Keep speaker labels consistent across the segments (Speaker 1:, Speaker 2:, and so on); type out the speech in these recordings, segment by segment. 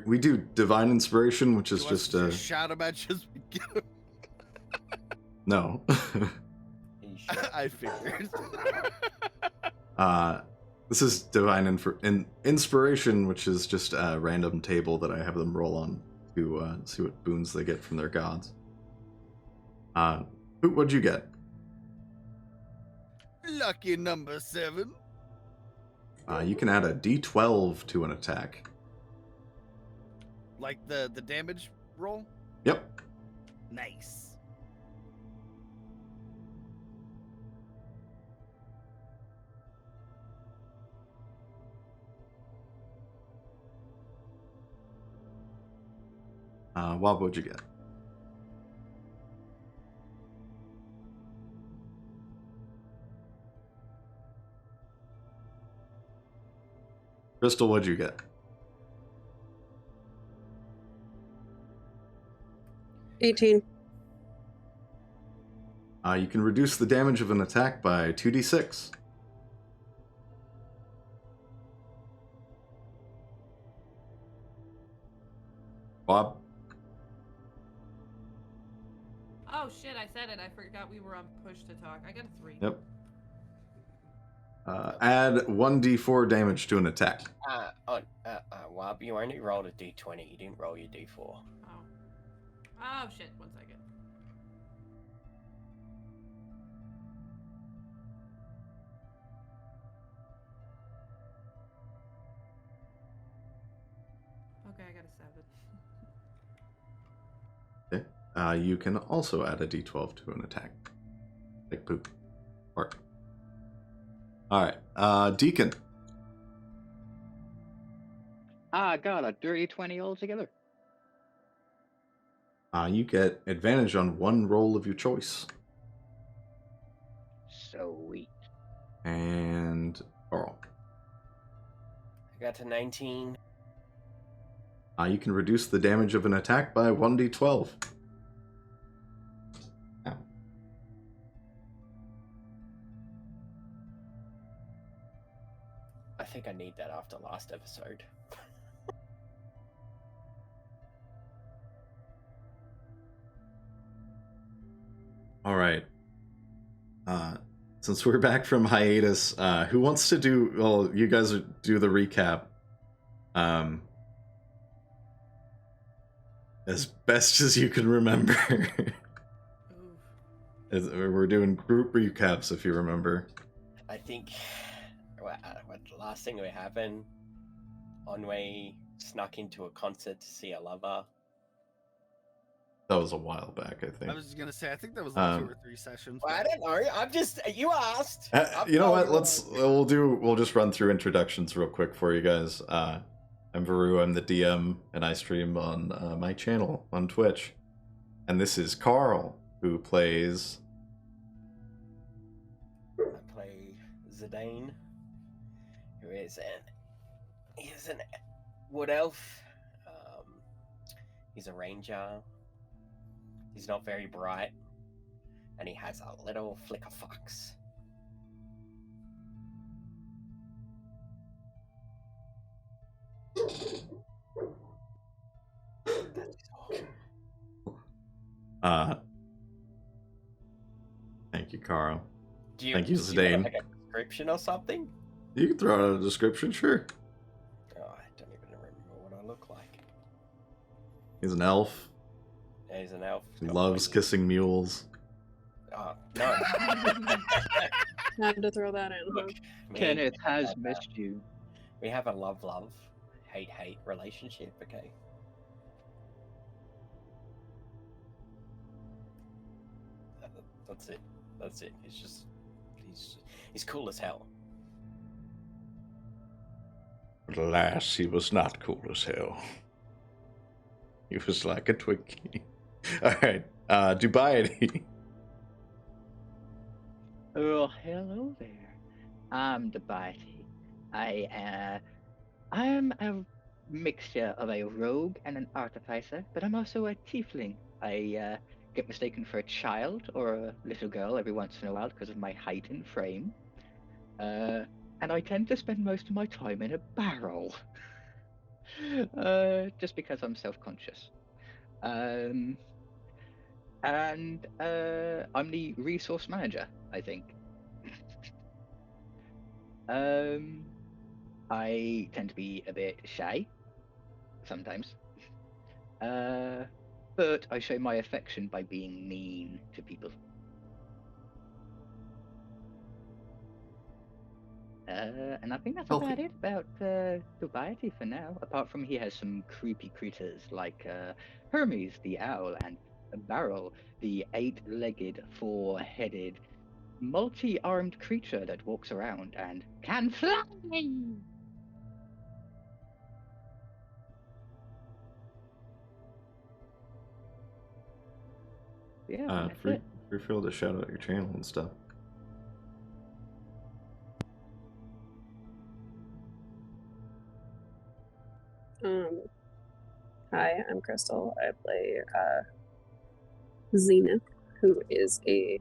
Speaker 1: we do divine inspiration, which is just a
Speaker 2: shout about just
Speaker 1: no.
Speaker 2: I figured.
Speaker 1: This is divine inspiration, which is just a random table that I have them roll on to see what boons they get from their gods. What'd you get?
Speaker 2: Lucky number 7.
Speaker 1: You can add a D12 to an attack.
Speaker 2: Like the damage roll?
Speaker 1: Yep.
Speaker 2: Nice.
Speaker 1: What would you get? Crystal, what'd you get?
Speaker 3: 18.
Speaker 1: You can reduce the damage of an attack by 2d6. Bob?
Speaker 4: Oh shit, I said it. I forgot we were on push to talk. I got a 3.
Speaker 1: Yep. Add 1d4 damage to an attack.
Speaker 5: Wab, you only rolled a d20. You didn't roll your d4.
Speaker 4: Oh. Oh shit, 1 second. Okay, I got a 7.
Speaker 1: Okay. You can also add a d12 to an attack. Like poop. Bark. Alright, Deacon.
Speaker 6: I got a dirty 20 altogether.
Speaker 1: You get advantage on one roll of your choice.
Speaker 6: Sweet.
Speaker 1: And Carl.
Speaker 5: I got to 19.
Speaker 1: You can reduce the damage of an attack by 1d12. Ow.
Speaker 5: I think I need that after last episode.
Speaker 1: All right. Since we're back from hiatus, who wants to do? Well, you guys do the recap. As best as you can remember. We're doing group recaps, if you remember.
Speaker 5: I think what the last thing that happened, Onway snuck into a concert to see a lover.
Speaker 1: That was a while back, I think.
Speaker 2: I was just gonna say, I think that was like 2 or 3 sessions.
Speaker 5: Well, I don't know. I'm just, you asked.
Speaker 1: You know what? We'll just run through introductions real quick for you guys. I'm Varoux, I'm the DM, and I stream on my channel on Twitch. And this is Carl, who plays...
Speaker 5: I play Zidane, who is an wood elf. He's a ranger. He's not very bright, and he has a little flicker fox.
Speaker 1: Thank you, Carl.
Speaker 5: Thank you,
Speaker 1: Zidane.
Speaker 5: Like a description or something?
Speaker 1: You can throw out a description, sure.
Speaker 5: Oh, I don't even remember what I look like.
Speaker 1: He's an elf.
Speaker 5: Yeah, he's an elf.
Speaker 1: He loves kissing mules.
Speaker 5: Oh, no.
Speaker 3: Had to throw that in.
Speaker 5: Look,
Speaker 6: Kenneth has missed you.
Speaker 5: We have a love-love, hate-hate relationship, okay? That's it. That's it. It's just... He's cool as hell.
Speaker 1: But alas, he was not cool as hell. He was like a Twinkie. Alright, Dubiety.
Speaker 6: Oh, hello there. I'm Dubiety. I am a mixture of a rogue and an artificer, but I'm also a tiefling. I get mistaken for a child or a little girl every once in a while because of my height and frame. And I tend to spend most of my time in a barrel. Just because I'm self-conscious. And I'm the resource manager, I think. I tend to be a bit shy sometimes. But I show my affection by being mean to people. And I think that's about
Speaker 1: Healthy.
Speaker 6: it about Dubiety for now. Apart from he has some creepy critters like Hermes the owl and Varoux the 8-legged, 4-headed, multi-armed creature that walks around and can fly. Yeah, that's
Speaker 1: Free
Speaker 6: it.
Speaker 1: feel to shout out your channel and stuff.
Speaker 3: Hi, I'm Crystal. I play Zenith, who is a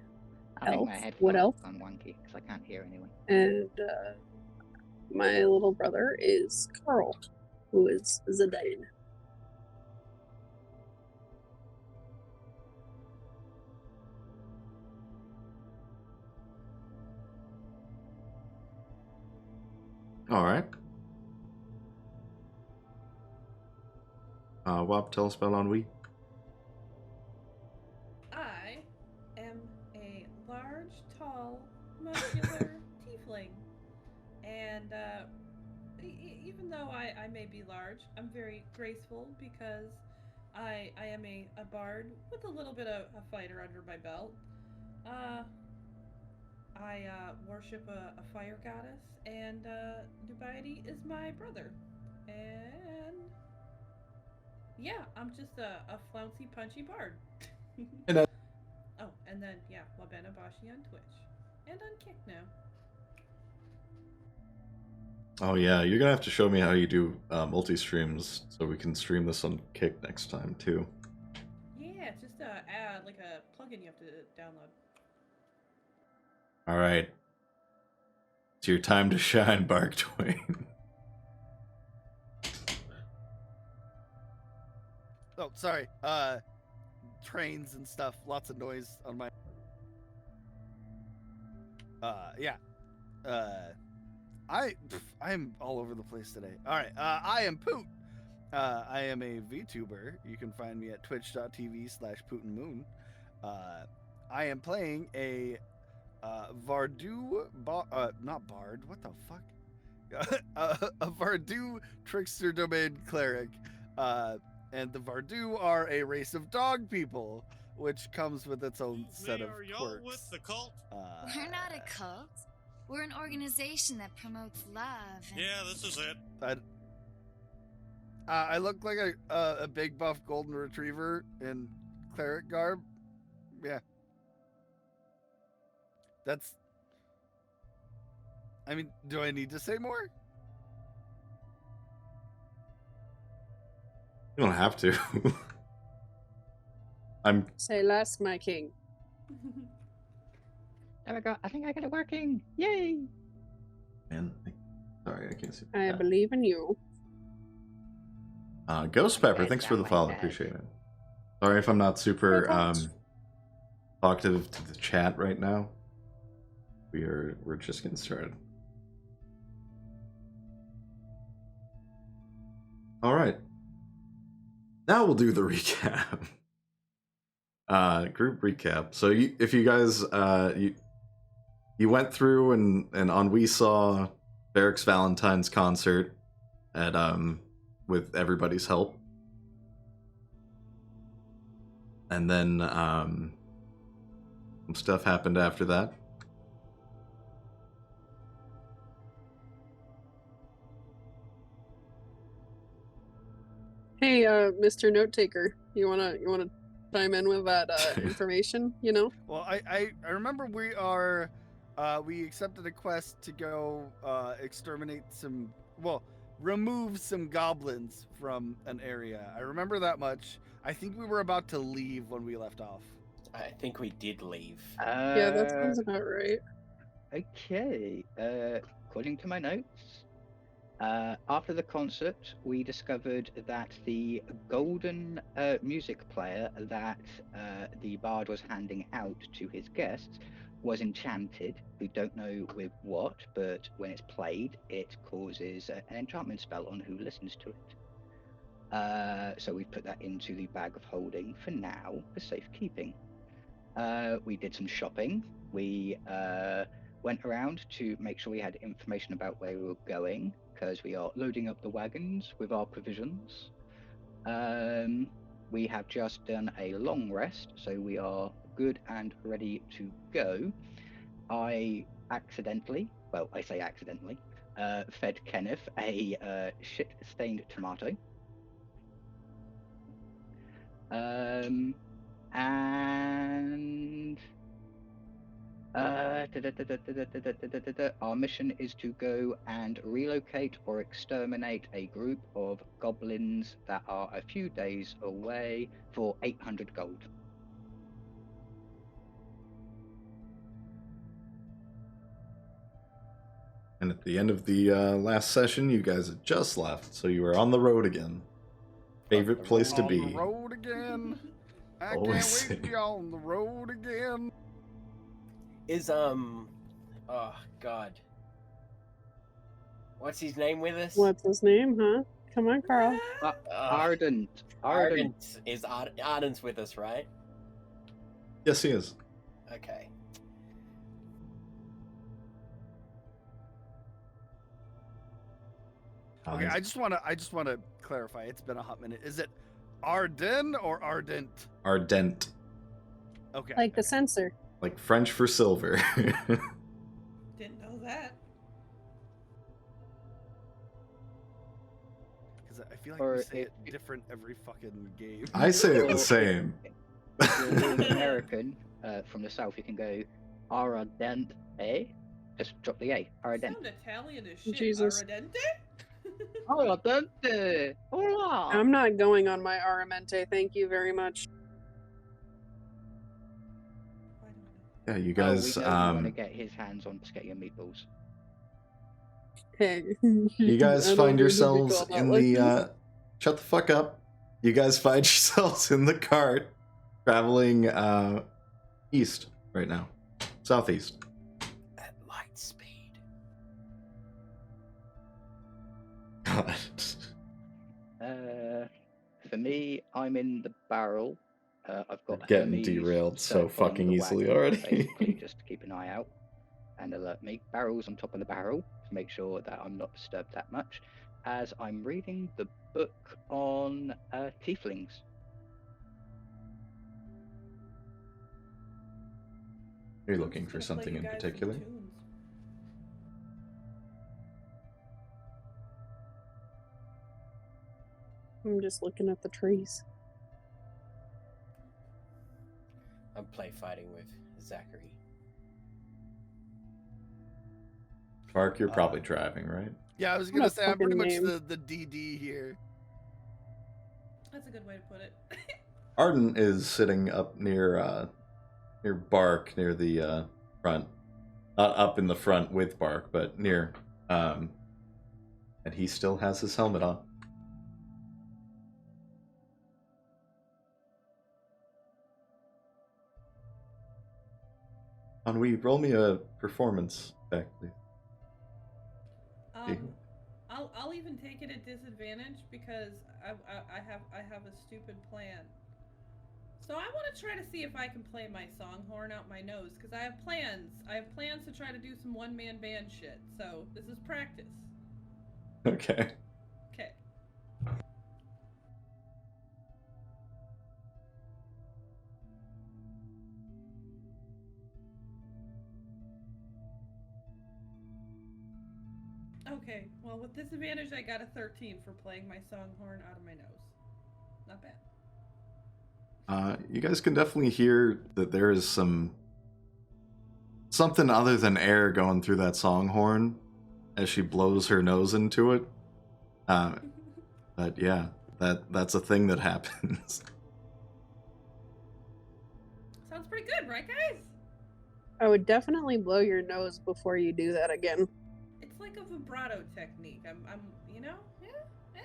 Speaker 6: I think
Speaker 3: elf,
Speaker 6: my
Speaker 3: wood
Speaker 6: headphones
Speaker 3: elf,
Speaker 6: on wonky because I can't hear anyone.
Speaker 3: and my little brother is Carl, who is Zidane.
Speaker 1: All right. Wop, tell us about Ennui.
Speaker 4: I am a large, tall, muscular tiefling. And even though I may be large, I'm very graceful because I am a bard with a little bit of a fighter under my belt. I worship a fire goddess, and Dubiety is my brother. And yeah, I'm just a flouncy, punchy bard.
Speaker 1: And
Speaker 4: Oh, and then, yeah, Wabena Bashi on Twitch. And on Kick now.
Speaker 1: oh yeah, you're gonna have to show me how you do multi-streams so we can stream this on Kick next time too.
Speaker 4: Yeah, it's just like a plugin you have to download.
Speaker 1: All right. It's your time to shine, Bark Twain.
Speaker 2: Oh, sorry. Trains and stuff. Lots of noise on my. Yeah. I'm all over the place today. All right. I am Poot. I am a VTuber. You can find me at twitch.tv/PutinMoon. I am playing a Varoux not Bard. What the fuck? A Varoux trickster domain cleric. And the Varoux are a race of dog people, which comes with its own set of quirks.
Speaker 7: Y'all with the cult?
Speaker 8: We're not a cult. We're an organization that promotes love. And...
Speaker 7: Yeah, this is it.
Speaker 2: I look like a big buff golden retriever in cleric garb. Yeah. That's. I mean, do I need to say more?
Speaker 1: You don't have to. I'm.
Speaker 3: Say less, my king.
Speaker 6: There we go. I think I got it working. Yay!
Speaker 1: Man, sorry, I can't see.
Speaker 3: I believe in you.
Speaker 1: Ghost Pepper,
Speaker 6: Yes,
Speaker 1: thanks for the
Speaker 6: that
Speaker 1: follow.
Speaker 6: might
Speaker 1: Appreciate it. Sorry if I'm not super
Speaker 3: Perfect.
Speaker 1: talkative to the chat right now. We're just getting started. All right. Now we'll do the recap. Group recap. So if you guys you went through and Ennui saw Barrick's Valentine's concert at with everybody's help. And then some stuff happened after that.
Speaker 3: Hey, Mr. Note Taker, you wanna chime in with that information? You know.
Speaker 2: Well, I remember we accepted a quest to go exterminate some. Well, remove some goblins from an area. I remember that much. I think we were about to leave when we left off.
Speaker 5: I think we did leave.
Speaker 3: Yeah, that sounds about right.
Speaker 6: Okay. According to my notes, After the concert, we discovered that the golden music player that the bard was handing out to his guests was enchanted. We don't know with what, but when it's played, it causes an enchantment spell on who listens to it. So we've put that into the bag of holding for now for safekeeping. We did some shopping. We went around to make sure we had information about where we were going, because we are loading up the wagons with our provisions. We have just done a long rest, so we are good and ready to go. I accidentally, well, I say accidentally, fed Kenneth a shit-stained tomato. And our mission is to go and relocate or exterminate a group of goblins that are a few days away for 800 gold.
Speaker 1: And at the end of the last session, you guys had just left, so you were on the road again. Favorite place to be.
Speaker 2: On the road again. I
Speaker 1: Always
Speaker 2: can't wait to be on the road again.
Speaker 5: Is oh god, what's his name with us?
Speaker 3: What's his name, huh? Come on, Carl.
Speaker 6: Ardent.
Speaker 5: Is Ardent's with us, right?
Speaker 1: Yes, he is.
Speaker 5: Okay.
Speaker 2: Okay, I just want to clarify. It's been a hot minute. Is it Arden or Ardent?
Speaker 1: Ardent.
Speaker 2: Okay.
Speaker 3: Like the censor.
Speaker 1: Like French for silver.
Speaker 4: Didn't know that.
Speaker 2: Because I feel like
Speaker 6: Or
Speaker 2: we say
Speaker 6: it-
Speaker 2: it different every fucking game.
Speaker 1: I say it the same.
Speaker 6: If you're an American from the south, you can go Ardent, eh? Just drop the A. Ardent.
Speaker 4: Sound Italian as shit.
Speaker 3: Jesus.
Speaker 4: Ardente?
Speaker 6: Ardente. Hola.
Speaker 3: I'm not going on my Aramente, thank you very much.
Speaker 1: Yeah, you
Speaker 6: We
Speaker 1: guys.
Speaker 6: know you want to get his hands on spaghetti and meatballs.
Speaker 3: Hey.
Speaker 1: You guys
Speaker 3: I don't
Speaker 1: find
Speaker 3: need to be
Speaker 1: yourselves
Speaker 3: called out
Speaker 1: in
Speaker 3: like
Speaker 1: the
Speaker 3: this.
Speaker 1: shut the fuck up. You guys find yourselves in the cart traveling east right now. Southeast.
Speaker 5: At light speed.
Speaker 1: God.
Speaker 6: For me, I'm in the barrel. I've got
Speaker 1: We're getting
Speaker 6: Hermes
Speaker 1: derailed so
Speaker 6: circling
Speaker 1: fucking
Speaker 6: the
Speaker 1: easily
Speaker 6: wagon,
Speaker 1: already.
Speaker 6: basically, just to keep an eye out and alert me. Barrel's on top of the barrel to make sure that I'm not disturbed that much, as I'm reading the book on tieflings.
Speaker 1: You're
Speaker 4: I'm
Speaker 1: looking
Speaker 4: just
Speaker 1: for
Speaker 4: gonna play
Speaker 1: something
Speaker 4: you
Speaker 1: in
Speaker 4: guys some
Speaker 1: particular?
Speaker 4: tunes.
Speaker 3: I'm just looking at the trees.
Speaker 5: I'm play fighting with Zachary.
Speaker 1: Park, you're probably driving, right?
Speaker 2: Yeah, I was
Speaker 3: What
Speaker 2: gonna
Speaker 3: a
Speaker 2: say I'm pretty much
Speaker 3: fucking name.
Speaker 2: the DD here.
Speaker 4: That's a good way to put it.
Speaker 1: Arden is sitting up near Bark, near the front. Not up in the front with Bark, but near. And he still has his helmet on. Ennui, roll me a performance check, please.
Speaker 4: I'll even take it at disadvantage because I have a stupid plan. So I want to try to see if I can play my songhorn out my nose because I have plans. I have plans to try to do some one-man band shit. So this is practice.
Speaker 1: Okay.
Speaker 4: Okay. Okay, well with disadvantage I got a 13 for playing my songhorn out of my nose. Not bad.
Speaker 1: You guys can definitely hear that there is something other than air going through that songhorn as she blows her nose into it. But yeah, that's a thing that happens.
Speaker 4: Sounds pretty good, right guys?
Speaker 3: I would definitely blow your nose before you do that again.
Speaker 4: It's It's like a vibrato technique. I'm you know, yeah.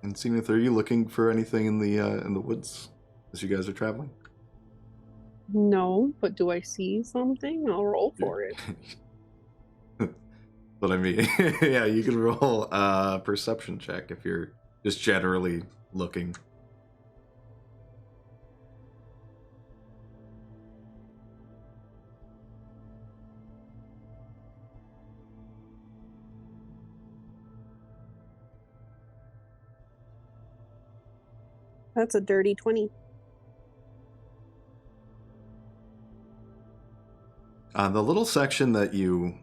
Speaker 1: And Zenith, are you looking for anything in the woods as you guys are traveling?
Speaker 3: No, but do I see something? I'll roll for it.
Speaker 1: But I mean, yeah, you can roll a perception check if you're just generally looking.
Speaker 3: That's a dirty 20.
Speaker 1: The little section that you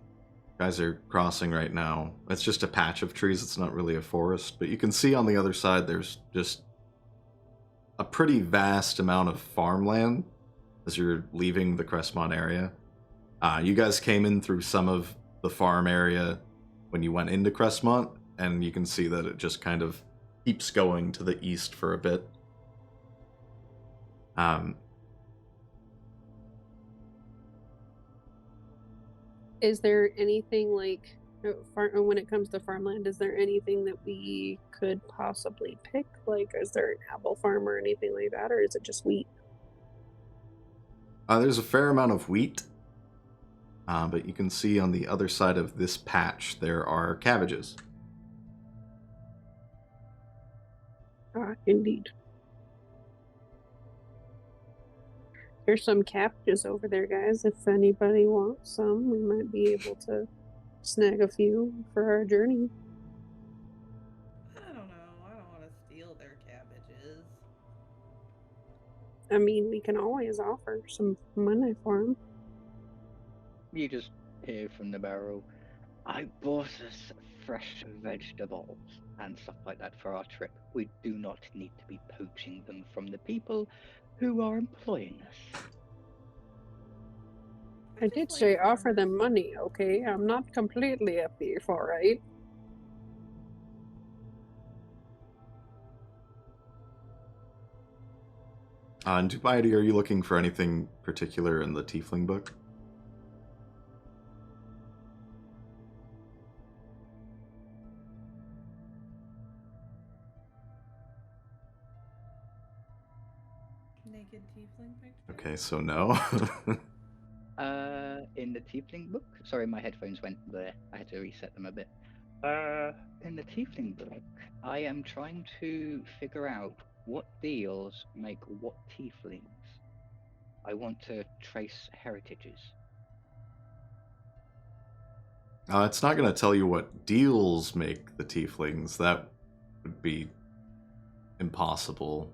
Speaker 1: guys are crossing right now, it's just a patch of trees. It's not really a forest, but you can see on the other side there's just a pretty vast amount of farmland as you're leaving the Crestmont area. You guys came in through some of the farm area when you went into Crestmont, and you can see that it just kind of keeps going to the east for a bit.
Speaker 3: Is there anything like, when it comes to farmland, is there anything that we could possibly pick? Like, is there an apple farm or anything like that, or is it just wheat?
Speaker 1: There's a fair amount of wheat, but you can see on the other side of this patch there are cabbages.
Speaker 3: Indeed. There's some cabbages over there, guys. If anybody wants some, we might be able to snag a few for our journey.
Speaker 4: I don't know. I don't want to steal their cabbages.
Speaker 3: I mean, we can always offer some money for them.
Speaker 6: You just hear from the barrel. I bought us fresh vegetables and stuff like that for our trip. We do not need to be poaching them from the people who are employing us.
Speaker 3: I did say offer them money, okay? I'm not completely a thief, alright?
Speaker 1: And Dubiety, are you looking for anything particular in the Tiefling book?
Speaker 4: Naked tiefling picture?
Speaker 1: Okay, so no.
Speaker 6: In the Tiefling book? Sorry, my headphones went there. I had to reset them a bit. In the Tiefling book, I am trying to figure out what deals make what tieflings. I want to trace heritages.
Speaker 1: It's not going to tell you what deals make the tieflings. That would be impossible.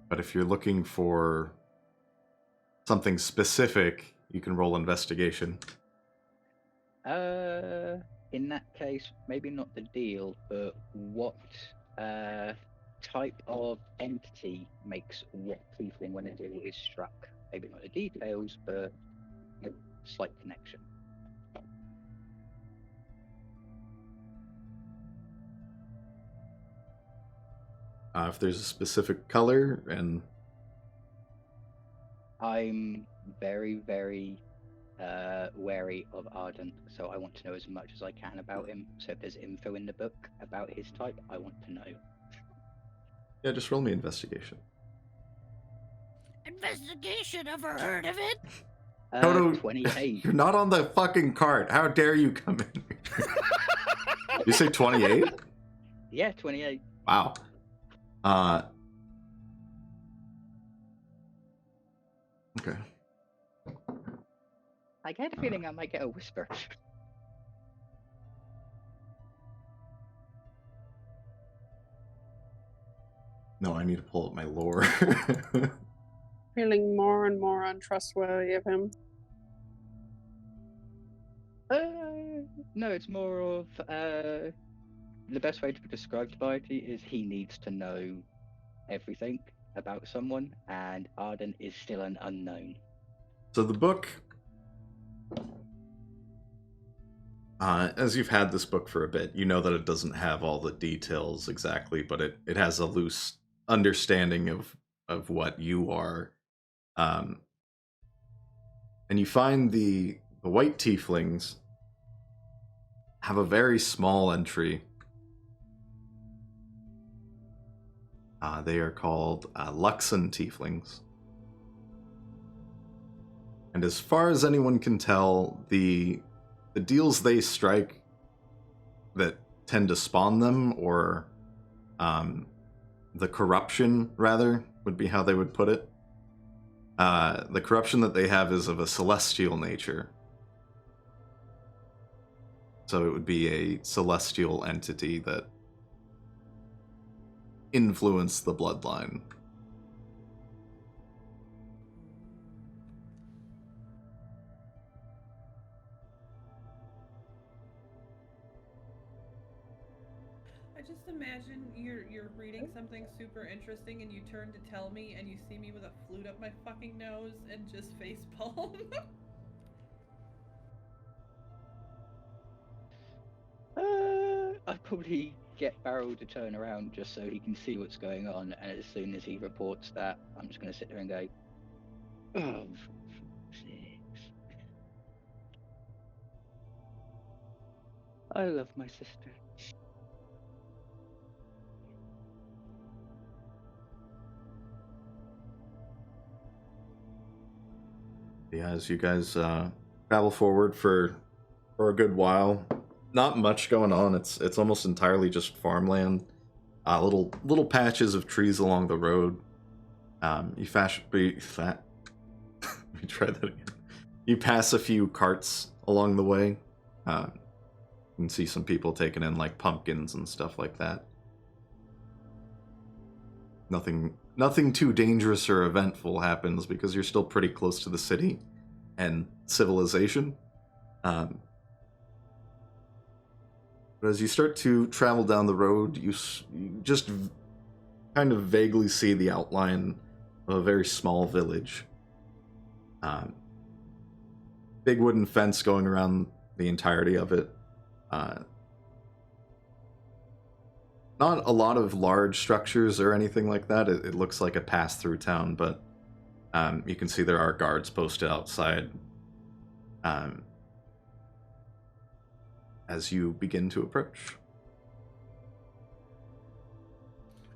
Speaker 1: But if you're looking for something specific, you can roll investigation.
Speaker 6: In that case, maybe not the deal, but what type of entity makes what tiefling when a deal is struck? Maybe not the details, but a slight connection.
Speaker 1: If there's a specific color, and
Speaker 6: I'm very, very wary of Ardent, so I want to know as much as I can about him. So if there's info in the book about his type, I want to know.
Speaker 1: yeah, just roll me investigation.
Speaker 9: Investigation, ever heard of it?
Speaker 1: Toto,
Speaker 6: 28.
Speaker 1: You're not on the fucking cart. How dare you come in? You say 28?
Speaker 6: Yeah, 28.
Speaker 1: Wow. Okay.
Speaker 6: I get a feeling I might get a whisper.
Speaker 1: No, I need to pull up my lore.
Speaker 3: Feeling more and more untrustworthy of him.
Speaker 6: No, it's more of the best way to describe Dubiety is he needs to know everything about someone, and Arden is still an unknown.
Speaker 1: So the book, as you've had this book for a bit, you know that it doesn't have all the details exactly, but it has a loose understanding of what you are. And you find the the white tieflings have a very small entry. They are called Luxon tieflings. And as far as anyone can tell, the deals they strike that tend to spawn them, or the corruption, rather, would be how they would put it. The corruption that they have is of a celestial nature. So it would be a celestial entity that influenced the bloodline.
Speaker 4: I just imagine you're reading something super interesting and you turn to tell me and you see me with a flute up my fucking nose and just facepalm.
Speaker 6: I'd probably get Varoux to turn around just so he can see what's going on, and as soon as he reports that, I'm just going to sit there and go, oh, for fuck's sakes. I love my sister.
Speaker 1: Yeah, as you guys travel forward for a good while, not much going on. It's almost entirely just farmland. Little patches of trees along the road. You try that again. You pass a few carts along the way. You can see some people taking in like pumpkins and stuff like that. Nothing too dangerous or eventful happens because you're still pretty close to the city and civilization. But as you start to travel down the road, you just kind of vaguely see the outline of a very small village. Big wooden fence going around the entirety of it. Not a lot of large structures or anything like that. It looks like a pass-through town, but you can see there are guards posted outside as you begin to approach.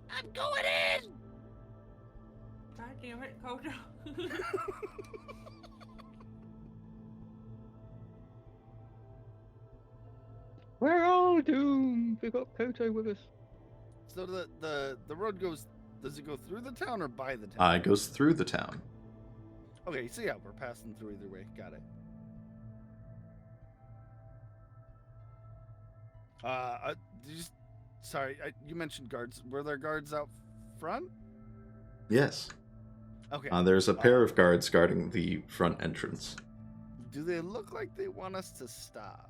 Speaker 9: I'm going in!
Speaker 4: God damn it, Kojo.
Speaker 6: We're all doomed. We got Koto with us.
Speaker 2: So the road goes. Does it go through the town or by the town?
Speaker 1: It goes through the town.
Speaker 2: Okay, so yeah, we're passing through either way. Got it. You mentioned guards. Were there guards out front?
Speaker 1: Yes.
Speaker 2: Okay.
Speaker 1: There's a pair of guards guarding the front entrance.
Speaker 2: Do they look like they want us to stop?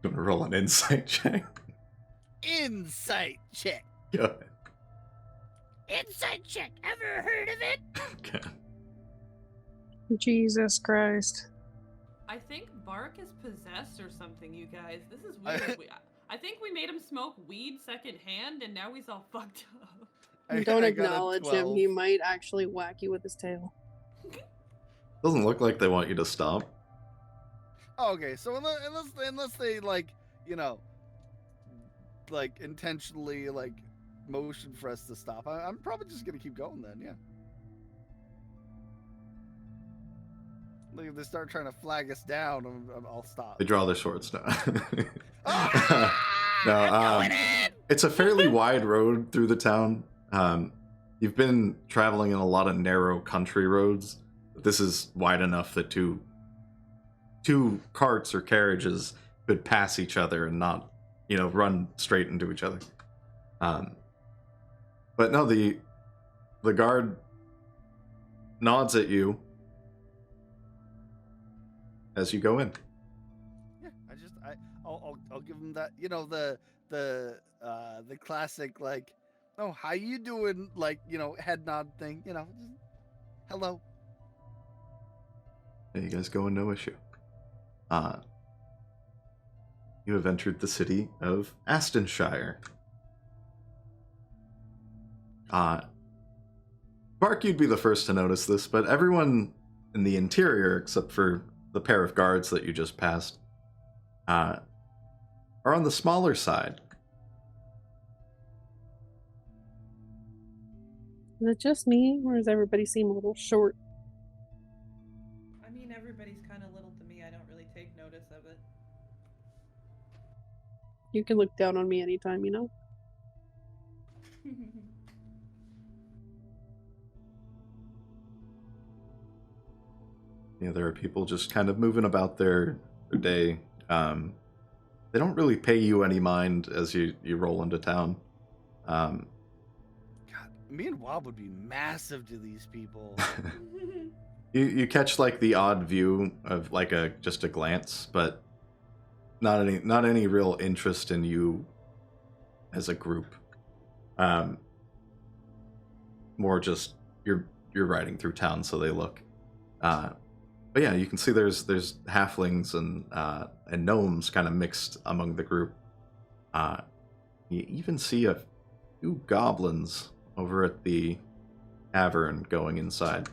Speaker 1: I'm gonna roll an insight check.
Speaker 2: Insight check.
Speaker 1: Go ahead.
Speaker 9: Insight check. Ever heard of it?
Speaker 1: Okay.
Speaker 3: Jesus Christ.
Speaker 4: I think Bark is possessed or something, you guys. This is weird. I think we made him smoke weed secondhand, and now he's all fucked up.
Speaker 3: Don't
Speaker 2: I got a
Speaker 3: acknowledge him.
Speaker 2: 12.
Speaker 3: He might actually whack you with his tail.
Speaker 1: Doesn't look like they want you to stop.
Speaker 2: Okay, so unless they like intentionally like motion for us to stop, I'm probably just gonna keep going then. Yeah. Like if they start trying to flag us down, I'll stop.
Speaker 1: They draw their swords now.
Speaker 2: Ah!
Speaker 1: No, it's a fairly wide road through the town. You've been traveling in a lot of narrow country roads. But this is wide enough that two carts or carriages could pass each other and not, run straight into each other. But no, the guard nods at you as you go in.
Speaker 2: Yeah, I'll give him that. The classic like, oh, how you doing? Like, head nod thing. Just, hello.
Speaker 1: Yeah, you guys go in, no issue. You have entered the city of Ascension. Bark, you'd be the first to notice this, but everyone in the interior, except for the pair of guards that you just passed, are on the smaller side.
Speaker 3: Is it just me, or does everybody seem a little short?
Speaker 4: I mean, everybody's kind of little to me. I don't really take notice of it.
Speaker 3: You can look down on me anytime, you know?
Speaker 1: Yeah, there are people just kind of moving about their day. They don't really pay you any mind as you roll into town.
Speaker 2: God, me and Wob would be massive to these people.
Speaker 1: You catch like the odd view of like just a glance, but not any real interest in you as a group. More just you're riding through town, so they look. But yeah, you can see there's halflings and gnomes kind of mixed among the group. You even see a few goblins over at the tavern going inside.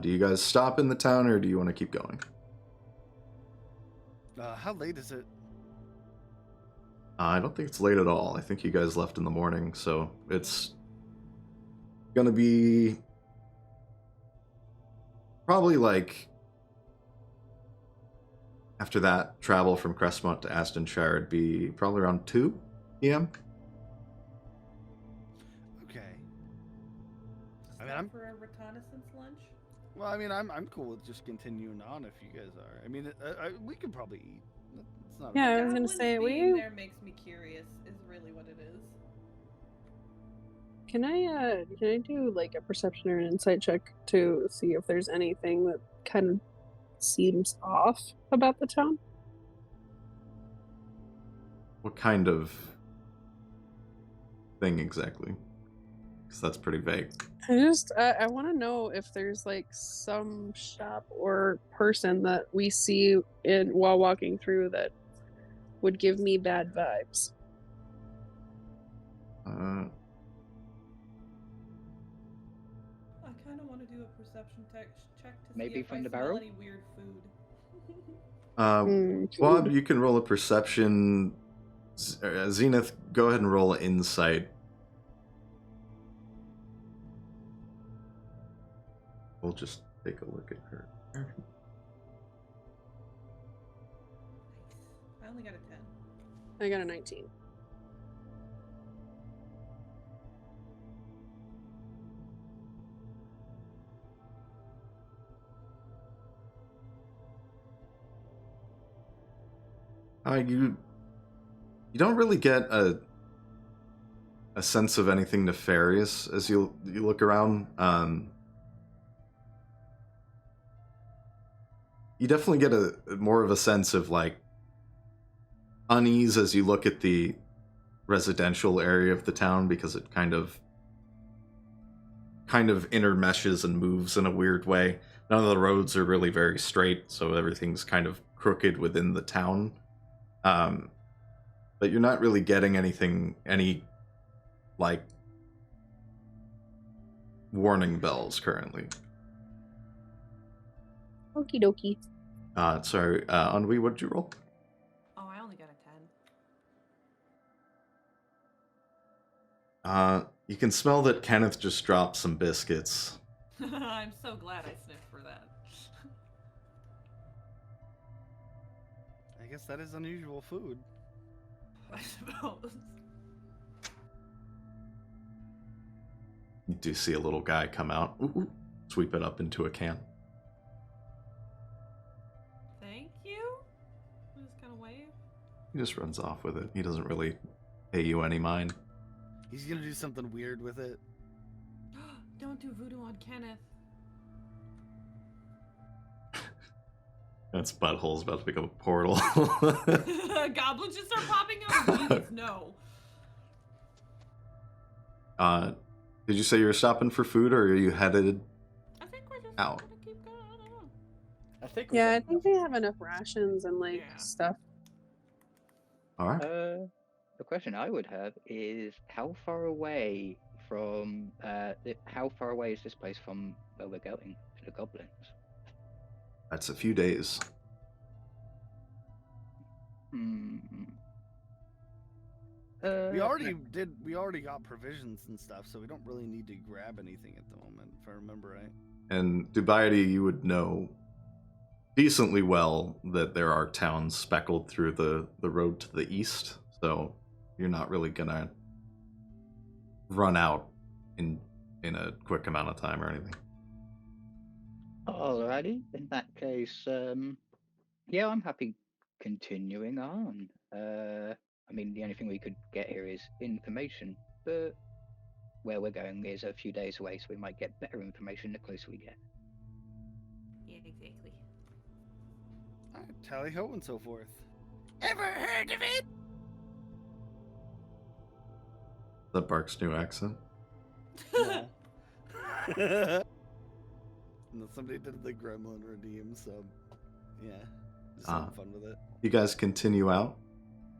Speaker 1: Do you guys stop in the town, or do you want to keep going?
Speaker 2: How late is it?
Speaker 1: I don't think it's late at all. I think you guys left in the morning, so it's gonna be probably like after that travel from Crestmont to Ascension, it'd be probably around 2 p.m.
Speaker 2: Okay. I mean,
Speaker 4: Stop
Speaker 2: I'm
Speaker 4: for a reconnaissance lunch.
Speaker 2: well. I mean, I'm cool with just continuing on if you guys are. I mean, we could probably eat. It's not.
Speaker 3: Yeah,
Speaker 2: a
Speaker 3: I was gonna
Speaker 4: Goblins
Speaker 3: say,
Speaker 4: being there makes me curious. Is really what it is.
Speaker 3: can I do like a perception or an insight check to see if there's anything that kind of seems off about the town?
Speaker 1: What kind of thing exactly? Because that's pretty vague.
Speaker 3: I want to know if there's like some shop or person that we see while walking through that would give me bad vibes.
Speaker 4: I kind of want to do a perception check to
Speaker 6: Maybe
Speaker 4: see if
Speaker 6: from
Speaker 4: I
Speaker 6: the
Speaker 4: smell
Speaker 6: Varoux?
Speaker 4: any weird food.
Speaker 1: Bob, you can roll a perception. Zenith, go ahead and roll an insight. We'll just take a look at her.
Speaker 4: I only got a 10.
Speaker 3: I got a 19.
Speaker 1: You don't really get a sense of anything nefarious as you look around. You definitely get a more of a sense of like unease as you look at the residential area of the town, because it kind of intermeshes and moves in a weird way. None of the roads are really very straight, so everything's kind of crooked within the town. But you're not really getting any like warning bells currently.
Speaker 3: Okie dokie.
Speaker 1: Sorry, Ennui, what did you roll?
Speaker 4: Oh, I only got a 10.
Speaker 1: You can smell that Kenneth just dropped some biscuits.
Speaker 4: I'm so glad I sniffed for that.
Speaker 2: I guess that is unusual food.
Speaker 4: I suppose.
Speaker 1: You do see a little guy come out, sweep it up into a can.
Speaker 4: Thank you. I just kind of wave.
Speaker 1: He just runs off with it. He doesn't really pay you any mind.
Speaker 2: He's gonna do something weird with it.
Speaker 4: Don't do voodoo on Kenneth.
Speaker 1: That's butthole's about to become a portal.
Speaker 4: Goblins just start popping up. Jesus, no.
Speaker 1: Did you say you were stopping for food, or are you headed
Speaker 4: I think we're just
Speaker 1: out?
Speaker 4: gonna keep going. I don't know.
Speaker 5: I think.
Speaker 3: Yeah, I think they have enough rations and like
Speaker 4: Yeah.
Speaker 3: stuff.
Speaker 1: All right.
Speaker 6: The question I would have is how far away from how far away is this place from where we're going to the Goblins?
Speaker 1: That's a few days.
Speaker 6: Hmm.
Speaker 2: We already got provisions and stuff, so we don't really need to grab anything at the moment, if I remember right.
Speaker 1: And Dubiety, you would know decently well that there are towns speckled through the road to the east, so you're not really gonna run out in a quick amount of time or anything.
Speaker 6: Alrighty, in that case, yeah, I'm happy continuing on. I mean, the only thing we could get here is information, but where we're going is a few days away, so we might get better information the closer we get.
Speaker 4: Yeah, exactly.
Speaker 2: All right, tally ho and so forth.
Speaker 9: Ever heard of it?
Speaker 1: The Bark's new accent.
Speaker 2: No. No, somebody did the Gremlin redeem, so yeah, just having fun with it.
Speaker 1: You guys continue out,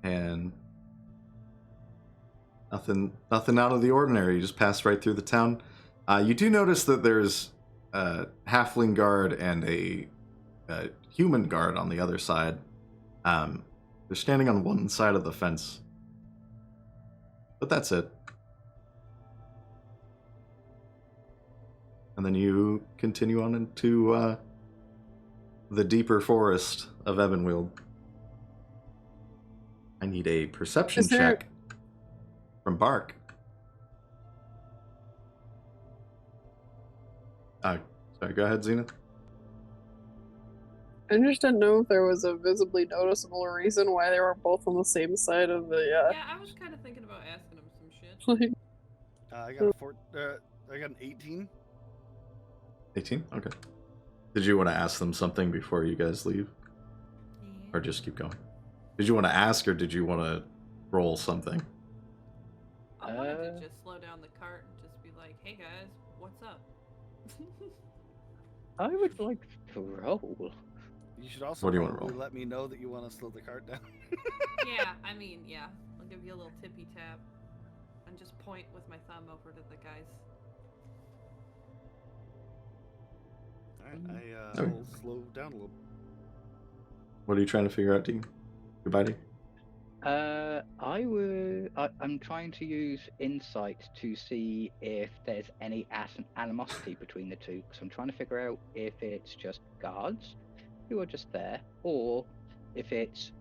Speaker 1: and nothing out of the ordinary. You just pass right through the town. You do notice that there's a halfling guard and a human guard on the other side. They're standing on one side of the fence, but that's it. And then you continue on into the deeper forest of Ebenwield. I need a perception check from Bark. Sorry, go ahead, Zenith.
Speaker 3: I just didn't know if there was a visibly noticeable reason why they were both on the same side of the.
Speaker 4: Yeah, I was kind of thinking about asking him some shit.
Speaker 2: I got an 18.
Speaker 1: 18? Okay. Did you want to ask them something before you guys leave?
Speaker 4: Yeah.
Speaker 1: Or just keep going? Did you want to ask, or did you want to roll something?
Speaker 4: I wanted to just slow down the cart and just be like, hey guys, what's up?
Speaker 6: I would like to roll.
Speaker 2: You should also
Speaker 1: What do you want to
Speaker 2: probably
Speaker 1: roll?
Speaker 2: let me know that you want to slow the cart down.
Speaker 4: Yeah, I mean, yeah. I'll give you a little tippy tap and just point with my thumb over to the guys.
Speaker 2: Alright, I will slow down a little.
Speaker 1: What are you trying to figure out, Dean? Goodbye.
Speaker 6: I'm trying to use insight to see if there's any animosity between the two, because I'm trying to figure out if it's just guards who are just there, or if it's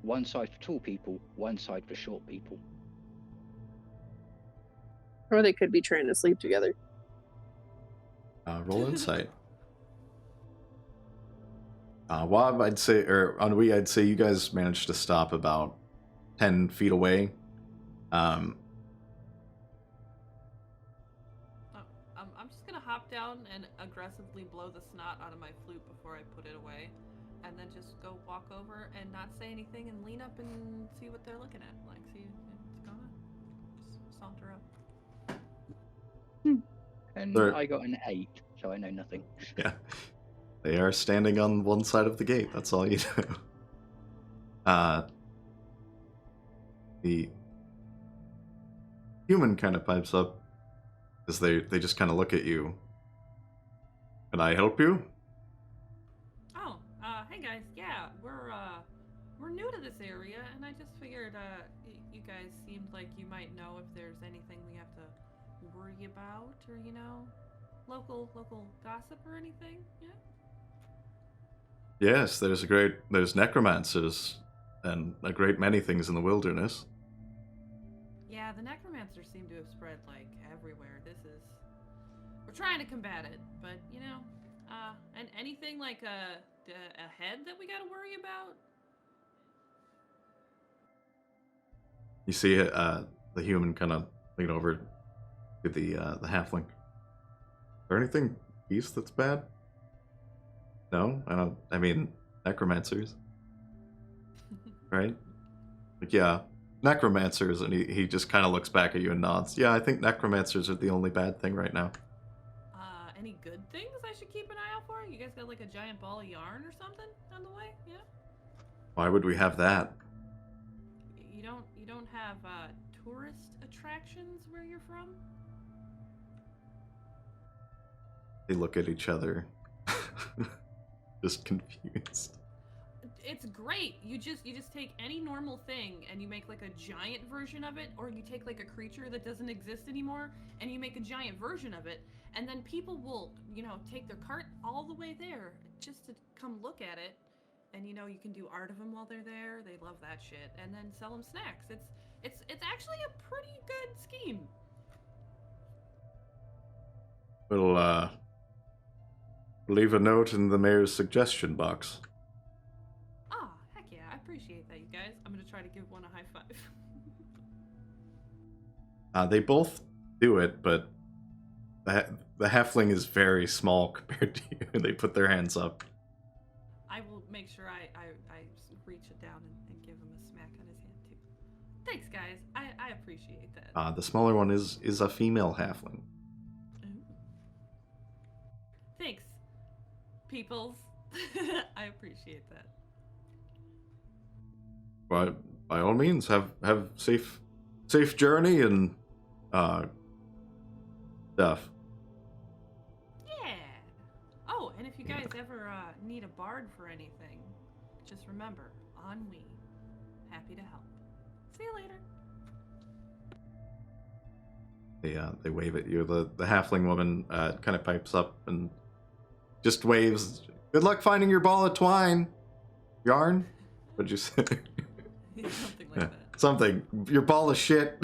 Speaker 6: one side for tall people, one side for short people.
Speaker 3: Or they could be trying to sleep together.
Speaker 1: Roll insight. Wob, I'd say, or Ennui, I'd say you guys managed to stop about 10 feet away.
Speaker 4: I'm just gonna hop down and aggressively blow the snot out of my flute before I put it away, and then just go walk over and not say anything and lean up and see what they're looking at. Like, see what's going on. Just saunter up.
Speaker 6: And
Speaker 1: They're-
Speaker 6: I got an 8, so I know nothing.
Speaker 1: Yeah. They are standing on one side of the gate. That's all you know. The human kind of pipes up as they just kind of look at you. Can I help you?
Speaker 4: Oh, hey guys, yeah, we're new to this area, and I just figured, you guys seemed like you might know if there's anything we have to worry about, or, you know, local gossip or anything, yeah?
Speaker 1: Yes, there's necromancers and a great many things in the wilderness.
Speaker 4: Yeah, the necromancers seem to have spread, like, everywhere. We're trying to combat it, but, you know, and anything like a head that we gotta worry about?
Speaker 1: You see the human kind of lean over to the halfling. Is there anything east that's bad? No? I mean, necromancers. Right? Like, yeah, necromancers, and he just kind of looks back at you and nods. Yeah, I think necromancers are the only bad thing right now.
Speaker 4: Any good things I should keep an eye out for? You guys got like a giant ball of yarn or something on the way? Yeah?
Speaker 1: Why would we have that?
Speaker 4: You don't have you're from?
Speaker 1: They look at each other, just confused.
Speaker 4: It's great. You just take any normal thing and you make like a giant version of it, or you take like a creature that doesn't exist anymore and you make a giant version of it, and then people will, take their cart all the way there just to come look at it, and you can do art of them while they're there. They love that shit, and then sell them snacks. It's actually a pretty good scheme.
Speaker 1: We'll leave a note in the mayor's suggestion box.
Speaker 4: Ah, heck yeah, I appreciate that, you guys. I'm gonna try to give one a high five.
Speaker 1: They both do it, but the halfling is very small compared to you. They put their hands up.
Speaker 4: I will make sure I reach it down and give him a smack on his hand too. Thanks, guys. I appreciate that.
Speaker 1: The smaller one is a female halfling.
Speaker 4: Ooh. Thanks, peoples. I appreciate that.
Speaker 1: By all means, have safe journey and stuff.
Speaker 4: Yeah. Oh, and if you guys ever need a bard for anything, just remember, ennui. Happy to help. See you later.
Speaker 1: They wave at you. The halfling woman kind of pipes up and just waves. Good luck finding your ball of twine. Yarn? What'd you say?
Speaker 4: Something like that.
Speaker 1: Something. Your ball of shit.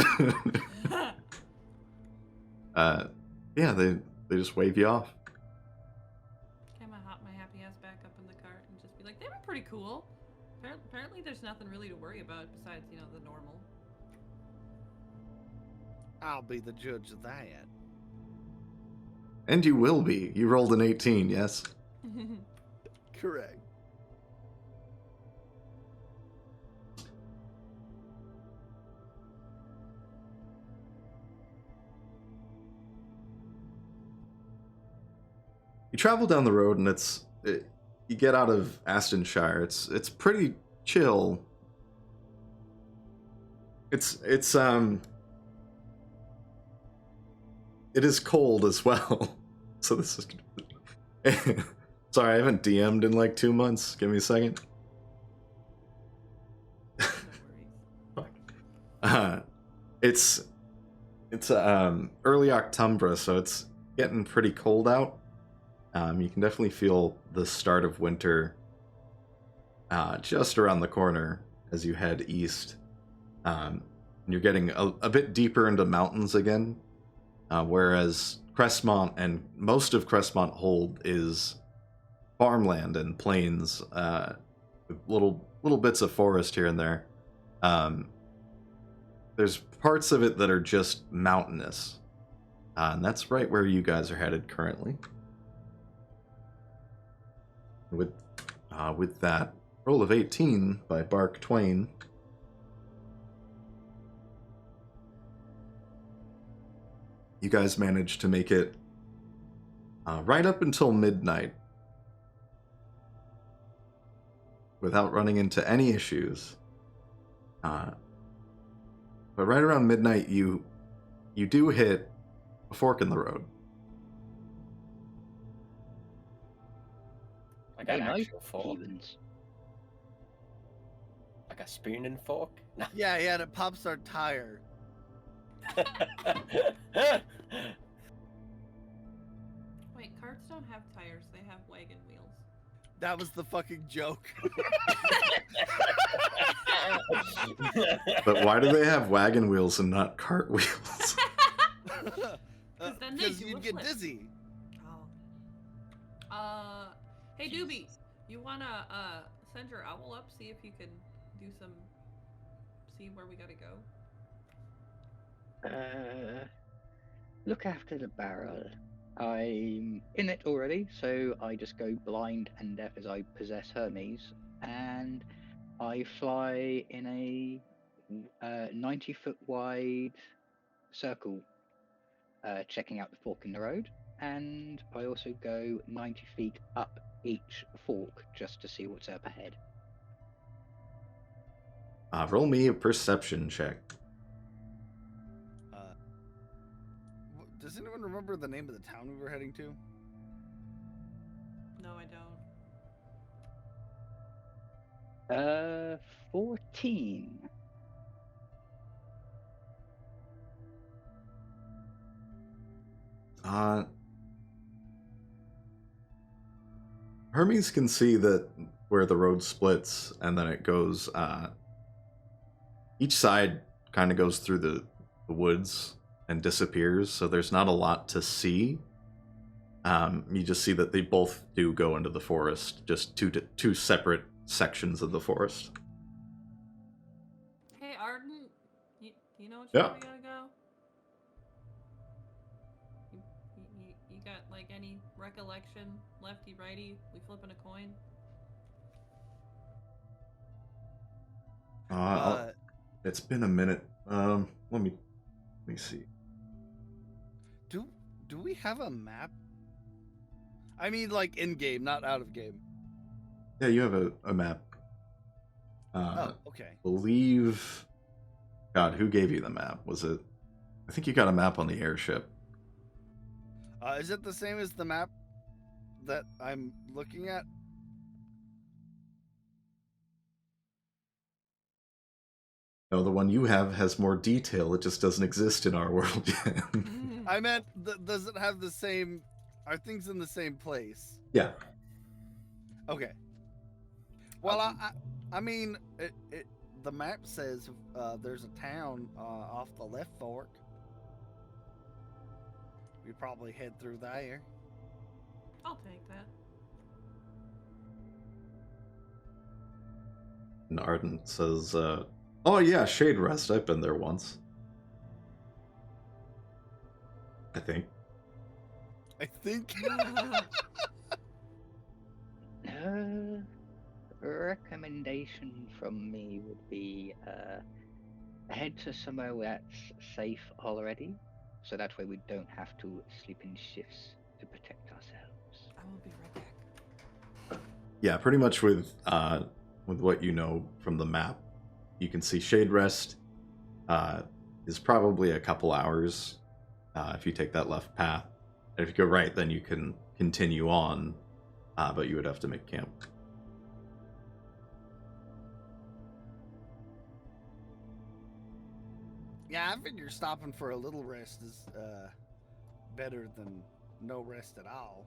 Speaker 1: Yeah, they just wave you off.
Speaker 4: Can I hop my happy ass back up in the cart and just be like, they were pretty cool. Apparently there's nothing really to worry about besides, the normal.
Speaker 2: I'll be the judge of that.
Speaker 1: And you will be. You rolled an 18, yes?
Speaker 2: Correct.
Speaker 1: You travel down the road and you get out of Ascension. It's pretty chill. It is cold as well. So this is sorry, I haven't DM'd in like 2 months. Give me a second. It's early October, so it's getting pretty cold out. You can definitely feel the start of winter just around the corner as you head east. You're getting a bit deeper into mountains again, whereas Crestmont and most of Crestmont Hold is farmland and plains, with little bits of forest here and there. There's parts of it that are just mountainous, and that's right where you guys are headed currently. With that roll of 18 by Bark Twain, you guys managed to make it right up until midnight without running into any issues. But right around midnight, you do hit a fork in the road.
Speaker 5: Like an
Speaker 6: Hey, nice
Speaker 5: actual fork.
Speaker 6: Stevens.
Speaker 5: Like a spoon and fork? No.
Speaker 2: Yeah, he had a pop star tire.
Speaker 4: Wait, carts don't have tires, they have wagon wheels.
Speaker 2: That was the fucking joke.
Speaker 1: But why do they have wagon wheels and not cart wheels?
Speaker 4: Then they
Speaker 2: Because
Speaker 4: do a
Speaker 2: you'd get
Speaker 4: flip.
Speaker 2: dizzy.
Speaker 4: Oh. Hey Doobie, you wanna send your owl up, see if you can see where we gotta go?
Speaker 6: Look after the barrel. I'm in it already, so I just go blind and deaf as I possess Hermes, and I fly in a 90-foot wide circle, checking out the fork in the road, and I also go 90 feet up each fork just to see what's up ahead.
Speaker 1: Roll me a perception check.
Speaker 2: remember the name of the town we were heading to?
Speaker 4: No, I don't.
Speaker 6: 14.
Speaker 1: Hermes can see that where the road splits and then it goes, each side kind of goes through the woods and disappears, so there's not a lot to see. You just see that they both do go into the forest, just two separate sections of the forest.
Speaker 4: Hey, Arden, you know which
Speaker 1: Yeah.
Speaker 4: way we gotta go? You got like any recollection, lefty righty? We flipping a coin?
Speaker 1: It's been a minute. Let me see.
Speaker 2: Do we have a map? I mean, like in game, not out of game.
Speaker 1: Yeah, you have a map.
Speaker 2: Okay.
Speaker 1: Believe. God, who gave you the map? Was it? I think you got a map on the airship.
Speaker 2: Is it the same as the map that I'm looking at?
Speaker 1: No, the one you have has more detail. It just doesn't exist in our world yet.
Speaker 2: I meant, does it have the same? Are things in the same place?
Speaker 1: Yeah.
Speaker 2: Okay. Well, I mean, the map says there's a town off the left fork. We probably head through there.
Speaker 4: I'll take that.
Speaker 1: And Ardent says, "Oh yeah, Shade Rest. I've been there once. I think."
Speaker 6: Recommendation from me would be head to somewhere where it's safe already, so that way we don't have to sleep in shifts to protect ourselves.
Speaker 4: I will be right back.
Speaker 1: Yeah, pretty much with what you know from the map, you can see Shade Rest is probably a couple hours if you take that left path. And if you go right, then you can continue on, but you would have to make camp.
Speaker 2: Yeah, I figure stopping for a little rest is better than no rest at all.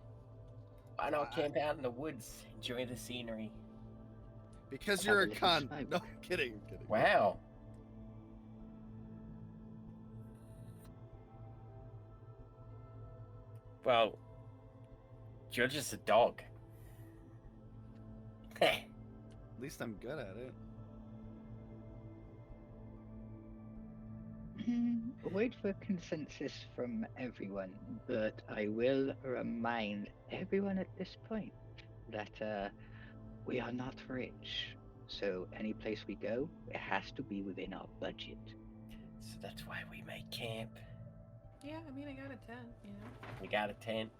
Speaker 5: Why not camp out in the woods, enjoy the scenery?
Speaker 2: Because you're a cunt. No, I'm kidding.
Speaker 5: Wow. Well, you're just a dog.
Speaker 2: At least I'm good at it.
Speaker 6: Wait for consensus from everyone, but I will remind everyone at this point that we are not rich. So any place we go, it has to be within our budget.
Speaker 5: So that's why we make camp.
Speaker 4: Yeah, I mean, I got a tent, you know.
Speaker 5: We got a tent.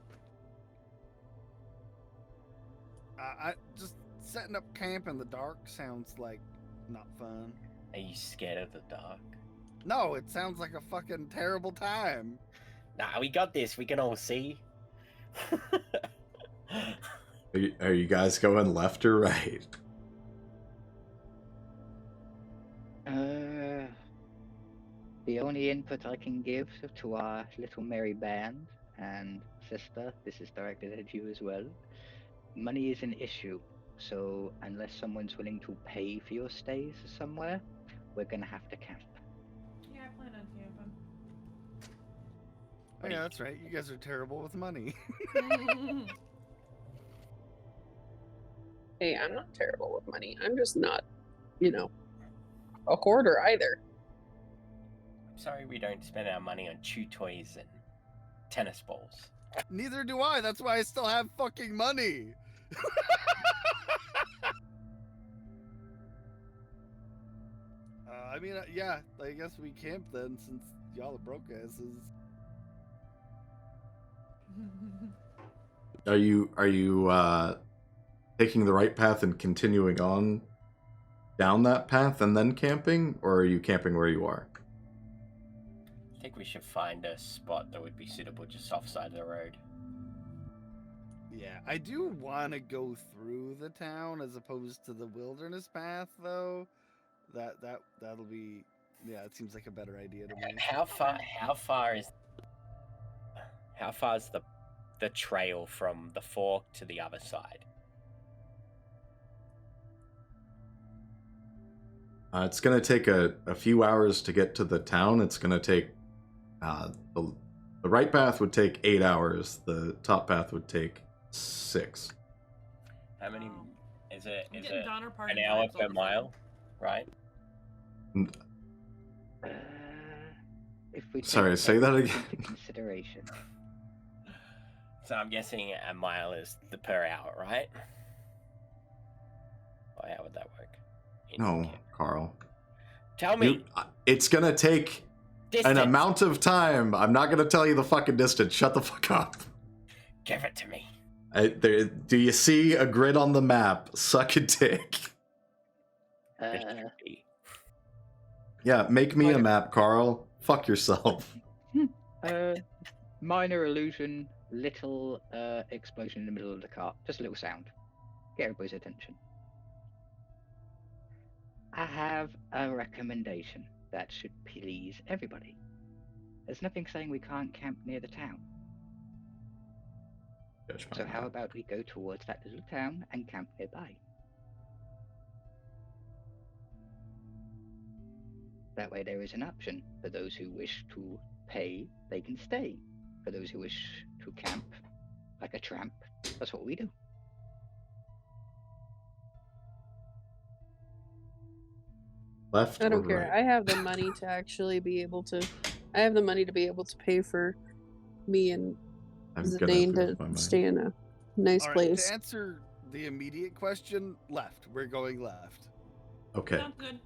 Speaker 2: I just setting up camp in the dark sounds like not fun.
Speaker 5: Are you scared of the dark?
Speaker 2: No, it sounds like a fucking terrible time.
Speaker 5: Nah, we got this. We can all see.
Speaker 1: Are you guys going left or right?
Speaker 6: The only input I can give to our little merry band, and sister, this is directed at you as well, money is an issue. So unless someone's willing to pay for your stays somewhere, we're gonna have to camp.
Speaker 4: Yeah, I plan on camping.
Speaker 2: Oh, yeah, that's right. You guys are terrible with money.
Speaker 3: Hey, I'm not terrible with money. I'm just not, a hoarder either.
Speaker 5: I'm sorry we don't spend our money on chew toys and tennis balls.
Speaker 2: Neither do I. That's why I still have fucking money. I mean, yeah, I guess we camp then, since y'all are broke asses.
Speaker 1: Are you taking the right path and continuing on down that path and then camping, or are you camping where you are?
Speaker 5: I think we should find a spot that would be suitable just offside of the road.
Speaker 2: Yeah, I do want to go through the town as opposed to the wilderness path, though. That'll be, yeah, it seems like a better idea to me.
Speaker 5: How far is the trail from the fork to the other side?
Speaker 1: It's going to take a few hours to get to the town. It's going to take the right path would take 8 hours. The top path would take 6.
Speaker 5: How many? Is it
Speaker 4: I'm
Speaker 5: is
Speaker 4: getting
Speaker 5: it
Speaker 4: Donner Party
Speaker 5: an hour
Speaker 4: vibes all
Speaker 5: per
Speaker 4: the
Speaker 5: mile? Right.
Speaker 6: If we take
Speaker 1: Sorry, say that
Speaker 6: everything
Speaker 1: again.
Speaker 6: into consideration.
Speaker 5: So I'm guessing a mile is the per hour, right? Or how would that work?
Speaker 1: No, Carl.
Speaker 5: Tell me.
Speaker 1: It's going to take
Speaker 5: Distance.
Speaker 1: an amount of time. I'm not going to tell you the fucking distance. Shut the fuck up.
Speaker 5: Give it to me.
Speaker 1: Do you see a grid on the map? Suck a dick. Yeah, make me a map, Carl. Fuck yourself.
Speaker 6: Minor illusion, little explosion in the middle of the car. Just a little sound. Get everybody's attention. I have a recommendation that should please everybody. There's nothing saying we can't camp near the town. So how about we go towards that little town and camp nearby? That way there is an option. For those who wish to pay, they can stay. For those who wish to camp like a tramp, that's what we do.
Speaker 1: Left
Speaker 3: I don't
Speaker 1: or
Speaker 3: care.
Speaker 1: right?
Speaker 3: I have the money to actually be able to. I have the money to be able to pay for me and
Speaker 1: I'm gonna
Speaker 3: Zidane
Speaker 1: lose
Speaker 3: to
Speaker 1: my mind.
Speaker 3: stay in a nice
Speaker 2: All right,
Speaker 3: place.
Speaker 2: to answer the immediate question, left. We're going left.
Speaker 1: Okay.
Speaker 4: Sounds good.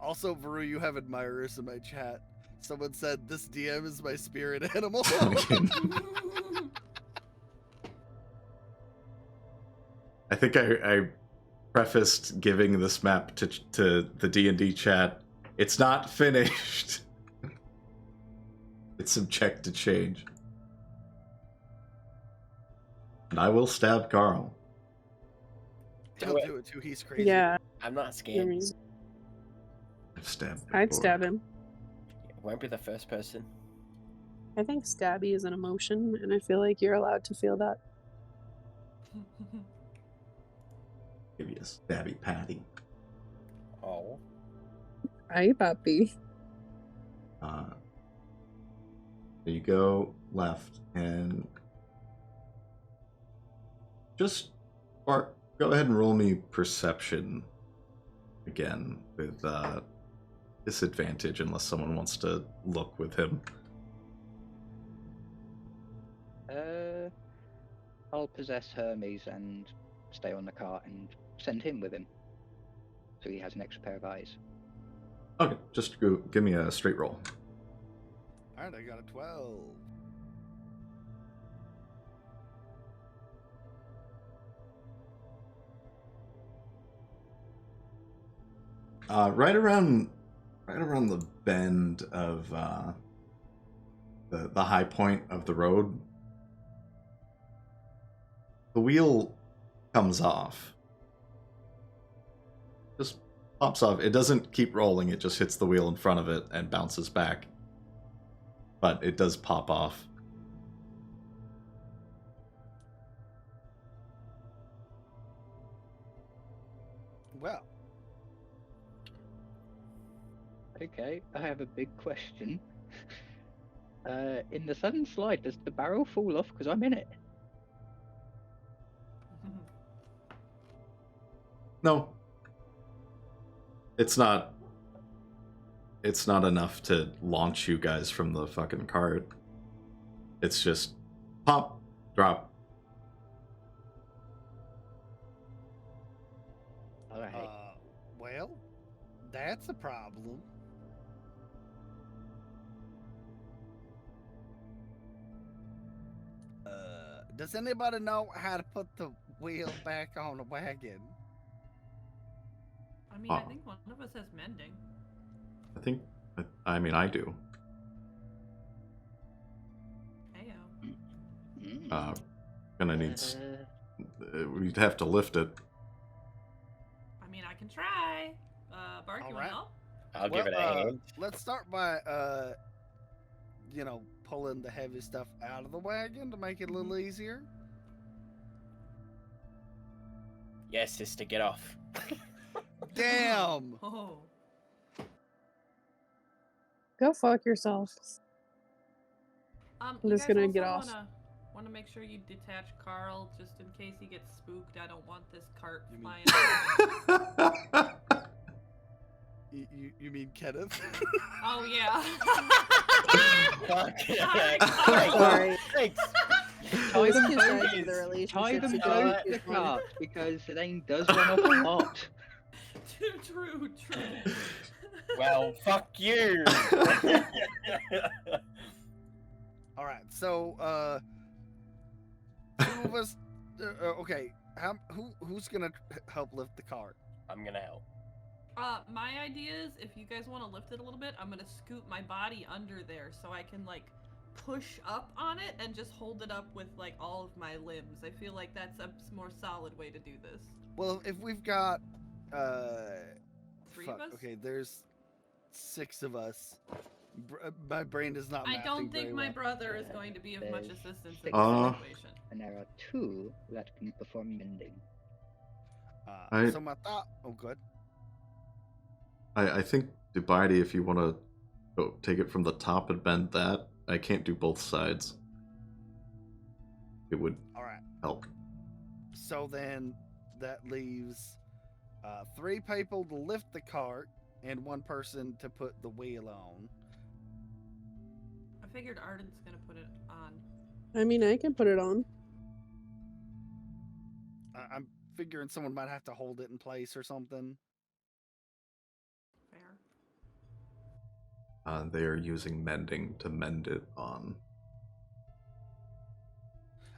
Speaker 2: Also, Varoux, you have admirers in my chat. Someone said, this DM is my spirit animal.
Speaker 1: I think I prefaced giving this map to the D&D chat. It's not finished. It's subject to change. And I will stab Carl.
Speaker 2: He'll do it too, he's crazy.
Speaker 3: Yeah.
Speaker 5: I'm not scared.
Speaker 1: I've stabbed
Speaker 3: I'd
Speaker 1: before.
Speaker 3: stab him.
Speaker 5: Won't be the first person.
Speaker 3: I think stabby is an emotion, and I feel like you're allowed to feel that.
Speaker 1: Give you a stabby patty.
Speaker 5: Oh.
Speaker 3: Hi, puppy.
Speaker 1: So you go left and just go ahead and roll me perception again with disadvantage unless someone wants to look with him.
Speaker 6: I'll possess Hermes and stay on the cart and send him with him, so he has an extra pair of eyes.
Speaker 1: Okay, just go give me a straight roll.
Speaker 2: Alright, I got a 12.
Speaker 1: Right around the bend of the high point of the road, the wheel comes off. Just pops off. It doesn't keep rolling, it just hits the wheel in front of it and bounces back. But it does pop off.
Speaker 2: Well.
Speaker 6: Okay, I have a big question. In the sudden slide, does the barrel fall off because I'm in it?
Speaker 1: No. It's not enough to launch you guys from the fucking cart. It's just pop, drop.
Speaker 6: Alright.
Speaker 2: Well, that's a problem. Does anybody know how to put the wheel back on the wagon?
Speaker 4: I mean, I think one of us has mending.
Speaker 1: I think I mean, I do.
Speaker 4: Heyo.
Speaker 6: Mm.
Speaker 1: Gonna need. We'd have to lift it.
Speaker 4: I mean, I can try. Bart, you want
Speaker 2: Alright.
Speaker 4: to help?
Speaker 5: I'll give it a hand.
Speaker 2: Let's start by, pulling the heavy stuff out of the wagon to make it a little easier.
Speaker 5: Yes, sister, get off.
Speaker 2: Damn!
Speaker 4: Oh.
Speaker 3: Go fuck yourself.
Speaker 4: I'm
Speaker 3: just gonna get off.
Speaker 4: Want to make sure you detach Carl just in case he gets spooked. I don't want this cart
Speaker 2: You
Speaker 4: flying.
Speaker 2: You mean Kenneth?
Speaker 4: Oh yeah.
Speaker 5: Fuck.
Speaker 3: Sorry.
Speaker 5: Thanks.
Speaker 3: Always
Speaker 6: them
Speaker 3: two
Speaker 6: both
Speaker 3: sides of
Speaker 6: in-
Speaker 3: the
Speaker 6: Tie
Speaker 3: relationship.
Speaker 6: them
Speaker 3: so
Speaker 6: both
Speaker 3: don't
Speaker 6: to the
Speaker 3: choose one.
Speaker 6: cart because Elaine does run off a lot.
Speaker 4: True.
Speaker 5: Well, fuck you.
Speaker 2: Alright, so, two of us. Okay, who's gonna help lift the cart?
Speaker 5: I'm gonna help.
Speaker 4: My idea is if you guys want to lift it a little bit, I'm gonna scoot my body under there so I can like push up on it and just hold it up with like all of my limbs. I feel like that's a more solid way to do this.
Speaker 2: Well, if we've got,
Speaker 4: Three of us?
Speaker 2: Okay, there's 6 of us. My brain is not.
Speaker 4: I don't
Speaker 2: mathing
Speaker 4: think
Speaker 2: very
Speaker 4: my
Speaker 2: well.
Speaker 4: brother is going to be of much
Speaker 6: There's
Speaker 4: assistance in
Speaker 6: six.
Speaker 4: this situation.
Speaker 6: And there are 2 that can perform mending.
Speaker 2: So my thought. Oh, good.
Speaker 1: I think Dubiety, if you want to go take it from the top and bend that, I can't do both sides. It would
Speaker 2: All right.
Speaker 1: help.
Speaker 2: So then that leaves 3 people to lift the cart and 1 person to put the wheel on.
Speaker 4: I figured Arden's gonna put it on.
Speaker 3: I mean, I can put it on.
Speaker 2: I'm figuring someone might have to hold it in place or something.
Speaker 4: Fair.
Speaker 1: They are using mending to mend it on.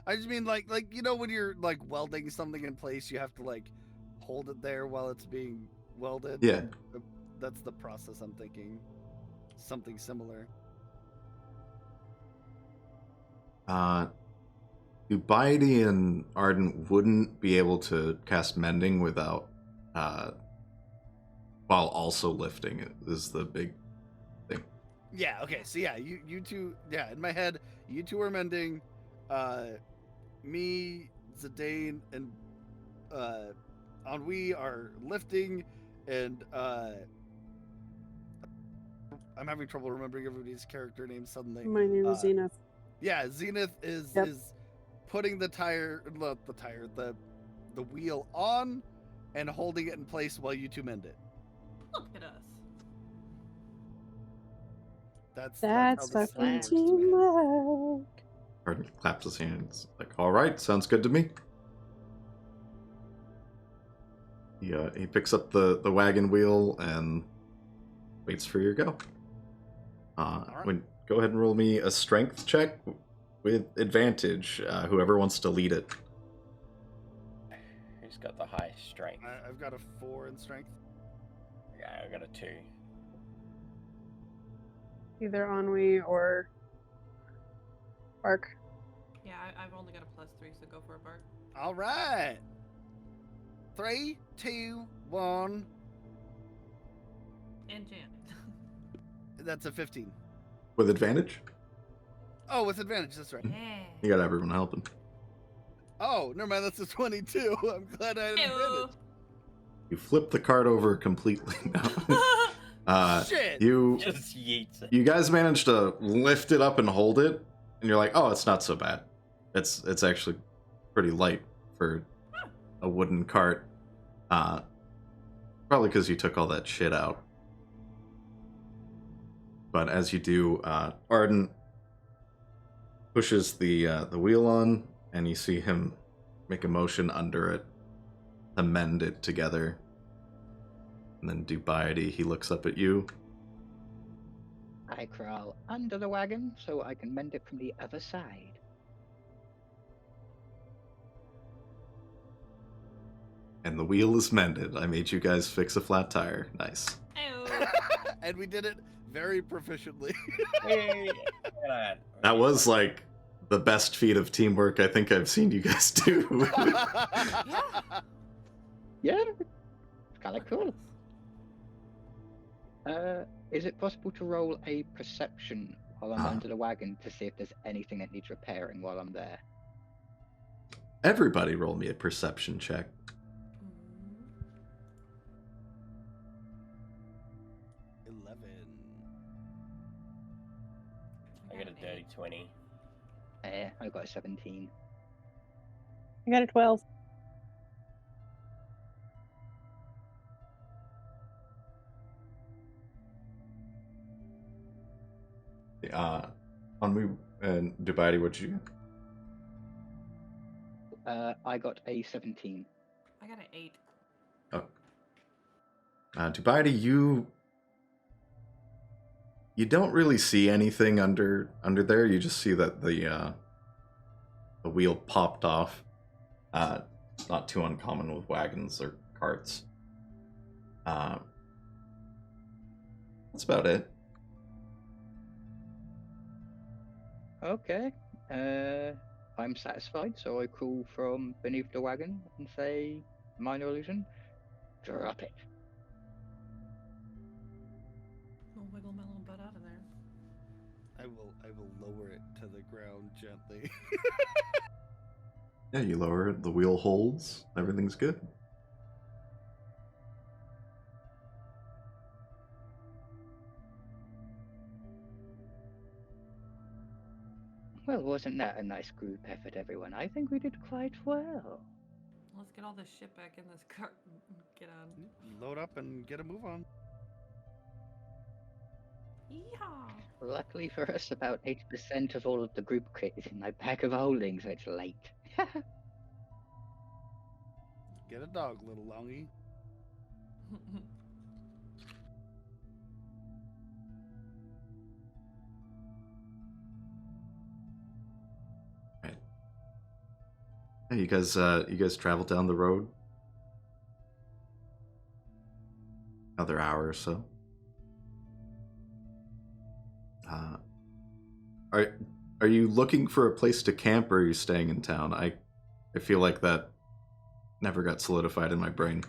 Speaker 2: I just mean like when you're like welding something in place, you have to like hold it there while it's being welded.
Speaker 1: Yeah.
Speaker 2: That's the process I'm thinking. Something similar.
Speaker 1: Dubiety and Arden wouldn't be able to cast mending without, while also lifting it is the big thing.
Speaker 2: Yeah, okay, so yeah, you two, yeah, in my head, you two are mending, me, Zidane, and, Ennui are lifting, and, I'm having trouble remembering everybody's character names suddenly.
Speaker 3: My name is Zenith.
Speaker 2: Yeah, Zenith is putting the wheel on and holding it in place while you two mend it.
Speaker 4: Look at us.
Speaker 3: That's
Speaker 2: how this
Speaker 3: fucking
Speaker 2: works to me.
Speaker 3: teamwork.
Speaker 1: Arden claps his hands like, all right, sounds good to me. He picks up the wagon wheel and waits for your go.
Speaker 2: right.
Speaker 1: Go ahead and roll me a strength check with advantage. Whoever wants to lead it.
Speaker 5: Who's got the highest strength?
Speaker 2: I've got a 4 in strength.
Speaker 5: Yeah, I got a 2.
Speaker 3: Either Ennui or Bark.
Speaker 4: Yeah, I've only got a +3, so go for it, Bart.
Speaker 2: All right. 3, 2, 1.
Speaker 4: And Jan.
Speaker 2: That's a 15.
Speaker 1: With advantage?
Speaker 2: Oh, with advantage. That's right.
Speaker 4: Yeah.
Speaker 1: You got everyone helping.
Speaker 2: Oh, never mind. That's a 22. I'm glad I had advantage.
Speaker 1: You flip the cart over completely now.
Speaker 2: Shit.
Speaker 5: Just yeets it.
Speaker 1: You guys managed to lift it up and hold it, and you're like, oh, it's not so bad. It's actually pretty light for a wooden cart. Probably because you took all that shit out. But as you do, Arden pushes the wheel on, and you see him make a motion under it to mend it together. And then Dubiety, he looks up at you.
Speaker 6: I crawl under the wagon so I can mend it from the other side.
Speaker 1: And the wheel is mended. I made you guys fix a flat tire. Nice.
Speaker 4: Ayo.
Speaker 2: And we did it very proficiently.
Speaker 5: Hey, look at that.
Speaker 1: That was like the best feat of teamwork I think I've seen you guys do.
Speaker 6: Yeah, it's kind of cool. Is it possible to roll a perception while I'm under the wagon to see if there's anything that needs repairing while I'm there?
Speaker 1: Everybody roll me a perception check.
Speaker 2: 11.
Speaker 5: I got a dirty 20.
Speaker 6: I got a 17.
Speaker 3: I got a 12.
Speaker 1: On me and Dubiety, what'd you get?
Speaker 6: I got a 17.
Speaker 4: I got an 8.
Speaker 1: Oh. Dubiety, you don't really see anything under there. You just see that the wheel popped off. Not too uncommon with wagons or carts. That's about it.
Speaker 6: Okay. I'm satisfied, so I call from beneath the wagon and say, minor illusion, drop it.
Speaker 4: We'll wiggle my little butt out of there.
Speaker 2: I will lower it to the ground gently.
Speaker 1: Yeah, you lower it, the wheel holds, everything's good.
Speaker 6: Well, wasn't that a nice group effort, everyone? I think we did quite well.
Speaker 4: Let's get all this shit back in this cart and get on.
Speaker 2: Load up and get a move on.
Speaker 4: Yeehaw!
Speaker 6: Luckily for us, about 80% of all of the group kit is in my bag of holding, so it's late.
Speaker 2: Get a dog, little longy.
Speaker 1: Hey, you guys travel down the road. Another hour or so. Are you looking for a place to camp, or are you staying in town? I feel like that never got solidified in my brain.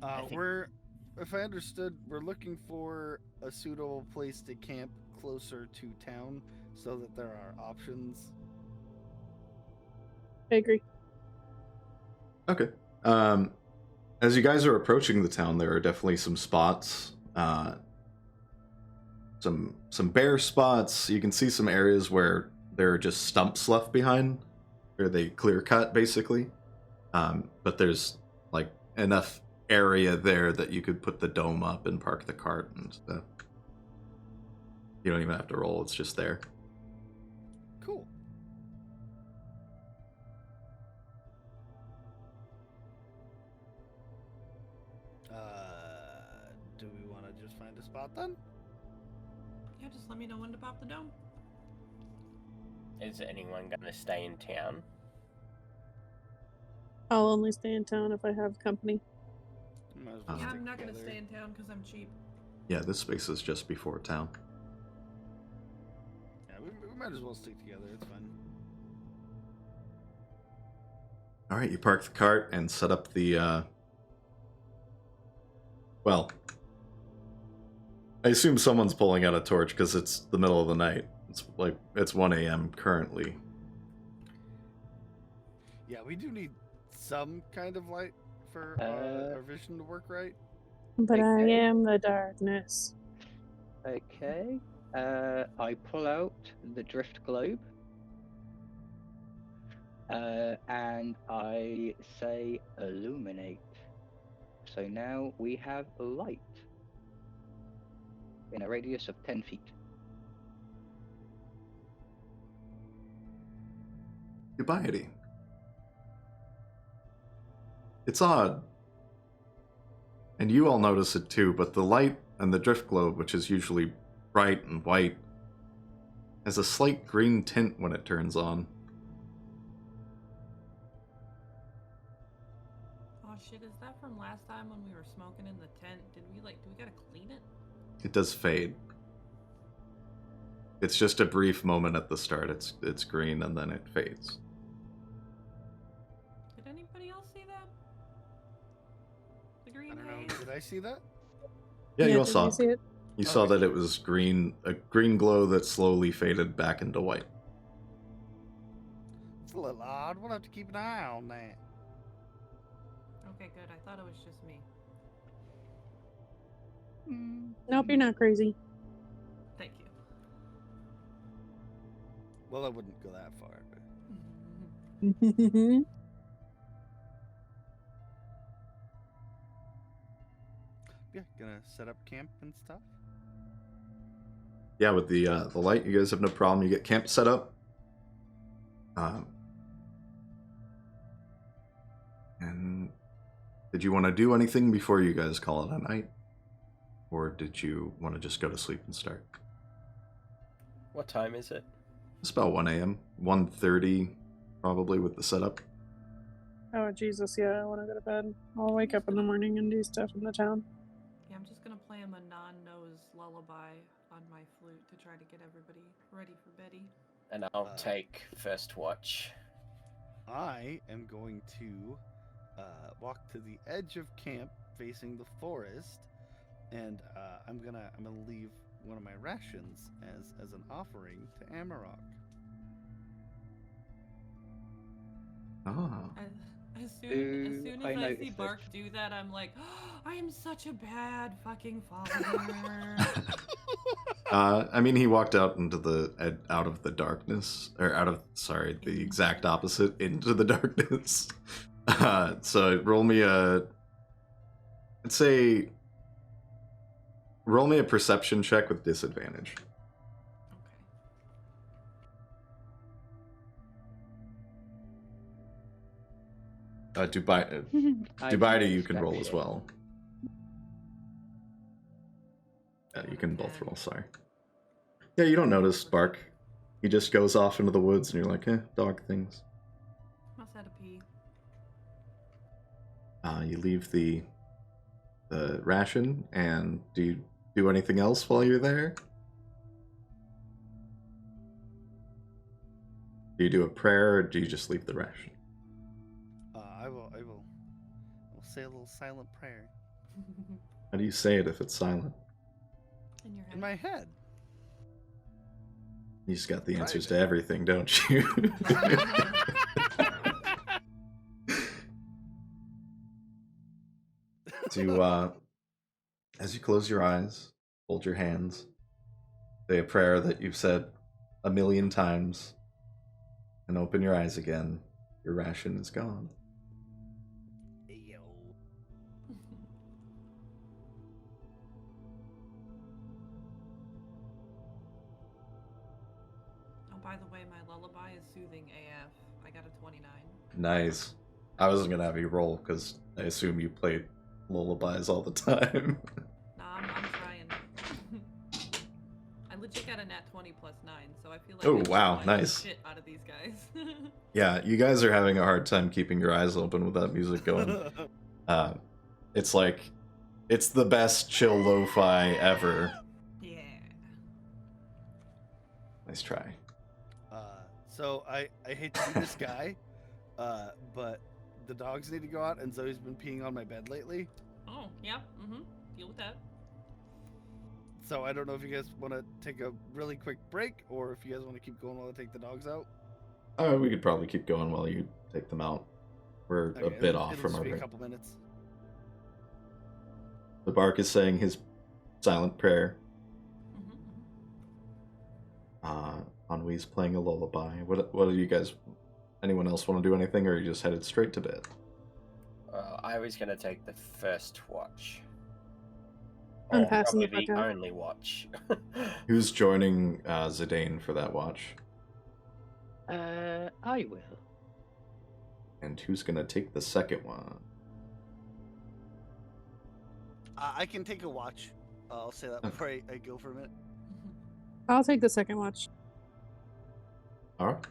Speaker 2: If I understood, we're looking for a suitable place to camp closer to town so that there are options.
Speaker 3: I agree.
Speaker 1: Okay. As you guys are approaching the town, there are definitely some spots. Some bare spots. You can see some areas where there are just stumps left behind, where they clear cut basically. But there's like enough area there that you could put the dome up and park the cart and stuff. You don't even have to roll; it's just there.
Speaker 2: Cool. Do we want to just find a spot then?
Speaker 4: Yeah, just let me know when to pop the dome.
Speaker 5: Is anyone going to stay in town?
Speaker 3: I'll only stay in town if I have company.
Speaker 2: Might as well
Speaker 4: Yeah,
Speaker 2: stick
Speaker 4: I'm not going to
Speaker 2: together.
Speaker 4: stay in town because I'm cheap.
Speaker 1: Yeah, this space is just before town.
Speaker 2: Yeah, we might as well stick together. It's fine.
Speaker 1: All right, you park the cart and set up the. Well, I assume someone's pulling out a torch because it's the middle of the night. It's 1 a.m. currently.
Speaker 2: Yeah, we do need some kind of light for our vision to work right.
Speaker 3: But I
Speaker 6: Okay.
Speaker 3: am the darkness.
Speaker 6: Okay. I pull out the drift globe. And I say illuminate. So now we have light in a radius of 10 feet.
Speaker 1: Dubiety. It's odd. And you all notice it too, but the light and the drift globe, which is usually bright and white, has a slight green tint when it turns on.
Speaker 4: Oh shit, is that from last time when we were smoking in the tent? Do we gotta clean it?
Speaker 1: It does fade. It's just a brief moment at the start. It's green and then it fades.
Speaker 4: Did anybody else see that? The green
Speaker 2: I don't know.
Speaker 4: haze?
Speaker 2: Did I see that?
Speaker 1: Yeah, you all
Speaker 3: did
Speaker 1: saw
Speaker 3: you
Speaker 1: it.
Speaker 3: see it?
Speaker 1: You saw
Speaker 2: Okay.
Speaker 1: that it was green, a green glow that slowly faded back into white.
Speaker 2: It's a little odd. We'll have to keep an eye on that.
Speaker 4: Okay, good. I thought it was just me.
Speaker 3: Nope, you're not crazy.
Speaker 4: Thank you.
Speaker 2: Well, I wouldn't go that far. But... Yeah, gonna set up camp and stuff.
Speaker 1: Yeah, with the light, you guys have no problem. You get camp set up. And did you want to do anything before you guys call it a night? Or did you want to just go to sleep and start?
Speaker 5: What time is it?
Speaker 1: It's about 1 a.m. 1:30 probably with the setup.
Speaker 3: Oh, Jesus, yeah, I want to go to bed. I'll wake up in the morning and do stuff in the town.
Speaker 4: Yeah, I'm just gonna play him a non-nose lullaby on my flute to try to get everybody ready for Betty.
Speaker 5: And I'll take first watch.
Speaker 2: I am going to walk to the edge of camp, facing the forest, and I'm gonna leave one of my rations as an offering to Amarok.
Speaker 1: Ah.
Speaker 4: As soon as I see
Speaker 6: noticed
Speaker 4: Bark do that, I'm like, oh, I am such a bad fucking father.
Speaker 1: I mean, he walked out into out of the darkness, or the exact opposite, into the darkness. So roll me a perception check with disadvantage. Dubiety, you can roll as well. Yeah, you can both roll, sorry. Yeah, you don't notice Bark. He just goes off into the woods and you're like, dog things.
Speaker 4: Must have a pee.
Speaker 1: You leave the ration, and do you do anything else while you're there? Do you do a prayer, or do you just leave the ration?
Speaker 2: I will say a little silent prayer.
Speaker 1: How do you say it if it's silent?
Speaker 4: In your head.
Speaker 2: In my head.
Speaker 1: You just got the answers to everything, don't you? As you close your eyes, hold your hands, say a prayer that you've said 1,000,000 times, and open your eyes again. Your ration is gone.
Speaker 2: Yo.
Speaker 4: Oh, by the way, my lullaby is soothing AF. I got a 29.
Speaker 1: Nice. I wasn't gonna have you roll because I assume you played lullabies all the time.
Speaker 4: Nah, I'm trying. I legit got a nat 20 plus 9, so I feel like
Speaker 1: Oh,
Speaker 4: I
Speaker 1: wow,
Speaker 4: just
Speaker 1: nice.
Speaker 4: shit out of these guys.
Speaker 1: Yeah, you guys are having a hard time keeping your eyes open with that music going. It's like, it's the best chill lo-fi ever.
Speaker 4: Yeah.
Speaker 1: Nice try.
Speaker 2: So I hate to be this guy, but the dogs need to go out, and Zoe's been peeing on my bed lately.
Speaker 4: Oh, yeah. Deal with that.
Speaker 2: So I don't know if you guys want to take a really quick break, or if you guys want to keep going while I take the dogs out.
Speaker 1: We could probably keep going while you take them out. We're a bit off from our
Speaker 2: break.
Speaker 1: break.
Speaker 2: A couple minutes.
Speaker 1: The Bark is saying his silent prayer. Ennui's playing a lullaby. What do you guys... Anyone else want to do anything, or are you just headed straight to bed?
Speaker 5: I was going to take the first watch.
Speaker 3: I'm
Speaker 5: Or
Speaker 3: passing the
Speaker 5: probably
Speaker 3: fuck
Speaker 5: the
Speaker 3: out.
Speaker 5: only watch.
Speaker 1: Who's joining Zidane for that watch?
Speaker 6: I will.
Speaker 1: And who's gonna take the second one?
Speaker 2: I can take a watch. I'll say that before I go for a minute.
Speaker 3: I'll take the second watch.
Speaker 1: Alright.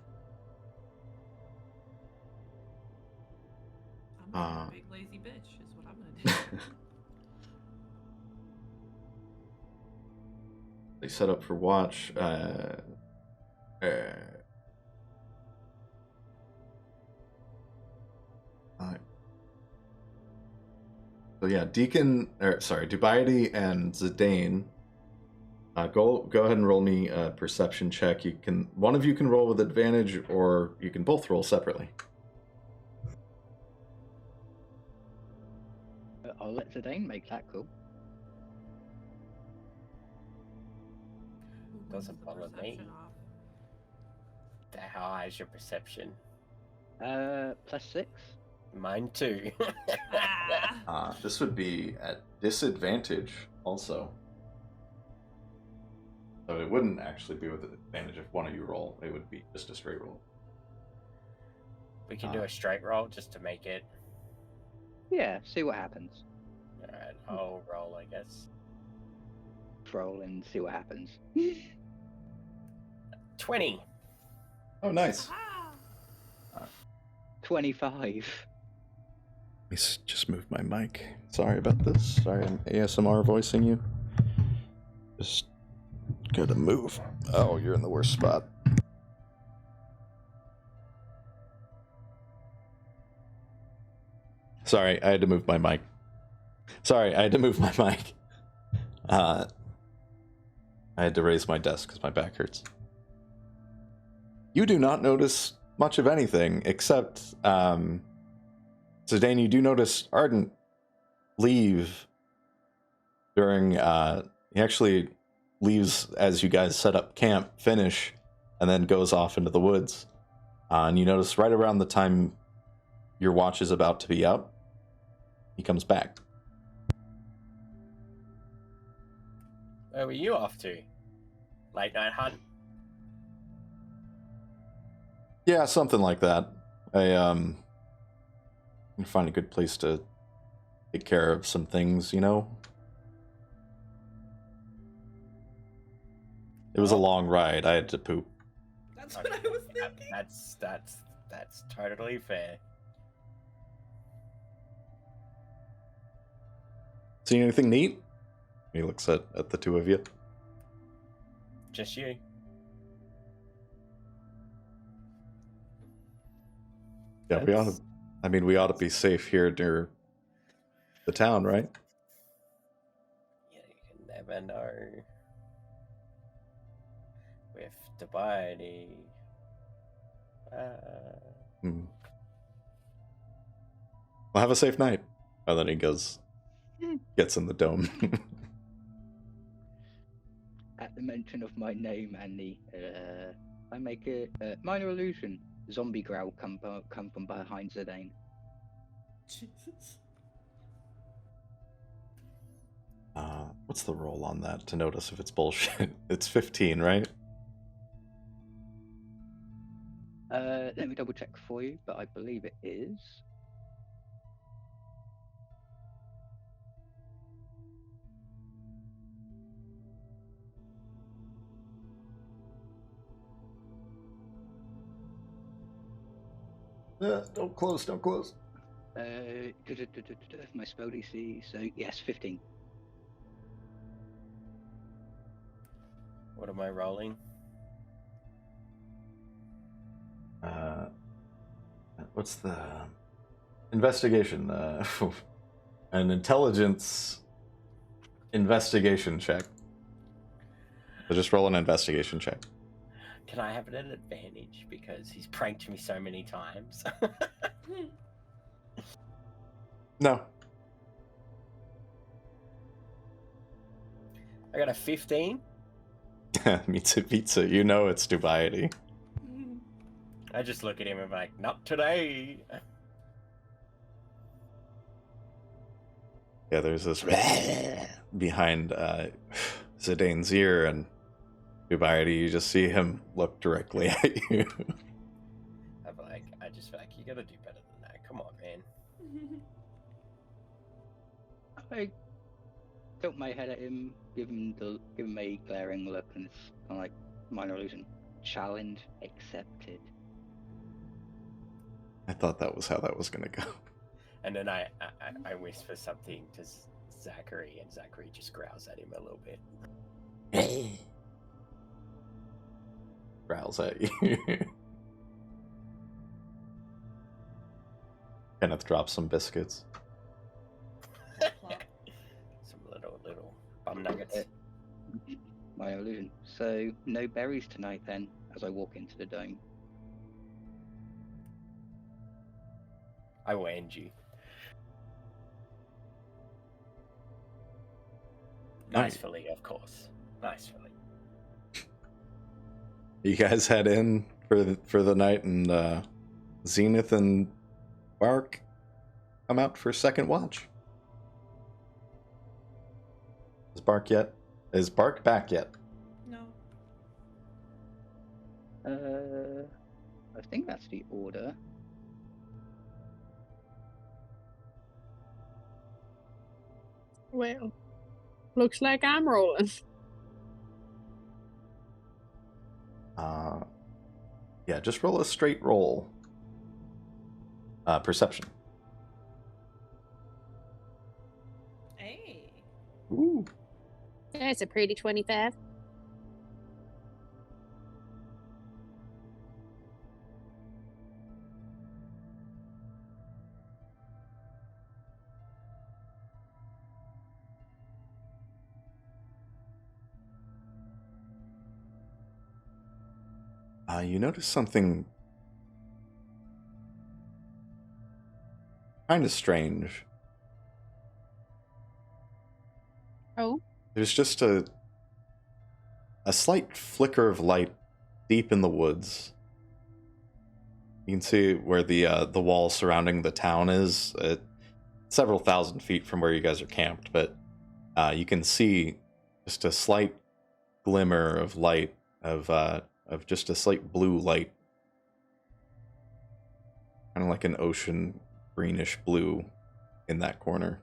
Speaker 4: I'm a big lazy bitch, is what I'm gonna do.
Speaker 1: They set up for watch. So yeah, Dubiety and Zidane. Go ahead and roll me a perception check. One of you can roll with advantage, or you can both roll separately.
Speaker 6: I'll let Zidane make that call.
Speaker 5: Doesn't bother me. How high is your perception?
Speaker 6: +6.
Speaker 5: Mine too.
Speaker 1: This would be at disadvantage also. So it wouldn't actually be with advantage if one of you roll. It would be just a straight roll.
Speaker 5: We can do a straight roll just to make it.
Speaker 6: Yeah, see what happens.
Speaker 5: Alright, I'll roll, I guess.
Speaker 6: Roll and see what happens.
Speaker 5: 20.
Speaker 1: Oh, nice.
Speaker 6: 25.
Speaker 1: Let me just move my mic. Sorry about this. Sorry, I'm ASMR voicing you. Just gotta move. Oh, you're in the worst spot. Sorry, I had to move my mic. I had to raise my desk because my back hurts. You do not notice much of anything, except, Zidane, you do notice Ardent leave during, he actually leaves as you guys set up camp, finish, and then goes off into the woods. And you notice right around the time your watch is about to be up, he comes back.
Speaker 5: Where were you off to? Late night hunt?
Speaker 1: Yeah, something like that. I find a good place to take care of some things, you know? It was a long ride. I had to poop.
Speaker 4: That's what I was thinking.
Speaker 5: That's totally fair.
Speaker 1: See anything neat? He looks at the two of you.
Speaker 5: Just you.
Speaker 1: Yeah, we ought to be safe here near the town, right?
Speaker 5: Yeah, you can never know. With Dubiety.
Speaker 1: Well, have a safe night. And then he gets in the dome.
Speaker 6: At the mention of my name and I make a minor illusion. Zombie growl come from behind Zidane.
Speaker 4: Jesus.
Speaker 1: What's the roll on that to notice if it's bullshit? It's 15, right?
Speaker 6: Let me double check for you, but I believe it is.
Speaker 1: Don't close.
Speaker 6: My spell DC, so yes, 15.
Speaker 5: What am I rolling?
Speaker 1: What's the investigation? An intelligence investigation check. So just roll an investigation check.
Speaker 5: Can I have it at an advantage because he's pranked me so many times?
Speaker 1: No.
Speaker 5: I got a 15.
Speaker 1: Meets it. You know it's Dubiety.
Speaker 5: I just look at him and I'm like, not today.
Speaker 1: Yeah, there's this behind Zidane's ear, and Dubiety, you just see him look directly at you.
Speaker 5: I just feel like you gotta do better than that. Come on, man.
Speaker 6: I tilt my head at him, give him a glaring look, and it's kind of like minor illusion. Challenge accepted.
Speaker 1: I thought that was how that was gonna go.
Speaker 5: And then I whisper something to Zachary, and Zachary just growls at him a little bit.
Speaker 1: growls at you. Kenneth drops some biscuits.
Speaker 4: Plop.
Speaker 5: Some little bum nuggets.
Speaker 6: My illusion. So no berries tonight then, as I walk into the dome.
Speaker 5: I will end you.
Speaker 1: Nice.
Speaker 5: Nicefully, of course. Nicefully.
Speaker 1: You guys head in for the night, and Zenith and Bark come out for second watch. Is Bark back yet?
Speaker 4: No.
Speaker 6: I think that's the order.
Speaker 3: Well, looks like I'm rolling.
Speaker 1: Yeah, just roll a straight roll. Perception.
Speaker 4: Hey.
Speaker 1: Ooh.
Speaker 9: That's a pretty 25.
Speaker 1: You notice something kind of strange.
Speaker 3: Oh,
Speaker 1: There's just a slight flicker of light deep in the woods. You can see where the wall surrounding the town is, several thousand feet from where you guys are camped, but you can see just a slight glimmer of light, of just a slight blue light, kind of like an ocean greenish blue in that corner.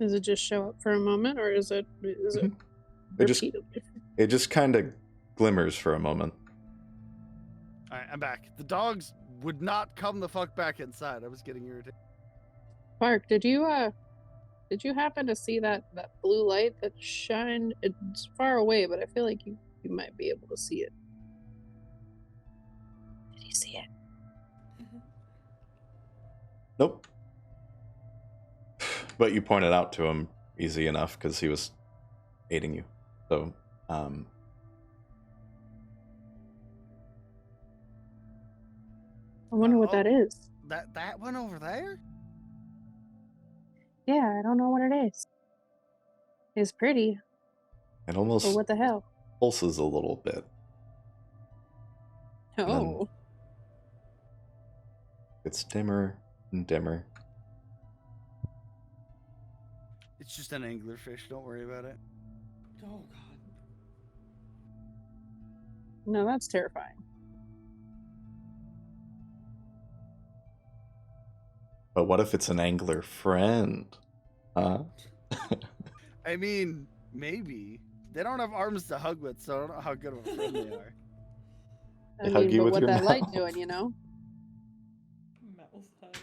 Speaker 3: does it just show up for a moment, or is it
Speaker 1: It just
Speaker 3: repeatedly?
Speaker 1: it just kind of glimmers for a moment.
Speaker 2: All right, I'm back. The dogs would not come the fuck back inside. I was getting irritated.
Speaker 3: Bark, did you happen to see that blue light that shined? It's far away, but I feel like you might be able to see it. Did you see it?
Speaker 1: Nope. But you pointed out to him easy enough because he was aiding you. So,
Speaker 3: I wonder what that is.
Speaker 2: That one over there?
Speaker 3: Yeah, I don't know what it is. It's pretty,
Speaker 1: it
Speaker 3: but
Speaker 1: almost
Speaker 3: what the hell?
Speaker 1: pulses a little bit. then-
Speaker 3: Oh,
Speaker 1: It's dimmer and dimmer.
Speaker 2: It's just an anglerfish. Don't worry about it.
Speaker 4: Oh god.
Speaker 3: no, that's terrifying.
Speaker 1: But what if it's an angler friend? Huh?
Speaker 2: I mean, maybe. They don't have arms to hug with, so I don't know how good of a friend they are.
Speaker 3: I
Speaker 1: They hug
Speaker 3: mean,
Speaker 1: you
Speaker 3: but
Speaker 1: with
Speaker 3: what
Speaker 1: your
Speaker 3: that light
Speaker 1: mouth.
Speaker 3: doing, you know?
Speaker 4: Mouse hugs.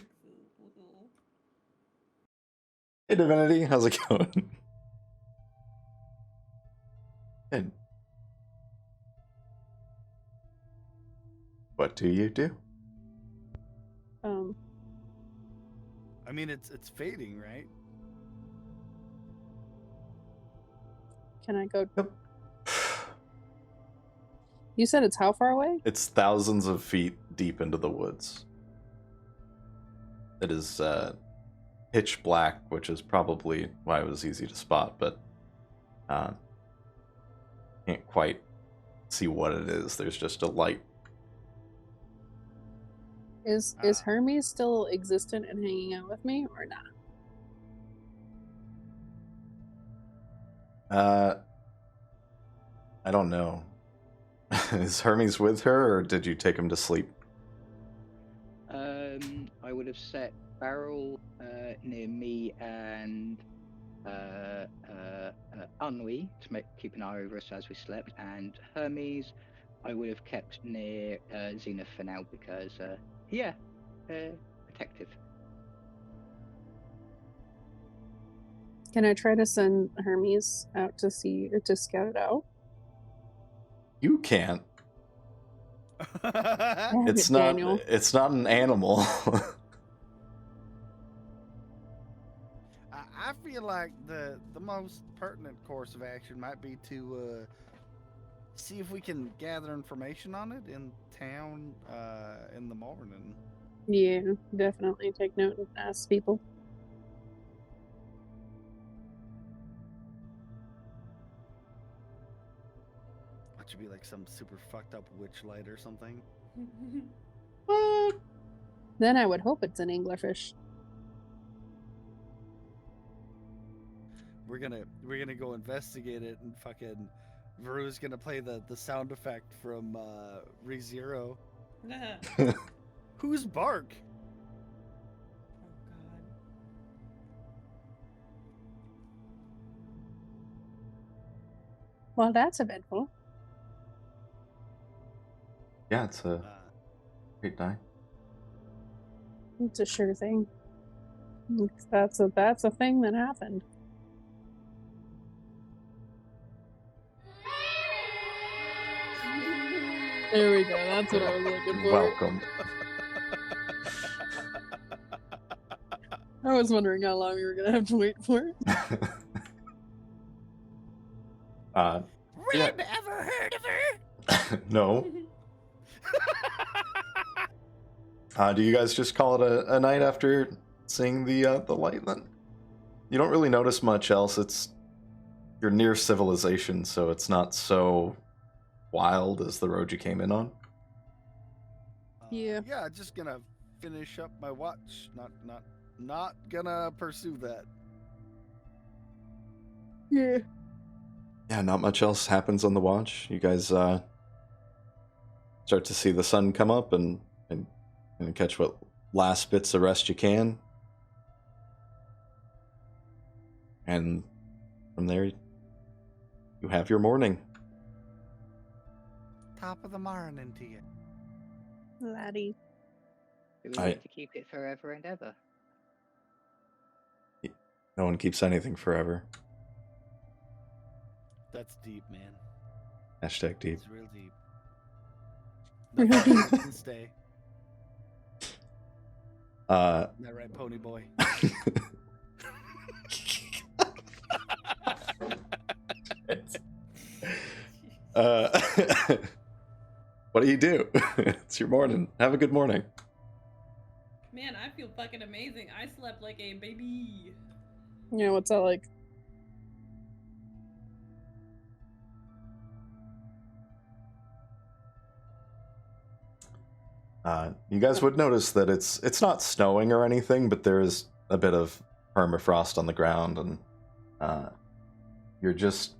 Speaker 1: Hey, Divinity, how's it going? Good. What do you do?
Speaker 2: I mean, it's fading, right?
Speaker 3: Can I go?
Speaker 1: Yep.
Speaker 3: You said it's how far away?
Speaker 1: It's thousands of feet deep into the woods. It is pitch black, which is probably why it was easy to spot, but can't quite see what it is. There's just a light.
Speaker 3: Is Hermes still existent and hanging out with me, or not?
Speaker 1: I don't know. Is Hermes with her, or did you take him to sleep?
Speaker 6: I would have set Barrel near me and Ennui to keep an eye over us as we slept, and Hermes I would have kept near Zenith for now because protective.
Speaker 3: Can I try to send Hermes out to scout it out?
Speaker 1: You can't.
Speaker 3: Damn
Speaker 1: It's
Speaker 3: it,
Speaker 1: not.
Speaker 3: Daniel.
Speaker 1: It's not an animal.
Speaker 2: I feel like the most pertinent course of action might be to see if we can gather information on it in town in the morning.
Speaker 3: Yeah, definitely take note and ask people.
Speaker 2: That should be like some super fucked up witch light or something.
Speaker 1: What?
Speaker 3: Then I would hope it's an anglerfish.
Speaker 2: We're gonna go investigate it, and fucking Varoux's gonna play the sound effect from ReZero. Who's bark?
Speaker 4: Oh God.
Speaker 3: Well, that's eventful.
Speaker 1: Yeah, it's a great die.
Speaker 3: It's a sure thing. That's a thing that happened. There we go. That's what I was looking for.
Speaker 1: Welcome.
Speaker 3: I was wondering how long we were gonna have to wait for it.
Speaker 1: Yeah.
Speaker 9: Ren, ever heard of her?
Speaker 1: No. Do you guys just call it a night after seeing the light then? You don't really notice much else. You're near civilization, so it's not so wild as the road you came in on.
Speaker 3: Yeah.
Speaker 2: Yeah, just gonna finish up my watch. Not gonna pursue that.
Speaker 3: Yeah.
Speaker 1: Yeah, not much else happens on the watch. You guys start to see the sun come up and catch what last bits of rest you can. And from there, you have your morning.
Speaker 2: Top of the morning to you.
Speaker 3: Laddie.
Speaker 6: Do we need to keep it forever and ever?
Speaker 1: No one keeps anything forever.
Speaker 2: That's deep, man.
Speaker 1: Hashtag deep.
Speaker 2: It's real deep. Nothing can stay. Isn't that right, Pony Boy?
Speaker 1: What do? It's your morning. Have a good morning.
Speaker 4: Man, I feel fucking amazing. I slept like a baby.
Speaker 3: Yeah, what's that like?
Speaker 1: You guys would notice that it's not snowing or anything, but there is a bit of permafrost on the ground, and you're just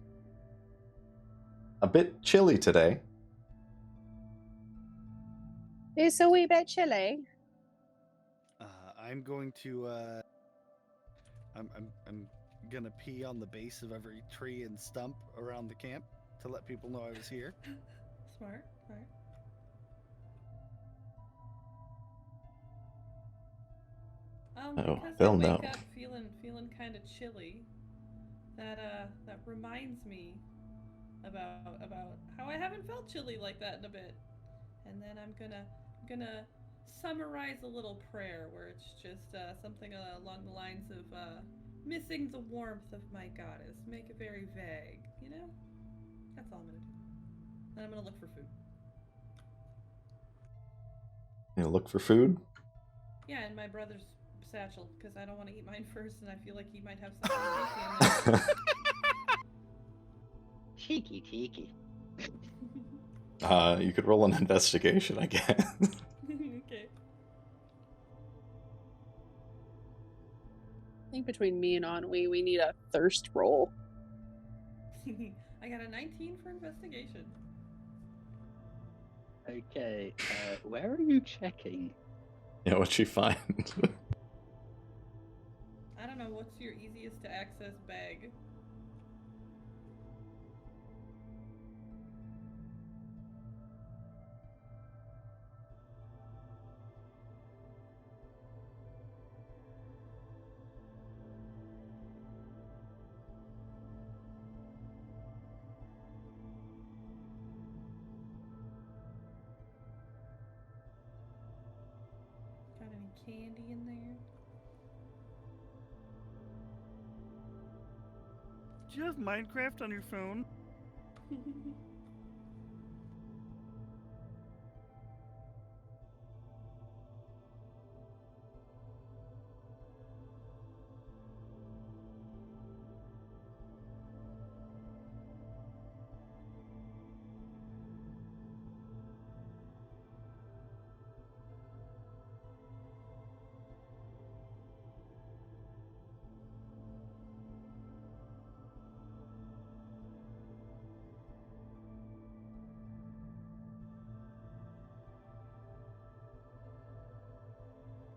Speaker 1: a bit chilly today.
Speaker 3: It's a wee bit chilly.
Speaker 2: I'm going to. I'm gonna pee on the base of every tree and stump around the camp to let people know I was here.
Speaker 4: Smart. Because
Speaker 1: they'll
Speaker 4: I wake
Speaker 1: know.
Speaker 4: up feeling kind of chilly. That reminds me about how I haven't felt chilly like that in a bit. And then I'm gonna summarize a little prayer where it's just something along the lines of missing the warmth of my goddess. Make it very vague, you know? That's all I'm gonna do. And I'm gonna look for food.
Speaker 1: You look for food?
Speaker 4: Yeah, in my brother's satchel, because I don't want to eat mine first, and I feel like he might have something tasty in there.
Speaker 6: Cheeky.
Speaker 1: You could roll an investigation, I guess.
Speaker 4: Okay.
Speaker 3: I think between me and Ennui, we need a thirst roll.
Speaker 4: I got a 19 for investigation.
Speaker 6: Okay, where are you checking?
Speaker 1: Yeah, what'd you find?
Speaker 4: I don't know, what's your easiest to access bag? candy in there?
Speaker 2: Do you have Minecraft on your phone?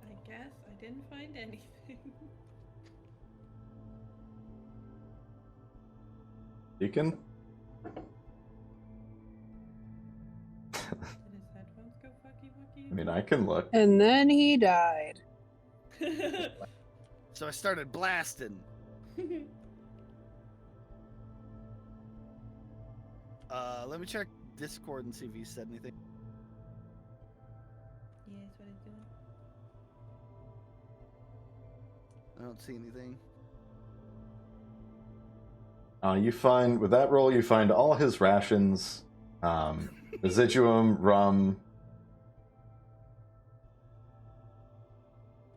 Speaker 4: I guess I didn't find anything.
Speaker 1: Deacon?
Speaker 4: Did his headphones go fucky wucky?
Speaker 1: I mean, I can look.
Speaker 3: And then he died.
Speaker 2: So I started blasting. Let me check Discord and see if he said anything.
Speaker 4: Yeah, that's what it's doing.
Speaker 2: I don't see anything.
Speaker 1: You find, with that roll, you find all his rations, residuum, rum.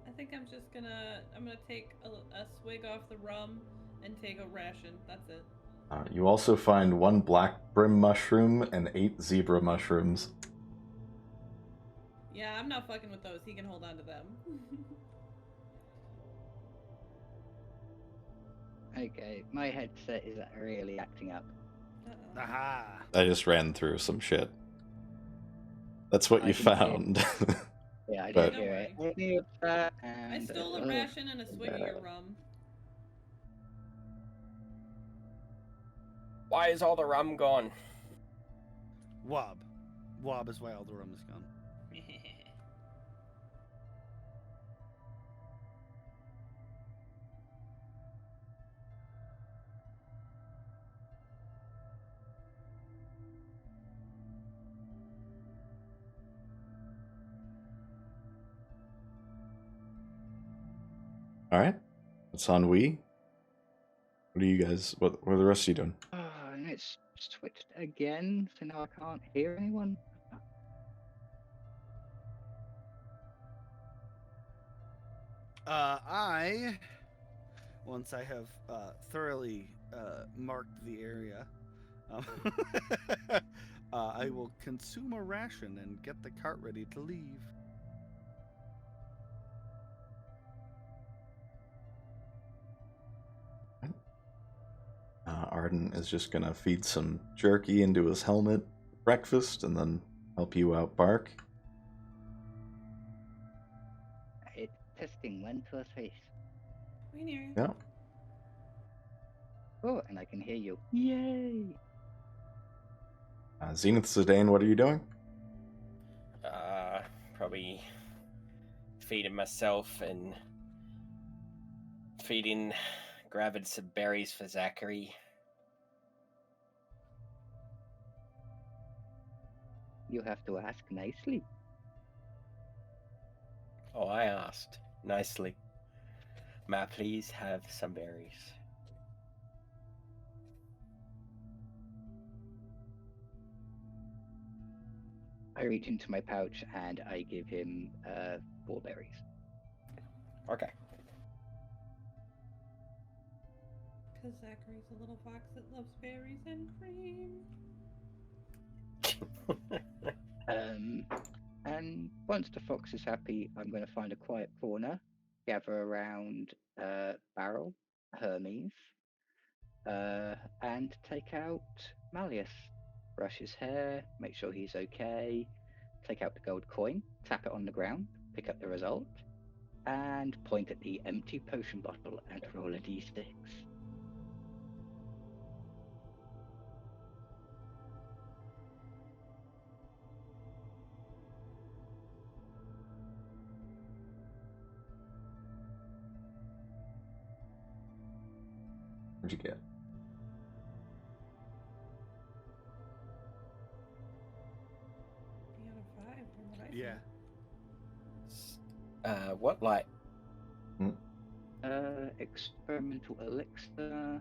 Speaker 4: I think I'm just gonna take a swig off the rum and take a ration. That's it.
Speaker 1: You also find 1 black brim mushroom and 8 zebra mushrooms.
Speaker 4: Yeah, I'm not fucking with those. He can hold on to them.
Speaker 6: Okay, my headset is really acting up.
Speaker 4: Uh-oh.
Speaker 2: Aha!
Speaker 1: I just ran through some shit. That's what
Speaker 6: I
Speaker 1: you
Speaker 6: can hear-
Speaker 1: found.
Speaker 6: Yeah, I
Speaker 1: But-
Speaker 6: didn't hear any of that.
Speaker 4: I
Speaker 6: And,
Speaker 4: stole a ration and a swig of your rum.
Speaker 5: Why is all the rum gone?
Speaker 2: Wob. Wob is why all the rum is gone.
Speaker 1: All right. What's on Wii? What are you guys, what are the rest of you doing?
Speaker 6: Oh, and it's switched again, so now I can't hear anyone.
Speaker 2: Once I have thoroughly marked the area, um, I will consume a ration and get the cart ready to leave.
Speaker 1: Arden is just gonna feed some jerky into his helmet for breakfast and then help you out, Bark.
Speaker 6: It's testing 1, 2, 3.
Speaker 4: We near you.
Speaker 1: Yeah.
Speaker 6: Oh, and I can hear you. Yay!
Speaker 1: Zenith Zidane, what are you doing?
Speaker 5: Probably feeding myself and grabbing some berries for Zachary.
Speaker 6: You have to ask nicely.
Speaker 5: Oh, I asked nicely. May I please have some berries?
Speaker 6: I reach into my pouch and I give him 4 berries.
Speaker 5: Okay.
Speaker 4: Because Zachary's a little fox that loves berries and cream.
Speaker 6: And once the fox is happy, I'm going to find a quiet corner, gather around Barrel, Hermes, and take out Malleus. Brush his hair, make sure he's okay, take out the gold coin, tap it on the ground, pick up the result, and point at the empty potion bottle and roll a d6.
Speaker 1: What'd you get?
Speaker 4: 3 out of 5 from what I see.
Speaker 2: Yeah.
Speaker 5: What light?
Speaker 6: Experimental elixir.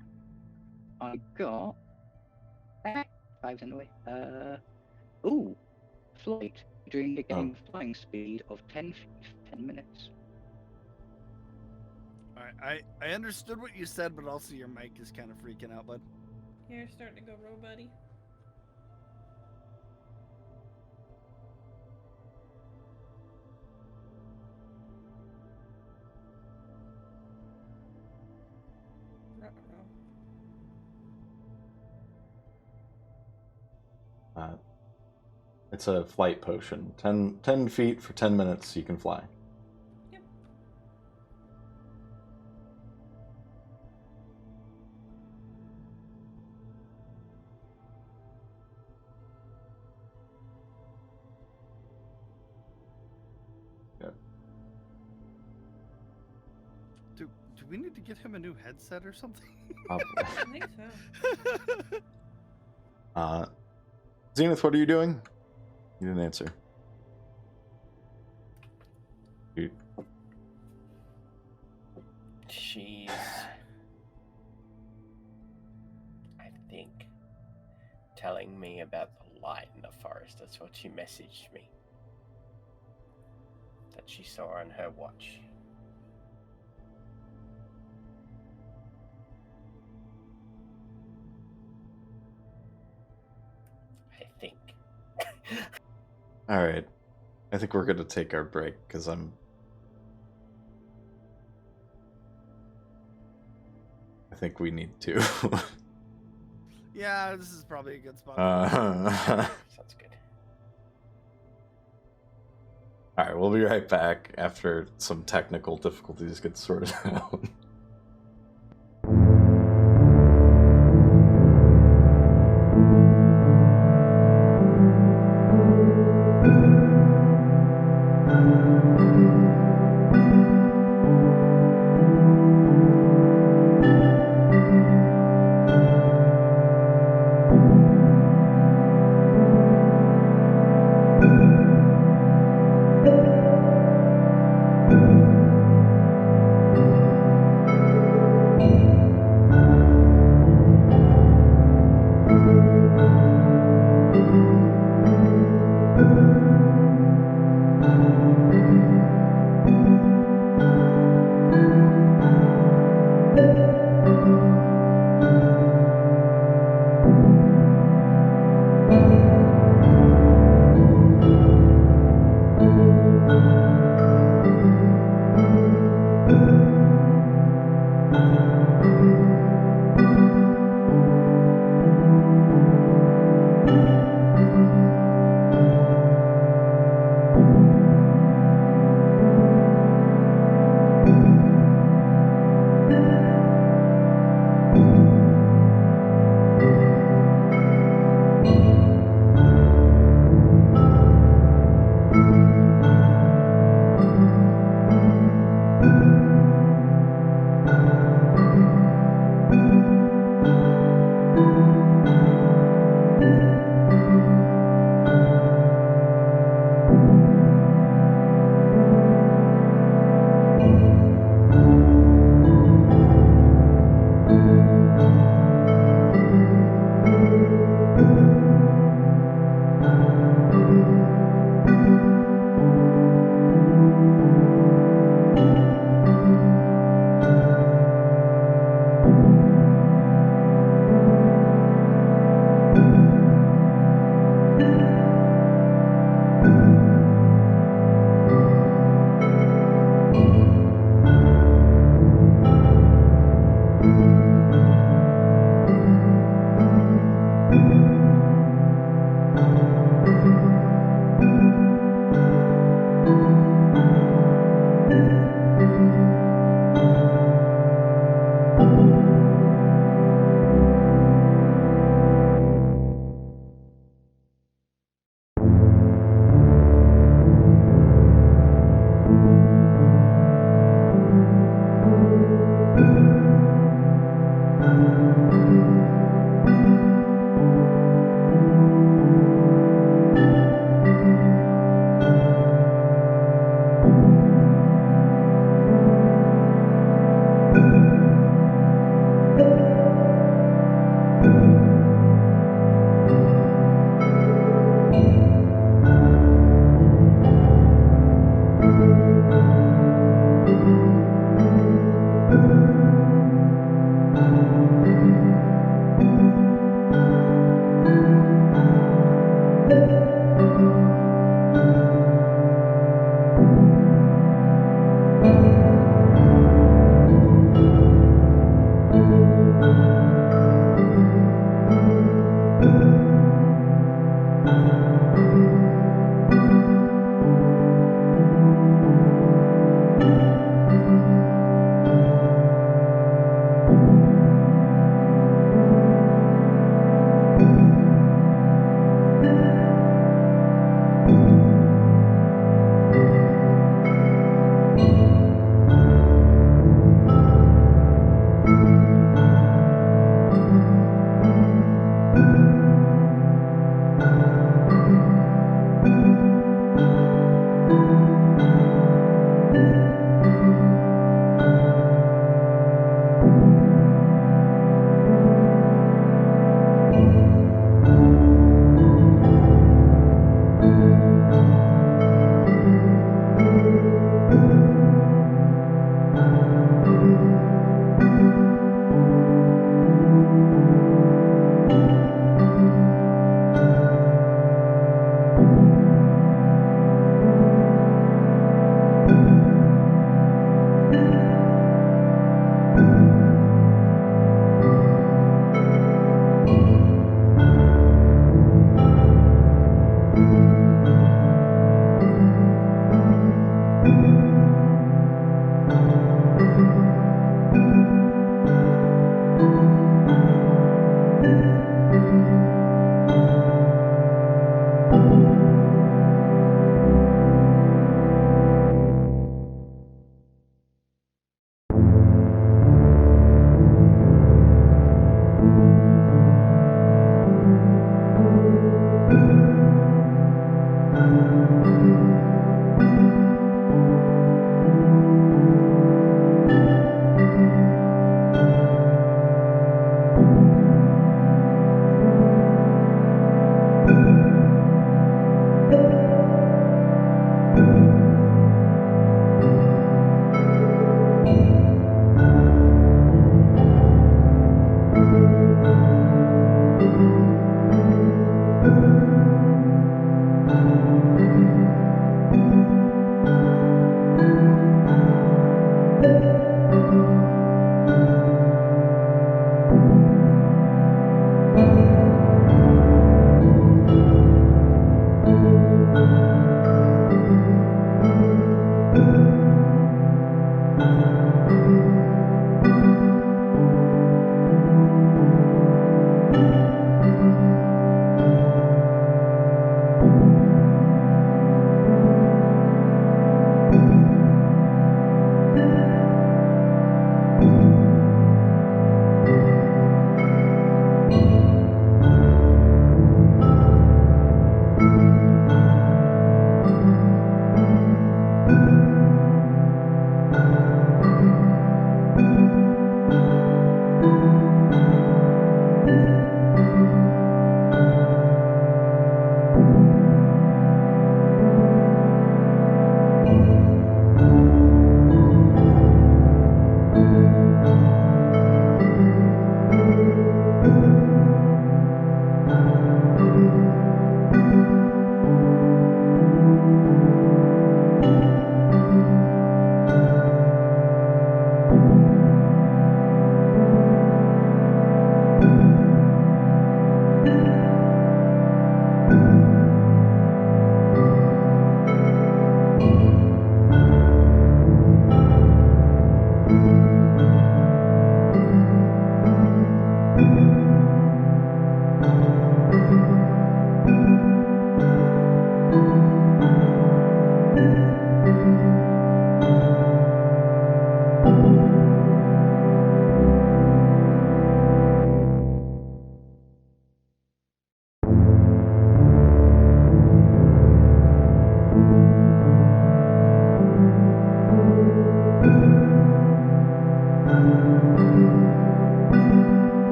Speaker 6: I got 5 anyway. Ooh, flight. During a game flying speed of 10 feet for 10 minutes.
Speaker 2: Alright, I understood what you said, but also your mic is kind of freaking out, bud.
Speaker 4: You're starting to go robot-y.
Speaker 1: It's a flight potion. 10 feet for 10 minutes, you can fly.
Speaker 4: Yep.
Speaker 2: Do we need to get him a new headset or something?
Speaker 1: Probably.
Speaker 4: I think so.
Speaker 1: Zenith, what are you doing? You didn't answer.
Speaker 5: She's, I think, telling me about the light in the forest. That's what she messaged me. That she saw on her watch. I think.
Speaker 1: Alright. I think we're going to take our break, because I think we need to.
Speaker 2: Yeah, this is probably a good spot.
Speaker 5: Sounds good.
Speaker 1: Alright, we'll be right back after some technical difficulties get sorted out.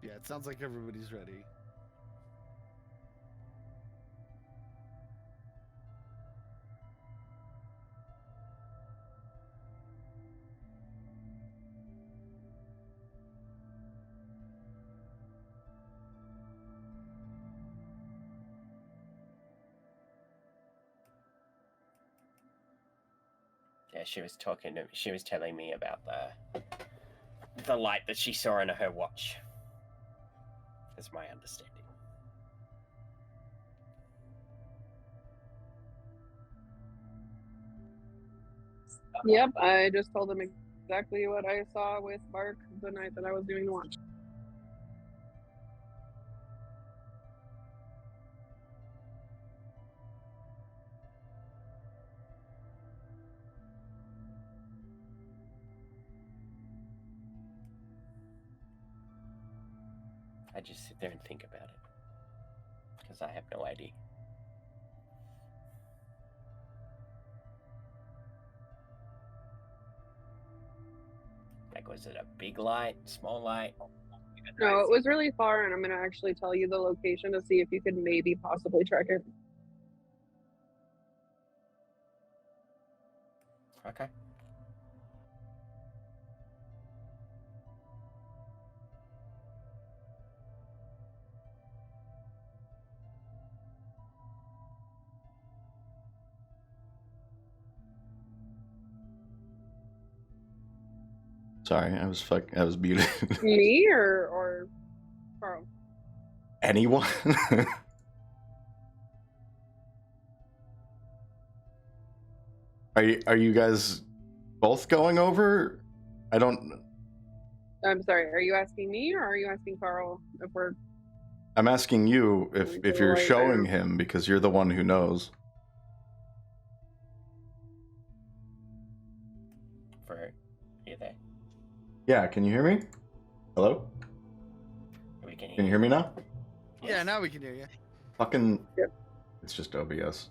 Speaker 2: Yeah, it sounds like everybody's ready.
Speaker 5: Yeah, she was talking to me. She was telling me about the light that she saw in her watch. That's my understanding.
Speaker 3: Yep, I just told him exactly what I saw with Mark the night that I was doing the watch.
Speaker 5: I just sit there and think about it. Because I have no idea. Like, was it a big light, small light?
Speaker 3: No, it was really far, and I'm going to actually tell you the location to see if you could maybe possibly track it.
Speaker 5: Okay.
Speaker 1: Sorry, I was muted.
Speaker 3: Me or Carl?
Speaker 1: Anyone? Are you guys both going over? I don't.
Speaker 3: I'm sorry. Are you asking me or are you asking Carl if we're?
Speaker 1: I'm asking you if you're
Speaker 3: Like,
Speaker 1: showing him because you're the one who knows.
Speaker 5: For you there?
Speaker 1: Yeah, can you hear me? Hello?
Speaker 5: We can
Speaker 1: Can you hear me now?
Speaker 2: Yeah, now we can hear you.
Speaker 1: Fucking.
Speaker 3: Yep.
Speaker 1: It's just OBS.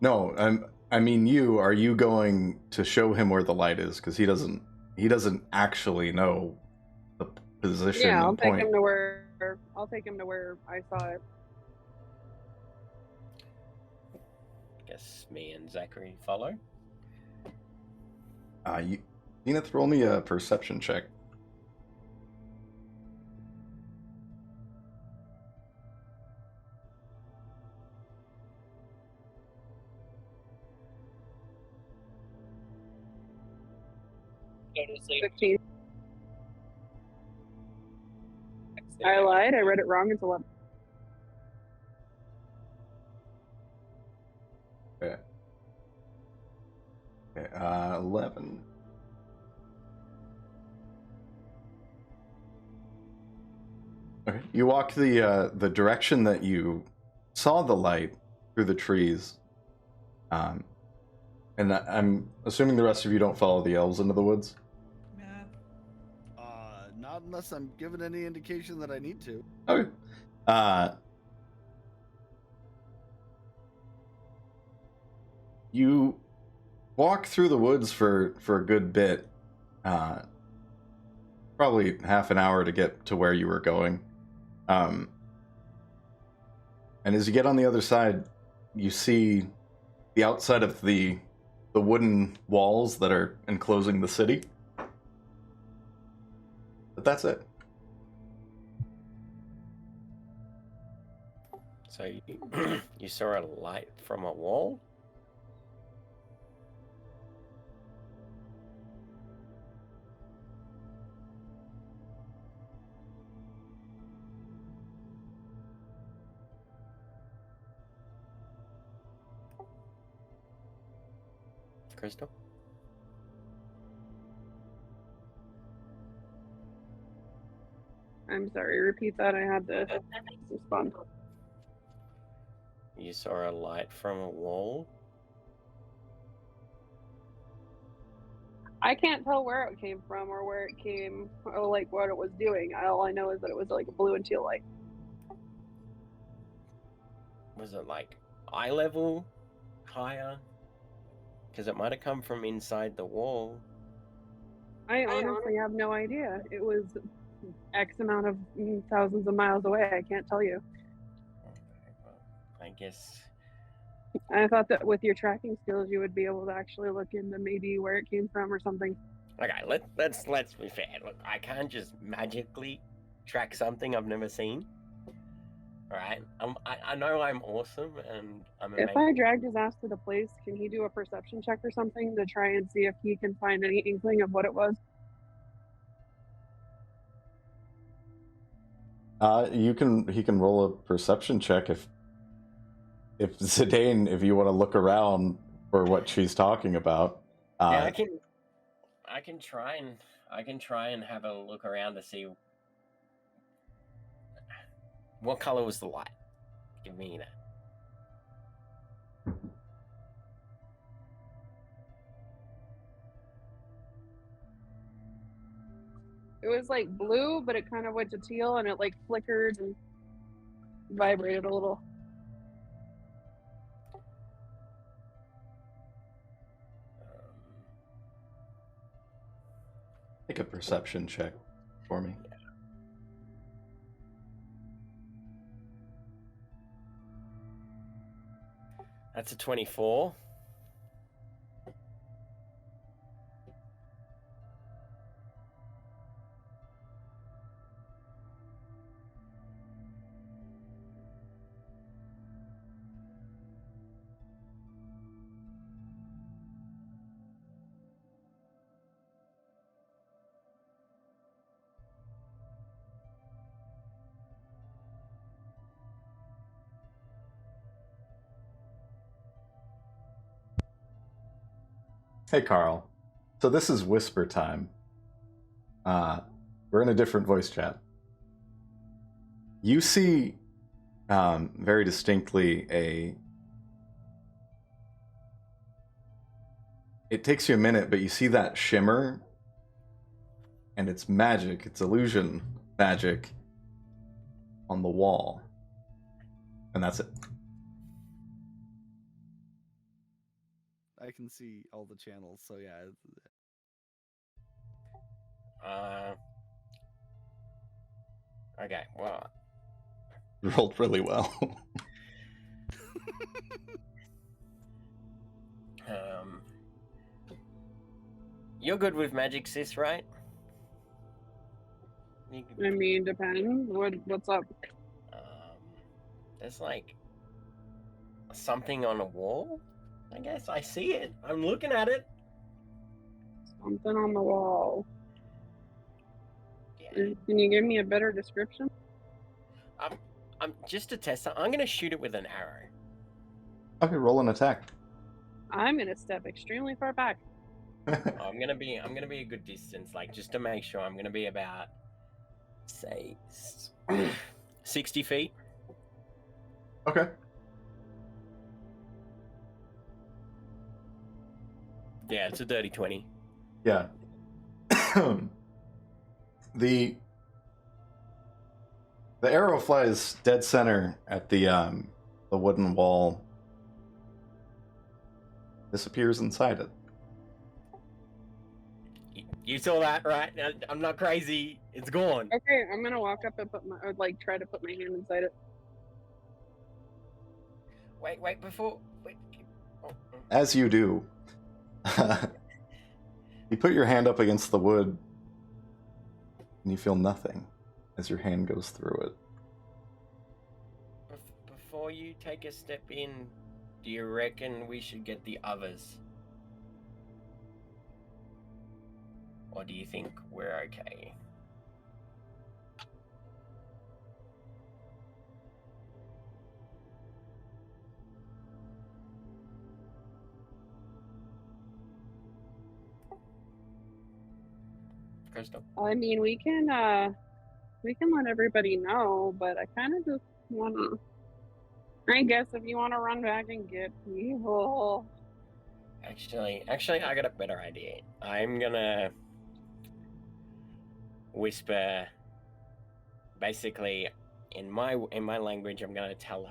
Speaker 1: No, I mean you. Are you going to show him where the light is? Because he doesn't actually know the position
Speaker 3: Yeah, I'll
Speaker 1: and
Speaker 3: take
Speaker 1: point.
Speaker 3: him to where. I'll take him to where I saw it.
Speaker 5: Guess me and Zachary follow.
Speaker 1: You need to throw me a perception check.
Speaker 5: Go to sleep.
Speaker 3: 15. I lied. I read it wrong. It's 11.
Speaker 1: Okay. Okay, 11. Okay. You walk the direction that you saw the light through the trees. And I'm assuming the rest of you don't follow the elves into the woods.
Speaker 2: Not unless I'm given any indication that I need to.
Speaker 1: Okay. You walk through the woods for a good bit. Probably half an hour to get to where you were going. And as you get on the other side, you see the outside of the wooden walls that are enclosing the city. But that's it.
Speaker 5: So you saw a light from a wall? Crystal?
Speaker 3: I'm sorry. Repeat that. I had to respond.
Speaker 5: You saw a light from a wall?
Speaker 3: I can't tell where it came from or where it came, or like what it was doing. All I know is that it was like a blue and teal light.
Speaker 5: Was it like eye level higher? Because it might have come from inside the wall.
Speaker 3: I honestly have no idea. It was X amount of thousands of miles away. I can't tell you.
Speaker 5: Okay, well, I guess.
Speaker 3: I thought that with your tracking skills, you would be able to actually look into maybe where it came from or something.
Speaker 5: Okay, let's be fair. Look, I can't just magically track something I've never seen. All right, I know I'm awesome and I'm amazing.
Speaker 3: If I dragged his ass to the place, can he do a perception check or something to try and see if he can find any inkling of what it was?
Speaker 1: He can roll a perception check if Zidane, if you want to look around for what she's talking about.
Speaker 5: Yeah, I can try and have a look around to see what color was the light. Give me that.
Speaker 3: It was like blue, but it kind of went to teal and it like flickered and vibrated a little.
Speaker 1: Make a perception check for me.
Speaker 5: Yeah. That's a 24.
Speaker 1: Hey, Carl. So this is whisper time. We're in a different voice chat. You see very distinctly it takes you a minute, but you see that shimmer, and it's magic, it's illusion magic on the wall. And that's it.
Speaker 2: I can see all the channels, so yeah.
Speaker 5: Okay, well.
Speaker 1: You rolled really well.
Speaker 5: You're good with magic, sis, right?
Speaker 3: I mean, depends. What's up?
Speaker 5: There's like something on a wall. I guess I see it. I'm looking at it.
Speaker 3: Something on the wall.
Speaker 5: Yeah.
Speaker 3: Can you give me a better description?
Speaker 5: I'm just to test it. I'm gonna shoot it with an arrow.
Speaker 1: Okay, roll an attack.
Speaker 3: I'm gonna step extremely far back.
Speaker 5: I'm gonna be a good distance, like just to make sure. I'm gonna be about, say, 60 feet.
Speaker 1: Okay.
Speaker 5: Yeah, it's a dirty 20.
Speaker 1: Yeah. The arrow flies dead center at the wooden wall. Disappears inside it.
Speaker 5: You saw that, right? I'm not crazy. It's gone.
Speaker 3: Okay, I'm gonna walk up and try to put my hand inside it.
Speaker 5: Wait, before. Wait. Oh.
Speaker 1: As you do, you put your hand up against the wood, and you feel nothing as your hand goes through it.
Speaker 5: Before you take a step in, do you reckon we should get the others? Or do you think we're okay? Crystal?
Speaker 3: I mean, we can let everybody know, but I kind of just wanna. I guess if you want to run back and get people.
Speaker 5: Actually, I got a better idea. I'm gonna whisper. Basically, in my language, I'm gonna tell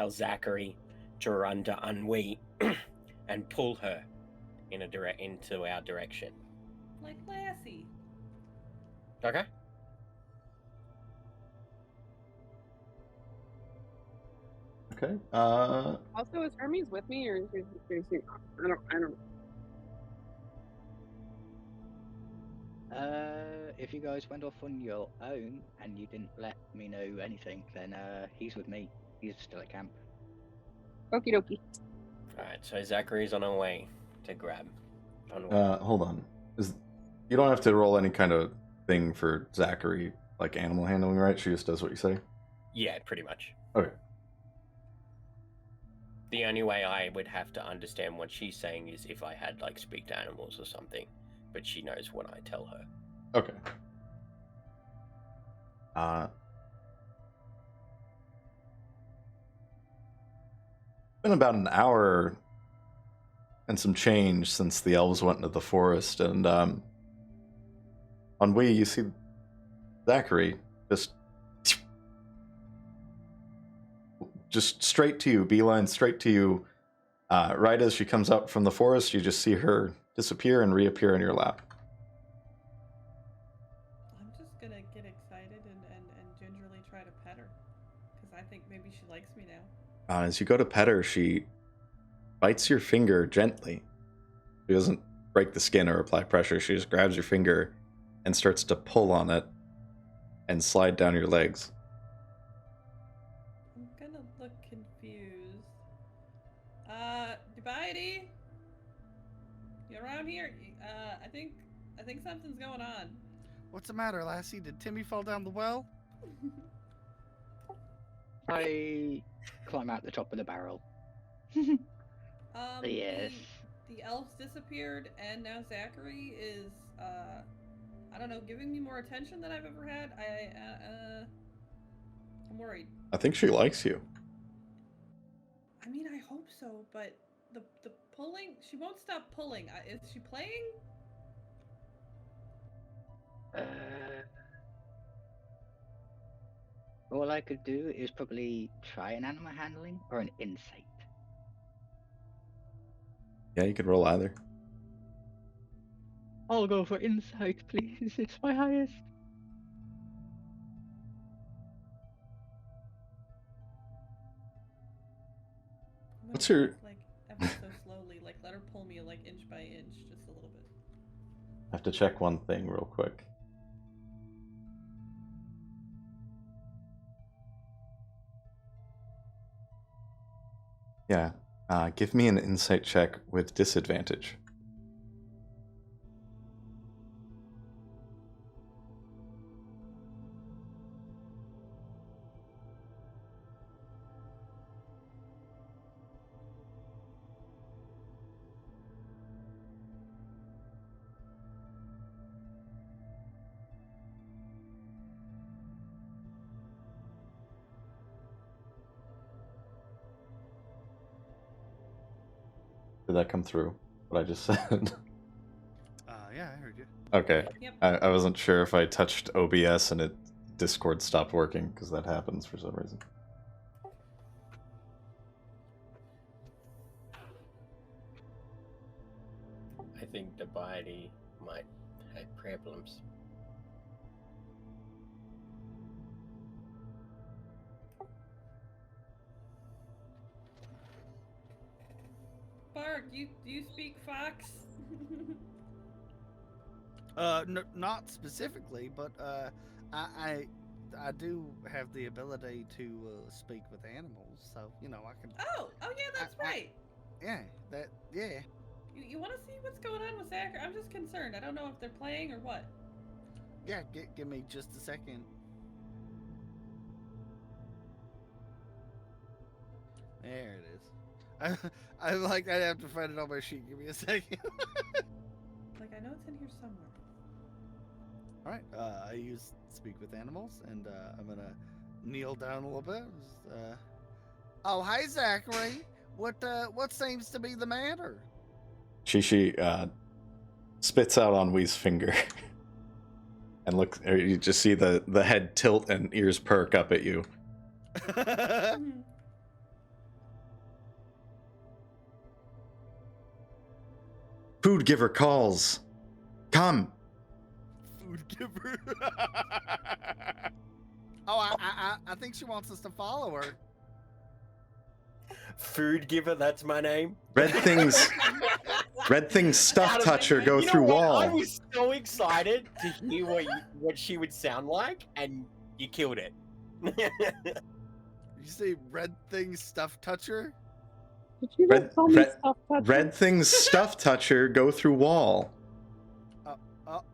Speaker 5: Zachary to run to Ennui and pull her into our direction.
Speaker 4: Like Lassie.
Speaker 5: Okay.
Speaker 1: Okay.
Speaker 3: Also, is Hermes with me, or is he not? I don't.
Speaker 6: If you guys went off on your own and you didn't let me know anything, then he's with me. He's still at camp.
Speaker 3: Okie dokie.
Speaker 5: Alright, so Zachary's on our way to grab.
Speaker 1: Hold on. You don't have to roll any kind of thing for Zachary, like animal handling, right? She just does what you say?
Speaker 5: Yeah, pretty much.
Speaker 1: Okay.
Speaker 5: The only way I would have to understand what she's saying is if I had, like, speak to animals or something. But she knows what I tell her.
Speaker 1: Okay. Been about an hour and some change since the elves went into the forest, and on Wii you see Zachary just straight to you, beeline straight to you. Right as she comes up from the forest, you just see her disappear and reappear in your lap.
Speaker 4: I'm just gonna get excited and gingerly try to pet her. Because I think maybe she likes me now.
Speaker 1: As you go to pet her, she bites your finger gently. She doesn't break the skin or apply pressure. She just grabs your finger and starts to pull on it and slide down your legs.
Speaker 4: I'm gonna look confused. Dubiety? You around here? I think something's going on.
Speaker 2: What's the matter, Lassie? Did Timmy fall down the well?
Speaker 6: I climb out the top of the barrel.
Speaker 4: Yes. the elves disappeared, and now Zachary is, I don't know, giving me more attention than I've ever had. I'm worried.
Speaker 1: I think she likes you.
Speaker 4: I mean, I hope so, but the pulling, she won't stop pulling. Is she playing?
Speaker 6: All I could do is probably try an animal handling or an insight.
Speaker 1: Yeah, you could roll either.
Speaker 6: I'll go for insight, please. It's my highest.
Speaker 1: What's your-
Speaker 4: Move, like ever so slowly, like let her pull me like inch by inch, just a little bit.
Speaker 1: I have to check one thing real quick. Yeah, give me an insight check with disadvantage. Did that come through? What I just said?
Speaker 2: Yeah, I heard you.
Speaker 1: Okay.
Speaker 4: Yep.
Speaker 1: I wasn't sure if I touched OBS and Discord stopped working, because that happens for some reason.
Speaker 5: I think Dubiety might have problems.
Speaker 4: Bark, do you speak fox?
Speaker 2: Not specifically, but I do have the ability to speak with animals, so you know I can.
Speaker 4: Oh yeah, that's right.
Speaker 2: Yeah, yeah.
Speaker 4: You want to see what's going on with Zachary? I'm just concerned. I don't know if they're playing or what.
Speaker 2: Yeah, give me just a second. There it is. I like I'd have to find it on my sheet. Give me a second.
Speaker 4: Like I know it's in here somewhere.
Speaker 2: All right. I use speak with animals, and I'm gonna kneel down a little bit. Oh, hi Zachary. What seems to be the matter?
Speaker 1: She spits out on Wee's finger. And look, you just see the head tilt and ears perk up at you. Food giver calls. Come.
Speaker 2: Food giver. Oh, I think she wants us to follow her.
Speaker 5: Food giver, that's my name.
Speaker 1: Red things stuff toucher go through
Speaker 5: what?
Speaker 1: wall.
Speaker 5: I was so excited to hear what she would sound like, and you killed it.
Speaker 2: You say red thing stuff toucher?
Speaker 3: Did you just call me stuff toucher?
Speaker 1: Red things stuff toucher go through wall.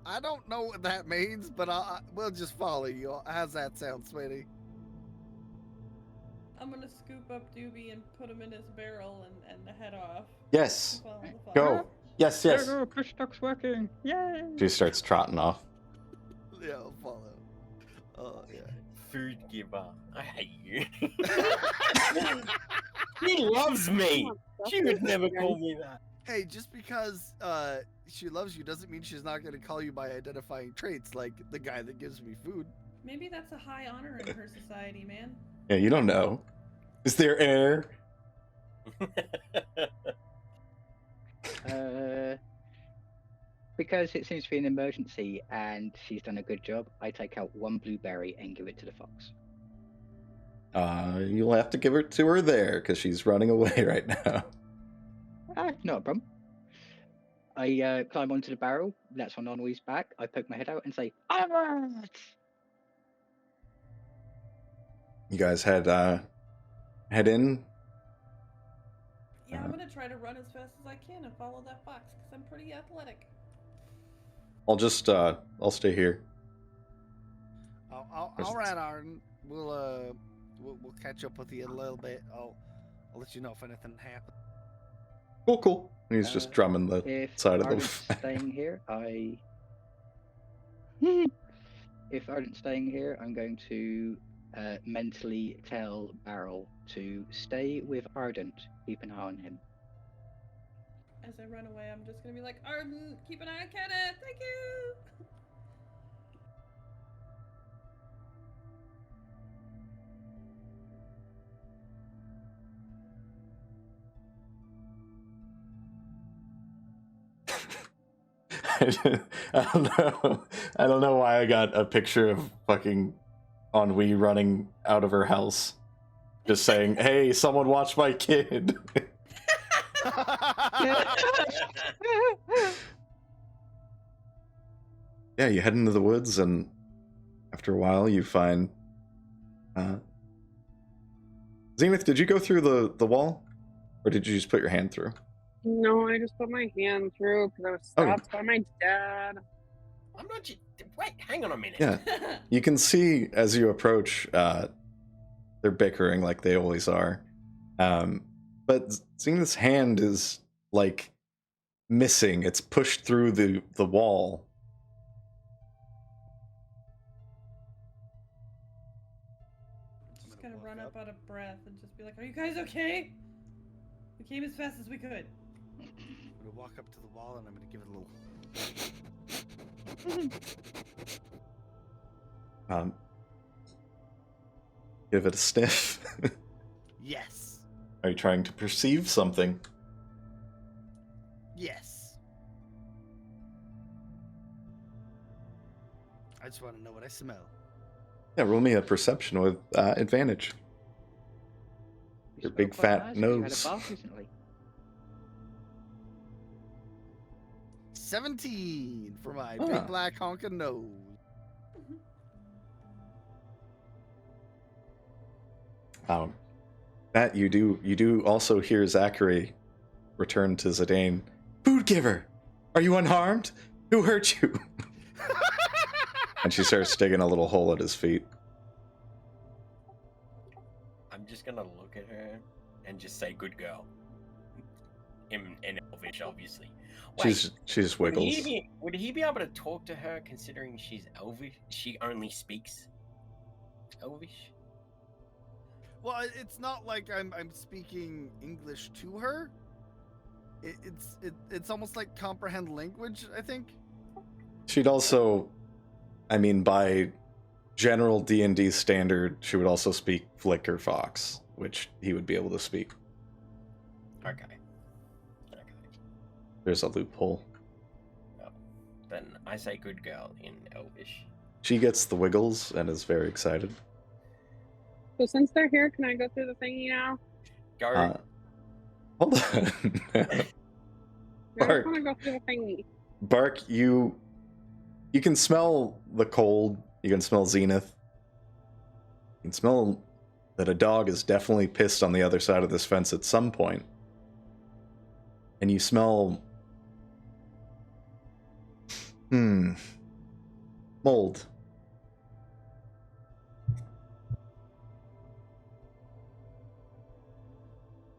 Speaker 2: I don't know what that means, but we'll just follow you. How's that sound, sweetie?
Speaker 4: I'm gonna scoop up Doobie and put him in his barrel and head off.
Speaker 1: Yes.
Speaker 4: Follow the fox.
Speaker 1: Go. Yes, yes.
Speaker 6: There go, push stock's working. Yay!
Speaker 1: She starts trotting off.
Speaker 2: Yeah, I'll follow. Oh, yeah.
Speaker 5: Food giver. I hate you. She loves me. She would never call me that.
Speaker 2: Hey, just because she loves you doesn't mean she's not going to call you by identifying traits like the guy that gives me food.
Speaker 4: Maybe that's a high honor in her society, man.
Speaker 1: Yeah, you don't know. Is there air?
Speaker 6: Because it seems to be an emergency and she's done a good job, I take out one blueberry and give it to the fox.
Speaker 1: You'll have to give it to her there, because she's running away right now.
Speaker 6: Not a problem. I climb onto the barrel, that's on Ennuy's back, I poke my head out and say, onward!
Speaker 1: You guys head in?
Speaker 4: Yeah, I'm gonna try to run as fast as I can and follow that fox, because I'm pretty athletic.
Speaker 1: I'll just, I'll stay here.
Speaker 2: All right, Arden. We'll catch up with you in a little bit. I'll let you know if anything happens.
Speaker 1: Cool. He's just drumming the
Speaker 6: If
Speaker 1: side of the
Speaker 6: Ardent's
Speaker 1: fire.
Speaker 6: staying here, If Ardent's staying here, I'm going to mentally tell Barrel to stay with Ardent. Keep an eye on him.
Speaker 4: As I run away, I'm just gonna be like, Arden, keep an eye on Kenneth. Thank you.
Speaker 1: I don't know. I don't know why I got a picture of fucking Ennui running out of her house, just saying, "Hey, someone watch my kid." Yeah, you head into the woods, and after a while, you find. Zenith, did you go through the wall, or did you just put your hand through?
Speaker 3: No, I just put my hand through because I was stopped by my dad.
Speaker 5: I'm not. Wait, hang on a minute.
Speaker 1: Yeah, you can see as you approach, they're bickering like they always are. But Zenith's hand is like missing. It's pushed through the wall.
Speaker 4: Just gonna run up out of breath and just be like, "Are you guys okay? We came as fast as we could."
Speaker 2: I'm gonna walk up to the wall and I'm gonna give it a little.
Speaker 1: Give it a sniff.
Speaker 2: Yes.
Speaker 1: Are you trying to perceive something?
Speaker 2: Yes. I just want to know what I smell.
Speaker 1: Yeah, roll me a perception with advantage. Your big fat
Speaker 6: You had a
Speaker 1: nose.
Speaker 6: bath recently.
Speaker 2: 17 for my
Speaker 1: Ah.
Speaker 2: big black honking nose.
Speaker 1: That you do also hear Zachary return to Zidane. Food giver, are you unharmed? Who hurt you? And she starts digging a little hole at his feet.
Speaker 5: I'm just gonna look at her and just say, "Good girl." In Elvish, obviously.
Speaker 1: She just wiggles.
Speaker 5: Would he be able to talk to her, considering she's Elvish? She only speaks Elvish.
Speaker 2: Well, it's not like I'm speaking English to her. It's almost like comprehend language, I think.
Speaker 1: She'd also, I mean, by general D&D standard, she would also speak Flicker Fox, which he would be able to speak.
Speaker 5: Okay.
Speaker 1: There's a loophole.
Speaker 5: No. Then I say "good girl" in Elvish.
Speaker 1: She gets the wiggles and is very excited.
Speaker 3: So since they're here, can I go through the thingy now?
Speaker 5: Go.
Speaker 1: Hold on.
Speaker 3: I just
Speaker 1: Bark.
Speaker 3: want to go through the thingy.
Speaker 1: Bark, you can smell the cold. You can smell Zenith. You can smell that a dog is definitely pissed on the other side of this fence at some point. And you smell... mold.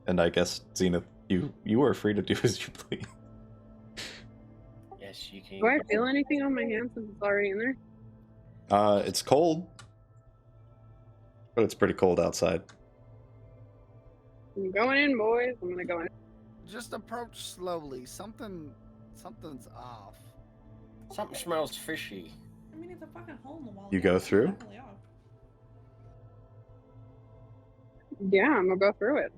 Speaker 1: And I guess, Zenith, you are free to do as you please.
Speaker 5: Yes, you can.
Speaker 3: Do I feel anything on my hand since it's already in there?
Speaker 1: It's cold. But it's pretty cold outside.
Speaker 3: I'm going in, boys. I'm gonna go in.
Speaker 2: Just approach slowly. Something's off.
Speaker 5: Something smells fishy.
Speaker 4: I mean, it's a fucking hole in the wall.
Speaker 1: You
Speaker 4: Yeah,
Speaker 1: go
Speaker 4: it's
Speaker 1: through?
Speaker 4: definitely off.
Speaker 3: Yeah, I'm gonna go through it.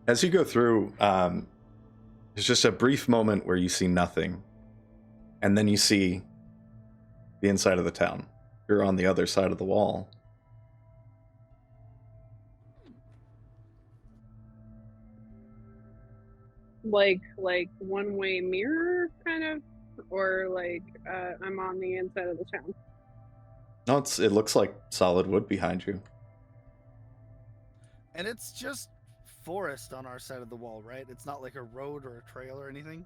Speaker 1: As you go through, there's just a brief moment where you see nothing. And then you see the inside of the town. You're on the other side of the wall.
Speaker 3: Like one-way mirror, kind of, or like I'm on the inside of the town.
Speaker 1: No, it looks like solid wood behind you.
Speaker 2: And it's just forest on our side of the wall, right? It's not like a road or a trail or anything.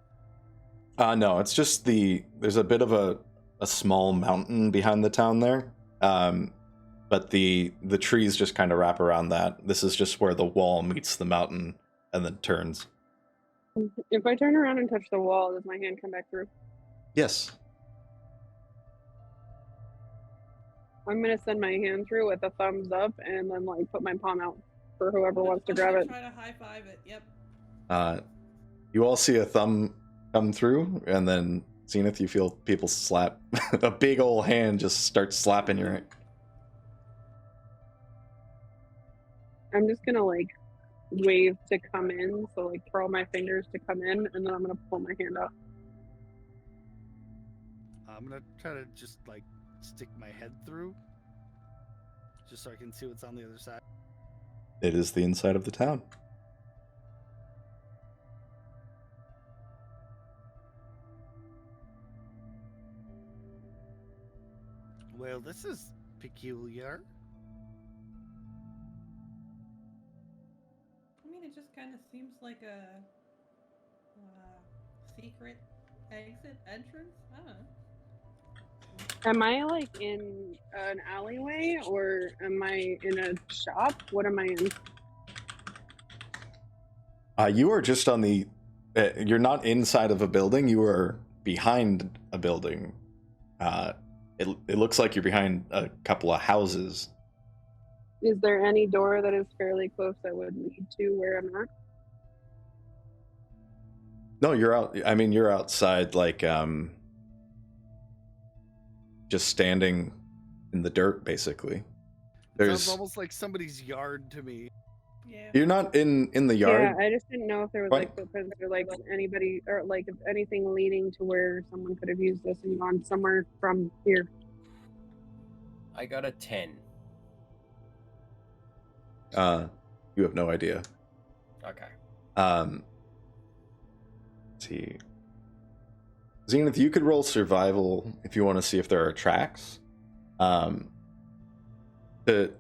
Speaker 1: No, it's just there's a bit of a small mountain behind the town there. But the trees just kind of wrap around that. This is just where the wall meets the mountain and then turns.
Speaker 3: If I turn around and touch the wall, does my hand come back through?
Speaker 1: Yes.
Speaker 3: I'm gonna send my hand through with a thumbs up and then like put my palm out for whoever wants to
Speaker 4: I'm
Speaker 3: grab
Speaker 4: gonna
Speaker 3: it.
Speaker 4: try to high five it. Yep.
Speaker 1: You all see a thumb come through, and then Zenith, you feel people slap. A big old hand just starts slapping your.
Speaker 3: I'm just gonna like wave to come in, so like curl my fingers to come in, and then I'm gonna pull my hand out.
Speaker 2: I'm gonna try to just like stick my head through, just so I can see what's on the other side.
Speaker 1: It is the inside of the town.
Speaker 2: Well, this is peculiar.
Speaker 4: I mean, it just kind of seems like a secret exit entrance. I don't know.
Speaker 3: Am I like in an alleyway or am I in a shop? What am I in?
Speaker 1: You are just on the. You're not inside of a building. You are behind a building. It looks like you're behind a couple of houses.
Speaker 3: Is there any door that is fairly close that would lead to where I'm at?
Speaker 1: No, you're out. I mean, you're outside, like just standing in the dirt, basically.
Speaker 2: Sounds almost like somebody's yard to me.
Speaker 4: Yeah.
Speaker 1: You're not in the yard.
Speaker 3: Yeah, I just didn't know if there was like footprints or like anybody or like if anything leading to where someone could have used this and gone somewhere from here.
Speaker 5: I got a 10.
Speaker 1: You have no idea.
Speaker 5: Okay.
Speaker 1: Let's see. Zenith, you could roll survival if you want to see if there are tracks. To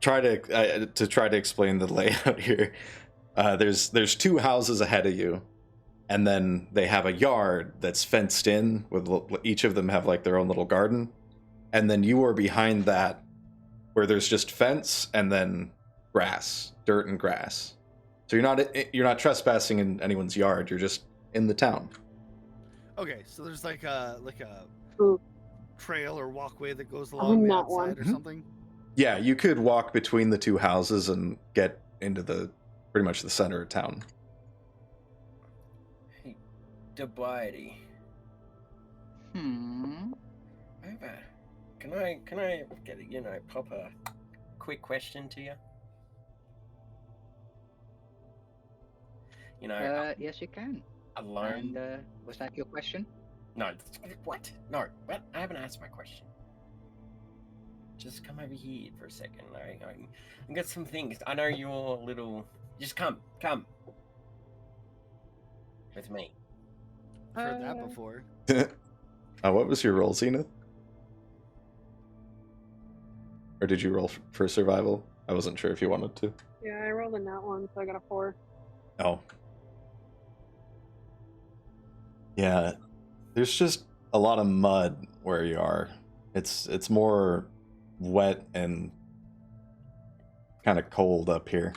Speaker 1: try to explain the layout here. There's two houses ahead of you, and then they have a yard that's fenced in with each of them have like their own little garden, and then you are behind that, where there's just fence and then grass, dirt and grass. So you're not trespassing in anyone's yard. You're just in the town.
Speaker 2: Okay, so there's like a trail or walkway that goes
Speaker 3: I'm
Speaker 2: along the
Speaker 3: not
Speaker 2: outside
Speaker 3: one.
Speaker 2: or something.
Speaker 1: Yeah, you could walk between the two houses and get into the pretty much the center of town.
Speaker 5: Hey, Dubiety. Over. Can I get pop a quick question to you?
Speaker 6: Yes, you can.
Speaker 5: Alone.
Speaker 6: And was that your question?
Speaker 5: No. What? No. What? I haven't asked my question. Just come over here for a second. I got some things. I know you're a little. Just come with me.
Speaker 2: I've heard that before.
Speaker 1: What was your roll, Zenith? Or did you roll for survival? I wasn't sure if you wanted to.
Speaker 3: Yeah, I rolled a nat one, so I got a 4.
Speaker 1: Oh. Yeah, there's just a lot of mud where you are. It's more wet and kind of cold up here.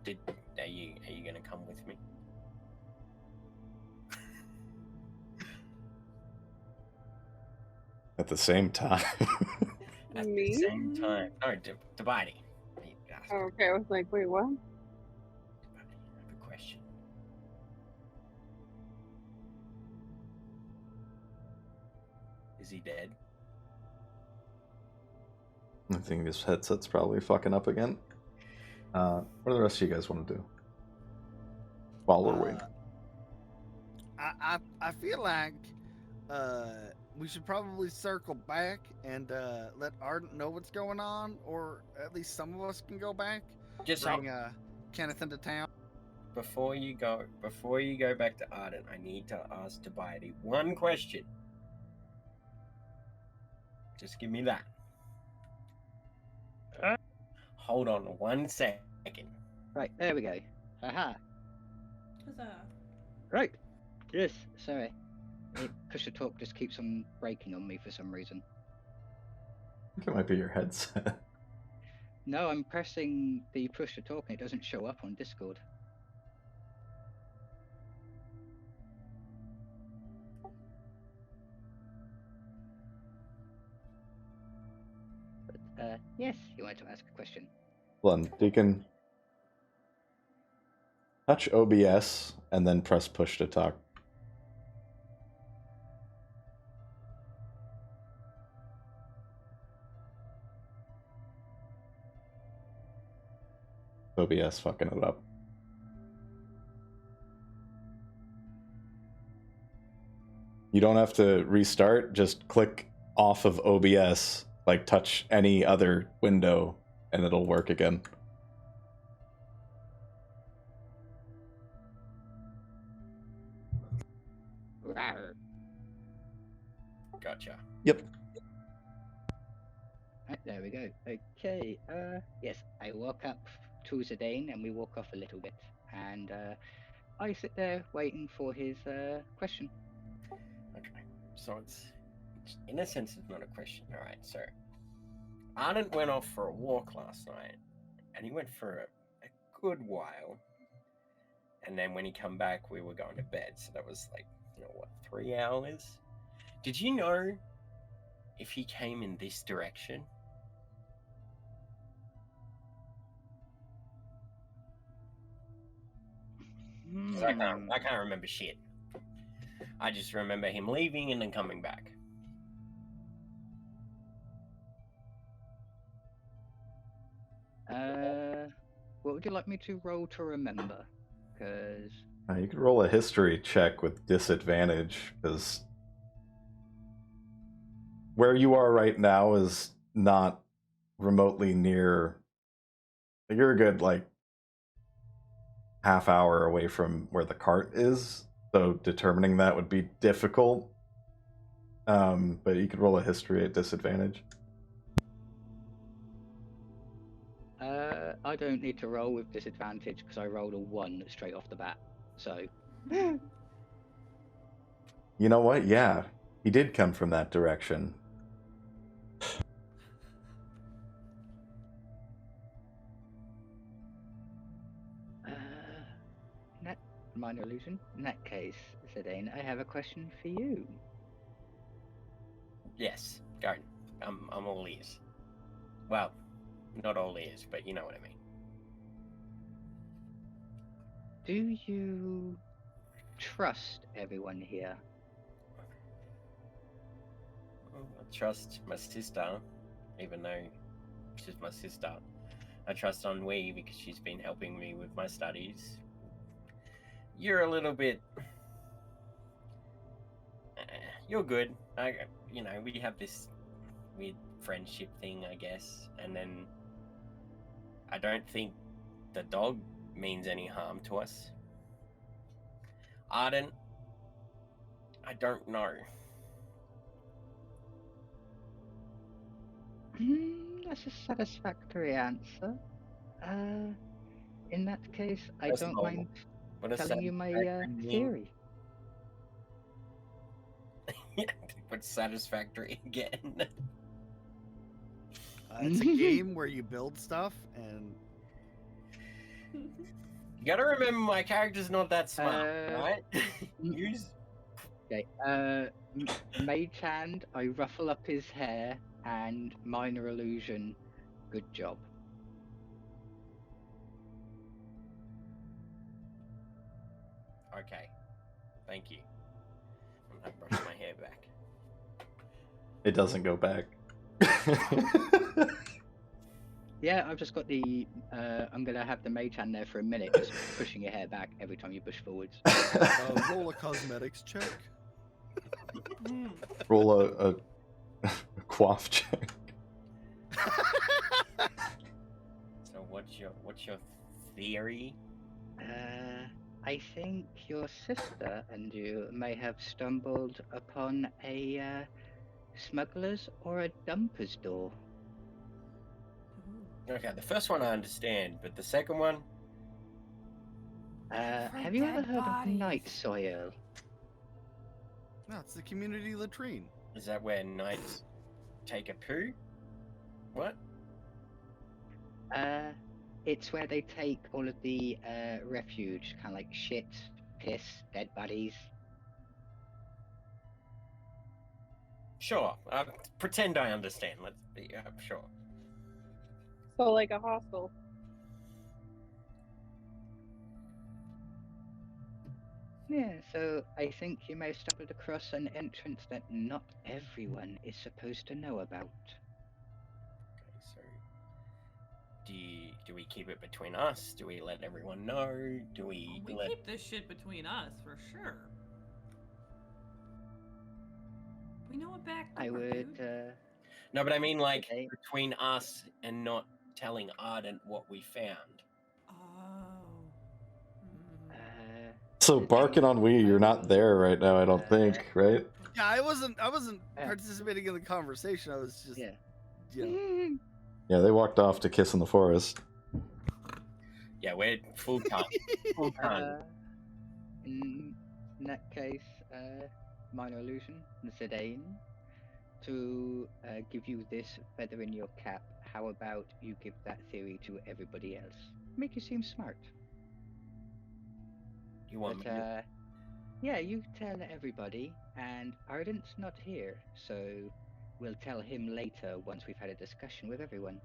Speaker 5: Are you gonna come with me?
Speaker 1: At the same time.
Speaker 5: At
Speaker 3: Me?
Speaker 5: the same time. No, Dubiety.
Speaker 3: Oh, okay, I was like, wait, what?
Speaker 5: Dubiety, I have a question. Is he dead?
Speaker 1: I think this headset's probably fucking up again. What do the rest of you guys want to do? While we're waiting.
Speaker 2: I feel like we should probably circle back and let Ardent know what's going on, or at least some of us can go back.
Speaker 5: Just
Speaker 2: bring Kenneth into town.
Speaker 5: Before you go back to Ardent, I need to ask Dubiety one question. Just give me that. Hold on 1 second.
Speaker 6: Right, there we go. Aha.
Speaker 4: Huzzah.
Speaker 6: Right. Yes, sorry. Push to talk just keeps on breaking on me for some reason.
Speaker 1: I think it might be your headset.
Speaker 6: No, I'm pressing the push to talk and it doesn't show up on Discord. But, yes, you wanted to ask a question.
Speaker 1: Hold on, Deacon. Touch OBS and then press push to talk. OBS fucking it up. You don't have to restart, just click off of OBS, like touch any other window, and it'll work again.
Speaker 6: Rawr.
Speaker 5: Gotcha.
Speaker 1: Yep.
Speaker 6: Right, there we go. Okay, yes, I walk up to Zidane and we walk off a little bit. And I sit there waiting for his question.
Speaker 5: Okay. So it's in a sense, it's not a question. All right. So Arden went off for a walk last night, and he went for a good while. And then when he come back, we were going to bed. So that was like, 3 hours? Did you know if he came in this direction? 'Cause I can't remember shit. I just remember him leaving and then coming back.
Speaker 6: What would you like me to roll to remember? Because
Speaker 1: You could roll a history check with disadvantage, because where you are right now is not remotely near. You're a good, like, half hour away from where the cart is, so determining that would be difficult. But you could roll a history at disadvantage.
Speaker 6: I don't need to roll with disadvantage because I rolled a 1 straight off the bat. So.
Speaker 1: You know what? Yeah, he did come from that direction.
Speaker 6: Minor illusion. In that case, Zidane, I have a question for you.
Speaker 5: Yes, go. I'm all ears. Well, not all ears, but you know what I mean.
Speaker 6: Do you trust everyone here?
Speaker 5: I trust my sister, even though she's my sister. I trust Ennui because she's been helping me with my studies. You're a little bit. You're good. We have this weird friendship thing, I guess, and then I don't think the dog means any harm to us. Arden, I don't know.
Speaker 6: That's a satisfactory answer. In that case, I
Speaker 5: First
Speaker 6: don't
Speaker 5: of all,
Speaker 6: mind
Speaker 5: what a
Speaker 6: telling you my
Speaker 5: satisfactory
Speaker 6: theory.
Speaker 5: What's satisfactory again?
Speaker 2: It's a game where you build stuff and.
Speaker 5: You gotta remember, my character's not that smart, right? Use.
Speaker 6: Okay. Mage hand, I ruffle up his hair, and minor illusion. Good job.
Speaker 5: Okay. Thank you. I'm gonna brush my hair back.
Speaker 1: It doesn't go back.
Speaker 6: Yeah, I've just got the. I'm gonna have the mage hand there for a minute, just pushing your hair back every time you push forwards.
Speaker 2: Roll a cosmetics check.
Speaker 1: Roll a quaff check.
Speaker 5: So what's your theory?
Speaker 6: I think your sister and you may have stumbled upon a smuggler's or a dumper's door.
Speaker 5: Okay, the first one I understand, but the second one?
Speaker 6: Have you ever heard of night soil?
Speaker 2: No, it's the community latrine.
Speaker 5: Is that where knights take a poo? What?
Speaker 6: It's where they take all of the refuge, kind of like shit, piss, dead bodies.
Speaker 5: Sure. Pretend I understand. Let's be sure.
Speaker 3: So like a hostel.
Speaker 6: Yeah, so I think you may have stumbled across an entrance that not everyone is supposed to know about.
Speaker 5: Okay, so do we keep it between us? Do we let everyone know? Do we
Speaker 10: We
Speaker 5: let...
Speaker 10: keep this shit between us for sure. We know a back door,
Speaker 6: I would,
Speaker 10: dude.
Speaker 5: No, but I mean like
Speaker 6: Okay.
Speaker 5: between us and not telling Ardent what we found.
Speaker 10: Oh.
Speaker 1: So barking on we, you're not there right now, I don't think, right?
Speaker 2: Yeah, I wasn't participating in the conversation. I was just
Speaker 6: Yeah.
Speaker 1: Yeah, they walked off to kiss in the forest.
Speaker 5: Yeah, we're full time. Full time.
Speaker 6: In that case, minor illusion, Zidane, to give you this feather in your cap, how about you give that theory to everybody else? Make you seem smart.
Speaker 5: You want me
Speaker 6: But,
Speaker 5: to...
Speaker 6: yeah, you tell everybody, and Ardent's not here, so we'll tell him later once we've had a discussion with everyone.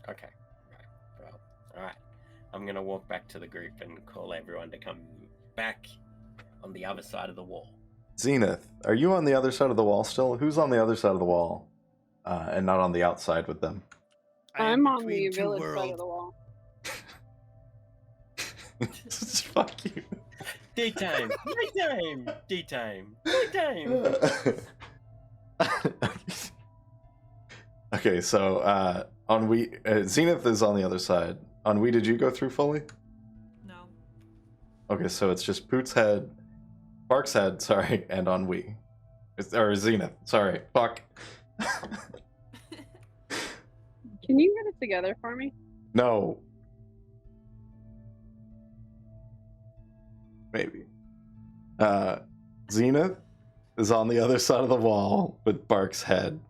Speaker 5: Okay. Right. Well, alright. I'm gonna walk back to the group and call everyone to come back on the other side of the wall.
Speaker 1: Zenith, are you on the other side of the wall still? Who's on the other side of the wall? And not on the outside with them?
Speaker 3: I'm on the village side of the wall.
Speaker 1: Fuck you.
Speaker 5: Daytime! Daytime! Daytime! Daytime!
Speaker 1: Okay, so Zenith is on the other side. Ennui, did you go through fully?
Speaker 10: No.
Speaker 1: Okay, so it's just Poot's head, Bark's head, sorry, and Ennui. Or Zenith, sorry. Fuck.
Speaker 3: Can you get it together for me?
Speaker 1: No. Maybe. Zenith is on the other side of the wall with Bark's head.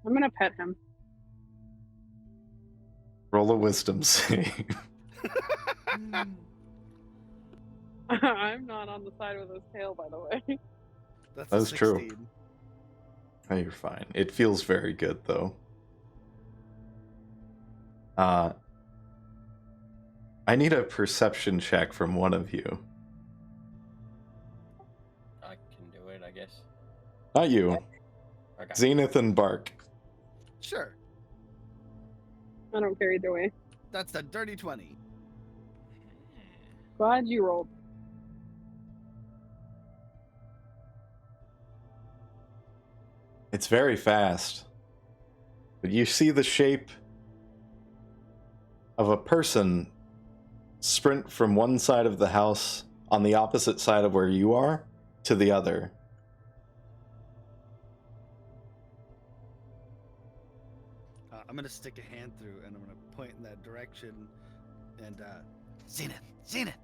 Speaker 3: I'm gonna pet him.
Speaker 1: Roll a wisdom save.
Speaker 3: I'm not on the side with his tail, by the way.
Speaker 1: That's true. Oh, you're fine. It feels very good, though. I need a perception check from one of you.
Speaker 5: I can do it, I guess.
Speaker 1: Not you.
Speaker 5: Okay.
Speaker 1: Zenith and Bark.
Speaker 2: Sure.
Speaker 3: I don't care either way.
Speaker 2: That's a dirty 20.
Speaker 3: Glad you rolled.
Speaker 1: It's very fast. But you see the shape of a person sprint from one side of the house on the opposite side of where you are to the other.
Speaker 2: I'm gonna stick a hand through and I'm gonna point in that direction and Zenith!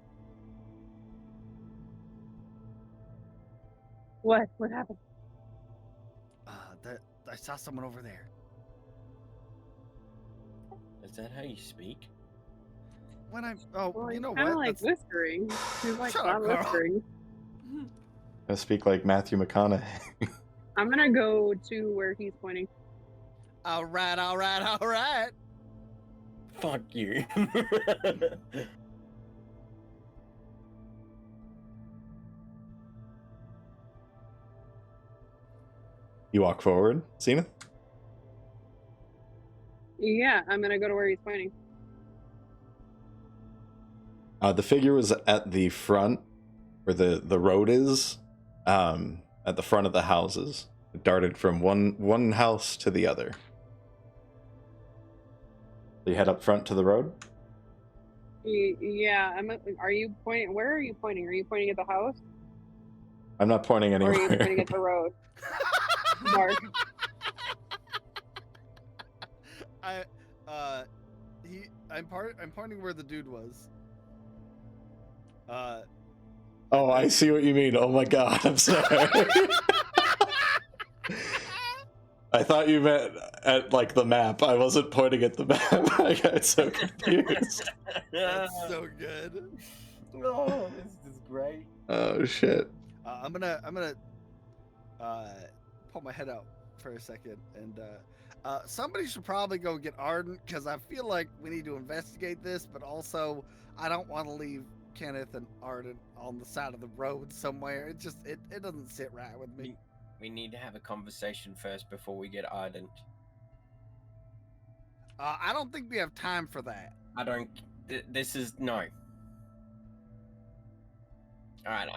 Speaker 3: What? What happened?
Speaker 2: That I saw someone over there.
Speaker 5: Is that how you speak?
Speaker 2: When I'm
Speaker 3: Well,
Speaker 2: you know
Speaker 3: kind of
Speaker 2: what?
Speaker 3: like whispering. He's like
Speaker 2: Shut
Speaker 3: not
Speaker 2: up, Carl.
Speaker 3: whispering.
Speaker 1: I speak like Matthew McConaughey.
Speaker 3: I'm gonna go to where he's pointing.
Speaker 2: All right.
Speaker 5: Fuck you.
Speaker 1: You walk forward, Zenith?
Speaker 3: Yeah, I'm gonna go to where he's pointing.
Speaker 1: The figure was at the front, where the road is, at the front of the houses. It darted from one house to the other. You head up front to the road?
Speaker 3: Yeah, are you pointing? Where are you pointing? Are you pointing at the house?
Speaker 1: I'm not pointing
Speaker 3: Or
Speaker 1: anywhere.
Speaker 3: are you pointing at the road? Mark.
Speaker 2: I'm pointing where the dude was.
Speaker 1: Oh, I see what you mean. Oh my god, I'm sorry. I thought you meant at like the map. I wasn't pointing at the map. I got so confused.
Speaker 2: That's so good.
Speaker 5: Oh, this is great.
Speaker 1: Oh shit.
Speaker 2: I'm gonna pull my head out for a second, and somebody should probably go get Ardent, because I feel like we need to investigate this, but also I don't want to leave Kenneth and Ardent on the side of the road somewhere. It just it doesn't sit right with me.
Speaker 5: We need to have a conversation first before we get Ardent.
Speaker 2: I don't think we have time for that.
Speaker 5: I don't. This is no. All right,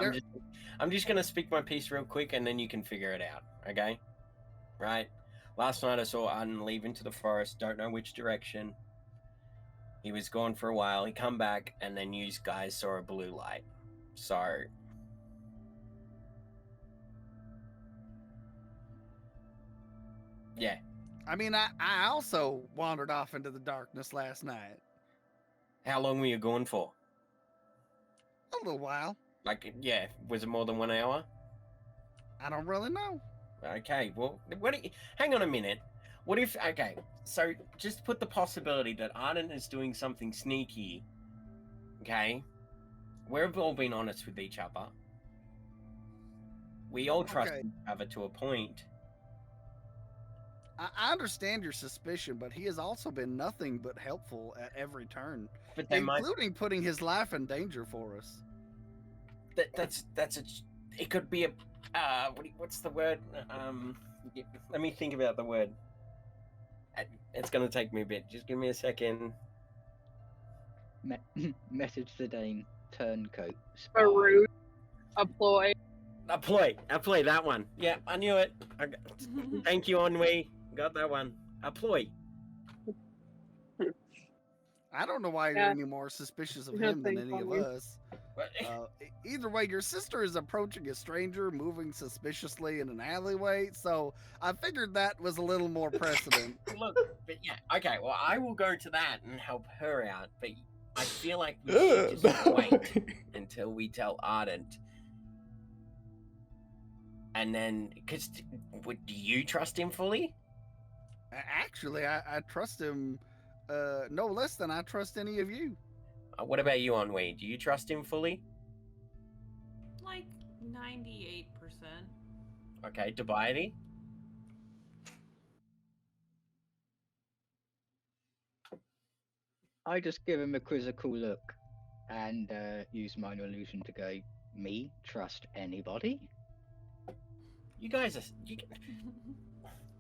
Speaker 5: I'm just gonna speak my piece real quick, and then you can figure it out. Okay, right? Last night I saw Arden leave into the forest. Don't know which direction. He was gone for a while. He come back, and then you guys saw a blue light. So, yeah.
Speaker 2: I mean, I also wandered off into the darkness last night.
Speaker 5: How long were you gone for?
Speaker 2: A little while.
Speaker 5: Like, yeah, was it more than 1 hour?
Speaker 2: I don't really know.
Speaker 5: Okay, well, hang on a minute. What if, okay, so just put the possibility that Arden is doing something sneaky, okay? We've all been honest with each other. We all trust each other to a point.
Speaker 2: I understand your suspicion, but he has also been nothing but helpful at every turn,
Speaker 5: But
Speaker 2: including putting his life in danger for us.
Speaker 5: It could be a, what's the word? Let me think about the word. It's gonna take me a bit. Just give me a second.
Speaker 6: Message the Dane. Turncoat.
Speaker 3: Varoux. A ploy.
Speaker 5: A ploy, that one. Yeah, I knew it. Thank you, Ennui. Got that one. A ploy.
Speaker 2: I don't know why you're any more suspicious of him than any of us. Either way, your sister is approaching a stranger, moving suspiciously in an alleyway, so I figured that was a little more precedent.
Speaker 5: Look, but yeah, okay, well, I will go to that and help her out, but I feel like we should just wait until we tell Ardent. And then, because, do you trust him fully?
Speaker 2: Actually, I trust him no less than I trust any of you.
Speaker 5: What about you, Ennui? Do you trust him fully?
Speaker 10: Like 98%.
Speaker 5: Okay, Dubiety?
Speaker 6: I just give him a quizzical look and use minor illusion to go, me trust anybody?
Speaker 5: You guys are...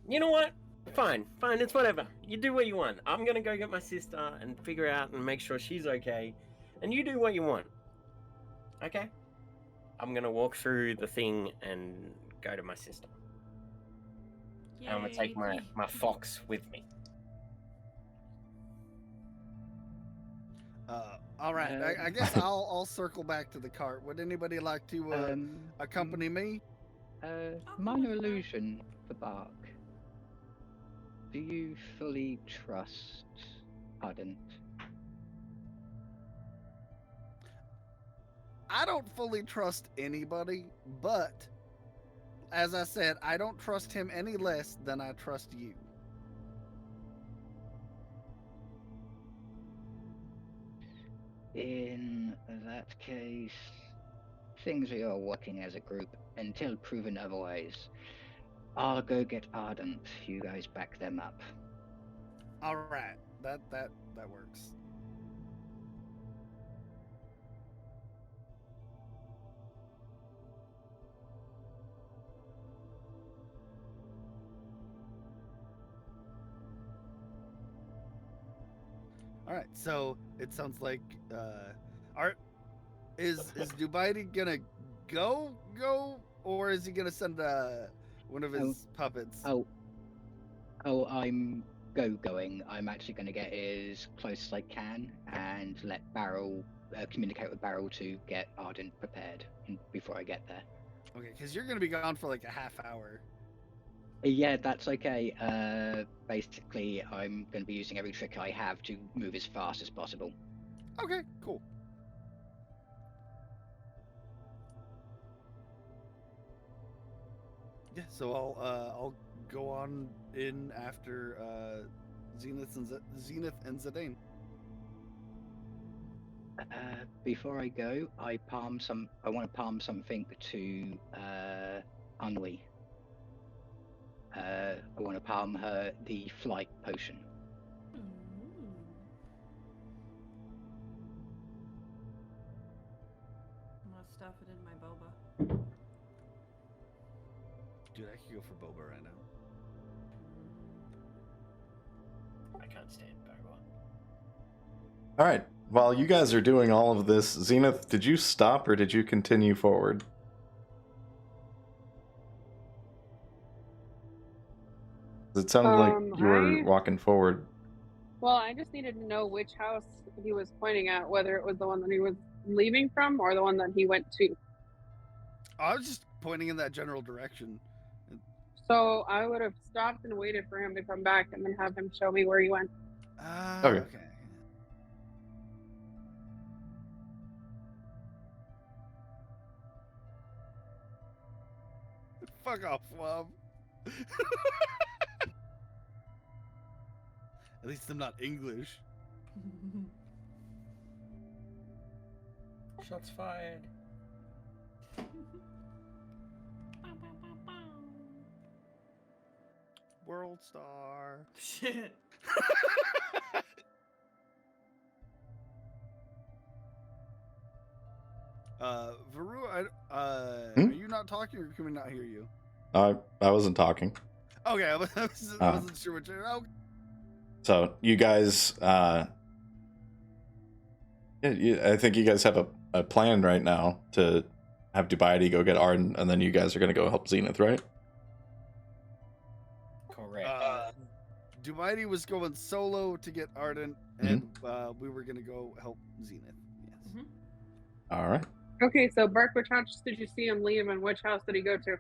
Speaker 5: You know what? Fine, it's whatever. You do what you want. I'm gonna go get my sister and figure out and make sure she's okay. And you do what you want. Okay? I'm gonna walk through the thing and go to my sister. And I'm gonna take my fox with me.
Speaker 2: All right, I guess I'll circle back to the cart. Would anybody like to accompany me?
Speaker 6: Minor illusion for Bark. Do you fully trust Ardent?
Speaker 2: I don't fully trust anybody, but as I said, I don't trust him any less than I trust you.
Speaker 6: In that case, things are working as a group until proven otherwise. I'll go get Ardent. You guys back them up.
Speaker 2: All right, that works. All right, so it sounds like is Dubiety gonna go, or is he gonna send one of his puppets?
Speaker 6: I'm going. I'm actually going to get as close as I can and let Varoux communicate with Varoux to get Ardent prepared before I get there.
Speaker 2: Okay, because you're going to be gone for like a half hour.
Speaker 6: Yeah, that's okay. Basically, I'm going to be using every trick I have to move as fast as possible.
Speaker 2: Okay, cool. Yeah, so I'll go on in after Zenith and Zidane.
Speaker 6: Before I go, I want to palm something to Ennui. I want to palm her the flight potion.
Speaker 10: I'm gonna stuff it in my boba.
Speaker 2: Dude, I could go for boba right now.
Speaker 5: I can't stand boba.
Speaker 1: All right. While you guys are doing all of this, Zenith, did you stop or did you continue forward? It sounded like you were walking forward.
Speaker 3: Well, I just needed to know which house he was pointing at, whether it was the one that he was leaving from or the one that he went to.
Speaker 2: I was just pointing in that general direction.
Speaker 3: So I would have stopped and waited for him to come back and then have him show me where he went.
Speaker 1: Okay.
Speaker 2: Okay. Fuck off, Wob. At least I'm not English.
Speaker 5: Shots fired.
Speaker 2: World star.
Speaker 10: Shit.
Speaker 2: Varoux, are you not talking or can we not hear you?
Speaker 1: I wasn't talking.
Speaker 2: Okay, I wasn't sure what you're. Oh.
Speaker 1: So you guys, I think you guys have a plan right now to have Dubiety go get Arden, and then you guys are going to go help Zenith, right?
Speaker 5: Correct.
Speaker 2: Dubiety was going solo to get Arden, and we were going to go help Zenith. Yes.
Speaker 1: All right.
Speaker 3: Okay, so Burke, which house did you see him leave and which house did he go to?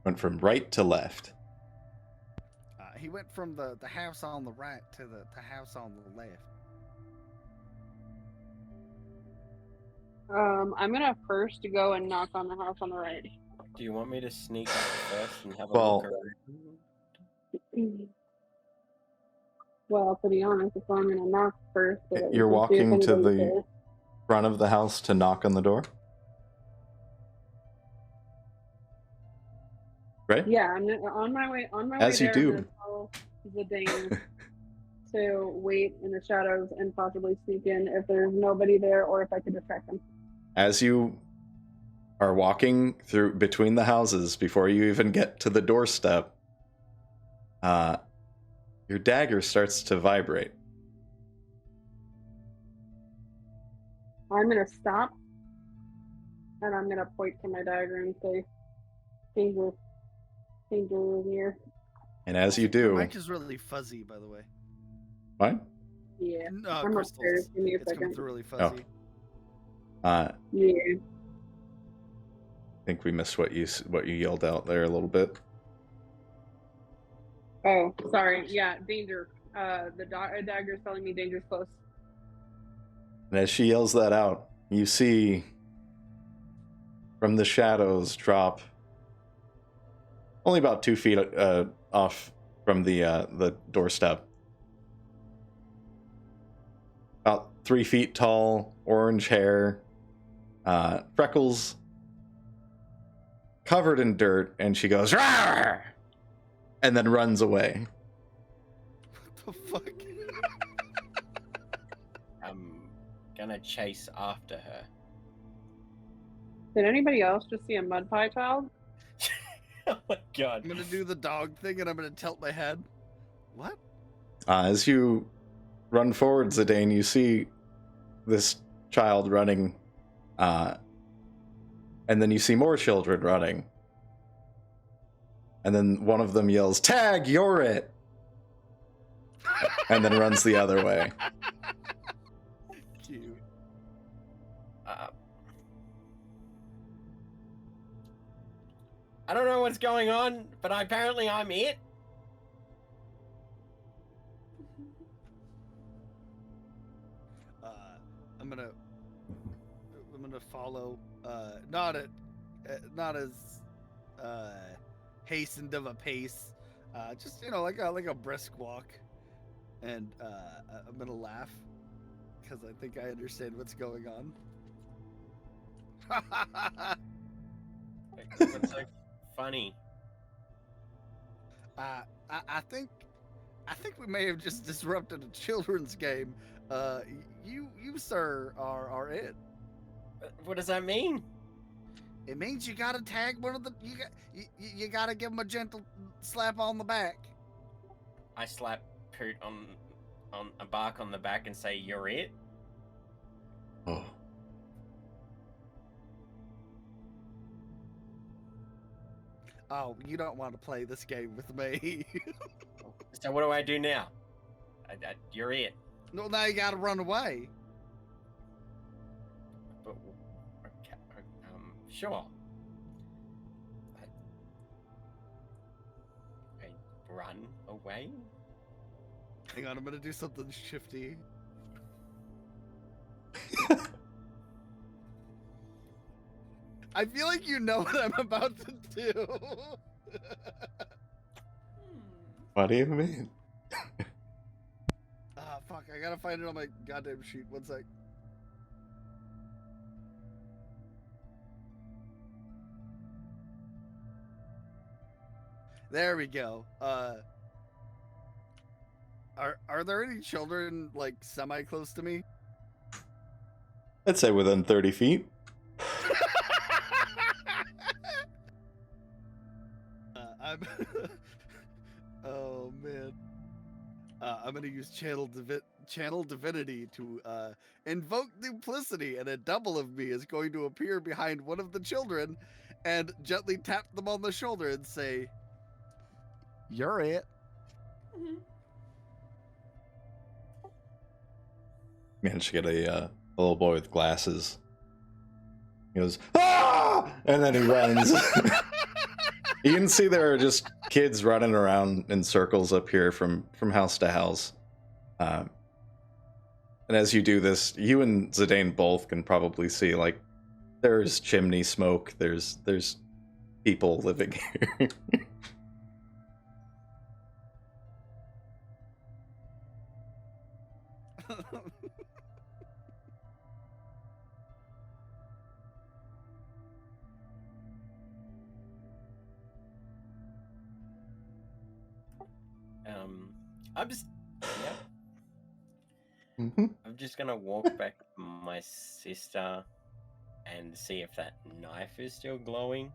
Speaker 1: Went from right to left.
Speaker 2: He went from the house on the right to the house on the left.
Speaker 3: I'm gonna first go and knock on the house on the right.
Speaker 5: Do you want me to sneak up first and have a
Speaker 1: Well-
Speaker 5: look around?
Speaker 3: Well, to be honest, if I'm gonna knock first, so that we
Speaker 1: You're
Speaker 3: can see if
Speaker 1: walking to
Speaker 3: anybody's
Speaker 1: the
Speaker 3: there.
Speaker 1: front of the house to knock on the door? Right?
Speaker 3: Yeah, I'm on my way. On my
Speaker 1: As
Speaker 3: way
Speaker 1: you
Speaker 3: there,
Speaker 1: do.
Speaker 3: I'm gonna tell Zidane to wait in the shadows and possibly sneak in if there's nobody there, or if I could distract them.
Speaker 1: As you are walking through between the houses, before you even get to the doorstep, your dagger starts to vibrate.
Speaker 3: I'm gonna stop, and I'm gonna point to my dagger and say, "Danger, danger is near."
Speaker 1: And as you
Speaker 2: Your
Speaker 1: do,
Speaker 2: mic is really fuzzy, by the way.
Speaker 1: what?
Speaker 3: Yeah, I'm
Speaker 2: Crystals.
Speaker 3: upstairs. Give me a
Speaker 2: It's coming
Speaker 3: second.
Speaker 2: through really fuzzy.
Speaker 1: I
Speaker 3: Yeah.
Speaker 1: think we missed what you yelled out there a little bit.
Speaker 3: Oh, sorry. Yeah, danger. The dagger's telling me danger's close.
Speaker 1: And as she yells that out, you see from the shadows drop only about 2 feet off from the doorstep. About 3 feet tall, orange hair, freckles, covered in dirt, and she goes, "Rawr!" and then runs away.
Speaker 2: What the fuck?
Speaker 5: I'm gonna chase after her.
Speaker 3: Did anybody else just see a mud pie child?
Speaker 5: Oh my god.
Speaker 2: I'm gonna do the dog thing and I'm gonna tilt my head. What?
Speaker 1: As you run forward, Zidane, you see this child running, and then you see more children running. And then one of them yells, "Tag, you're it!" and then runs the other way.
Speaker 2: Cute.
Speaker 5: I don't know what's going on, but apparently I'm it.
Speaker 2: I'm gonna follow. Not as hastened of a pace Just like a brisk walk, and I'm gonna laugh because I think I understand what's going on.
Speaker 5: What's so funny?
Speaker 2: I think we may have just disrupted a children's game. You sir are it.
Speaker 5: What does that mean?
Speaker 2: It means you gotta tag one of the you gotta give him a gentle slap on the back.
Speaker 5: I slap Poot on a bark on the back and say, "You're it."
Speaker 1: Oh.
Speaker 2: Oh, you don't want to play this game with me.
Speaker 5: So what do I do now? You're it.
Speaker 2: No, now you gotta run away.
Speaker 5: But okay, sure. I run away.
Speaker 2: Hang on, I'm gonna do something shifty. I feel like you know what I'm about to do.
Speaker 1: What do you mean?
Speaker 2: Ah, fuck, I gotta find it on my goddamn sheet. One sec. There we go. Are there any children like semi close to me?
Speaker 1: I'd say within 30 feet.
Speaker 2: I'm oh man. I'm gonna use channel divinity to invoke duplicity, and a double of me is going to appear behind one of the children and gently tap them on the shoulder and say, "You're it."
Speaker 1: Managed to get a little boy with glasses. He goes, "Ah!" And then he runs. You can see there are just kids running around in circles up here from house to house. And as you do this, you and Zidane both can probably see, like, there's chimney smoke, there's people living here.
Speaker 5: I'm just,
Speaker 1: Mm-hmm.
Speaker 5: I'm just gonna walk back to my sister and see if that knife is still glowing.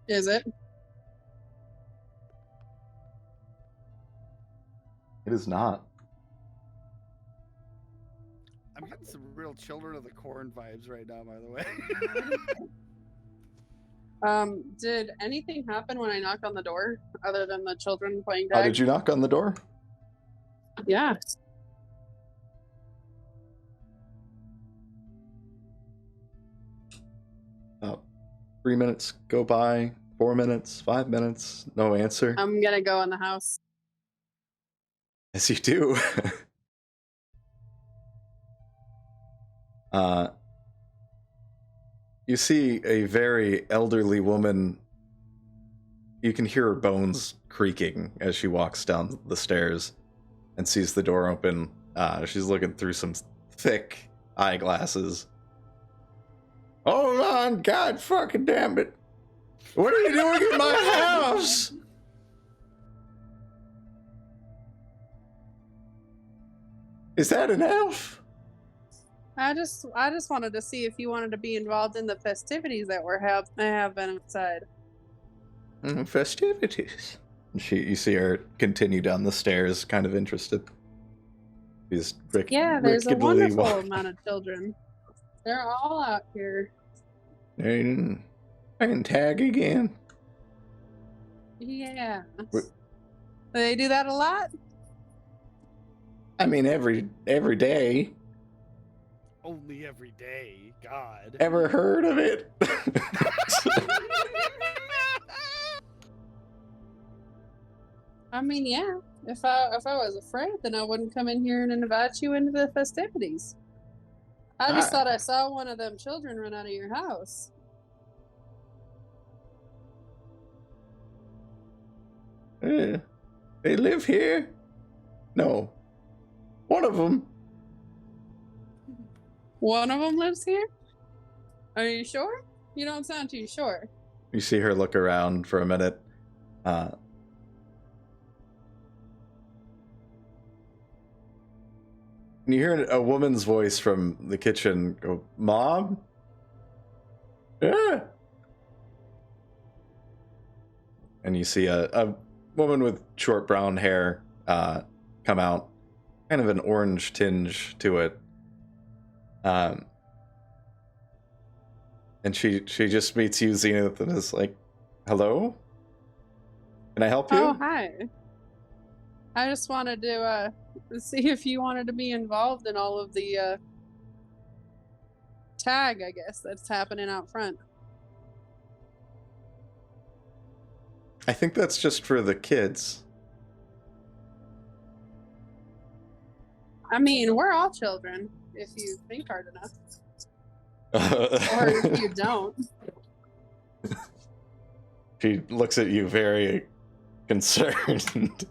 Speaker 3: Is it?
Speaker 1: It is not.
Speaker 2: I'm getting some real Children of the Corn vibes right now, by the way.
Speaker 3: Did anything happen when I knocked on the door other than the children playing
Speaker 1: How
Speaker 3: tag?
Speaker 1: did you knock on the door?
Speaker 3: Yeah.
Speaker 1: About 3 minutes go by, 4 minutes, 5 minutes, no answer.
Speaker 3: I'm gonna go in the house.
Speaker 1: As you do. You see a very elderly woman. You can hear her bones creaking as she walks down the stairs and sees the door open. She's looking through some thick eyeglasses. Hold on, God fucking damn it. What are you doing in my house? Is that an elf?
Speaker 3: I just wanted to see if you wanted to be involved in the festivities that have been outside.
Speaker 1: Festivities. You see her continue down the stairs, kind of interested. There's
Speaker 3: a wonderful amount of children. They're all out here.
Speaker 1: I can tag again.
Speaker 3: Yeah. Do they do that a lot?
Speaker 1: I mean, every day.
Speaker 2: Only every day, God.
Speaker 1: Ever heard of it?
Speaker 3: I mean, yeah. If I was afraid, then I wouldn't come in here and invite you into the festivities. I just thought I saw one of them children run out of your house.
Speaker 1: They live here? No. One of them.
Speaker 3: One of them lives here? Are you sure? You don't sound too sure.
Speaker 1: You see her look around for a minute. And you hear a woman's voice from the kitchen go, Mom? Yeah. And you see a woman with short brown hair come out, kind of an orange tinge to it. And she just meets you, Zenith, and is like, hello? Can I help you?
Speaker 3: Oh, hi. I just wanted to see if you wanted to be involved in all of the tag, I guess, that's happening out front.
Speaker 1: I think that's just for the kids.
Speaker 3: I mean, we're all children, if you think hard enough. Or if you don't.
Speaker 1: She looks at you very concerned.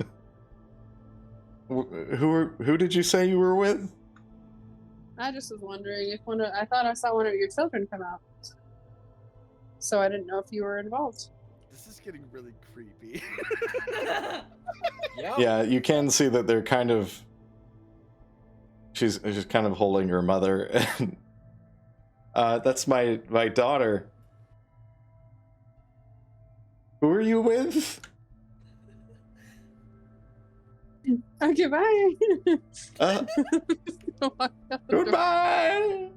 Speaker 1: Who did you say you were with?
Speaker 3: I just was wondering if I thought I saw one of your children come out. So I didn't know if you were involved.
Speaker 2: This is getting really creepy.
Speaker 1: Yeah, you can see that they're kind of... She's kind of holding her mother. That's my daughter. Who are you with?
Speaker 3: Okay, bye.
Speaker 1: Goodbye.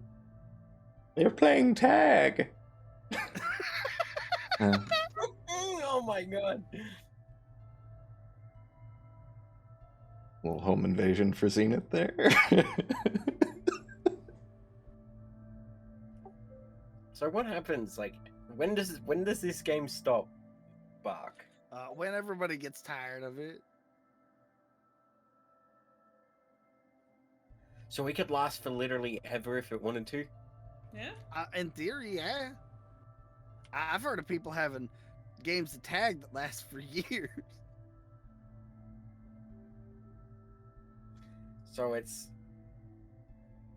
Speaker 1: You're playing tag.
Speaker 5: Oh my god.
Speaker 1: Little home invasion for Zenith there.
Speaker 5: So what happens? Like, when does this game stop, Bark?
Speaker 2: When everybody gets tired of it.
Speaker 5: So we could last for literally ever if it wanted to?
Speaker 4: Yeah?
Speaker 2: In theory, yeah. I've heard of people having games of tag that last for years.
Speaker 5: So it's...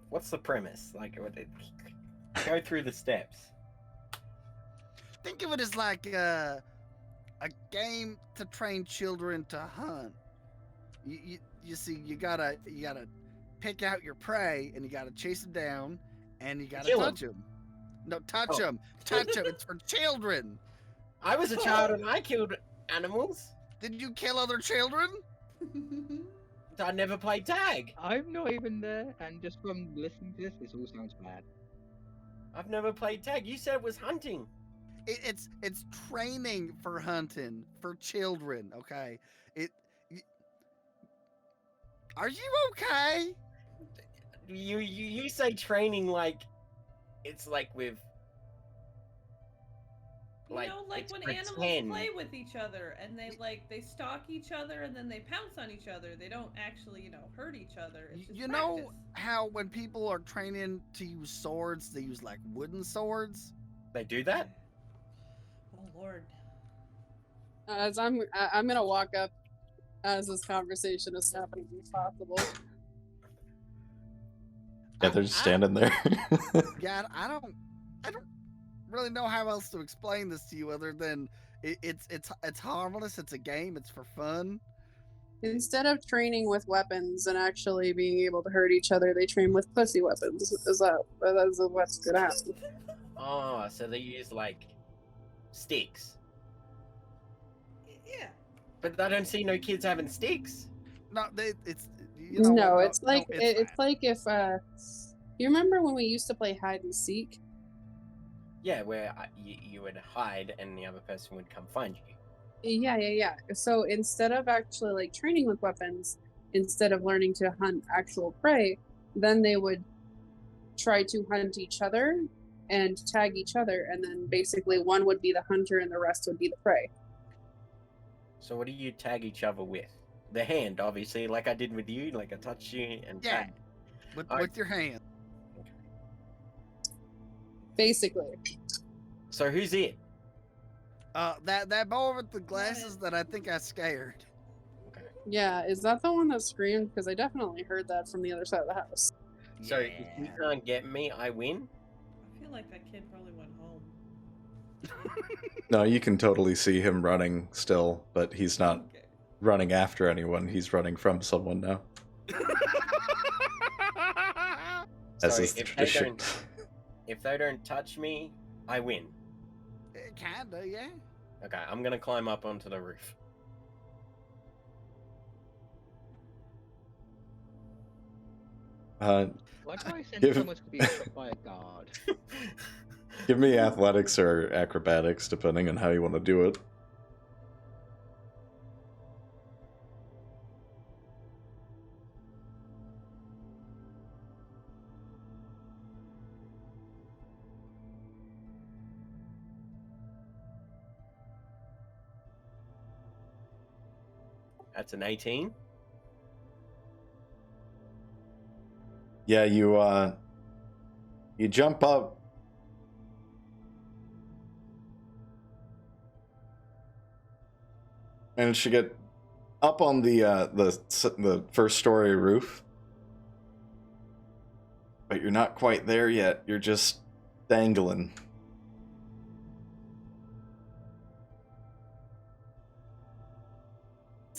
Speaker 5: What's the premise? Like, go through the steps.
Speaker 2: Think of it as like a game to train children to hunt. You see, you gotta pick out your prey, and you gotta chase them down, and you gotta touch them. No, touch them. Touch them. It's for children.
Speaker 5: I was a child and I killed animals.
Speaker 2: Did you kill other children?
Speaker 5: I never played tag.
Speaker 6: I'm not even there, and just from listening to this all sounds bad.
Speaker 5: I've never played tag. You said it was hunting.
Speaker 2: It's training for hunting for children. Okay. Are you okay?
Speaker 5: You say training like it's like with.
Speaker 4: You know, like when animals play with each other and they stalk each other and then they pounce on each other. They don't actually, hurt each other. It's just
Speaker 2: you know how when people are training to use swords, they use like wooden swords?
Speaker 5: They do that?
Speaker 4: Oh Lord.
Speaker 3: As I'm gonna walk up as this conversation is happening as possible.
Speaker 1: Yeah, they're just standing there.
Speaker 2: Yeah, I don't really know how else to explain this to you other than it's harmless. It's a game. It's for fun.
Speaker 3: Instead of training with weapons and actually being able to hurt each other, they train with pussy weapons. Is that what's gonna happen?
Speaker 5: Oh, so they use like sticks.
Speaker 4: Yeah.
Speaker 5: But I don't see no kids having sticks.
Speaker 2: No, it's
Speaker 3: like it's like if you remember when we used to play hide and seek?
Speaker 5: Yeah, where you would hide and the other person would come find you.
Speaker 3: Yeah. So instead of actually like training with weapons, instead of learning to hunt actual prey, then they would try to hunt each other and tag each other, and then basically one would be the hunter and the rest would be the prey.
Speaker 5: So what do you tag each other with? The hand, obviously, like I did with you, like I touched you and
Speaker 2: tag. With your hand.
Speaker 3: Basically.
Speaker 5: So who's it?
Speaker 2: That boy with the glasses that I think I scared.
Speaker 5: Okay.
Speaker 3: Yeah, is that the one that screamed? Because I definitely heard that from the other side of the house.
Speaker 5: So if you can't get me, I win?
Speaker 4: I feel like that kid probably went home.
Speaker 1: No, you can totally see him running still, but he's not
Speaker 4: Okay.
Speaker 1: running after anyone. He's running from someone now. As
Speaker 5: So
Speaker 1: is the
Speaker 5: if
Speaker 1: tradition.
Speaker 5: if they don't touch me, I win.
Speaker 2: Kinda, yeah.
Speaker 5: Okay, I'm gonna climb up onto the roof.
Speaker 6: Why do I sense
Speaker 1: Give-
Speaker 6: so much to be shot by a guard?
Speaker 1: Give me athletics or acrobatics, depending on how you want to do it.
Speaker 5: That's an 18.
Speaker 1: Yeah, you jump up. Managed to get up on the first story roof, but you're not quite there yet. You're just dangling.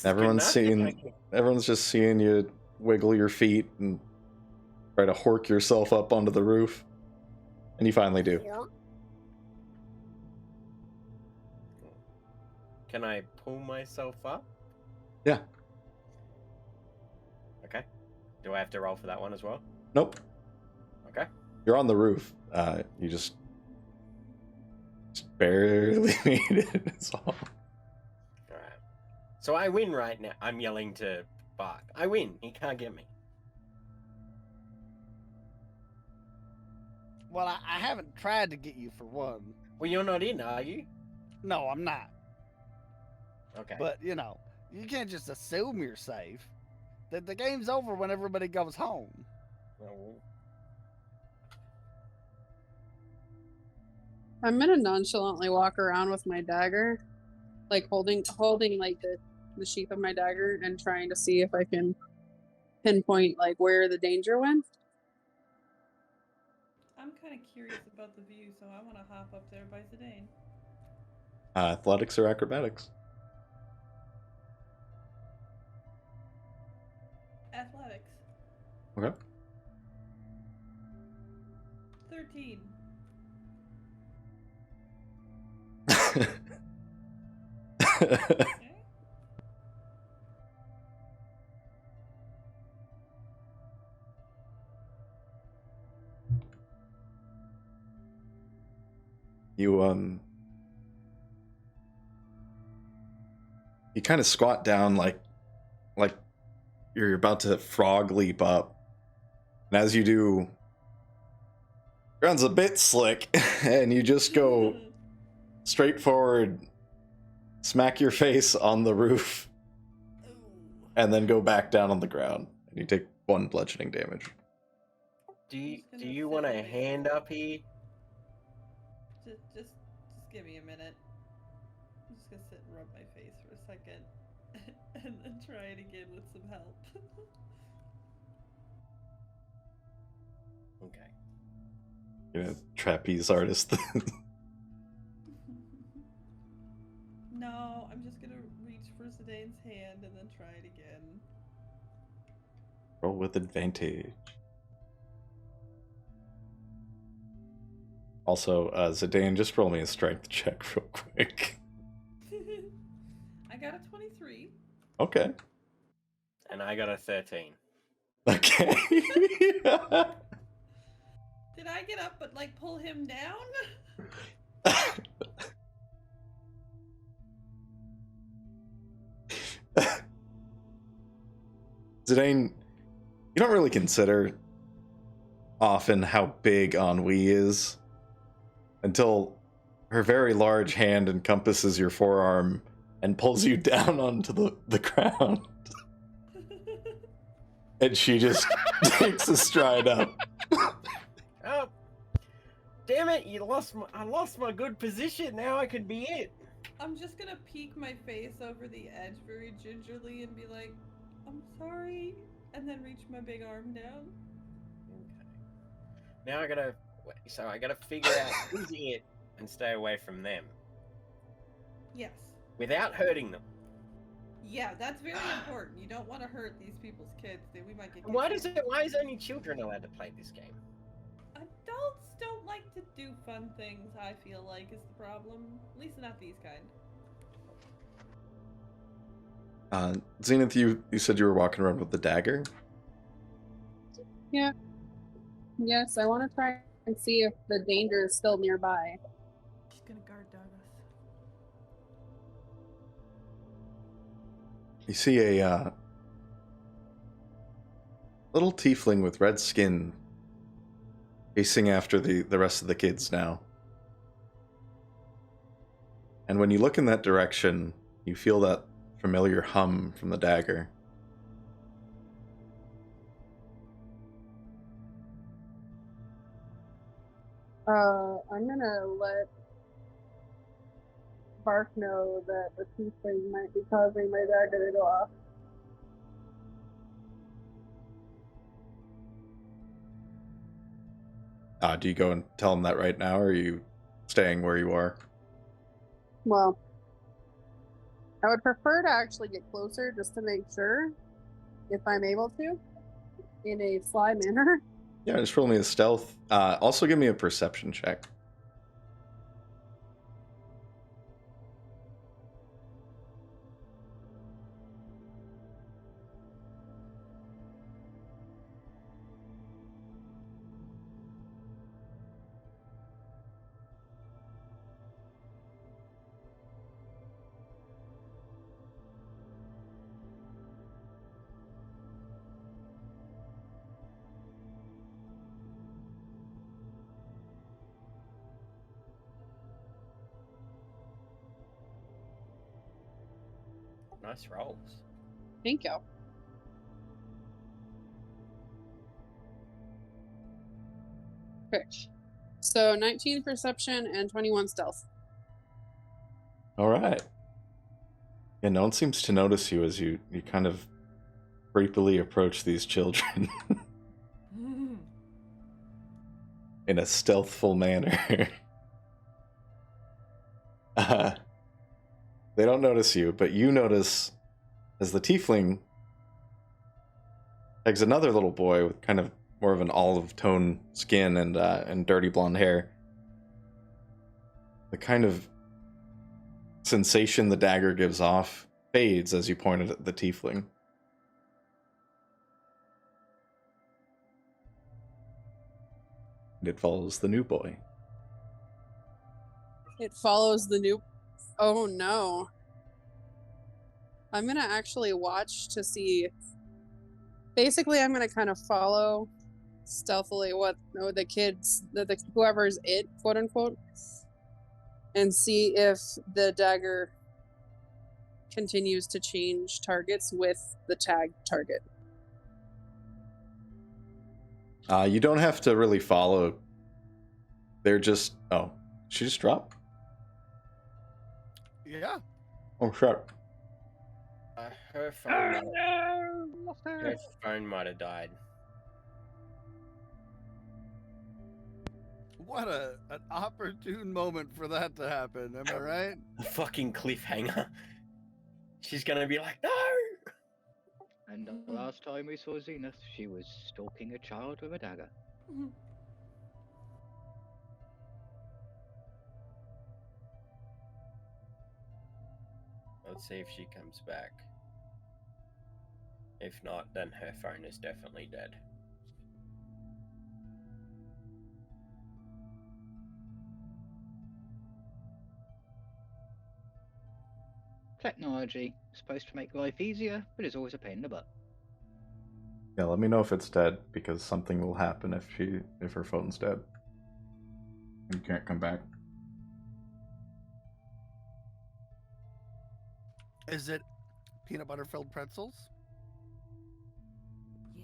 Speaker 1: Everyone's just seeing you wiggle your feet and try to hork yourself up onto the roof, and you finally do.
Speaker 5: Can I pull myself up?
Speaker 1: Yeah.
Speaker 5: Okay. Do I have to roll for that one as well?
Speaker 1: Nope.
Speaker 5: Okay.
Speaker 1: You're on the roof. You just barely made it. That's all.
Speaker 5: Alright. So I win right now. I'm yelling to Bark. I win. He can't get me.
Speaker 2: Well, I haven't tried to get you for one.
Speaker 5: Well, you're not in, are you?
Speaker 2: No, I'm not.
Speaker 5: Okay.
Speaker 2: But, you can't just assume you're safe. The game's over when everybody goes home.
Speaker 5: Well,
Speaker 3: I'm gonna nonchalantly walk around with my dagger, like holding like the sheath of my dagger and trying to see if I can pinpoint like where the danger went.
Speaker 4: I'm kind of curious about the view, so I want to hop up there by Zidane.
Speaker 1: Athletics or acrobatics?
Speaker 4: Athletics.
Speaker 1: Okay.
Speaker 4: 13. Okay.
Speaker 1: You kind of squat down like you're about to frog leap up. And as you do, ground's a bit slick, and you just go straight forward, smack your face on the roof, and then go back down on the ground. And you take 1 bludgeoning damage.
Speaker 5: Do you want a hand up here?
Speaker 4: Just give me a minute. I'm just gonna sit and rub my face for a second, and then try it again with some help.
Speaker 5: Okay.
Speaker 1: You're a trapeze artist.
Speaker 4: No, I'm just gonna reach for Zidane's hand and then try it again.
Speaker 1: Roll with advantage. Also, Zidane, just roll me a strength check real quick.
Speaker 4: I got a 23.
Speaker 1: Okay.
Speaker 5: And I got a 13.
Speaker 1: Okay.
Speaker 4: Did I get up but like pull him down?
Speaker 1: Zidane, you don't really consider often how big Ennui is until her very large hand encompasses your forearm and pulls you down onto the ground. And she just takes a stride up.
Speaker 5: Oh, damn it! I lost my good position. Now I could be it.
Speaker 4: I'm just gonna peek my face over the edge very gingerly and be like, I'm sorry, and then reach my big arm down.
Speaker 5: Okay. Now I gotta figure out who's it and stay away from them
Speaker 4: Yes.
Speaker 5: without hurting them.
Speaker 4: Yeah, that's very important. You don't want to hurt these people's kids. We might get.
Speaker 5: Why is only children allowed to play this game?
Speaker 4: Adults don't like to do fun things, I feel like, is the problem. At least not these kind.
Speaker 1: Zenith, you said you were walking around with the dagger?
Speaker 3: Yeah. Yes, I want to try and see if the danger is still nearby.
Speaker 10: She's gonna guard dog us.
Speaker 1: You see a little tiefling with red skin chasing after the rest of the kids now. And when you look in that direction, you feel that familiar hum from the dagger.
Speaker 3: I'm gonna let Bark know that the tiefling might be causing my dagger to go off.
Speaker 1: Do you go and tell him that right now, or are you staying where you are?
Speaker 3: Well, I would prefer to actually get closer just to make sure, if I'm able to, in a sly manner.
Speaker 1: Yeah, just roll me a stealth. Also give me a perception check.
Speaker 5: Nice rolls.
Speaker 3: Thank you. Okay. So 19 perception and 21 stealth.
Speaker 1: All right. Yeah, no one seems to notice you as you kind of creepily approach these children in a stealthful manner. They don't notice you, but you notice as the tiefling pegs another little boy with kind of more of an olive tone skin and dirty blonde hair. The kind of sensation the dagger gives off fades as you point it at the tiefling. And it follows the new boy.
Speaker 3: It follows the new... Oh no. I'm gonna actually watch to see... Basically, I'm gonna kind of follow stealthily what the kids, whoever's it, quote unquote, and see if the dagger continues to change targets with the tag target.
Speaker 1: You don't have to really follow. They're just... Oh, she just dropped?
Speaker 2: Yeah.
Speaker 1: Oh, shit.
Speaker 5: Her phone might have died.
Speaker 2: What an opportune moment for that to happen, am I right?
Speaker 5: A fucking cliffhanger. She's gonna be like, no!
Speaker 6: And the last time we saw Zenith, she was stalking a child with a dagger.
Speaker 5: Let's see if she comes back. If not, then her phone is definitely dead.
Speaker 6: Technology is supposed to make life easier, but it's always a pain in the butt.
Speaker 1: Yeah, let me know if it's dead, because something will happen if her phone's dead. You can't come back.
Speaker 2: Is it peanut butter filled pretzels?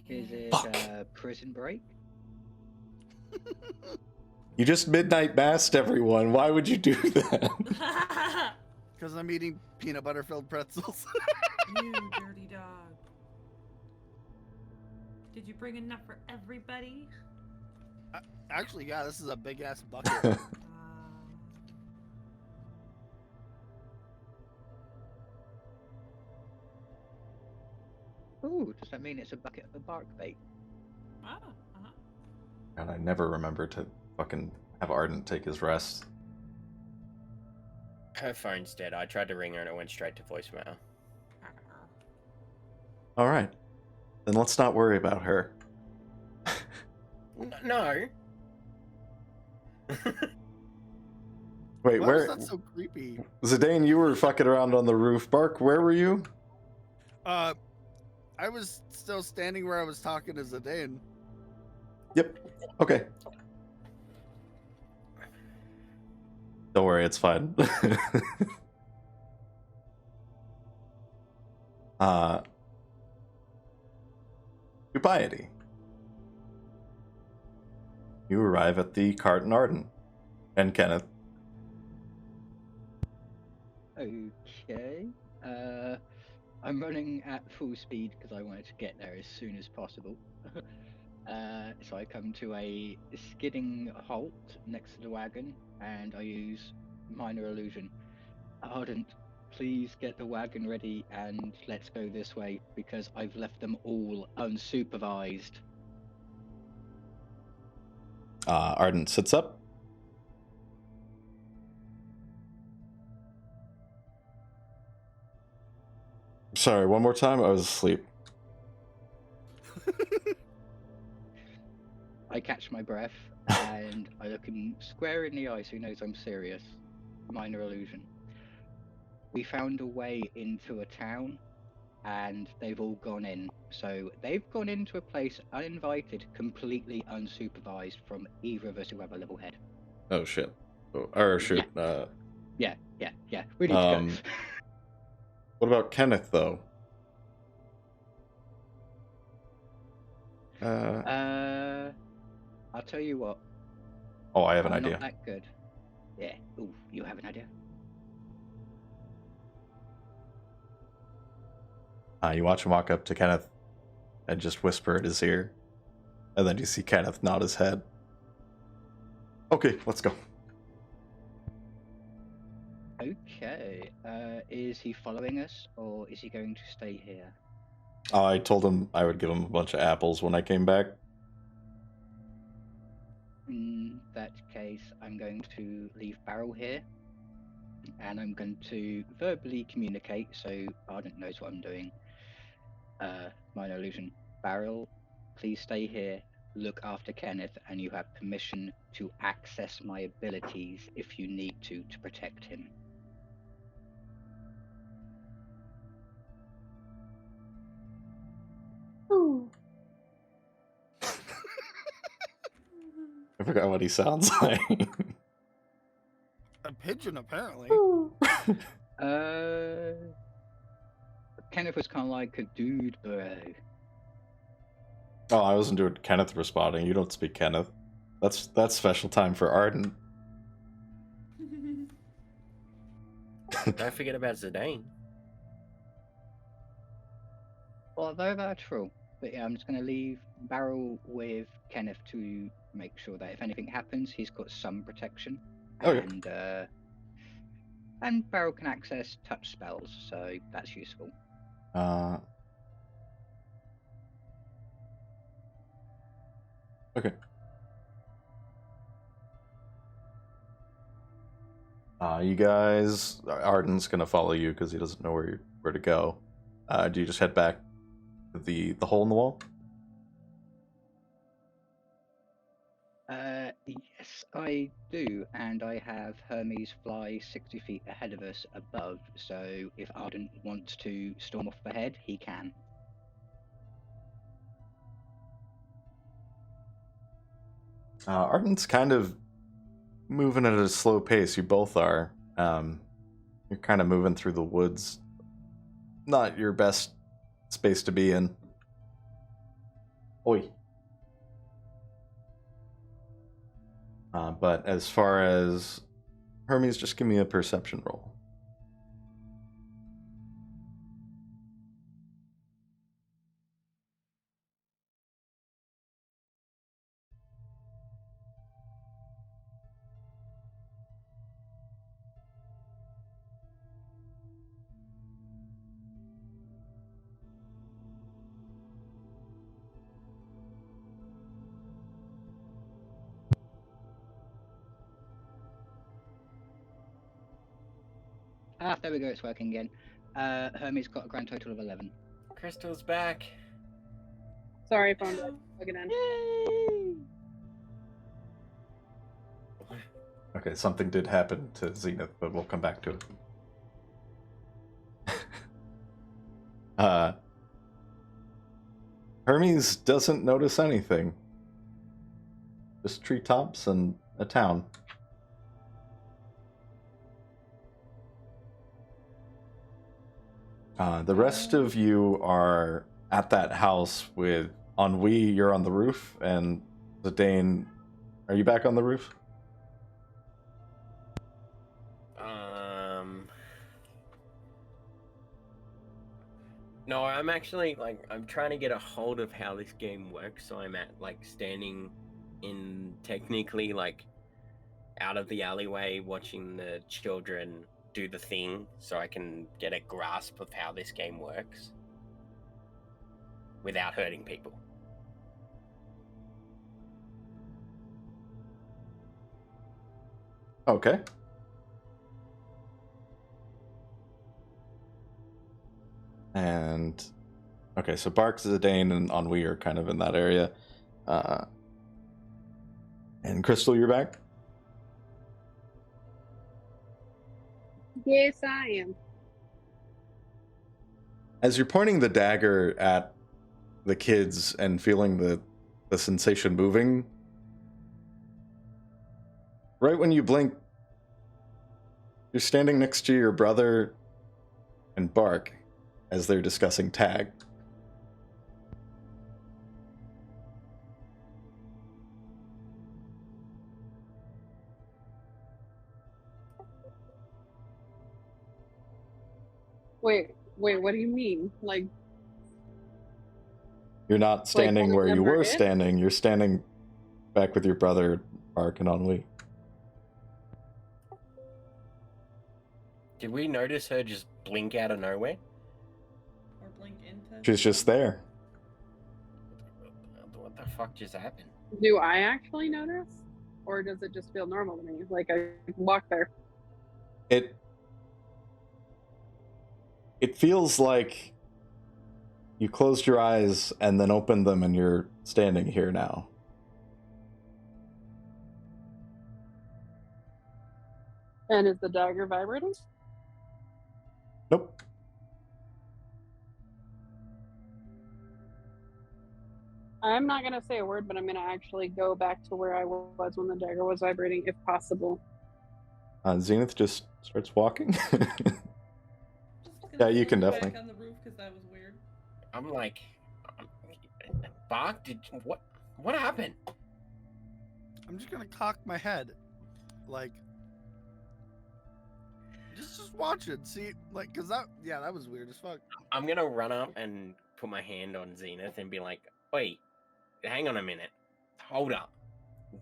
Speaker 6: Is it Prison Break?
Speaker 1: You just midnight masked everyone. Why would you do that?
Speaker 2: Because I'm eating peanut butter filled pretzels.
Speaker 10: You dirty dog. Did you bring enough for everybody?
Speaker 2: Actually, yeah, this is a big ass bucket.
Speaker 6: Ooh, does that mean it's a bucket of bark bait?
Speaker 1: And I never remember to fucking have Ardent take his rest.
Speaker 5: Her phone's dead. I tried to ring her and it went straight to voicemail.
Speaker 1: Alright. Then let's not worry about her.
Speaker 5: No.
Speaker 1: Wait,
Speaker 2: Why
Speaker 1: where?
Speaker 2: was that so creepy?
Speaker 1: Zidane, you were fucking around on the roof. Bark, where were you?
Speaker 2: I was still standing where I was talking to Zidane.
Speaker 1: Yep. Okay. Don't worry, it's fine. Dubiety. You arrive at the cart and Arden. And Kenneth.
Speaker 6: Okay. I'm running at full speed because I wanted to get there as soon as possible. So I come to a skidding halt next to the wagon, and I use minor illusion. Ardent, please get the wagon ready and let's go this way because I've left them all unsupervised.
Speaker 1: Arden sits up. Sorry, one more time? I was asleep.
Speaker 6: I catch my breath and I look him square in the eye so he knows I'm serious. Minor illusion. We found a way into a town and they've all gone in. So they've gone into a place uninvited, completely unsupervised from either of us who have a level head.
Speaker 1: Oh shit. Oh, or shoot.
Speaker 6: Yeah. We need to go.
Speaker 1: What about Kenneth though?
Speaker 6: I'll tell you what.
Speaker 1: Oh, I have an
Speaker 6: I'm
Speaker 1: idea.
Speaker 6: not that good. Yeah. Ooh, you have an idea?
Speaker 1: You watch him walk up to Kenneth and just whisper at his ear. And then you see Kenneth nod his head. Okay, let's go.
Speaker 6: Okay. Is he following us or is he going to stay here?
Speaker 1: I told him I would give him a bunch of apples when I came back.
Speaker 6: In that case, I'm going to leave Varoux here. And I'm going to verbally communicate so Ardent knows what I'm doing. Minor illusion. Varoux, please stay here. Look after Kenneth, and you have permission to access my abilities if you need to protect him.
Speaker 3: Oh.
Speaker 1: I forgot what he sounds like.
Speaker 2: A pigeon, apparently.
Speaker 6: Kenneth was kind of like a dude, bro.
Speaker 1: Oh, I wasn't doing Kenneth responding. You don't speak Kenneth. That's special time for Arden.
Speaker 5: Don't forget about Zidane.
Speaker 6: Although that's true. But yeah, I'm just going to leave Varoux with Kenneth to make sure that if anything happens, he's got some protection.
Speaker 1: Okay.
Speaker 6: And Varoux can access touch spells, so that's useful.
Speaker 1: Okay. You guys, Arden's gonna follow you because he doesn't know where to go. Do you just head back to the hole in the wall?
Speaker 6: Yes, I do, and I have Hermes fly 60 feet ahead of us above, so if Arden wants to storm off ahead, he can.
Speaker 1: Arden's kind of moving at a slow pace. You both are. You're kind of moving through the woods. Not your best space to be in. Oi. But as far as Hermes, just give me a perception roll.
Speaker 6: Ah, there we go. It's working again. Hermes got a grand total of 11.
Speaker 5: Crystal's back.
Speaker 3: Sorry, phone died. Plug it in.
Speaker 6: Yay!
Speaker 1: Okay, something did happen to Zenith, but we'll come back to it. Hermes doesn't notice anything. Just treetops and a town. The rest of you are at that house with Ennui. You're on the roof, and Zidane, are you back on the roof?
Speaker 5: No, I'm actually, like, I'm trying to get a hold of how this game works, so I'm at, like, standing in, technically, like, out of the alleyway, watching the children do the thing, so I can get a grasp of how this game works. Without hurting people.
Speaker 1: Okay. And okay, so Barks, Zidane, and Ennui are kind of in that area. And Crystal, you're back?
Speaker 3: Yes, I am.
Speaker 1: As you're pointing the dagger at the kids and feeling the sensation moving, right when you blink, you're standing next to your brother and Bark as they're discussing tag.
Speaker 3: Wait, what do you mean? Like,
Speaker 1: You're not standing
Speaker 3: one of
Speaker 1: where
Speaker 3: them
Speaker 1: you
Speaker 3: are
Speaker 1: were
Speaker 3: it?
Speaker 1: standing. You're standing back with your brother, Bark, and Ennui.
Speaker 5: Did we notice her just blink out of nowhere?
Speaker 4: Or blink into.
Speaker 1: She's just there.
Speaker 5: What the fuck just happened?
Speaker 3: do I actually notice? Or does it just feel normal to me? Like I walk there.
Speaker 1: It feels like you closed your eyes and then opened them and you're standing here now.
Speaker 3: And is the dagger vibrating?
Speaker 1: Nope.
Speaker 3: I'm not gonna say a word, but I'm gonna actually go back to where I was when the dagger was vibrating, if possible.
Speaker 1: Zenith just starts walking.
Speaker 4: Just
Speaker 1: Yeah, you can
Speaker 4: go
Speaker 1: definitely.
Speaker 4: back on the roof because that was weird.
Speaker 5: I'm like, Bark, what happened?
Speaker 2: I'm just gonna cock my head, like, just watch it, see, like, cause that was weird as fuck.
Speaker 5: I'm gonna run up and put my hand on Zenith and be like, wait, hang on a minute. Hold up.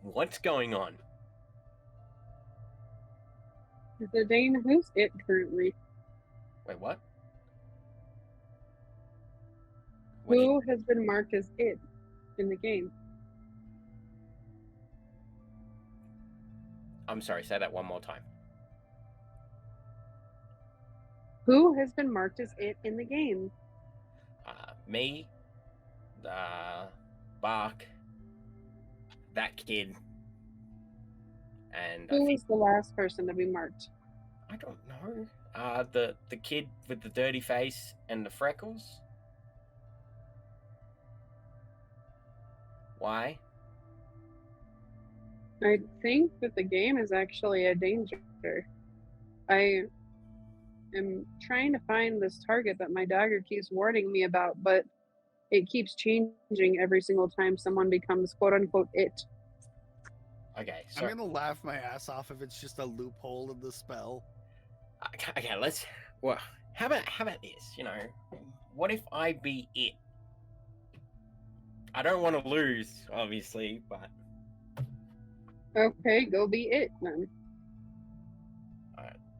Speaker 5: What's going on?
Speaker 3: Zidane, who's it currently?
Speaker 5: Wait, what?
Speaker 3: Who has been marked as it in the game?
Speaker 5: I'm sorry, say that one more time.
Speaker 3: Who has been marked as it in the game?
Speaker 5: Me, Bark, that kid, and
Speaker 3: Who was the last person to be marked?
Speaker 5: I don't know. The kid with the dirty face and the freckles. Why?
Speaker 3: I think that the game is actually a danger. I am trying to find this target that my dagger keeps warning me about, but it keeps changing every single time someone becomes quote unquote it.
Speaker 5: Okay, so
Speaker 2: I'm gonna laugh my ass off if it's just a loophole in the spell.
Speaker 5: okay, well, how about this? You know, what if I be it? I don't want to lose, obviously, but
Speaker 3: Okay, go be it then.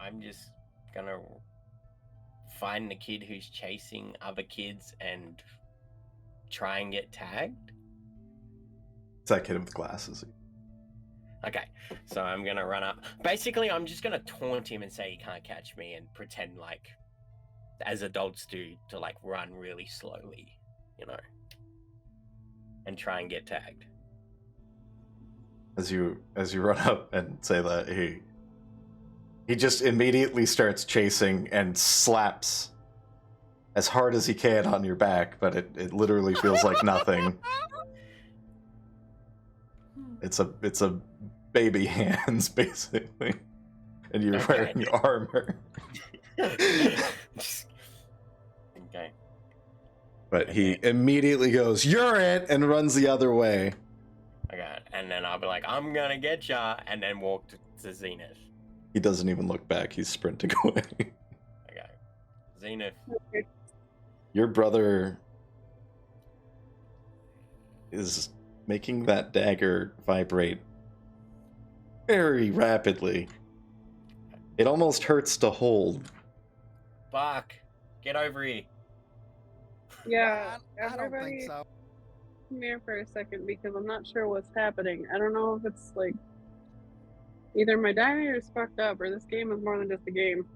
Speaker 5: I'm just gonna find the kid who's chasing other kids and try and get tagged.
Speaker 1: It's that kid with glasses.
Speaker 5: Okay, so I'm gonna run up. Basically, I'm just gonna taunt him and say he can't catch me and pretend like, as adults do, to like run really slowly, you know, and try and get tagged.
Speaker 1: As you run up and say that, he just immediately starts chasing and slaps as hard as he can on your back, but it literally feels like nothing. It's a baby hands basically, and you're wearing armor.
Speaker 5: Okay.
Speaker 1: But he immediately goes, "You're it," and runs the other way.
Speaker 5: Okay, and then I'll be like, "I'm gonna get ya," and then walk to Zenith.
Speaker 1: He doesn't even look back. He's sprinting away.
Speaker 5: Okay, Zenith.
Speaker 1: Your brother is making that dagger vibrate very rapidly. It almost hurts to hold.
Speaker 5: Bark, get over here.
Speaker 3: Yeah,
Speaker 2: I don't
Speaker 3: everybody
Speaker 2: think so.
Speaker 3: come here for a second because I'm not sure what's happening. I don't know if it's like either my diary is fucked up or this game is more than just a game.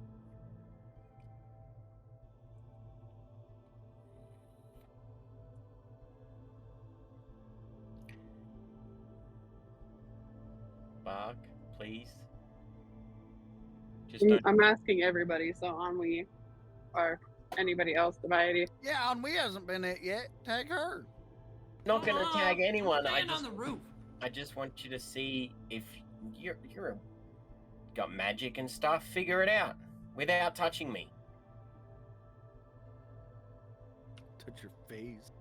Speaker 5: Bark, please. Just don't.
Speaker 3: I'm asking everybody, so on we or anybody else, Dubiety.
Speaker 2: Yeah, and we hasn't been it yet. Tag her.
Speaker 5: Not gonna tag anyone.
Speaker 10: Stand on the roof.
Speaker 5: I just want you to see if you're got magic and stuff. Figure it out without touching me.
Speaker 2: Touch your face.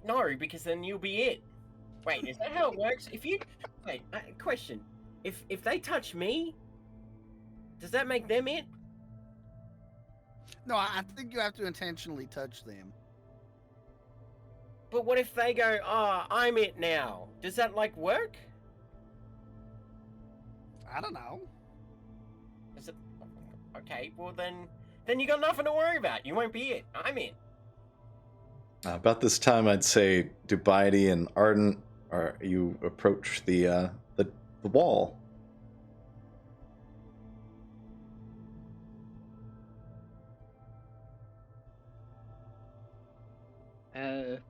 Speaker 5: No, because then you'll be it. Wait, is that how it works? If you wait, question: if they touch me, does that make them it?
Speaker 2: No, I think you have to intentionally touch them.
Speaker 5: But what if they go, "Oh, I'm it now"? Does that like work?
Speaker 2: I don't know.
Speaker 5: Is it okay? Well, then you got nothing to worry about. You won't be it. I'm it.
Speaker 1: About this time, I'd say Dubiety and Ardent, you approach the wall.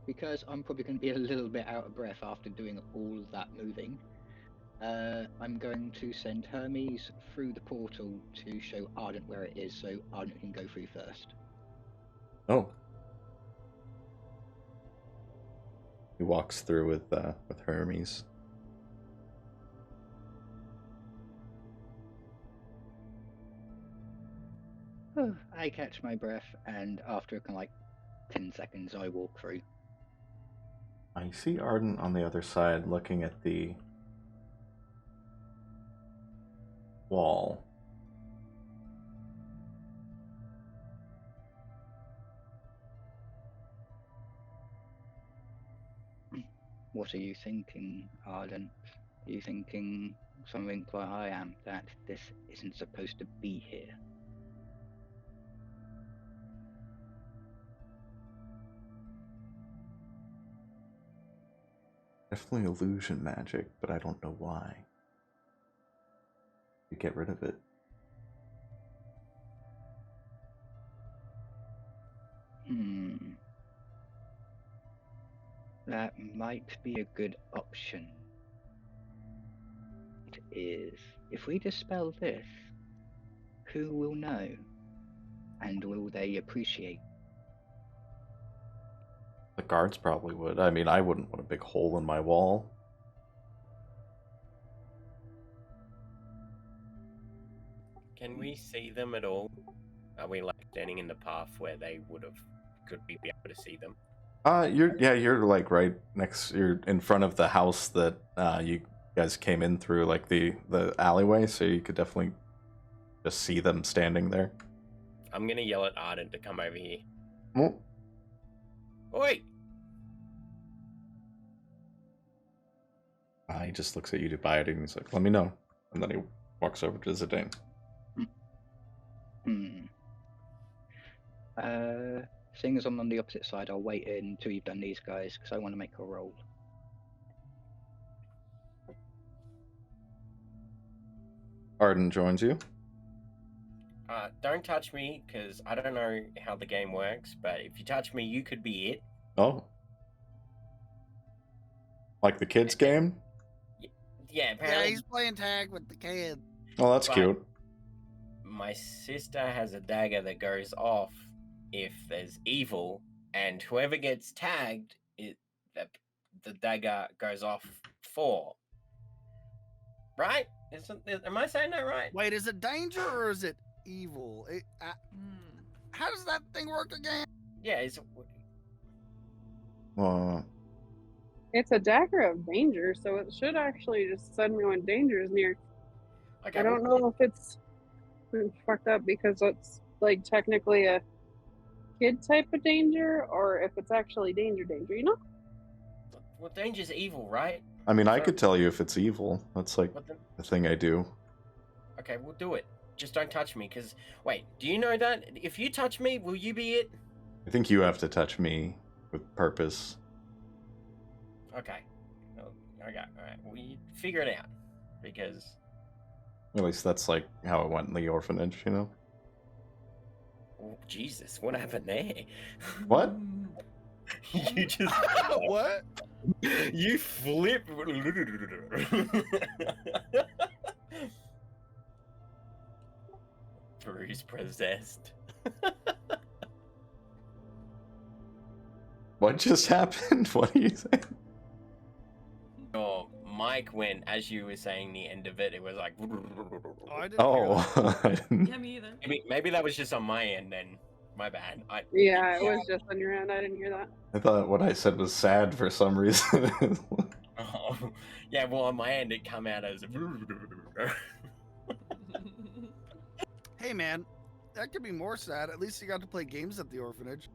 Speaker 6: Because I'm probably going to be a little bit out of breath after doing all that moving, I'm going to send Hermes through the portal to show Ardent where it is, so Ardent can go through first.
Speaker 1: Oh. He walks through with Hermes.
Speaker 6: I catch my breath, and after kind of like 10 seconds, I walk through.
Speaker 1: I see Ardent on the other side looking at the wall.
Speaker 6: What are you thinking, Ardent? Are you thinking something like I am, that this isn't supposed to be here?
Speaker 1: Definitely illusion magic, but I don't know why. You get rid of it.
Speaker 6: That might be a good option. It is. If we dispel this, who will know? And will they appreciate?
Speaker 1: The guards probably would. I mean, I wouldn't want a big hole in my wall.
Speaker 5: Can we see them at all? Are we like standing in the path where they could we be able to see them?
Speaker 1: You're like right next. You're in front of the house that you guys came in through, like the alleyway. So you could definitely just see them standing there.
Speaker 5: I'm gonna yell at Ardent to come over here.
Speaker 1: Oh.
Speaker 5: Oi!
Speaker 1: He just looks at you, Dubiety, and he's like, "Let me know." And then he walks over to Zidane.
Speaker 6: Seeing as I'm on the opposite side, I'll wait until you've done these guys, because I want to make a roll.
Speaker 1: Arden joins you.
Speaker 5: Don't touch me, because I don't know how the game works, but if you touch me, you could be it.
Speaker 1: Oh. Like the kids' game?
Speaker 5: Yeah,
Speaker 2: Yeah,
Speaker 5: apparently.
Speaker 2: he's playing tag with the kid.
Speaker 1: Oh, that's
Speaker 5: But-
Speaker 1: cute.
Speaker 5: My sister has a dagger that goes off if there's evil, and whoever gets tagged, the dagger goes off for. Right? Am I saying that right?
Speaker 2: Wait, is it danger or is it evil? How does that thing work again?
Speaker 5: Yeah, it's.
Speaker 3: It's a dagger of danger, so it should actually just send me when danger is near.
Speaker 5: Okay,
Speaker 3: I don't know if it's fucked up because it's like technically a kid type of danger, or if it's actually danger, you know?
Speaker 5: Well, danger's evil, right?
Speaker 1: I mean, I
Speaker 5: So-
Speaker 1: could tell you if it's evil. That's like
Speaker 5: What the-
Speaker 1: the thing I do.
Speaker 5: Okay, we'll do it. Just don't touch me, because... Wait, do you know that? If you touch me, will you be it?
Speaker 1: I think you have to touch me with purpose.
Speaker 5: Okay. Okay, alright. We figure it out. Because...
Speaker 1: At least that's like how it went in the orphanage, you know?
Speaker 5: Oh, Jesus, what happened there?
Speaker 1: What?
Speaker 5: You just...
Speaker 2: What?
Speaker 5: You flip... Varoux's possessed.
Speaker 1: What just happened? What are you saying?
Speaker 5: Oh, Mike went, as you were saying the end of it, it was like...
Speaker 2: Oh, I didn't hear that.
Speaker 1: I didn't-
Speaker 10: Yeah, me either.
Speaker 5: Maybe that was just on my end then. My bad.
Speaker 3: Yeah, it was just on your end. I didn't hear that.
Speaker 1: I thought what I said was sad for some reason.
Speaker 5: Oh, yeah, well, on my end, it come out as...
Speaker 2: Hey, man, that could be more sad. At least you got to play games at the orphanage.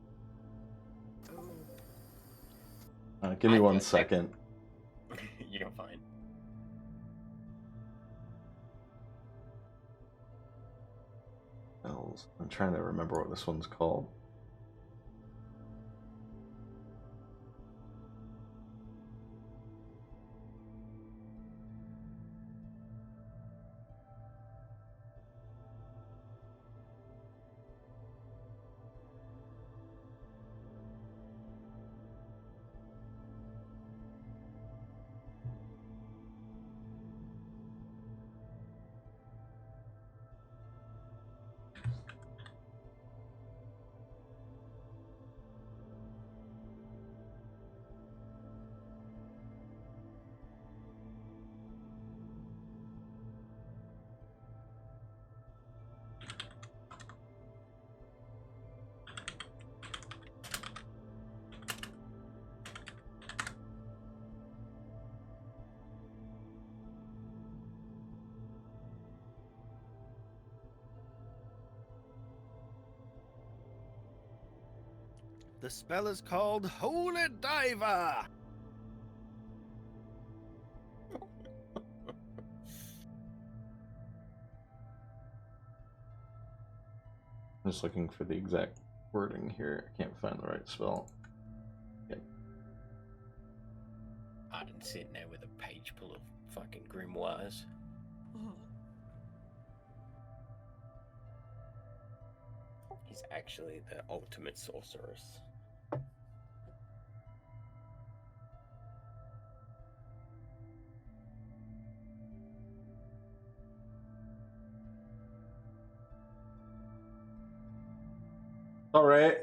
Speaker 1: Give me
Speaker 5: I
Speaker 1: one
Speaker 5: thought-
Speaker 1: second.
Speaker 5: You're fine.
Speaker 1: I'm trying to remember what this one's called.
Speaker 2: The spell is called Holy Diver.
Speaker 1: I'm just looking for the exact wording here. I can't find the right spell.
Speaker 5: I didn't sit there with a page full of fucking grimoires. He's actually the ultimate sorceress.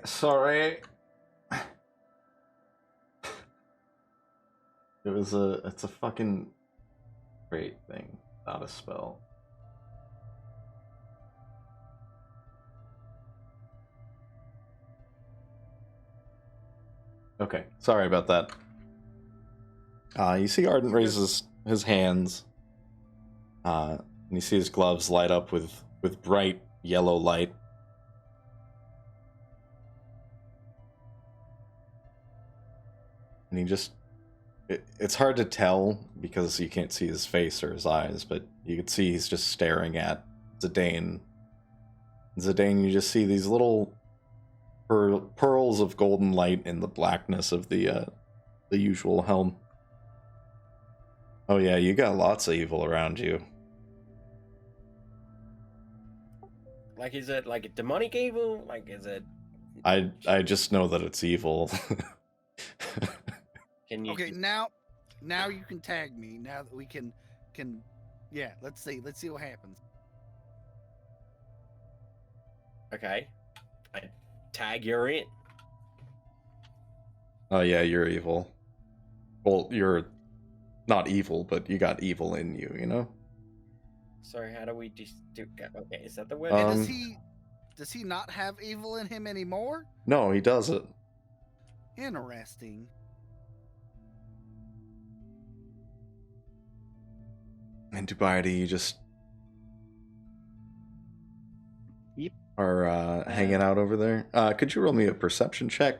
Speaker 1: Sorry. It's a fucking great thing, not a spell. Okay, sorry about that. You see Arden raises his hands, and you see his gloves light up with bright yellow light. And he just... It's hard to tell because you can't see his face or his eyes, but you can see he's just staring at Zidane. Zidane, you just see these little pearls of golden light in the blackness of the usual helm. Oh yeah, you got lots of evil around you.
Speaker 5: Like, is it like a demonic evil? Like, is it?
Speaker 1: I just know that it's evil.
Speaker 5: Can you?
Speaker 2: Okay, now you can tag me. Now that we can, yeah. Let's see what happens.
Speaker 5: Okay. I tag you're it.
Speaker 1: Oh yeah, you're evil. Well, you're not evil, but you got evil in you, you know?
Speaker 5: So how do we just do? Okay, is that the word?
Speaker 2: And does he not have evil in him anymore?
Speaker 1: No, he doesn't.
Speaker 2: Interesting.
Speaker 1: And Dubiety, you just
Speaker 6: Yep.
Speaker 1: are hanging out over there. Could you roll me a perception check?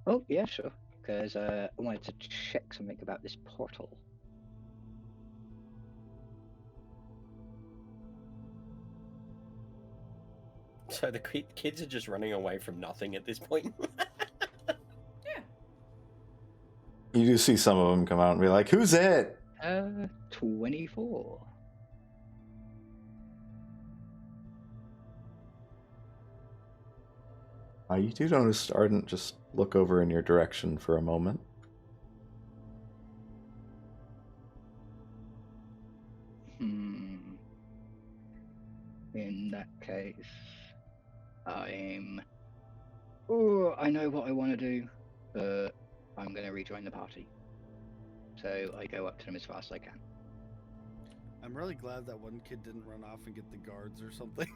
Speaker 6: Oh, yeah, sure. Because I wanted to check something about this portal.
Speaker 5: So the kids are just running away from nothing at this point.
Speaker 4: Yeah.
Speaker 1: You do see some of them come out and be like, "Who's it?"
Speaker 6: 24.
Speaker 1: You do notice Ardent just look over in your direction for a moment.
Speaker 6: In that case, I know what I want to do, but I'm going to rejoin the party. So I go up to them as fast as I can.
Speaker 2: I'm really glad that one kid didn't run off and get the guards or something.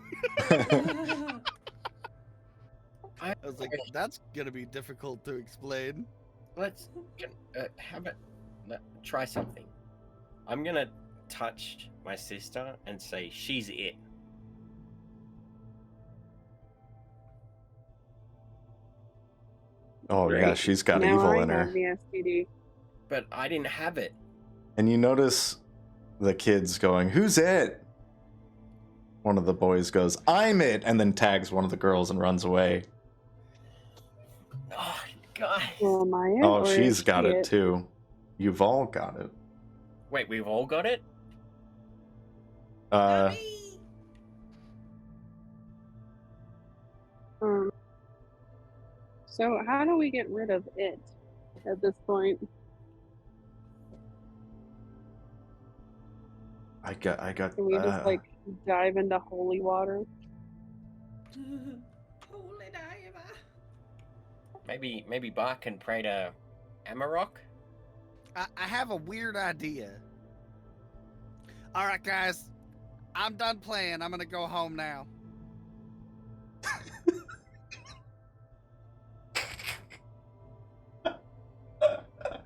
Speaker 2: I was like, that's gonna be difficult to explain.
Speaker 5: Let's how about try something. I'm gonna touch my sister and say she's it.
Speaker 1: Oh
Speaker 6: Right.
Speaker 1: yeah, she's got
Speaker 3: now
Speaker 1: evil
Speaker 3: I
Speaker 1: in her.
Speaker 3: have the STD.
Speaker 5: But I didn't have it.
Speaker 1: And you notice the kids going, "Who's it?" One of the boys goes, "I'm it," and then tags one of the girls and runs away.
Speaker 5: Oh, guys.
Speaker 3: Well, am I it,
Speaker 1: Oh,
Speaker 3: or
Speaker 1: she's
Speaker 3: is
Speaker 1: got
Speaker 3: she
Speaker 1: it too. You've all got it.
Speaker 5: Wait, we've all got it?
Speaker 4: Not
Speaker 1: Uh,
Speaker 4: me.
Speaker 3: So how do we get rid of it at this point?
Speaker 1: I got.
Speaker 3: Can we just like dive into holy water?
Speaker 4: Holy diver.
Speaker 5: Maybe Bach can pray to Amarok?
Speaker 2: I have a weird idea. All right, guys, I'm done playing. I'm gonna go home now.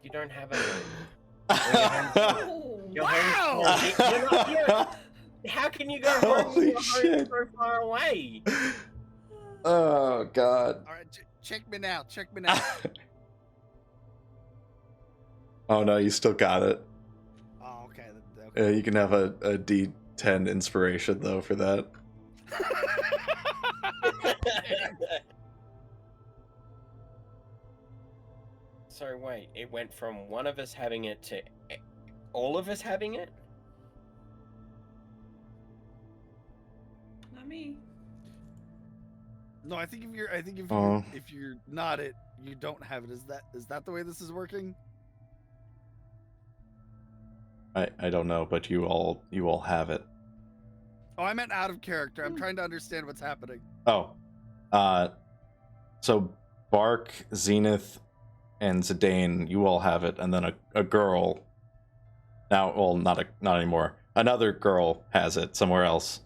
Speaker 5: You don't have a
Speaker 4: Oh,
Speaker 5: Your
Speaker 2: Wow!
Speaker 5: home's how can you go home
Speaker 1: Holy
Speaker 5: when your home's
Speaker 1: shit.
Speaker 5: so far away?
Speaker 1: Oh god.
Speaker 2: All right, check me now. Check me now.
Speaker 1: Oh no, you still got it.
Speaker 2: Oh, okay. Okay.
Speaker 1: You can have a D10 inspiration though for that.
Speaker 5: So wait, it went from one of us having it to all of us having it?
Speaker 4: not me.
Speaker 2: No, I think
Speaker 1: Oh.
Speaker 2: if you're not it, you don't have it. Is that the way this is working?
Speaker 1: I don't know, but you all have it.
Speaker 2: Oh, I meant out of character. I'm trying to understand what's happening.
Speaker 1: Oh. So Bark, Zenith, and Zidane, you all have it, and then a girl. Now, well, not anymore. Another girl has it somewhere else.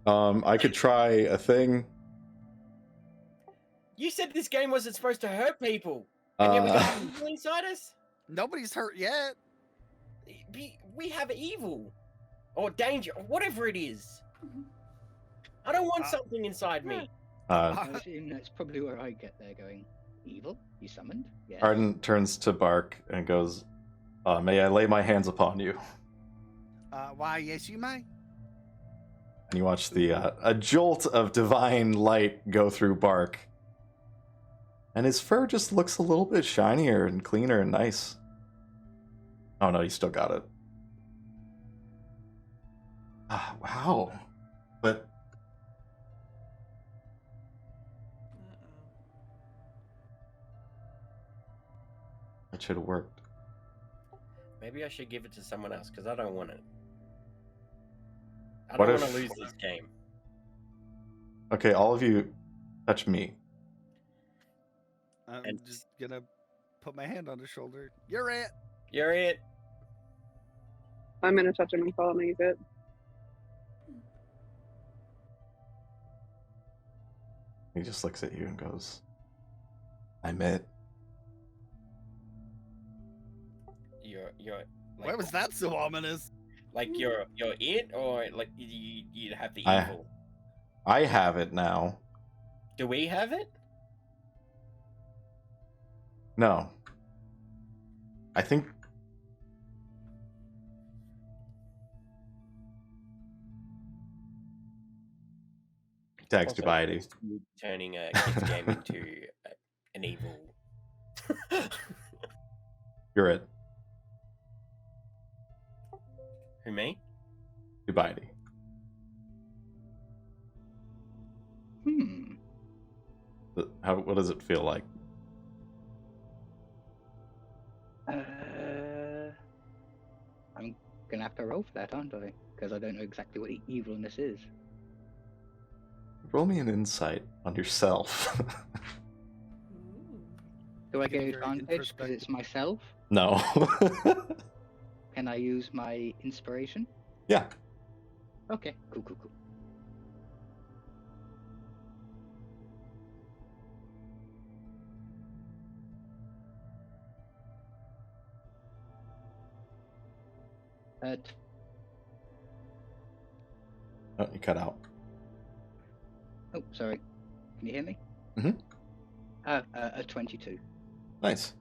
Speaker 1: I could try a thing.
Speaker 5: You said this game wasn't supposed to hurt people, and yet we got evil inside us.
Speaker 2: Nobody's hurt yet.
Speaker 5: We have evil, or danger, or whatever it is. I don't want something inside me.
Speaker 6: I assume that's probably where I get there going, evil? You summoned? Yes.
Speaker 1: Arden turns to Bark and goes, "May I lay my hands upon you?"
Speaker 2: Why, yes, you may.
Speaker 1: And you watch a jolt of divine light go through Bark. And his fur just looks a little bit shinier and cleaner and nice. Oh no, you still got it. Ah, wow. But that should have worked.
Speaker 5: Maybe I should give it to someone else because I don't want it. I
Speaker 1: What
Speaker 5: don't want
Speaker 1: if-
Speaker 5: to lose this game.
Speaker 1: Okay, all of you touch me.
Speaker 2: I'm
Speaker 5: And-
Speaker 2: just gonna put my hand on his shoulder. You're it.
Speaker 5: You're it.
Speaker 3: I'm gonna touch him and pollinate it.
Speaker 1: He just looks at you and goes, I'm it.
Speaker 5: You're
Speaker 2: Why was that so ominous?
Speaker 5: like you're it, or like you have the
Speaker 1: I-
Speaker 5: evil?
Speaker 1: I have it now.
Speaker 5: Do we have it?
Speaker 1: No. I think tags
Speaker 5: Also,
Speaker 1: Dubiety.
Speaker 5: you turning a kids game into an evil.
Speaker 1: You're it.
Speaker 5: Who, me?
Speaker 1: Dubiety. What does it feel like?
Speaker 6: I'm gonna have to roll for that, aren't I? Because I don't know exactly what evilness is.
Speaker 1: Roll me an insight on yourself.
Speaker 6: Do I
Speaker 2: Make it
Speaker 6: get
Speaker 2: very
Speaker 6: advantage because
Speaker 2: introspective.
Speaker 6: it's myself?
Speaker 1: No.
Speaker 6: Can I use my inspiration?
Speaker 1: Yeah.
Speaker 6: Okay, cool.
Speaker 1: Oh, you cut out.
Speaker 6: Oh, sorry. Can you hear me?
Speaker 1: Mhm.
Speaker 6: A 22.
Speaker 1: Nice.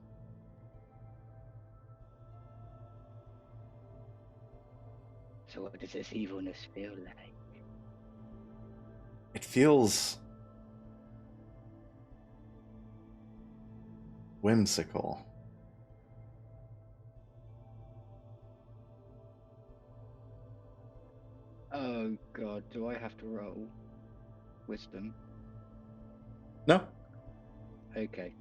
Speaker 6: So what does this evilness feel like?
Speaker 1: It feels whimsical.
Speaker 6: Oh god, do I have to roll wisdom?
Speaker 1: No.
Speaker 6: Okay.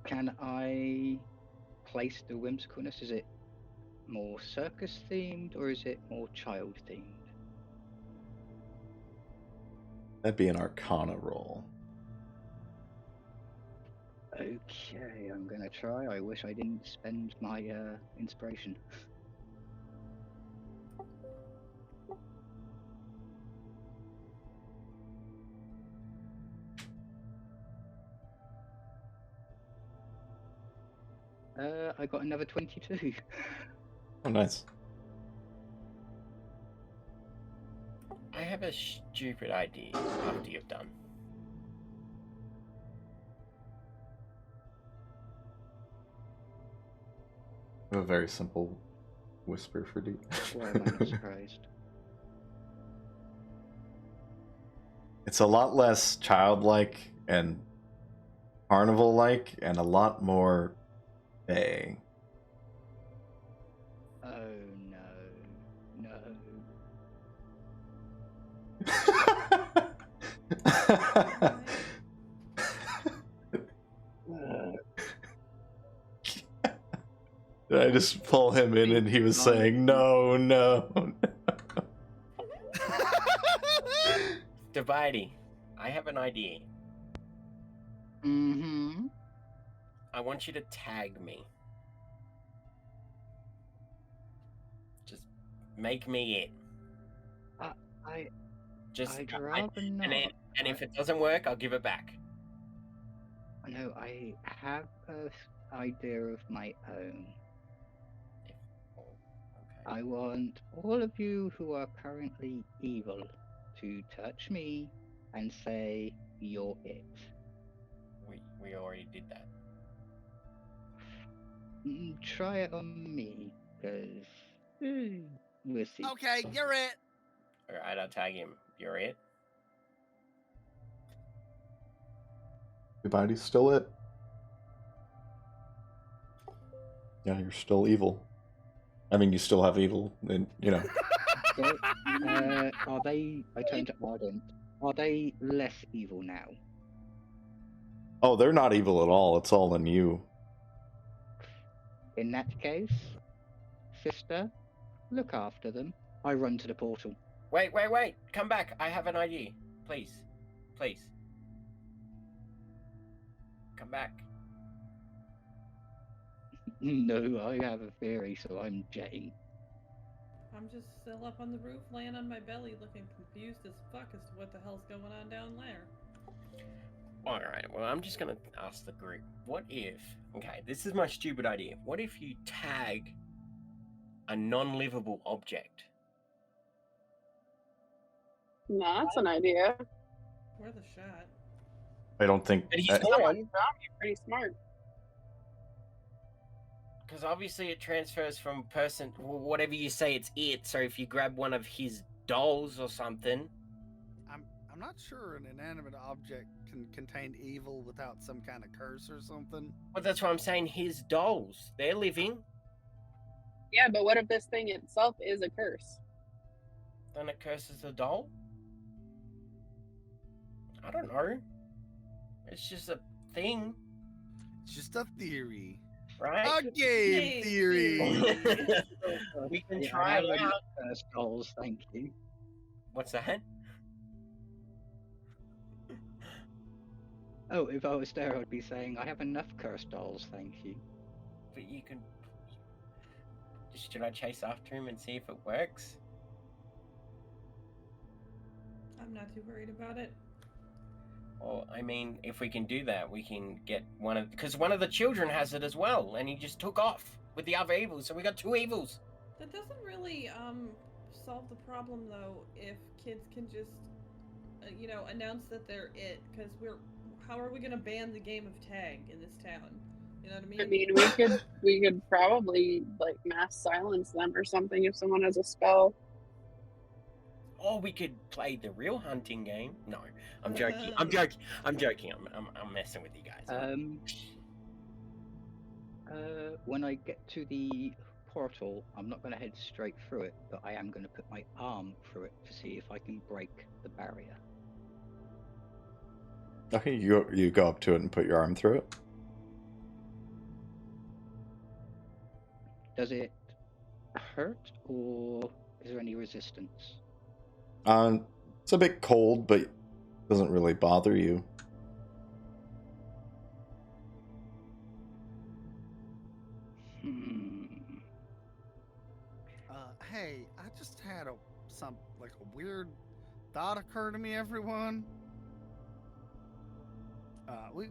Speaker 6: Can I place the whimsicalness? Is it more circus themed or is it more child themed?
Speaker 1: That'd be an Arcana roll.
Speaker 6: Okay, I'm gonna try. I wish I didn't spend my inspiration. I got another 22.
Speaker 1: Oh, nice.
Speaker 5: I have a stupid idea after you've done.
Speaker 1: I have a very simple whisper for D.
Speaker 6: Why am I not surprised?
Speaker 1: It's a lot less childlike and carnival-like, and a lot more bay.
Speaker 6: Oh no.
Speaker 1: Did I just pull him in and he was saying, no.
Speaker 5: Dubiety, I have an idea.
Speaker 6: Mm-hmm.
Speaker 5: I want you to tag me. Just make me it.
Speaker 6: I'd rather not.
Speaker 5: And if it doesn't work, I'll give it back.
Speaker 6: No, I have an idea of my own. I want all of you who are currently evil to touch me and say you're it.
Speaker 5: We already did that.
Speaker 6: Try it on me, because we'll see.
Speaker 2: Okay, you're it.
Speaker 5: Alright, I'll tag him. You're it.
Speaker 1: Dubiety's still it. Yeah, you're still evil. I mean, you still have evil, and you know.
Speaker 6: Are they? I turn to Ardent. Are they less evil now?
Speaker 1: Oh, they're not evil at all. It's all in you.
Speaker 6: In that case, sister, look after them. I run to the portal.
Speaker 5: Wait! Come back. I have an idea. Please. Come back.
Speaker 6: No, I have a theory, so I'm Jane.
Speaker 4: I'm just still up on the roof, laying on my belly, looking confused as fuck as to what the hell's going on down there.
Speaker 5: Alright, well, I'm just gonna ask the group. What if... Okay, this is my stupid idea. What if you tag a non-livable object?
Speaker 3: No, that's an idea.
Speaker 4: Worth a shot.
Speaker 1: I don't think.
Speaker 5: But he's
Speaker 3: You're
Speaker 5: gone.
Speaker 3: pretty smart.
Speaker 5: Because obviously it transfers from person... Whatever you say, it's it. So if you grab one of his dolls or something...
Speaker 2: I'm not sure an inanimate object can contain evil without some kind of curse or something.
Speaker 5: But that's what I'm saying. His dolls, they're living.
Speaker 3: Yeah, but what if this thing itself is a curse?
Speaker 5: Then it curses the doll? I don't know. It's just a thing.
Speaker 2: It's just a theory.
Speaker 5: Right?
Speaker 2: A game theory.
Speaker 5: We can
Speaker 6: Yeah,
Speaker 5: try
Speaker 6: I
Speaker 5: it
Speaker 6: have
Speaker 5: out.
Speaker 6: cursed dolls, thank you.
Speaker 5: What's that?
Speaker 6: Oh, if I was there, I'd be saying, I have enough cursed dolls, thank you.
Speaker 5: But you can... Should I chase after him and see if it works?
Speaker 4: I'm not too worried about it.
Speaker 5: Or, I mean, if we can do that, we can get one of... Because one of the children has it as well, and he just took off with the other evils, so we got two evils.
Speaker 4: That doesn't really solve the problem though. If kids can just, announce that they're it, because how are we gonna ban the game of tag in this town? You know what I mean?
Speaker 3: I mean, we could probably like mass silence them or something if someone has a spell.
Speaker 5: Or we could play the real hunting game. No, I'm joking. I'm joking. I'm messing with you guys.
Speaker 6: When I get to the portal, I'm not going to head straight through it, but I am going to put my arm through it to see if I can break the barrier.
Speaker 1: Okay, you go up to it and put your arm through it.
Speaker 6: Does it hurt, or is there any resistance?
Speaker 1: It's a bit cold, but it doesn't really bother you.
Speaker 2: Hey, I just had a weird thought occur to me, everyone.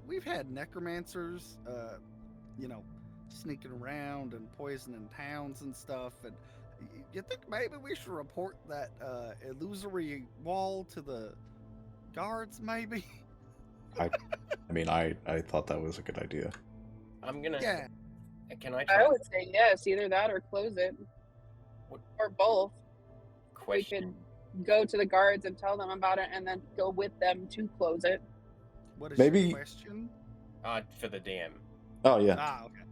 Speaker 2: We've had necromancers, sneaking around and poisoning towns and stuff, and you think maybe we should report that illusory wall to the guards, maybe?
Speaker 1: I thought that was a good idea.
Speaker 5: I'm gonna...
Speaker 2: Yeah.
Speaker 5: Can I try?
Speaker 3: I would say yes, either that or close it. Or both.
Speaker 5: Question.
Speaker 3: We could go to the guards and tell them about it and then go with them to close it.
Speaker 2: What is
Speaker 1: Maybe...
Speaker 2: your question?
Speaker 5: For the DM.
Speaker 1: Oh, yeah.
Speaker 2: Ah, okay.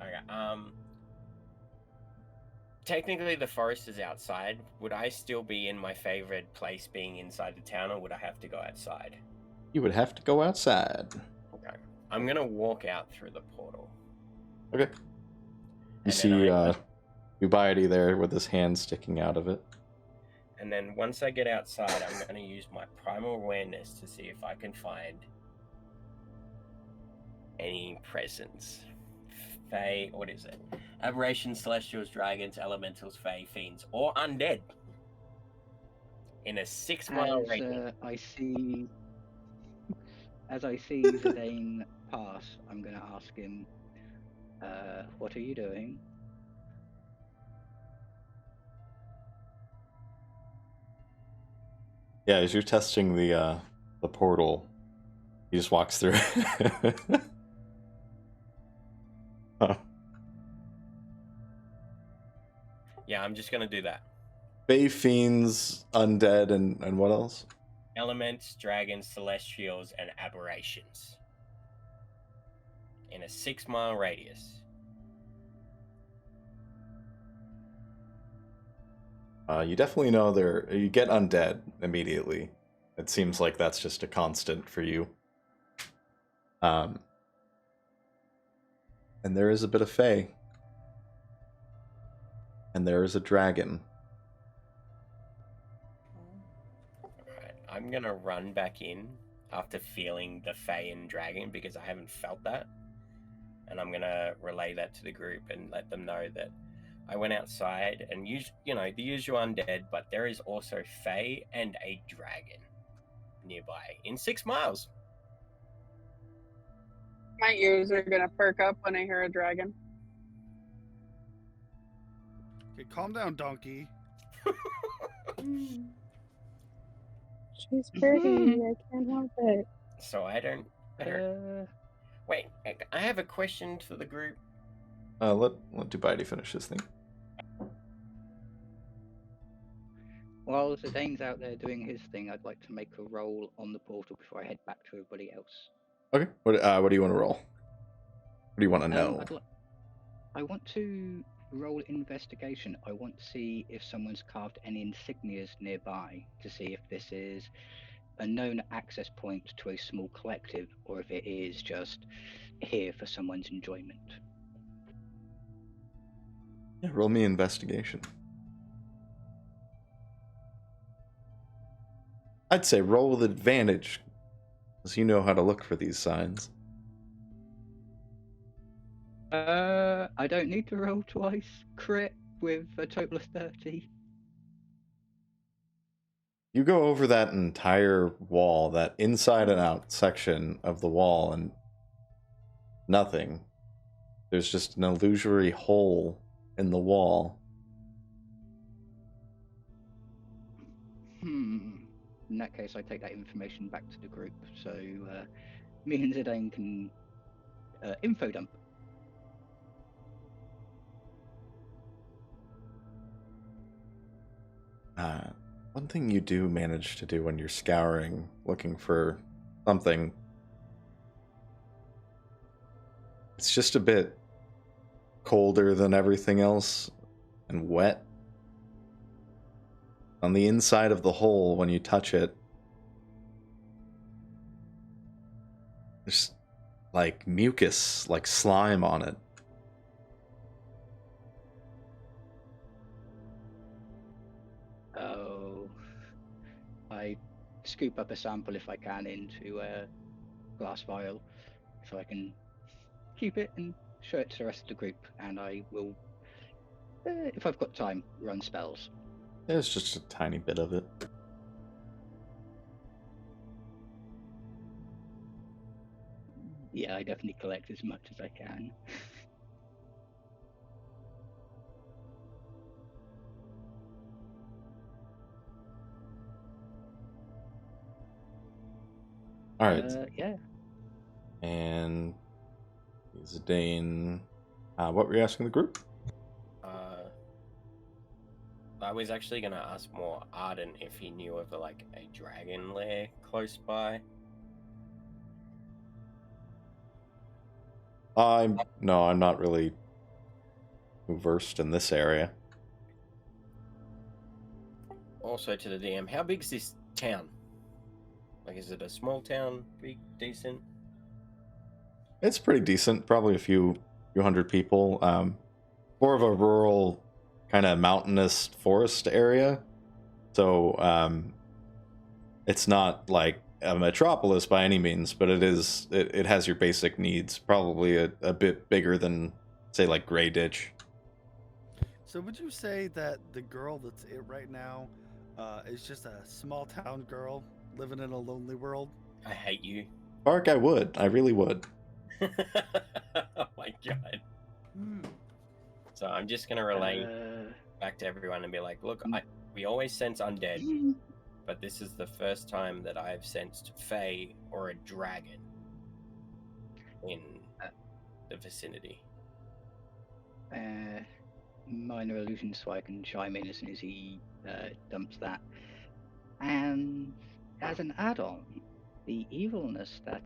Speaker 5: Okay, technically the forest is outside. Would I still be in my favorite place being inside the town, or would I have to go outside?
Speaker 1: You would have to go outside.
Speaker 5: Okay. I'm gonna walk out through the portal.
Speaker 1: Okay. You see Dubiety there with his hand sticking out of it.
Speaker 5: And then once I get outside, I'm gonna use my primal awareness to see if I can find any presence. Fae, what is it? Aberrations, celestials, dragons, elementals, fae, fiends, or undead. In a 6-mile radius.
Speaker 6: As I see Zidane pass, I'm going to ask him, what are you doing?
Speaker 1: Yeah, as you're testing the portal, he just walks through. Huh.
Speaker 5: Yeah, I'm just gonna do that.
Speaker 1: Fae, fiends, undead, and what else?
Speaker 5: Elements, dragons, celestials, and aberrations. In a 6-mile radius.
Speaker 1: You definitely know you get undead immediately. It seems like that's just a constant for you. And there is a bit of fae. And there is a dragon.
Speaker 5: Alright, I'm gonna run back in after feeling the fae and dragon because I haven't felt that. And I'm gonna relay that to the group and let them know that I went outside and the usual undead, but there is also fae and a dragon nearby in 6 miles.
Speaker 3: My ears are gonna perk up when I hear a dragon.
Speaker 2: Okay, calm down, donkey.
Speaker 3: She's pretty. I can't help it.
Speaker 5: So I don't. Wait, I have a question to the group.
Speaker 1: Let Dubiety finish his thing.
Speaker 6: While Zidane's out there doing his thing, I'd like to make a roll on the portal before I head back to everybody else.
Speaker 1: Okay. What do you want to roll? What do you want to know?
Speaker 6: I want to roll investigation. I want to see if someone's carved any insignias nearby to see if this is a known access point to a small collective or if it is just here for someone's enjoyment.
Speaker 1: Yeah, roll me investigation. I'd say roll with advantage, because you know how to look for these signs.
Speaker 6: I don't need to roll twice. Crit with a total of 30.
Speaker 1: You go over that entire wall, that inside and out section of the wall, and nothing. There's just an illusory hole in the wall.
Speaker 6: In that case, I take that information back to the group, so me and Zidane can info dump.
Speaker 1: One thing you do manage to do when you're scouring, looking for something, it's just a bit colder than everything else and wet. On the inside of the hole, when you touch it, there's like mucus, like slime on it.
Speaker 6: Oh, I scoop up a sample if I can into a glass vial so I can keep it and show it to the rest of the group, and I will, if I've got time, run spells.
Speaker 1: There's just a tiny bit of it.
Speaker 6: Yeah, I definitely collect as much as I can.
Speaker 1: Alright.
Speaker 6: Yeah.
Speaker 1: And Zidane, what were you asking the group?
Speaker 5: I was actually going to ask more Arden if he knew of a dragon lair close by.
Speaker 1: I'm not really versed in this area.
Speaker 5: Also to the DM, how big is this town? Is it a small town? Big, decent?
Speaker 1: It's pretty decent, probably a few hundred people. More of a rural, kind of mountainous forest area. So it's not like a metropolis by any means, but it has your basic needs. Probably a bit bigger than, say, like Grey Ditch.
Speaker 2: So would you say that the girl that's it right now is just a small town girl living in a lonely world?
Speaker 5: I hate you.
Speaker 1: Park, I would. I really would.
Speaker 5: Oh my god. So I'm just going to relay back to everyone and be like, look, we always sense undead, but this is the first time that I've sensed fae or a dragon in the vicinity.
Speaker 6: Minor illusion, so I can chime in as soon as he dumps that. And as an add-on, the evilness that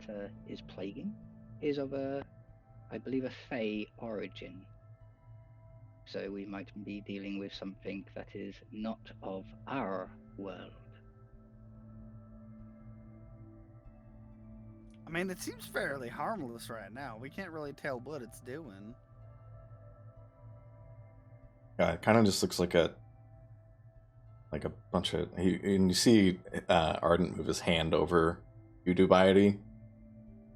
Speaker 6: is plaguing is of I believe, a fae origin. So we might be dealing with something that is not of our world.
Speaker 2: I mean, it seems fairly harmless right now. We can't really tell what it's doing.
Speaker 1: Yeah, it kind of just looks like a bunch of. And you see Ardent move his hand over you, Dubiety.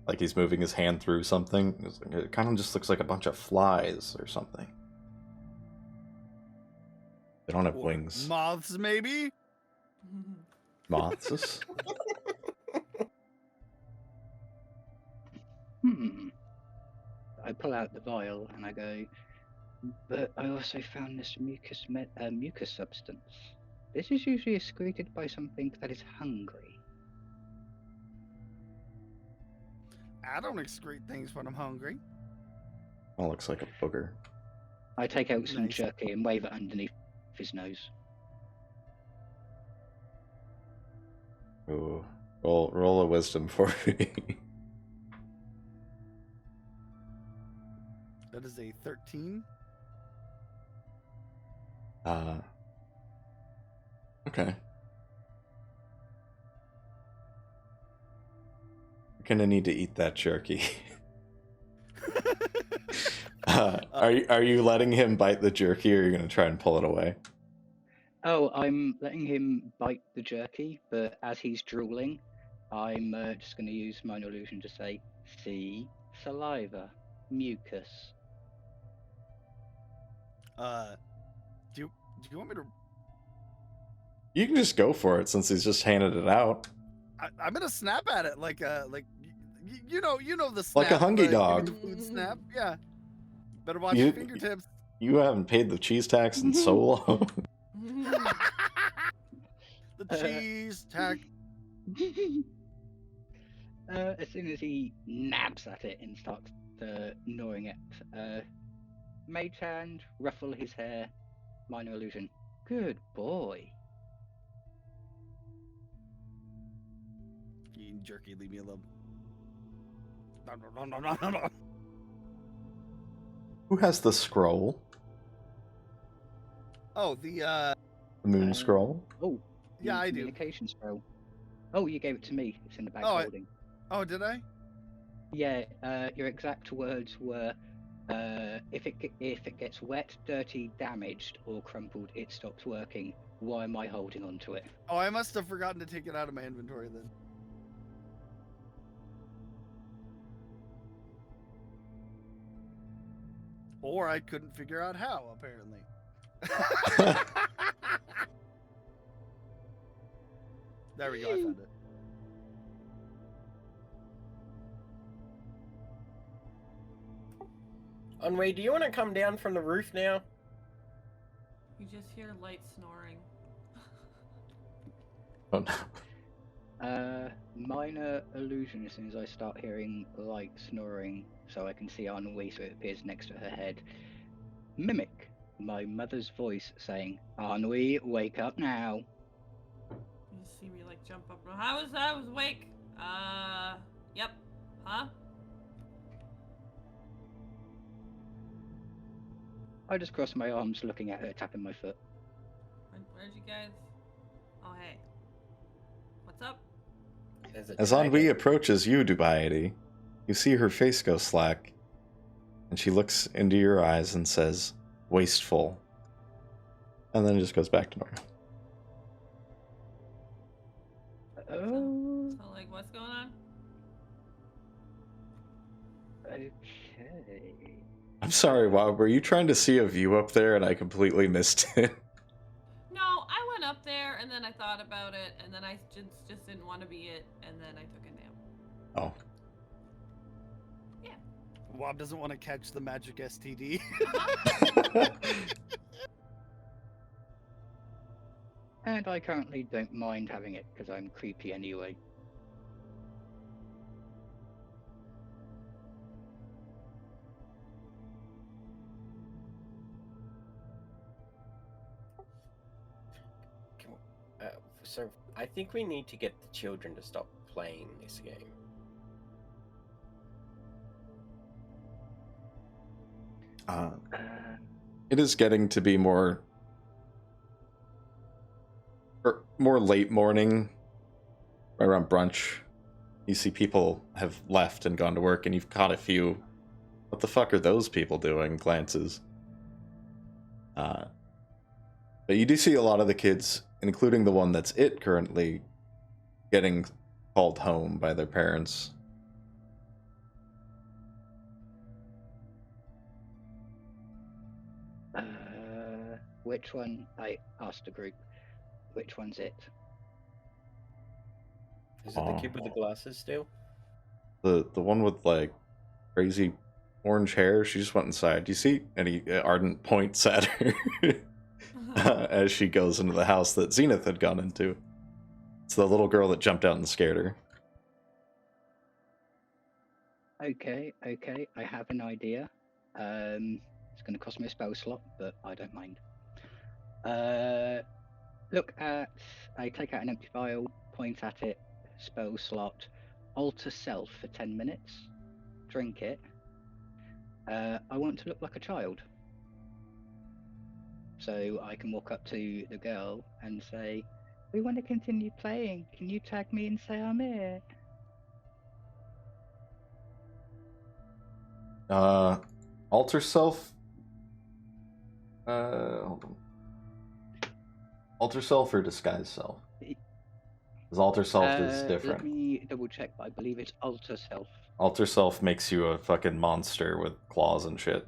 Speaker 1: Like he's moving his hand through something. It kind of just looks like a bunch of flies or something. They don't have
Speaker 2: Or
Speaker 1: wings.
Speaker 2: moths, maybe?
Speaker 1: Moths?
Speaker 6: I pull out the vial and I go, but I also found this mucus substance. This is usually excreted by something that is hungry.
Speaker 2: I don't excrete things when I'm hungry.
Speaker 1: Oh, looks like a booger.
Speaker 6: I take out some
Speaker 2: Nice.
Speaker 6: jerky and wave it underneath his nose.
Speaker 1: Ooh. Roll a wisdom for me.
Speaker 2: That is a 13.
Speaker 1: Okay. You're gonna need to eat that jerky. Are you letting him bite the jerky, or are you gonna try and pull it away?
Speaker 6: Oh, I'm letting him bite the jerky, but as he's drooling, I'm just going to use minor illusion to say, see, saliva, mucus.
Speaker 2: Do you want me to?
Speaker 1: You can just go for it since he's just handed it out.
Speaker 2: I'm gonna snap at it like you know the snap.
Speaker 1: Like a hungry
Speaker 2: give me
Speaker 1: dog.
Speaker 2: the food snap. Yeah. Better watch
Speaker 1: You-
Speaker 2: your fingertips.
Speaker 1: You haven't paid the cheese tax in so long.
Speaker 2: The cheese tack.
Speaker 6: As soon as he nabs at it and starts gnawing it, mage hand, ruffle his hair, minor illusion. Good boy.
Speaker 2: You eating jerky? Leave me alone. No.
Speaker 1: Who has the scroll?
Speaker 2: Oh, the
Speaker 1: Moon scroll?
Speaker 6: Oh,
Speaker 2: yeah,
Speaker 6: the
Speaker 2: I do.
Speaker 6: communication scroll. Oh, you gave it to me. It's in the bag
Speaker 2: Oh,
Speaker 6: holding.
Speaker 2: Oh, did I?
Speaker 6: Yeah, your exact words were, if it gets wet, dirty, damaged, or crumpled, it stops working. Why am I holding on to it?
Speaker 2: Oh, I must have forgotten to take it out of my inventory then. Or I couldn't figure out how, apparently. There we go, I found it.
Speaker 5: Onway, do you want to come down from the roof now?
Speaker 10: You just hear light snoring.
Speaker 1: Oh no.
Speaker 6: Minor illusion as soon as I start hearing light snoring, so I can see Ennui, so it appears next to her head. Mimic my mother's voice saying, Ennui, wake up now.
Speaker 10: You just see me like jump up. I was awake. Yep. Huh?
Speaker 6: I just cross my arms looking at her, tapping my foot.
Speaker 10: Where'd you guys? Oh, hey. What's up?
Speaker 1: As Ennui approaches you, Dubiety, you see her face go slack, and she looks into your eyes and says, wasteful. And then it just goes back to normal.
Speaker 6: Oh,
Speaker 10: So, like, what's going on?
Speaker 6: okay.
Speaker 1: I'm sorry, wow, were you trying to see a view up there and I completely missed it?
Speaker 10: No, I went up there and then I thought about it and then I just didn't want to be it and then I took a nap.
Speaker 1: Oh.
Speaker 10: Yeah.
Speaker 2: Wob doesn't want to catch the magic STD.
Speaker 6: And I currently don't mind having it because I'm creepy anyway.
Speaker 5: So I think we need to get the children to stop playing this game.
Speaker 1: it is getting to be more late morning, right around brunch. You see people have left and gone to work, and you've caught a few, what the fuck are those people doing, glances. But you do see a lot of the kids, including the one that's currently, getting called home by their parents.
Speaker 6: Which one? I asked the group. Which one's it?
Speaker 5: Is it the kid with the glasses still?
Speaker 1: The one with like crazy orange hair. She just went inside. Do you see? And Ardent points at her as she goes into the house that Zenith had gone into. It's the little girl that jumped out and scared her.
Speaker 6: Okay, I have an idea. It's going to cost me a spell slot, but I don't mind. I take out an empty vial, point at it, spell slot, alter self for 10 minutes, drink it. I want to look like a child. So I can walk up to the girl and say, we want to continue playing. Can you tag me and say I'm it?
Speaker 1: Alter self? Hold on. Alter self or disguise self? Because alter self is different.
Speaker 6: Let me double check, but I believe it's alter self.
Speaker 1: Alter self makes you a fucking monster with claws and shit.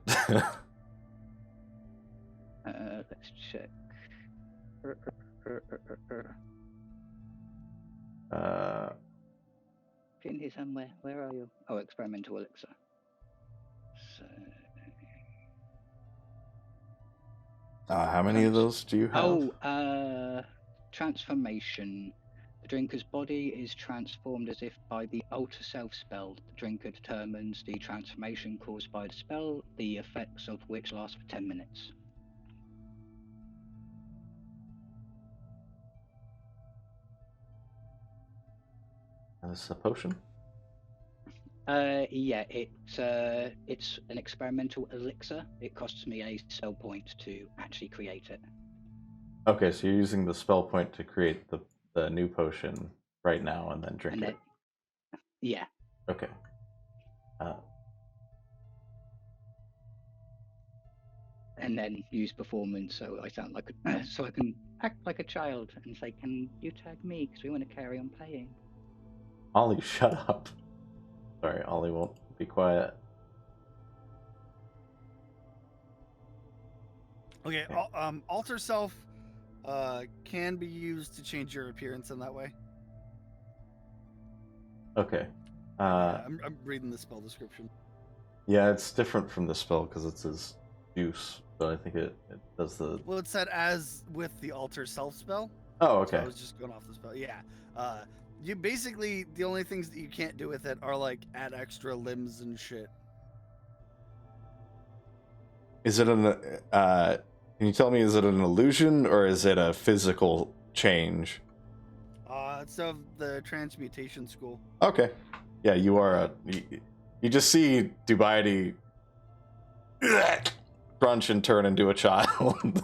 Speaker 6: Let's check. In here somewhere. Where are you? Oh, experimental elixir. So.
Speaker 1: How many of those do you have?
Speaker 6: Transformation. The drinker's body is transformed as if by the alter self spell. The drinker determines the transformation caused by the spell, the effects of which last for 10 minutes.
Speaker 1: Is this a potion?
Speaker 6: Yeah, it's an experimental elixir. It costs me a spell point to actually create it.
Speaker 1: Okay, so you're using the spell point to create the new potion right now and then drink it.
Speaker 6: Yeah.
Speaker 1: Okay.
Speaker 6: And then use performance so I sound like so I can act like a child and say, "Can you tag me? Because we want to carry on playing."
Speaker 1: Ollie, shut up. Sorry, Ollie won't be quiet.
Speaker 2: Okay, alter self can be used to change your appearance in that way.
Speaker 1: Okay.
Speaker 2: I'm reading the spell description.
Speaker 1: Yeah, it's different from the spell because it's his juice, so I think it does the...
Speaker 2: Well, it said as with the alter self spell.
Speaker 1: Oh, okay.
Speaker 2: So I was just going off the spell. Yeah. You basically, the only things that you can't do with it are like add extra limbs and shit.
Speaker 1: Is it an... can you tell me, is it an illusion or is it a physical change?
Speaker 2: It's of the transmutation school.
Speaker 1: Okay. Yeah, you are you just see Dubiety crunch and turn into a child.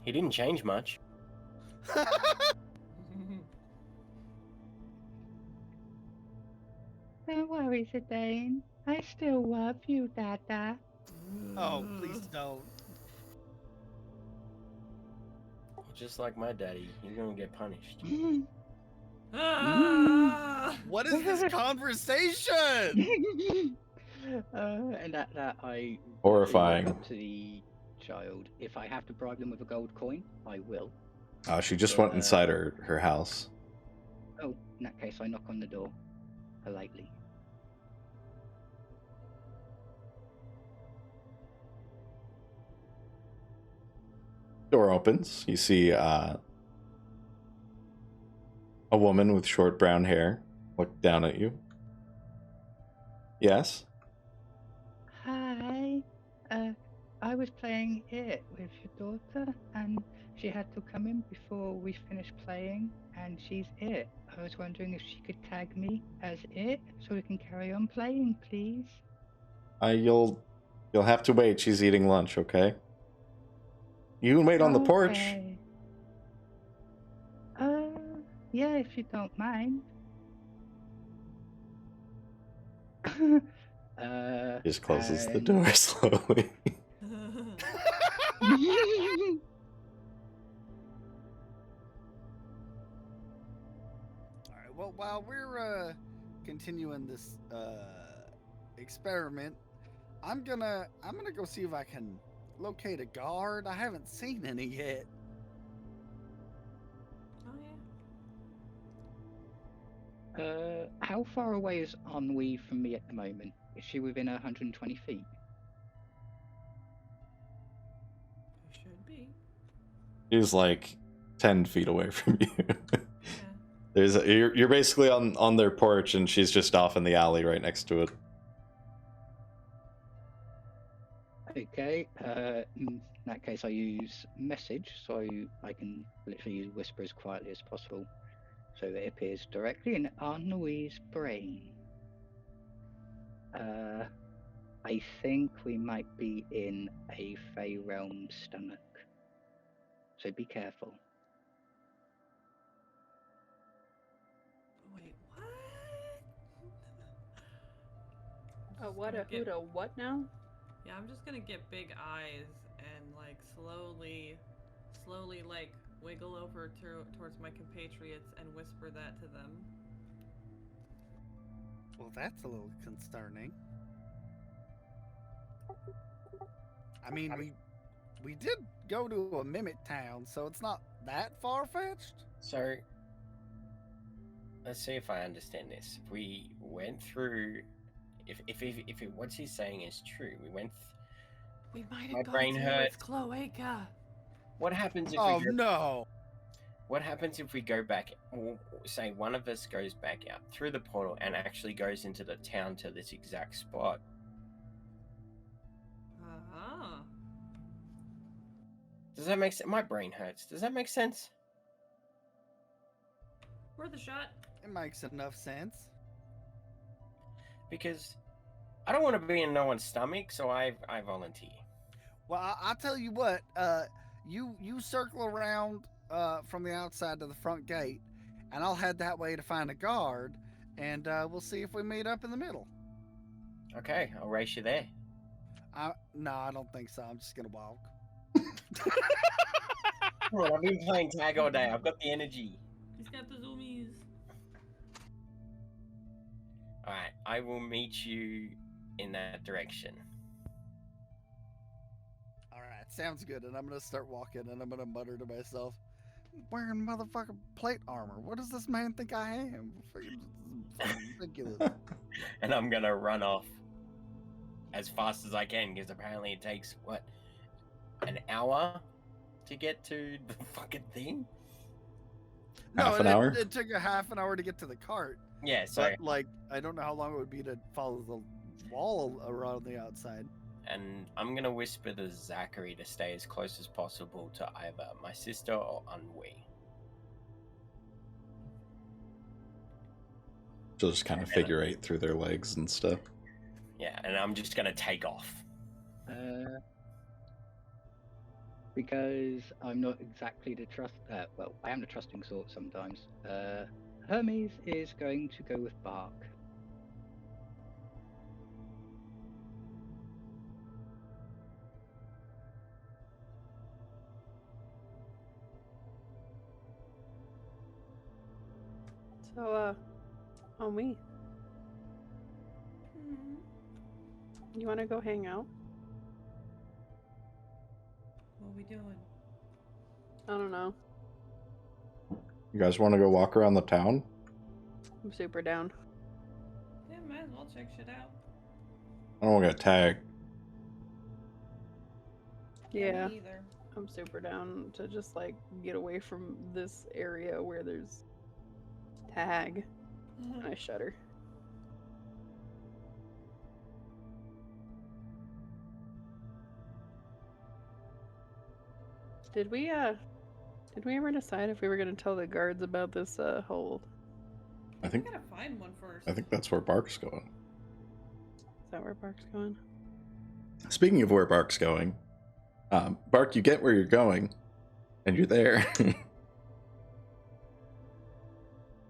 Speaker 5: He didn't change much.
Speaker 6: Don't worry, Zidane. I still love you, Dada.
Speaker 2: Oh, please don't.
Speaker 5: Just like my daddy, you're gonna get punished.
Speaker 2: What is this conversation?
Speaker 6: And at that, I
Speaker 1: Horrifying.
Speaker 6: walk up to the child. If I have to bribe them with a gold coin, I will.
Speaker 1: She just went inside her house.
Speaker 6: Oh, in that case, I knock on the door politely.
Speaker 1: Door opens. You see a woman with short brown hair look down at you. Yes?
Speaker 6: Hi. I was playing it with your daughter, and she had to come in before we finished playing, and she's it. I was wondering if she could tag me as it, so we can carry on playing, please.
Speaker 1: You'll You'll have to wait. She's eating lunch, okay? You can wait on the porch.
Speaker 6: Okay. Yeah, if you don't mind.
Speaker 1: Just closes the
Speaker 6: and-
Speaker 1: door slowly.
Speaker 2: All right. Well, while we're continuing this experiment, I'm gonna go see if I can locate a guard. I haven't seen any yet.
Speaker 10: Oh yeah.
Speaker 6: How far away is Ennui from me at the moment? Is she within 120 feet?
Speaker 10: Should be.
Speaker 1: She's like 10 feet away from you.
Speaker 10: Yeah.
Speaker 1: You're basically on their porch, and she's just off in the alley right next to it.
Speaker 6: Okay, in that case I use message, so I can literally whisper as quietly as possible, so it appears directly in Ennui's brain. I think we might be in a Fey Realm stomach, so be careful.
Speaker 10: Wait, what?
Speaker 3: A what? A who? To what now?
Speaker 10: Yeah, I'm just gonna get big eyes and like slowly like wiggle over towards my compatriots and whisper that to them.
Speaker 2: Well, that's a little concerning. I mean, we did go to a mimic town, so it's not that far-fetched.
Speaker 5: So, let's see if I understand this. We went through. If what he's saying is true, we went.
Speaker 10: We might
Speaker 5: My
Speaker 10: have gone
Speaker 5: brain
Speaker 10: through
Speaker 5: hurt.
Speaker 10: its cloaca.
Speaker 5: What happens if
Speaker 2: Oh
Speaker 5: we go,
Speaker 2: no!
Speaker 5: What happens if we go back? Say one of us goes back out through the portal and actually goes into the town to this exact spot.
Speaker 10: Uh-huh.
Speaker 5: Does that make sense? My brain hurts. Does that make sense?
Speaker 10: Worth a shot.
Speaker 2: It makes enough sense.
Speaker 5: Because I don't want to be in no one's stomach, so I volunteer.
Speaker 2: Well, I'll tell you what. You circle around from the outside to the front gate, and I'll head that way to find a guard, and we'll see if we meet up in the middle.
Speaker 5: Okay, I'll race you there.
Speaker 2: No, I don't think so. I'm just gonna walk.
Speaker 5: Come on, I've been playing tag all day. I've got the energy.
Speaker 10: He's got the zoomies.
Speaker 5: Alright, I will meet you in that direction.
Speaker 2: Alright, sounds good. And I'm gonna start walking, and I'm gonna mutter to myself, wearing motherfucking plate armor. What does this man think I am? Fucking ridiculous.
Speaker 5: And I'm gonna run off as fast as I can, because apparently it takes, what, an hour to get to the fucking thing?
Speaker 1: Half an hour?
Speaker 2: It took a half an hour to get to the cart.
Speaker 5: Yeah, so...
Speaker 2: But, like, I don't know how long it would be to follow the wall around the outside.
Speaker 5: And I'm gonna whisper to Zachary to stay as close as possible to either my sister or Ennui.
Speaker 1: She'll just kind of figure eight through their legs and stuff.
Speaker 5: Yeah, and I'm just gonna take off.
Speaker 6: Because I'm not exactly the well, I am the trusting sort sometimes. Hermes is going to go with Bark.
Speaker 3: So, on me. You want to go hang out?
Speaker 10: What are we doing?
Speaker 3: I don't know.
Speaker 1: You guys want to go walk around the town?
Speaker 3: I'm super down.
Speaker 10: Yeah, might as well check shit out.
Speaker 1: I don't want to get tagged.
Speaker 3: Yeah.
Speaker 10: Me either.
Speaker 3: I'm super down to just like get away from this area where there's tag. I shudder. Did we ever decide if we were gonna tell the guards about this hold?
Speaker 1: I think
Speaker 10: We gotta find one first.
Speaker 1: that's where Bark's going.
Speaker 3: Is that where Bark's going?
Speaker 1: Speaking of where Bark's going, Bark, you get where you're going, and you're there.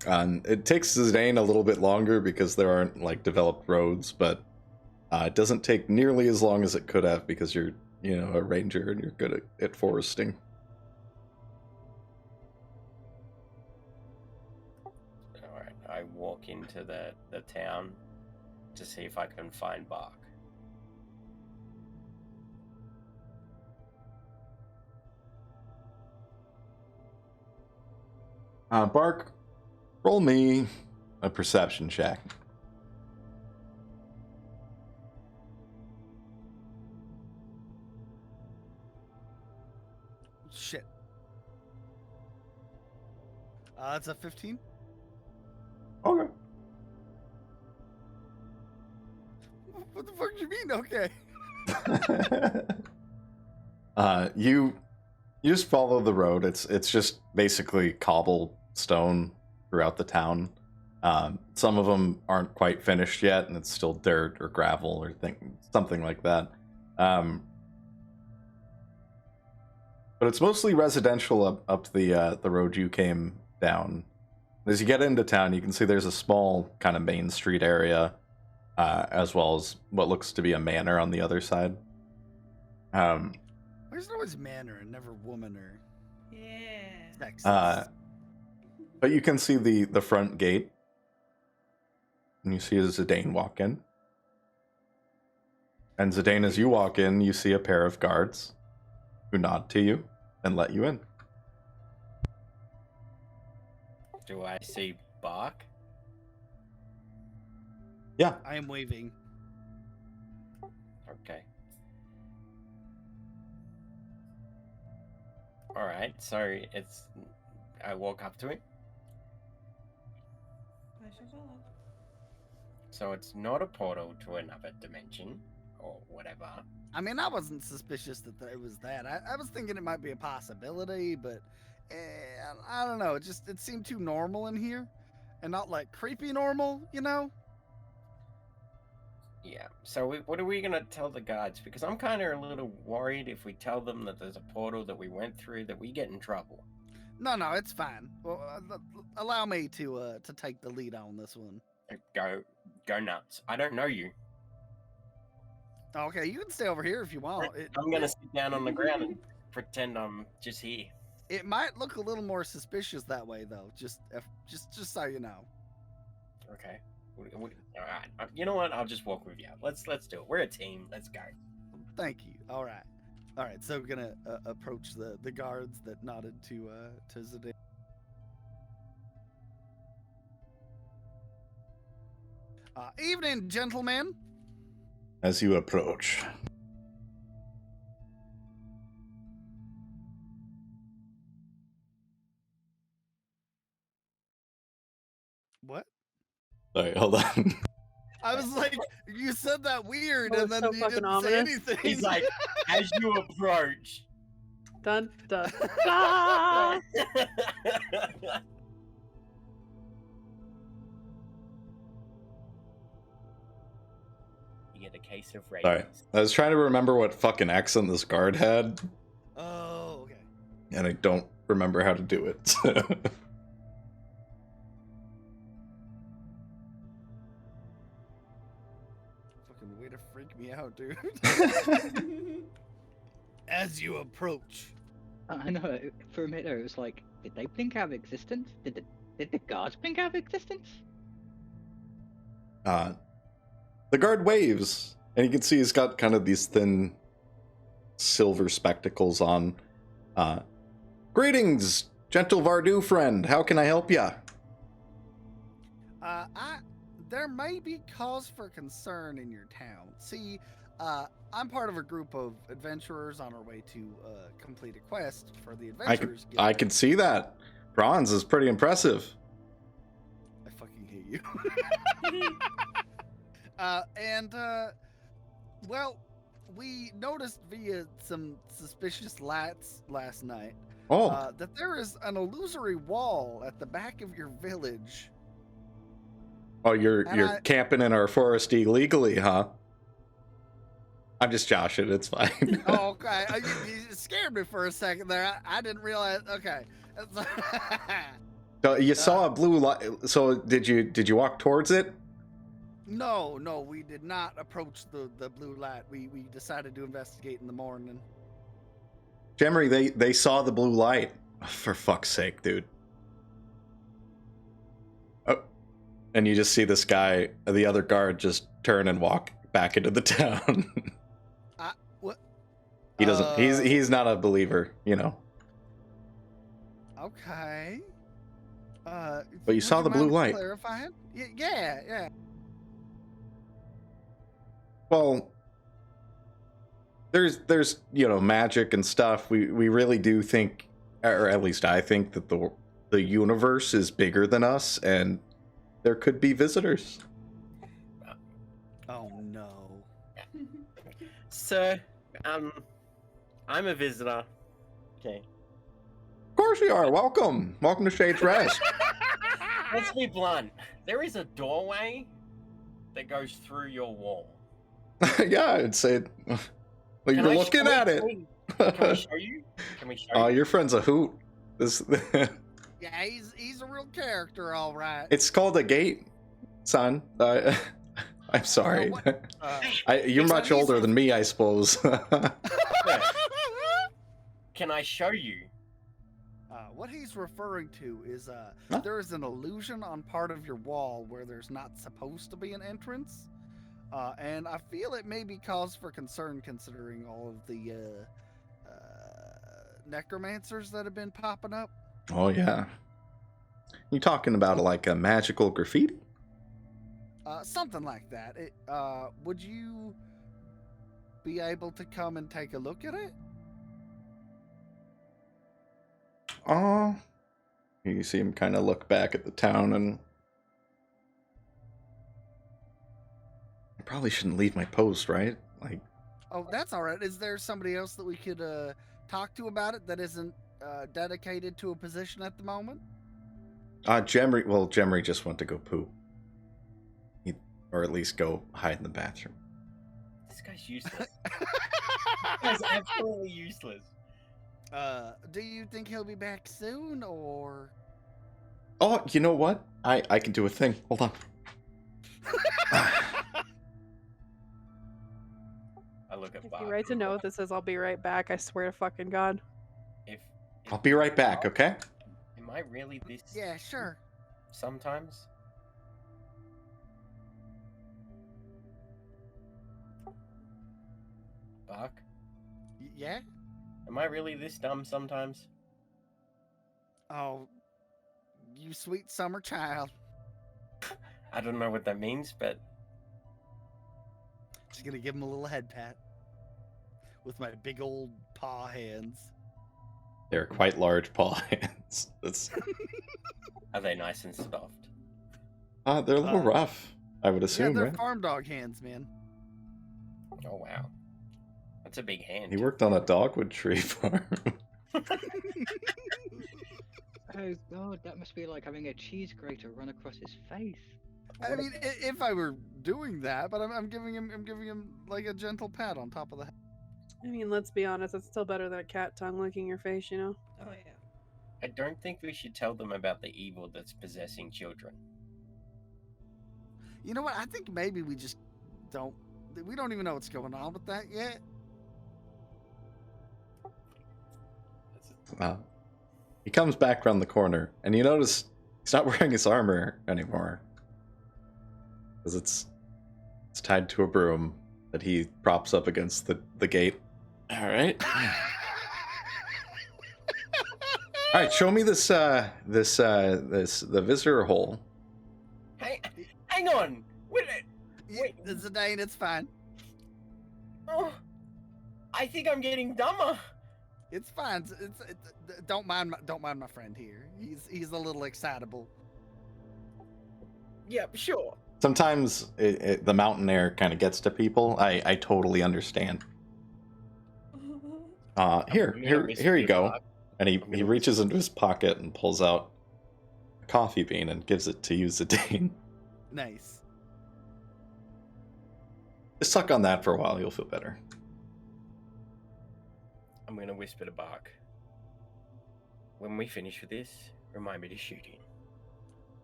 Speaker 1: It takes Zidane a little bit longer because there aren't like developed roads, but it doesn't take nearly as long as it could have because you're, a ranger and you're good at foresting.
Speaker 5: Alright, I walk into the town to see if I can find Bark.
Speaker 1: Bark, roll me a perception check.
Speaker 2: Shit. That's a 15.
Speaker 1: Okay.
Speaker 2: What the fuck do you mean? Okay.
Speaker 1: You just follow the road. It's just basically cobblestone throughout the town. Some of them aren't quite finished yet, and it's still dirt or gravel or something like that. But it's mostly residential up the road you came down. As you get into town, you can see there's a small kind of main street area, as well as what looks to be a manor on the other side.
Speaker 2: There's always man or never woman or sex.
Speaker 1: But you can see the front gate, and you see Zidane walk in. And Zidane, as you walk in, you see a pair of guards who nod to you and let you in.
Speaker 5: Do I see Bark?
Speaker 1: Yeah.
Speaker 2: I am waving.
Speaker 5: Okay. Alright, so I walk up to him.
Speaker 4: I shall follow.
Speaker 5: So it's not a portal to another dimension, or whatever.
Speaker 2: I mean, I wasn't suspicious that it was that. I was thinking it might be a possibility, but I don't know. It seemed too normal in here, and not like creepy normal,
Speaker 5: Yeah, so what are we going to tell the guards? Because I'm kind of a little worried if we tell them that there's a portal that we went through, that we get in trouble.
Speaker 2: No, it's fine. Well, allow me to take the lead on this one.
Speaker 5: Go nuts. I don't know you.
Speaker 2: Okay, you can stay over here if you want.
Speaker 5: I'm going to sit down on the ground and pretend I'm just here.
Speaker 2: It might look a little more suspicious that way, though. Just so you know.
Speaker 5: Okay. All right. You know what? I'll just walk with you. Let's do it. We're a team. Let's go.
Speaker 2: Thank you. All right. So we're gonna approach the guards that nodded to Zidane. Evening, gentlemen.
Speaker 1: As you approach.
Speaker 2: What?
Speaker 1: Sorry, hold on.
Speaker 2: I was like, you said that weird,
Speaker 3: Oh,
Speaker 2: and then
Speaker 3: so
Speaker 2: you
Speaker 3: fucking
Speaker 2: didn't say
Speaker 3: ominous.
Speaker 2: anything.
Speaker 5: He's like, as you approach.
Speaker 3: Dun dun. Ah!
Speaker 5: You get a case of rabies.
Speaker 1: Sorry. I was trying to remember what fucking accent this guard had,
Speaker 2: Oh, okay.
Speaker 1: and I don't remember how to do it.
Speaker 2: Fucking way to freak me out, dude. As you approach.
Speaker 6: I know. For a minute, it was like, did they blink out of existence? Did the guards blink out of existence?
Speaker 1: The guard waves, and you can see he's got kind of these thin silver spectacles on. Greetings, gentle Varoux friend. How can I help ya?
Speaker 2: There may be cause for concern in your town. See, I'm part of a group of adventurers on our way to complete a quest for the Adventurers Guild.
Speaker 1: I can see that. Bronze is pretty impressive.
Speaker 2: I fucking hate you. Well, we noticed via some suspicious lights last night that there is an illusory wall at the back of your village.
Speaker 1: Oh, you're camping in our forest illegally, huh? I'm just joshing. It's fine.
Speaker 2: Oh, okay. You scared me for a second there. I didn't realize. Okay.
Speaker 1: So you saw a blue light. So did you walk towards it?
Speaker 2: No, we did not approach the blue light. We decided to investigate in the morning.
Speaker 1: Jemery, they saw the blue light. Oh, for fuck's sake, dude. Oh, and you just see this guy, the other guard, just turn and walk back into the town.
Speaker 2: What?
Speaker 1: He doesn't. He's not a believer, you know.
Speaker 2: Okay.
Speaker 1: But you saw the blue light.
Speaker 2: Clarifying? Yeah.
Speaker 1: Well, there's magic and stuff. We really do think, or at least I think, that the universe is bigger than us, and there could be visitors.
Speaker 2: Oh no.
Speaker 5: Sir, I'm a visitor. Okay.
Speaker 1: Of course you are. Welcome to Shade's Rest.
Speaker 5: Let's be blunt. There is a doorway that goes through your wall.
Speaker 1: Yeah, I'd say. Well, you're looking at it.
Speaker 5: Can we show you? Can we show you?
Speaker 1: Oh, your friend's a hoot.
Speaker 2: Yeah, he's a real character, all right.
Speaker 1: It's called a gate, son. I'm sorry. You're much older than me, I suppose.
Speaker 5: Can I show you?
Speaker 2: What he's referring to is there is an illusion on part of your wall where there's not supposed to be an entrance, and I feel it may be cause for concern considering all of the necromancers that have been popping up.
Speaker 1: Oh yeah. You talking about like a magical graffiti?
Speaker 2: Something like that. Would you be able to come and take a look at it?
Speaker 1: Oh, you see him kind of look back at the town, and I probably shouldn't leave my post, right? Like,
Speaker 2: oh, that's all right. Is there somebody else that we could talk to about it that isn't dedicated to a position at the moment?
Speaker 1: Jemery just went to go poo, or at least go hide in the bathroom.
Speaker 5: This guy's useless. This guy's absolutely useless.
Speaker 2: Do you think he'll be back soon, or?
Speaker 1: Oh, you know what? I can do a thing. Hold on.
Speaker 5: I look at
Speaker 11: If
Speaker 5: Bob.
Speaker 11: you write a note that says "I'll be right back," I swear to fucking God.
Speaker 5: If
Speaker 1: I'll be right back, okay?
Speaker 5: Am I really this?
Speaker 2: Yeah, sure.
Speaker 5: Sometimes. Buck?
Speaker 2: Yeah?
Speaker 5: Am I really this dumb sometimes?
Speaker 2: Oh, you sweet summer child.
Speaker 5: I don't know what that means, but...
Speaker 2: Just gonna give him a little head pat. With my big old paw hands.
Speaker 1: They're quite large paw hands. That's...
Speaker 5: Are they nice and soft?
Speaker 1: They're a little rough, I would assume,
Speaker 2: they're
Speaker 1: right?
Speaker 2: farm dog hands, man.
Speaker 5: Oh, wow. That's a big hand.
Speaker 1: He worked on a dogwood tree farm.
Speaker 6: Oh god, that must be like having a cheese grater run across his face.
Speaker 2: I mean, if I were doing that, but I'm giving him like a gentle pat on top of the head.
Speaker 11: I mean, let's be honest, it's still better than a cat tongue licking your face, you know?
Speaker 4: Oh yeah.
Speaker 5: I don't think we should tell them about the evil that's possessing children.
Speaker 2: You know what? I think maybe we just don't. We don't even know what's going on with that yet.
Speaker 1: He comes back around the corner, and you notice he's not wearing his armor anymore. Because it's tied to a broom that he props up against the gate. Alright. Alright, show me the visitor hole.
Speaker 5: Hey, hang on! Wait,
Speaker 2: Zidane, it's fine.
Speaker 5: oh, I think I'm getting dumber.
Speaker 2: It's fine. Don't mind my friend here. He's a little excitable.
Speaker 5: Yep, sure.
Speaker 1: Sometimes the mountain air kind of gets to people. I totally understand. Here you go. And he reaches into his pocket and pulls out a coffee bean and gives it to you, Zidane.
Speaker 2: Nice.
Speaker 1: Just suck on that for a while, you'll feel better.
Speaker 5: I'm gonna whisper to Bark. When we finish with this, remind me to shoot him.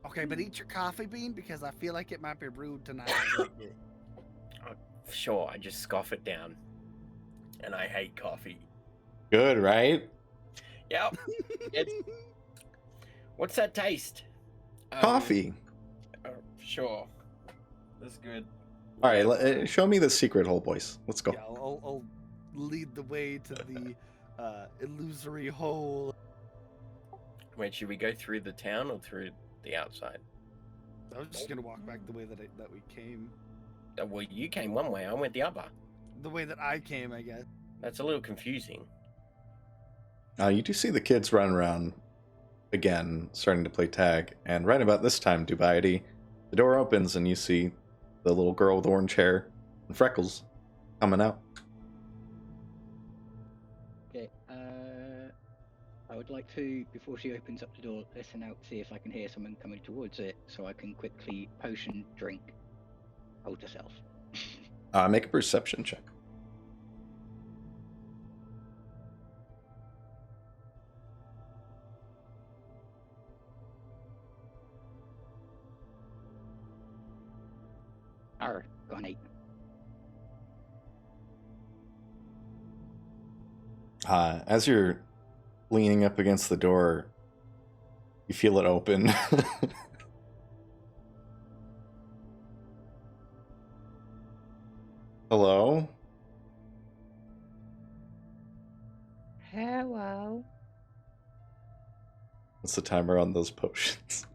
Speaker 2: Okay, but eat your coffee bean because I feel like it might be rude tonight. to drink it.
Speaker 5: Sure, I just scoff it down. And I hate coffee.
Speaker 1: Good, right?
Speaker 5: Yep. What's that taste?
Speaker 1: Coffee.
Speaker 5: Sure. That's good.
Speaker 1: All right, show me the secret hole, boys. Let's go.
Speaker 2: Yeah, I'll lead the way to the illusory hole.
Speaker 5: Wait, should we go through the town or through the outside?
Speaker 2: I was just gonna walk back the way that we came.
Speaker 5: Well, you came one way, I went the other.
Speaker 2: The way that I came, I guess.
Speaker 5: That's a little confusing.
Speaker 1: You do see the kids run around again, starting to play tag, and right about this time, Dubiety, the door opens and you see the little girl with orange hair and freckles coming out.
Speaker 6: Okay, I would like to, before she opens up the door, listen out, see if I can hear someone coming towards it, so I can quickly potion drink. Hold yourself.
Speaker 1: Make a perception check.
Speaker 6: Got an 8.
Speaker 1: As you're leaning up against the door, you feel it open. Hello?
Speaker 6: Hello.
Speaker 1: What's the timer on those potions?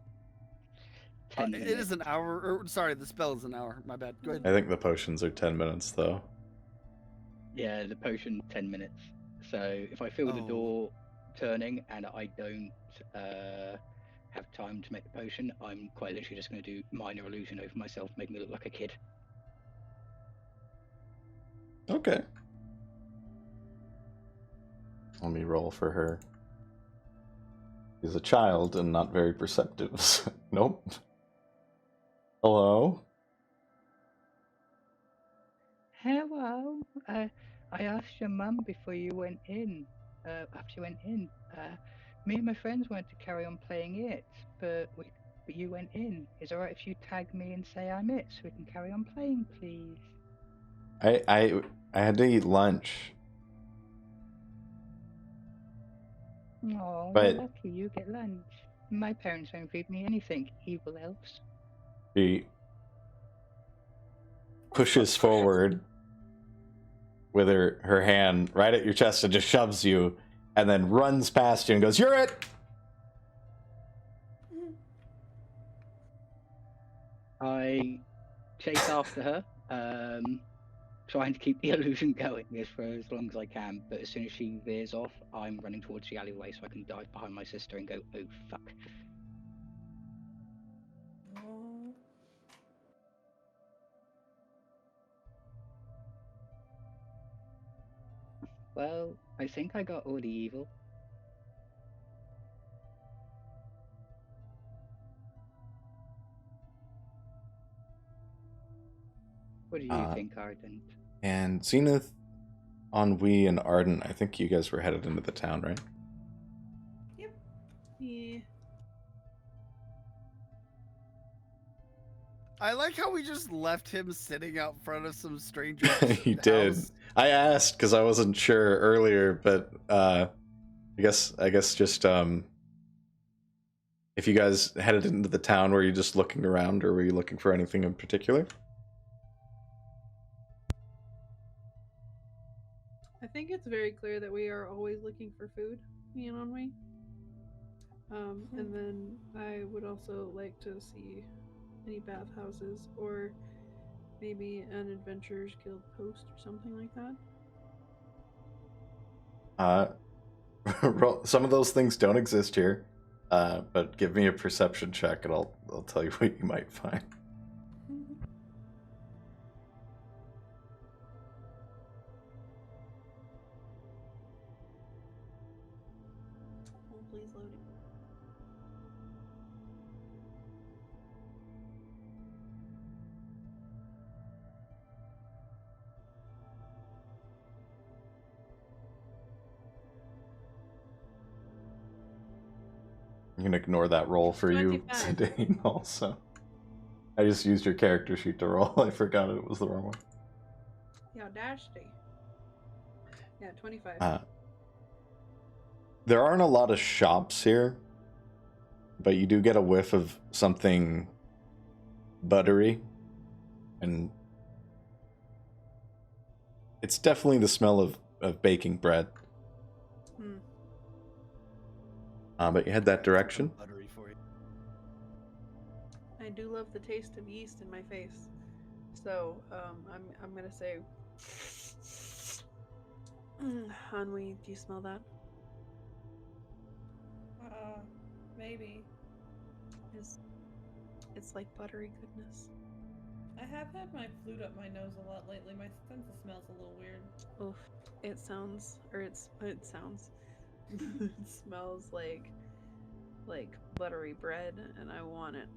Speaker 6: 10
Speaker 2: It is an hour. Or, sorry, the spell is an hour. My bad. Go ahead.
Speaker 1: I think the potions are 10 minutes, though.
Speaker 6: Yeah, the potion 10 minutes. So if I feel the door turning and I don't have time to make the potion, I'm quite literally just going to do minor illusion over myself, make me look like a kid.
Speaker 1: Okay. Let me roll for her. She's a child and not very perceptive. Nope. Hello?
Speaker 6: Hello. I asked your mum before you went in. After you went in, me and my friends wanted to carry on playing it, but you went in. Is it alright if you tag me and say I'm it, so we can carry on playing, please?
Speaker 1: I had to eat lunch.
Speaker 6: Oh,
Speaker 1: But-
Speaker 6: you're lucky you get lunch. My parents won't feed me anything, evil elves.
Speaker 1: She pushes forward with her hand right at your chest and just shoves you, and then runs past you and goes, "You're it!"
Speaker 6: I chase after her, trying to keep the illusion going for as long as I can, but as soon as she veers off, I'm running towards the alleyway so I can dive behind my sister and go, oh fuck. Well, I think I got all the evil. What do you think, Ardent?
Speaker 1: And Zenith, Ennui, and Ardent, I think you guys were headed into the town, right?
Speaker 4: Yep.
Speaker 11: Yeah.
Speaker 2: I like how we just left him sitting out front of some stranger.
Speaker 1: You did.
Speaker 2: house.
Speaker 1: I asked because I wasn't sure earlier, but I guess just if you guys headed into the town, were you just looking around, or were you looking for anything in particular?
Speaker 11: I think it's very clear that we are always looking for food, me and Onway. And then I would also like to see any bathhouses or maybe an Adventurers Guild post or something like that.
Speaker 1: Some of those things don't exist here, but give me a perception check, and I'll tell you what you might find.
Speaker 11: Oh, please load it.
Speaker 1: You can ignore that roll for you,
Speaker 11: 25.
Speaker 1: Sedane, also. I just used your character sheet to roll. I forgot it was the wrong one.
Speaker 11: The audacity. Yeah, 25.
Speaker 1: There aren't a lot of shops here, but you do get a whiff of something buttery, and it's definitely the smell of baking bread. But you head that direction.
Speaker 2: Buttery for you.
Speaker 11: I do love the taste of yeast in my face, so I'm gonna say, Hanwi, do you smell that?
Speaker 4: Maybe.
Speaker 11: It's like buttery goodness.
Speaker 4: I have had my flute up my nose a lot lately. My sense of smell's a little weird.
Speaker 11: Oof. It smells like buttery bread, and I want it.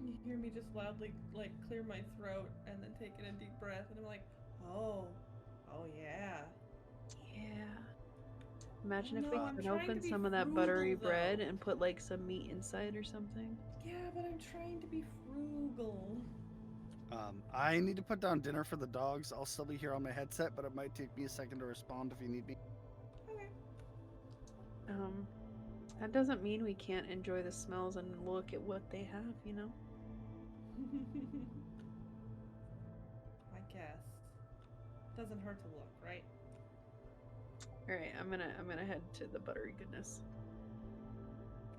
Speaker 4: You hear me just loudly like clear my throat and then take in a deep breath, and I'm like, oh yeah.
Speaker 11: Yeah. Imagine if
Speaker 4: No,
Speaker 11: we
Speaker 4: I'm
Speaker 11: could
Speaker 4: trying
Speaker 11: open
Speaker 4: to be
Speaker 11: some of that
Speaker 4: frugal,
Speaker 11: buttery bread
Speaker 4: though.
Speaker 11: and put like some meat inside or something.
Speaker 4: Yeah, but I'm trying to be frugal.
Speaker 2: I need to put down dinner for the dogs. I'll still be here on my headset, but it might take me a second to respond if you need me.
Speaker 4: Okay.
Speaker 11: That doesn't mean we can't enjoy the smells and look at what they have, you know?
Speaker 4: I guess. Doesn't hurt to look, right?
Speaker 11: Alright, I'm gonna head to the buttery goodness.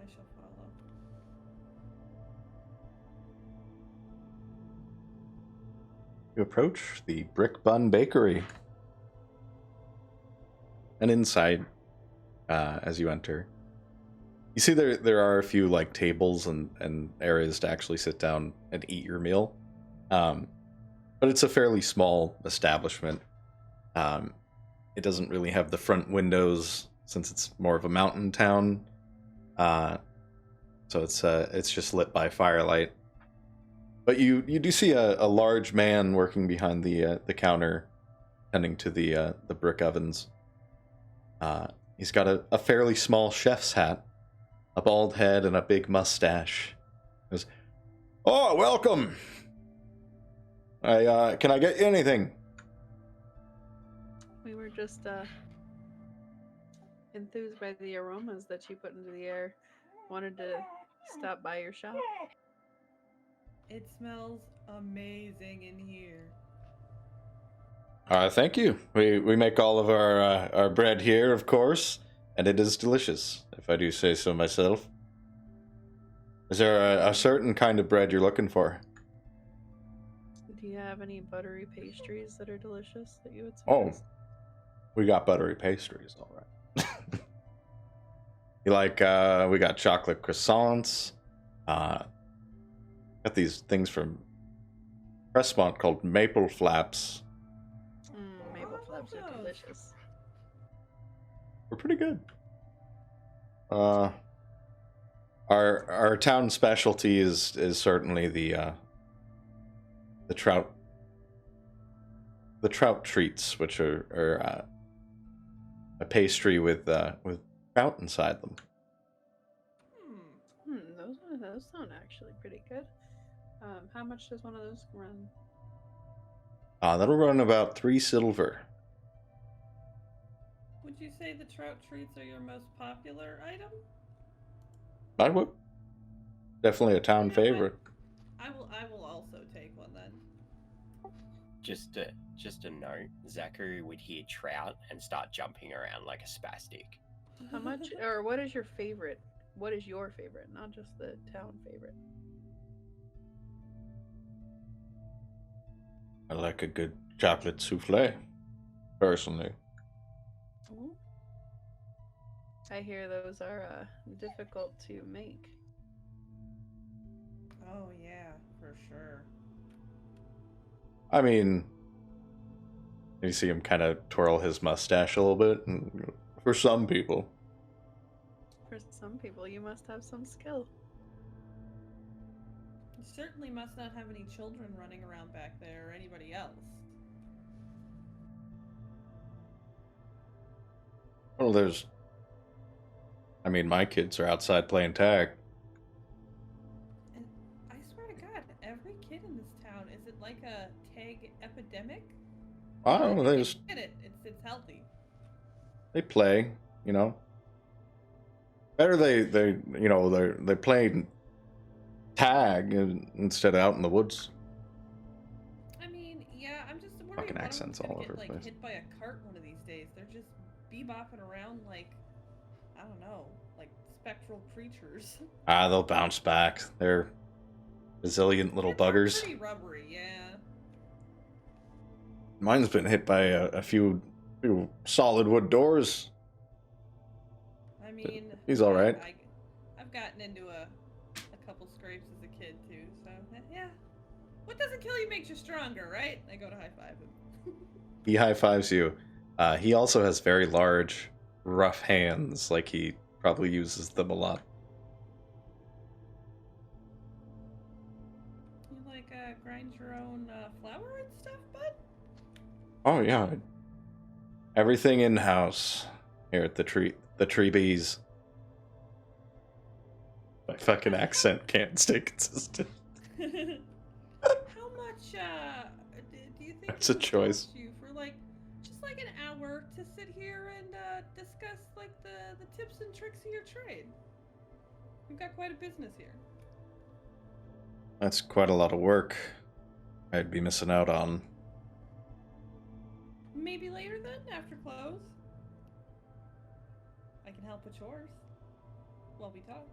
Speaker 4: I shall follow.
Speaker 1: You approach the Brick Bun Bakery. And inside, as you enter, you see there are a few like tables and areas to actually sit down and eat your meal. But it's a fairly small establishment. It doesn't really have the front windows since it's more of a mountain town. So it's just lit by firelight. But you do see a large man working behind the counter, tending to the brick ovens. He's got a fairly small chef's hat, a bald head, and a big mustache. He goes, "Oh, welcome. Can I get you anything?"
Speaker 11: We were just enthused by the aromas that you put into the air. Wanted to stop by your shop.
Speaker 4: It smells amazing in here.
Speaker 1: Thank you. We make all of our bread here, of course, and it is delicious, if I do say so myself. Is there a certain kind of bread you're looking for?
Speaker 11: Do you have any buttery pastries that are delicious that you would
Speaker 1: Oh,
Speaker 11: suggest?
Speaker 1: we got buttery pastries, all right. You like, we got chocolate croissants. Got these things from Crestmont called maple flaps.
Speaker 11: Maple flaps are delicious.
Speaker 1: We're pretty good. Our town specialty is certainly the trout treats, which are a pastry with trout inside them.
Speaker 11: Those sound actually pretty good. How much does one of those run?
Speaker 1: That'll run about 3 silver.
Speaker 4: Would you say the trout treats are your most popular item?
Speaker 1: I would. Definitely a town favorite.
Speaker 4: I will also take one then.
Speaker 5: Just a note, Zachary would hear trout and start jumping around like a spastic.
Speaker 11: How much, or what is your favorite? What is your favorite, not just the town favorite?
Speaker 1: I like a good chocolate souffle, personally.
Speaker 11: Ooh. I hear those are difficult to make.
Speaker 4: Oh yeah, for sure.
Speaker 1: I mean, you see him kind of twirl his mustache a little bit, and for some people.
Speaker 11: For some people, you must have some skill.
Speaker 4: You certainly must not have any children running around back there or anybody else.
Speaker 1: Well, there's I mean, my kids are outside playing tag.
Speaker 4: And I swear to God, every kid in this town, is it like a tag epidemic?
Speaker 1: I
Speaker 4: I
Speaker 1: don't know,
Speaker 4: think
Speaker 1: they
Speaker 4: they
Speaker 1: just
Speaker 4: get it. It's healthy.
Speaker 1: they play, you know. Better they play tag instead of out in the woods.
Speaker 4: I mean, yeah, I'm just worried
Speaker 1: Fucking
Speaker 4: one of
Speaker 1: accents
Speaker 4: them's gonna
Speaker 1: all
Speaker 4: get
Speaker 1: over the
Speaker 4: like
Speaker 1: place.
Speaker 4: hit by a cart one of these days. They're just bebopping around like, I don't know, like spectral creatures.
Speaker 1: They'll bounce back. They're resilient little buggers.
Speaker 4: Pretty rubbery, yeah.
Speaker 1: Mine's been hit by a few solid wood doors.
Speaker 4: I mean,
Speaker 1: He's all right.
Speaker 4: I've gotten into a couple scrapes as a kid too, so yeah. What doesn't kill you makes you stronger, right? I go to high five him.
Speaker 1: He high fives you. He also has very large, rough hands. Like he probably uses them a lot.
Speaker 4: You like grind your own flour and stuff, bud?
Speaker 1: Oh yeah, everything in house here at the tree bees. My fucking accent can't stay consistent.
Speaker 4: How much do you think
Speaker 1: That's a choice.
Speaker 4: You for like just like an hour to sit here and discuss like the tips and tricks of your trade? We've got quite a business here.
Speaker 1: That's quite a lot of work I'd be missing out on.
Speaker 4: Maybe later then, after close. I can help with chores while we talk.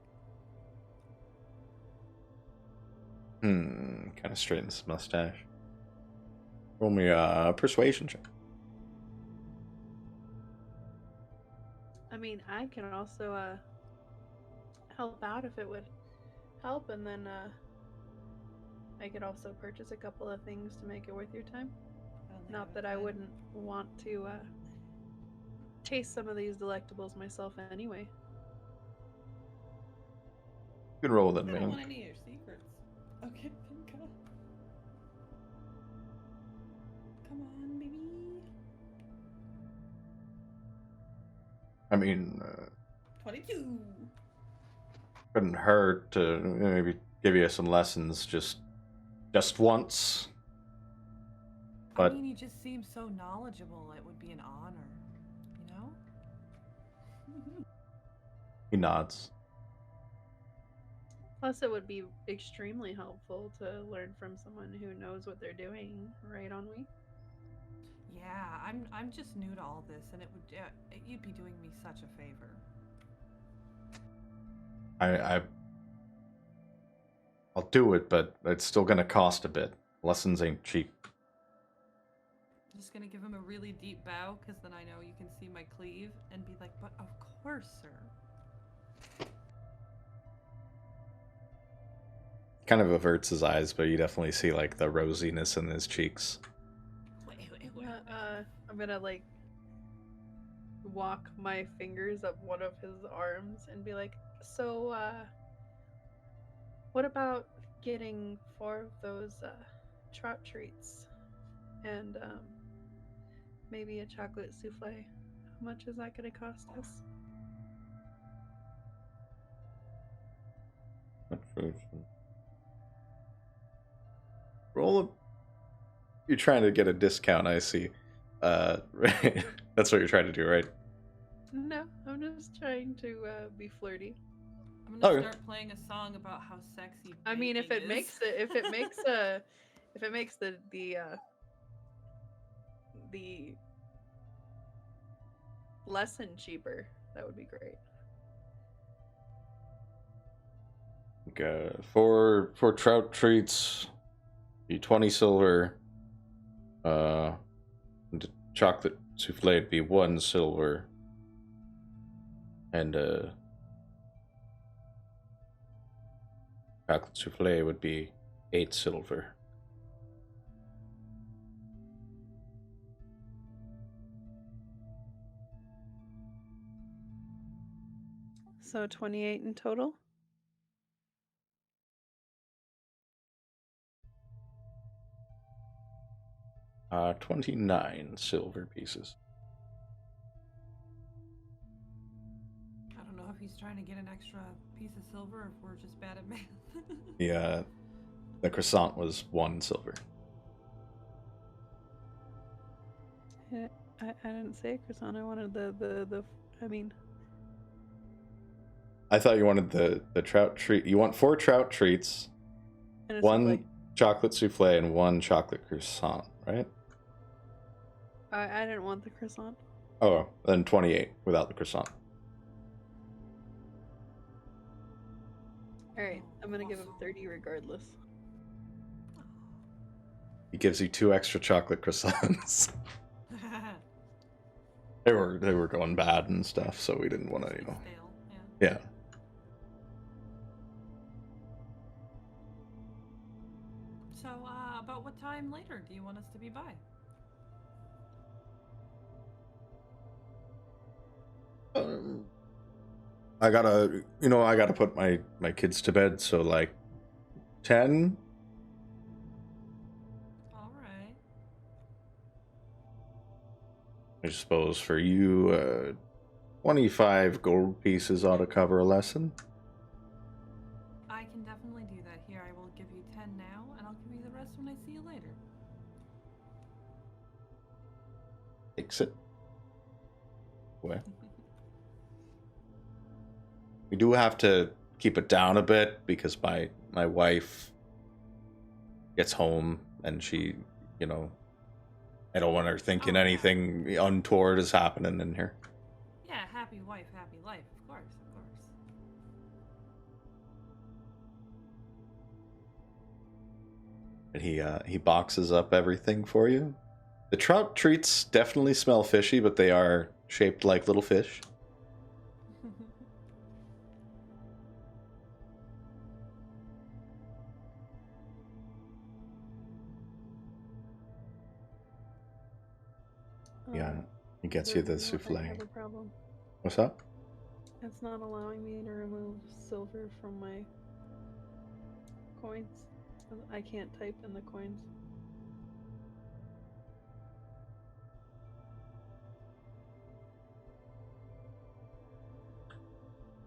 Speaker 1: Kind of straightens his mustache. Roll me a persuasion check.
Speaker 11: I mean, I can also help out if it would help, and then I could also purchase a couple of things to make it worth your time. Not that I wouldn't want to taste some of these delectables myself anyway.
Speaker 1: You can roll them,
Speaker 4: I don't
Speaker 1: man.
Speaker 4: want any of your secrets. Okay, thank God. Come on, baby.
Speaker 1: I mean,
Speaker 4: 22.
Speaker 1: couldn't hurt to maybe give you some lessons just once. But
Speaker 10: I mean, you just seem so knowledgeable. It would be an honor, you know?
Speaker 1: he nods.
Speaker 11: Plus, it would be extremely helpful to learn from someone who knows what they're doing, right, Ennui?
Speaker 10: Yeah, I'm just new to all this, and it would you'd be doing me such a favor.
Speaker 1: I'll do it, but it's still gonna cost a bit. Lessons ain't cheap.
Speaker 10: I'm just gonna give him a really deep bow, because then I know you can see my cleave, and be like, but of course, sir.
Speaker 1: Kind of averts his eyes, but you definitely see like the rosiness in his cheeks.
Speaker 11: I'm gonna like walk my fingers up one of his arms and be like, so what about getting 4 of those trout treats and maybe a chocolate souffle? How much is that gonna cost us?
Speaker 1: Roll a... You're trying to get a discount, I see. Right? That's what you're trying to do, right?
Speaker 11: No, I'm just trying to be flirty.
Speaker 10: I'm gonna start playing a song about how sexy.
Speaker 11: I mean, if it makes it, if it makes the lesson cheaper, that would be great.
Speaker 1: Okay, for trout treats, be 20 silver. And chocolate souffle would be 1 silver. And chocolate souffle would be 8 silver.
Speaker 11: So 28 in total?
Speaker 1: Uh, 29 silver pieces.
Speaker 10: I don't know if he's trying to get an extra piece of silver, or if we're just bad at math.
Speaker 1: The croissant was 1 silver.
Speaker 11: Yeah, I didn't say croissant. I wanted the I mean.
Speaker 1: I thought you wanted the trout treat. You want 4 trout treats,
Speaker 11: And a
Speaker 1: 1
Speaker 11: souffle.
Speaker 1: chocolate souffle, and 1 chocolate croissant, right?
Speaker 11: I didn't want the croissant.
Speaker 1: Oh, then 28 without the croissant.
Speaker 11: Alright, I'm gonna give him 30 regardless.
Speaker 1: He gives you 2 extra chocolate croissants. They were going bad and stuff, so we didn't want to, you know.
Speaker 10: Stale,
Speaker 1: Yeah.
Speaker 10: So, about what time later do you want us to be by?
Speaker 1: I gotta put my kids to bed, so like 10.
Speaker 10: All right.
Speaker 1: I suppose for you, 25 gold pieces ought to cover a lesson.
Speaker 10: I can definitely do that. Here, I will give you 10 now, and I'll give you the rest when I see you later.
Speaker 1: Takes it. Well, we do have to keep it down a bit because my wife gets home and she, you know, I don't want her thinking anything untoward is happening in here.
Speaker 10: Yeah, happy wife, happy life. Of course, of course.
Speaker 1: And he boxes up everything for you. The trout treats definitely smell fishy, but they are shaped like little fish. Yeah, he gets you the
Speaker 11: I
Speaker 1: souffle.
Speaker 11: have a problem.
Speaker 1: What's up?
Speaker 11: It's not allowing me to remove silver from my coins. I can't type in the coins.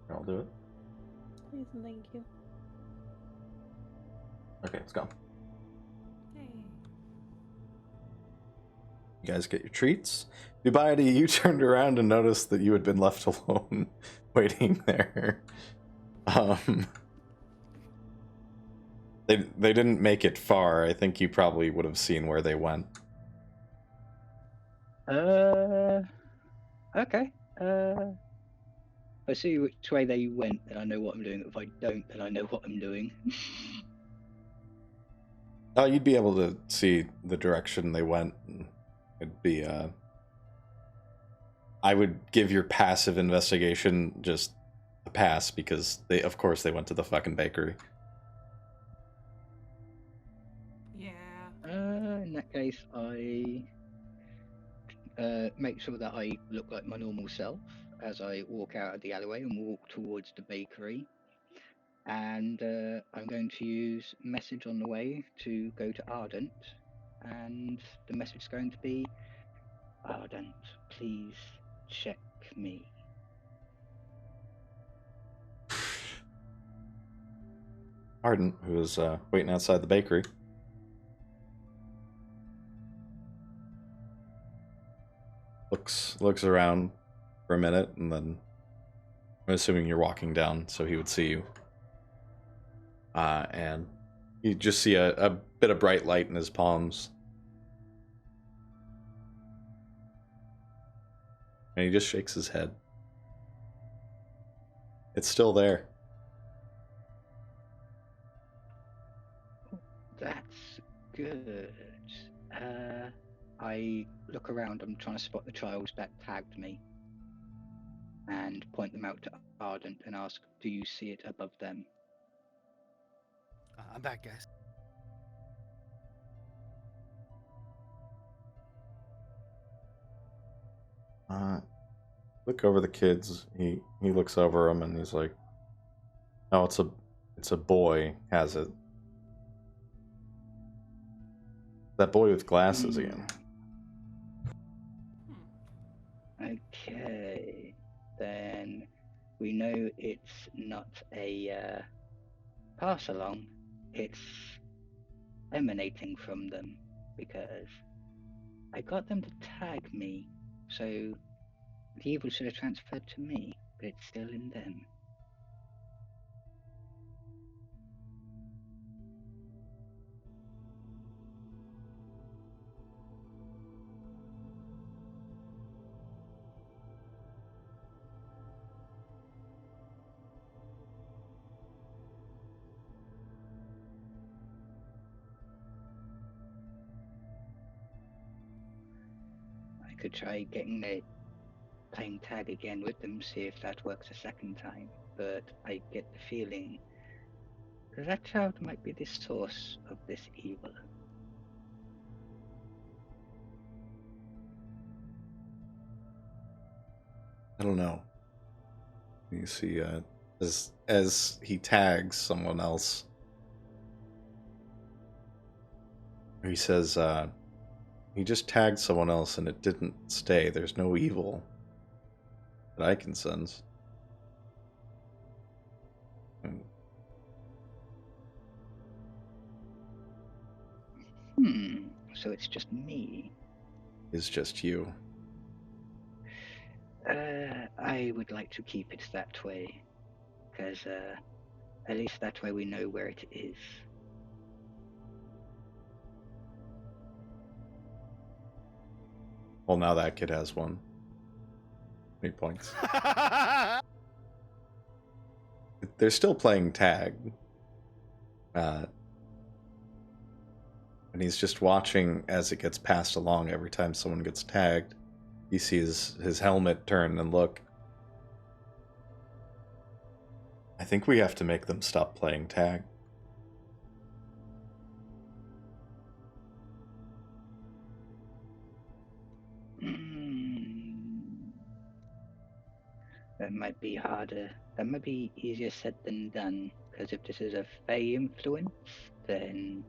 Speaker 1: I'll do it.
Speaker 11: Please and thank you.
Speaker 1: Okay, it's gone.
Speaker 10: Hey.
Speaker 1: You guys get your treats. Dubiety, you turned around and noticed that you had been left alone waiting there. They didn't make it far. I think you probably would have seen where they went.
Speaker 6: Okay. I see which way they went, and I know what I'm doing. If I don't, then I know what I'm doing.
Speaker 1: Oh, you'd be able to see the direction they went. It'd be, I would give your passive investigation just a pass because of course they went to the fucking bakery.
Speaker 10: Yeah.
Speaker 6: In that case, I make sure that I look like my normal self as I walk out of the alleyway and walk towards the bakery. And I'm going to use message on the way to go to Ardent. And the message is going to be, Ardent, please check me.
Speaker 1: Ardent, who was waiting outside the bakery. Looks around for a minute, and then I'm assuming you're walking down, so he would see you. And you just see a bit of bright light in his palms. And he just shakes his head. It's still there.
Speaker 6: That's good. I look around, I'm trying to spot the trials that tagged me. And point them out to Ardent and ask, do you see it above them?
Speaker 2: I'm back, guys.
Speaker 1: Look over the kids. He looks over them and he's like, "Oh, it's a boy, has it? That boy with glasses again."
Speaker 6: Okay, then we know it's not a pass along, it's emanating from them because I got them to tag me, so the evil should have transferred to me, but it's still in them. I could try playing tag again with them, see if that works a second time, but I get the feeling that child might be the source of this evil.
Speaker 1: I don't know. You see, as he tags someone else, he says, he just tagged someone else and it didn't stay. There's no evil that I can sense.
Speaker 6: So it's just me.
Speaker 1: It's just you.
Speaker 6: I would like to keep it that way, because at least that way we know where it is.
Speaker 1: Well, now that kid has one. 8 points. They're still playing tag. And he's just watching as it gets passed along. Every time someone gets tagged, he sees his helmet turn and look. I think we have to make them stop playing tag.
Speaker 6: That might be harder. That might be easier said than done, because if this is a Fey influence, then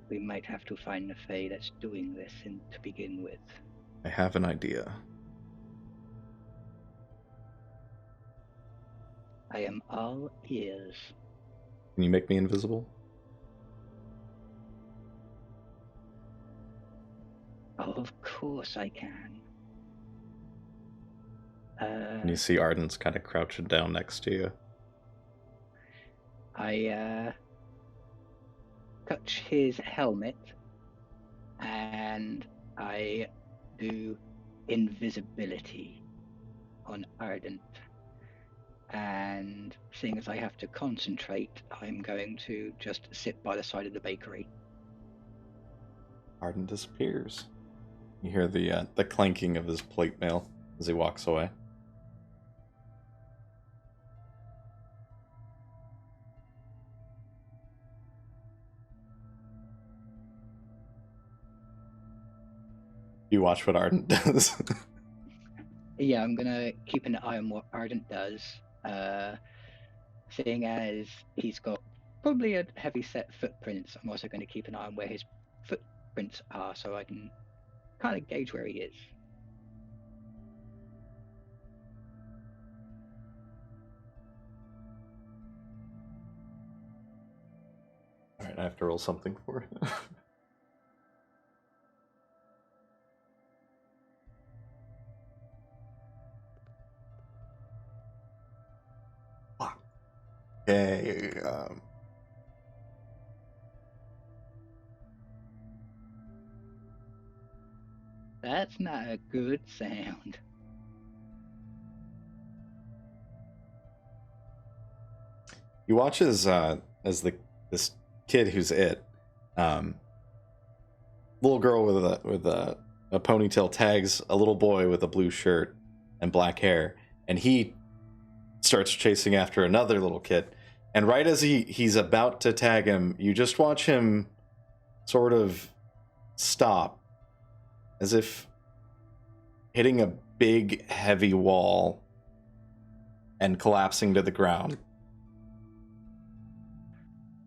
Speaker 6: we might have to find a Fey that's doing this to begin with.
Speaker 1: I have an idea.
Speaker 6: I am all ears.
Speaker 1: Can you make me invisible?
Speaker 6: Oh, of course I can.
Speaker 1: And you see Arden's kind of crouching down next to you.
Speaker 6: I touch his helmet and I do invisibility on Arden. And seeing as I have to concentrate, I'm going to just sit by the side of the bakery.
Speaker 1: Arden disappears. You hear the clanking of his plate mail as he walks away. You watch what Arden does.
Speaker 6: Yeah, I'm gonna keep an eye on what Arden does. Seeing as he's got probably a heavy set footprints, I'm also going to keep an eye on where his footprints are so I can kind of gauge where he is.
Speaker 1: Alright, I have to roll something for it. Okay,
Speaker 6: That's not a good sound.
Speaker 1: you watch as this kid who's little girl with a ponytail tags a little boy with a blue shirt and black hair, and he starts chasing after another little kid. And right as he's about to tag him, you just watch him sort of stop, as if hitting a big, heavy wall and collapsing to the ground.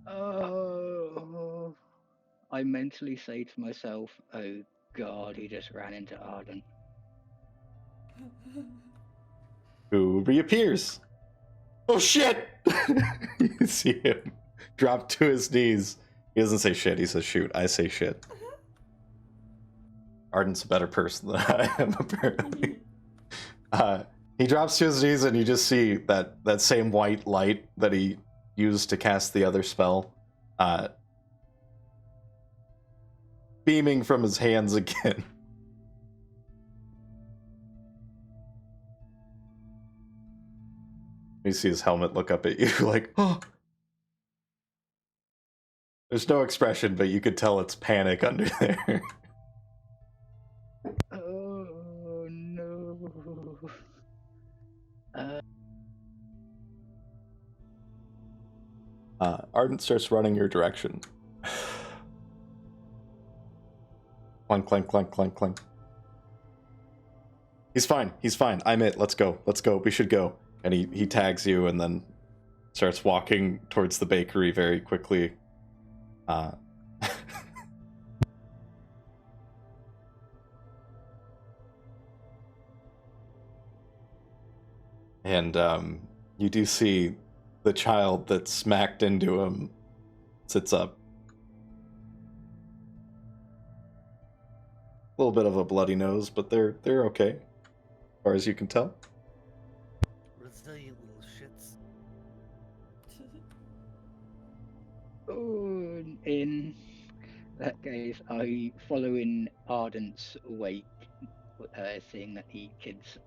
Speaker 6: Oh, I mentally say to myself, oh God, he just ran into Arden.
Speaker 1: Who reappears. Oh shit! You see him drop to his knees. He doesn't say shit, he says shoot. I say shit. Arden's a better person than I am, apparently. He drops to his knees and you just see that same white light that he used to cast the other spell beaming from his hands again. You see his helmet look up at you like, oh. There's no expression, but you could tell it's panic under there.
Speaker 6: Oh no.
Speaker 1: Arden starts running your direction. Clunk, clunk, clunk, clunk, clunk. He's fine. I'm it. Let's go. We should go. And he tags you and then starts walking towards the bakery very quickly. And you do see the child that smacked into him sits up. A little bit of a bloody nose, but they're okay, as far as you can tell.
Speaker 2: Resilient little shits.
Speaker 6: Oh, in that case, I follow in Ardent's wake, seeing that the kids.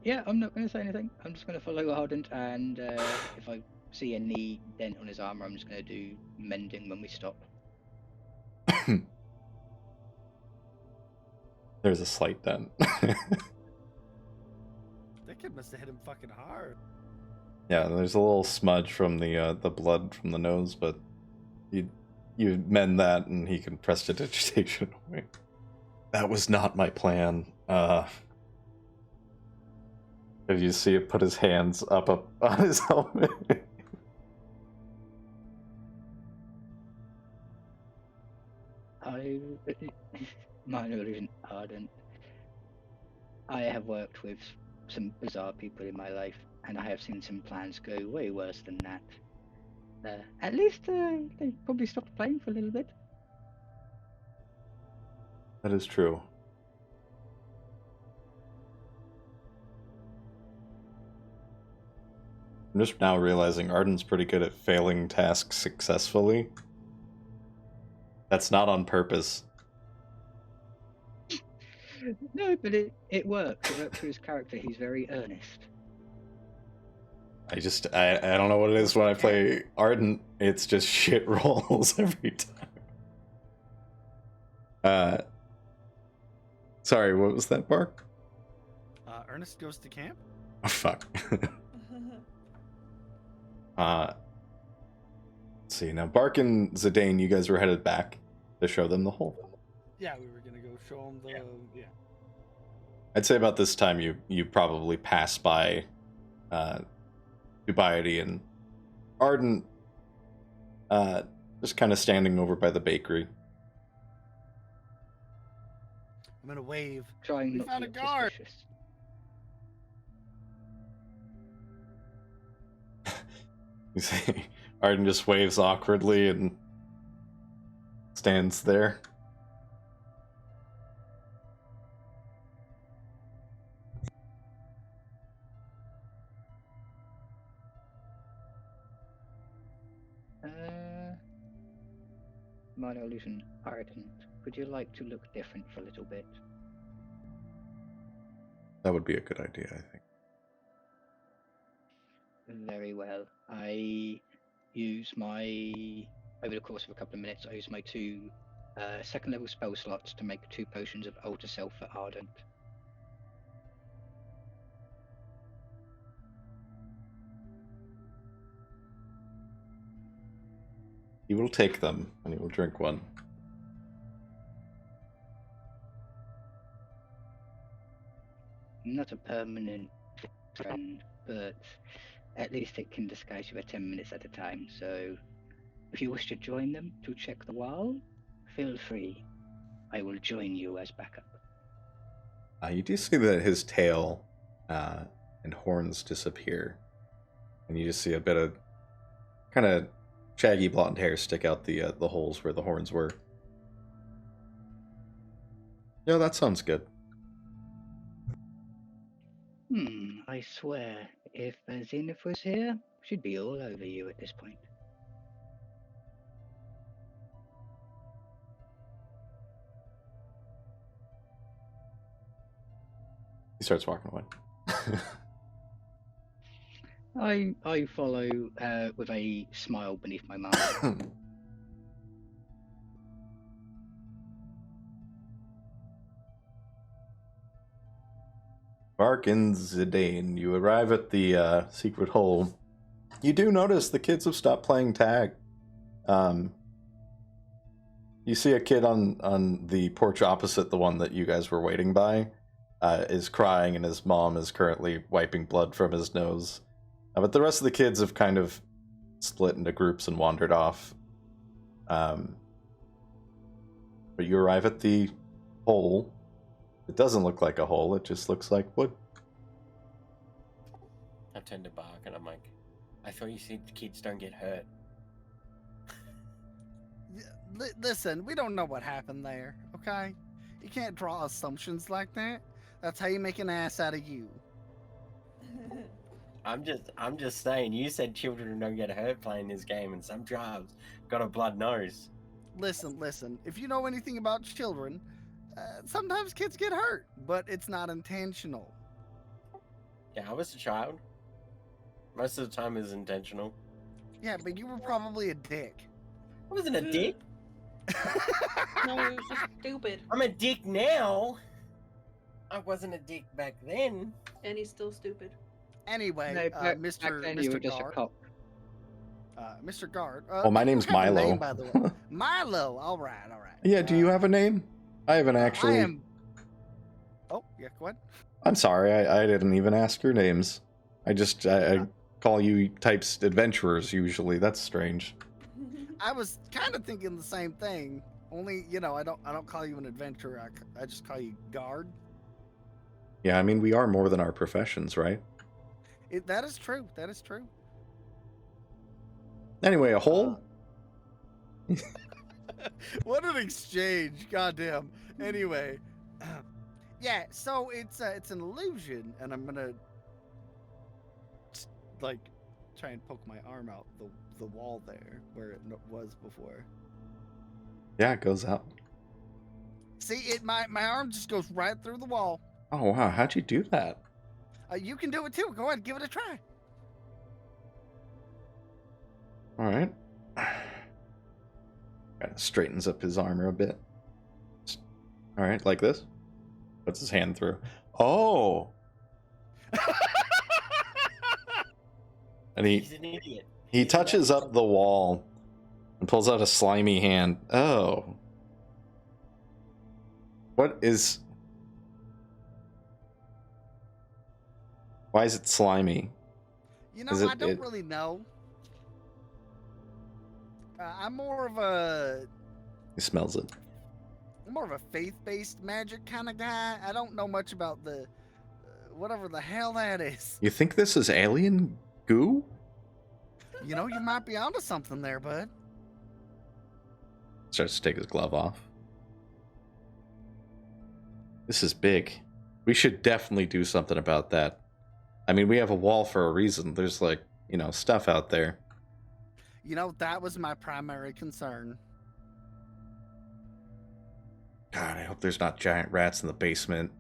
Speaker 6: Yeah, I'm not going to say anything. I'm just going to follow Ardent, and if I see any dent on his armor, I'm just going to do mending when we stop.
Speaker 1: There's a slight dent.
Speaker 2: That kid must have hit him fucking hard.
Speaker 1: Yeah, there's a little smudge from the blood from the nose, but you mend that and he can prestidigitation away. That was not my plan. If you see it put his hands up on his helmet.
Speaker 6: Minor illusion Ardent. I have worked with some bizarre people in my life, and I have seen some plans go way worse than that. At least they probably stopped playing for a little bit.
Speaker 1: That is true. I'm just now realizing Arden's pretty good at failing tasks successfully. That's not on purpose.
Speaker 6: No, but it works. It works for his character. He's very earnest.
Speaker 1: I don't know what it is when I play Arden. It's just shit rolls every time. Sorry, what was that, Bark?
Speaker 2: Ernest goes to camp?
Speaker 1: Oh, fuck. Let's see, now Bark and Zidane, you guys were headed back to show them the hole.
Speaker 2: Yeah, we were gonna go show them the... Yeah.
Speaker 1: I'd say about this time you probably pass by Dubiety and Arden just kind of standing over by the bakery.
Speaker 2: I'm gonna wave.
Speaker 6: Trying
Speaker 2: We
Speaker 6: not
Speaker 2: found
Speaker 6: to
Speaker 2: a
Speaker 6: look
Speaker 2: guard!
Speaker 6: suspicious.
Speaker 1: You see, Arden just waves awkwardly and stands there.
Speaker 6: Minor illusion Ardent. Would you like to look different for a little bit?
Speaker 1: That would be a good idea, I think.
Speaker 6: Very well. I use over the course of a couple of minutes, I use my 2 second level spell slots to make 2 potions of Alter Self for Ardent.
Speaker 1: He will take them, and he will drink one.
Speaker 6: Not a permanent friend, but at least it can disguise you for 10 minutes at a time, so if you wish to join them to check the wall, feel free. I will join you as backup.
Speaker 1: You do see that his tail and horns disappear. And you just see a bit of kind of shaggy blonde hair stick out the holes where the horns were. Yeah, that sounds good.
Speaker 6: I swear, if Zenith was here, she'd be all over you at this point.
Speaker 1: He starts walking away.
Speaker 6: I follow with a smile beneath my mouth.
Speaker 1: Mark and Zidane, you arrive at the secret hole. You do notice the kids have stopped playing tag. You see a kid on the porch opposite the one that you guys were waiting by is crying, and his mom is currently wiping blood from his nose. But the rest of the kids have kind of split into groups and wandered off. But you arrive at the hole. It doesn't look like a hole, it just looks like wood.
Speaker 5: I tend to bark and I'm like, I thought you said the kids don't get hurt.
Speaker 2: Listen, we don't know what happened there, okay? You can't draw assumptions like that. That's how you make an ass out of you.
Speaker 5: I'm just saying, you said children don't get hurt playing this game, and some child's got a blood nose.
Speaker 2: Listen. If you know anything about children, sometimes kids get hurt, but it's not intentional.
Speaker 5: Yeah, I was a child. Most of the time it's intentional.
Speaker 2: Yeah, but you were probably a dick.
Speaker 5: I wasn't a dick.
Speaker 11: No, it was just stupid.
Speaker 5: I'm a dick now. I wasn't a dick back then.
Speaker 11: And he's still stupid.
Speaker 2: Anyway,
Speaker 6: No, back then you were
Speaker 2: Mr.
Speaker 6: just a
Speaker 2: Guard.
Speaker 6: cop.
Speaker 2: Mr. Guard.
Speaker 1: Well, my
Speaker 2: you
Speaker 1: name's
Speaker 2: have a
Speaker 1: Milo.
Speaker 2: name, by the way. Milo. All right.
Speaker 1: Yeah, do you have a name? I haven't actually.
Speaker 2: I am. Oh, yeah, go ahead.
Speaker 1: I'm sorry, I didn't even ask your names. I call you types adventurers usually. That's strange.
Speaker 2: I was kind of thinking the same thing. Only, I don't call you an adventurer. I just call you Guard.
Speaker 1: Yeah, I mean, we are more than our professions, right?
Speaker 2: That is true. That is true.
Speaker 1: Anyway, a hole?
Speaker 2: What an exchange. Goddamn. Anyway. Yeah, so it's an illusion, and I'm gonna try and poke my arm out the wall there where it was before.
Speaker 1: Yeah, it goes out.
Speaker 2: See, my arm just goes right through the wall.
Speaker 1: Oh, wow, how'd you do that?
Speaker 2: You can do it too. Go ahead, give it a try.
Speaker 1: Alright. Kind of straightens up his armor a bit. Alright, like this. Puts his hand through. Oh! And
Speaker 5: He's an idiot.
Speaker 1: he touches up the wall and pulls out a slimy hand. Oh. What is... Why is it slimy?
Speaker 2: I don't really know. I'm more of a...
Speaker 1: He smells it.
Speaker 2: I'm more of a faith-based magic kind of guy. I don't know much about the... whatever the hell that is.
Speaker 1: You think this is alien goo?
Speaker 2: You might be onto something there, bud.
Speaker 1: Starts to take his glove off. This is big. We should definitely do something about that. I mean, we have a wall for a reason. There's stuff out there.
Speaker 2: That was my primary concern.
Speaker 1: God, I hope there's not giant rats in the basement.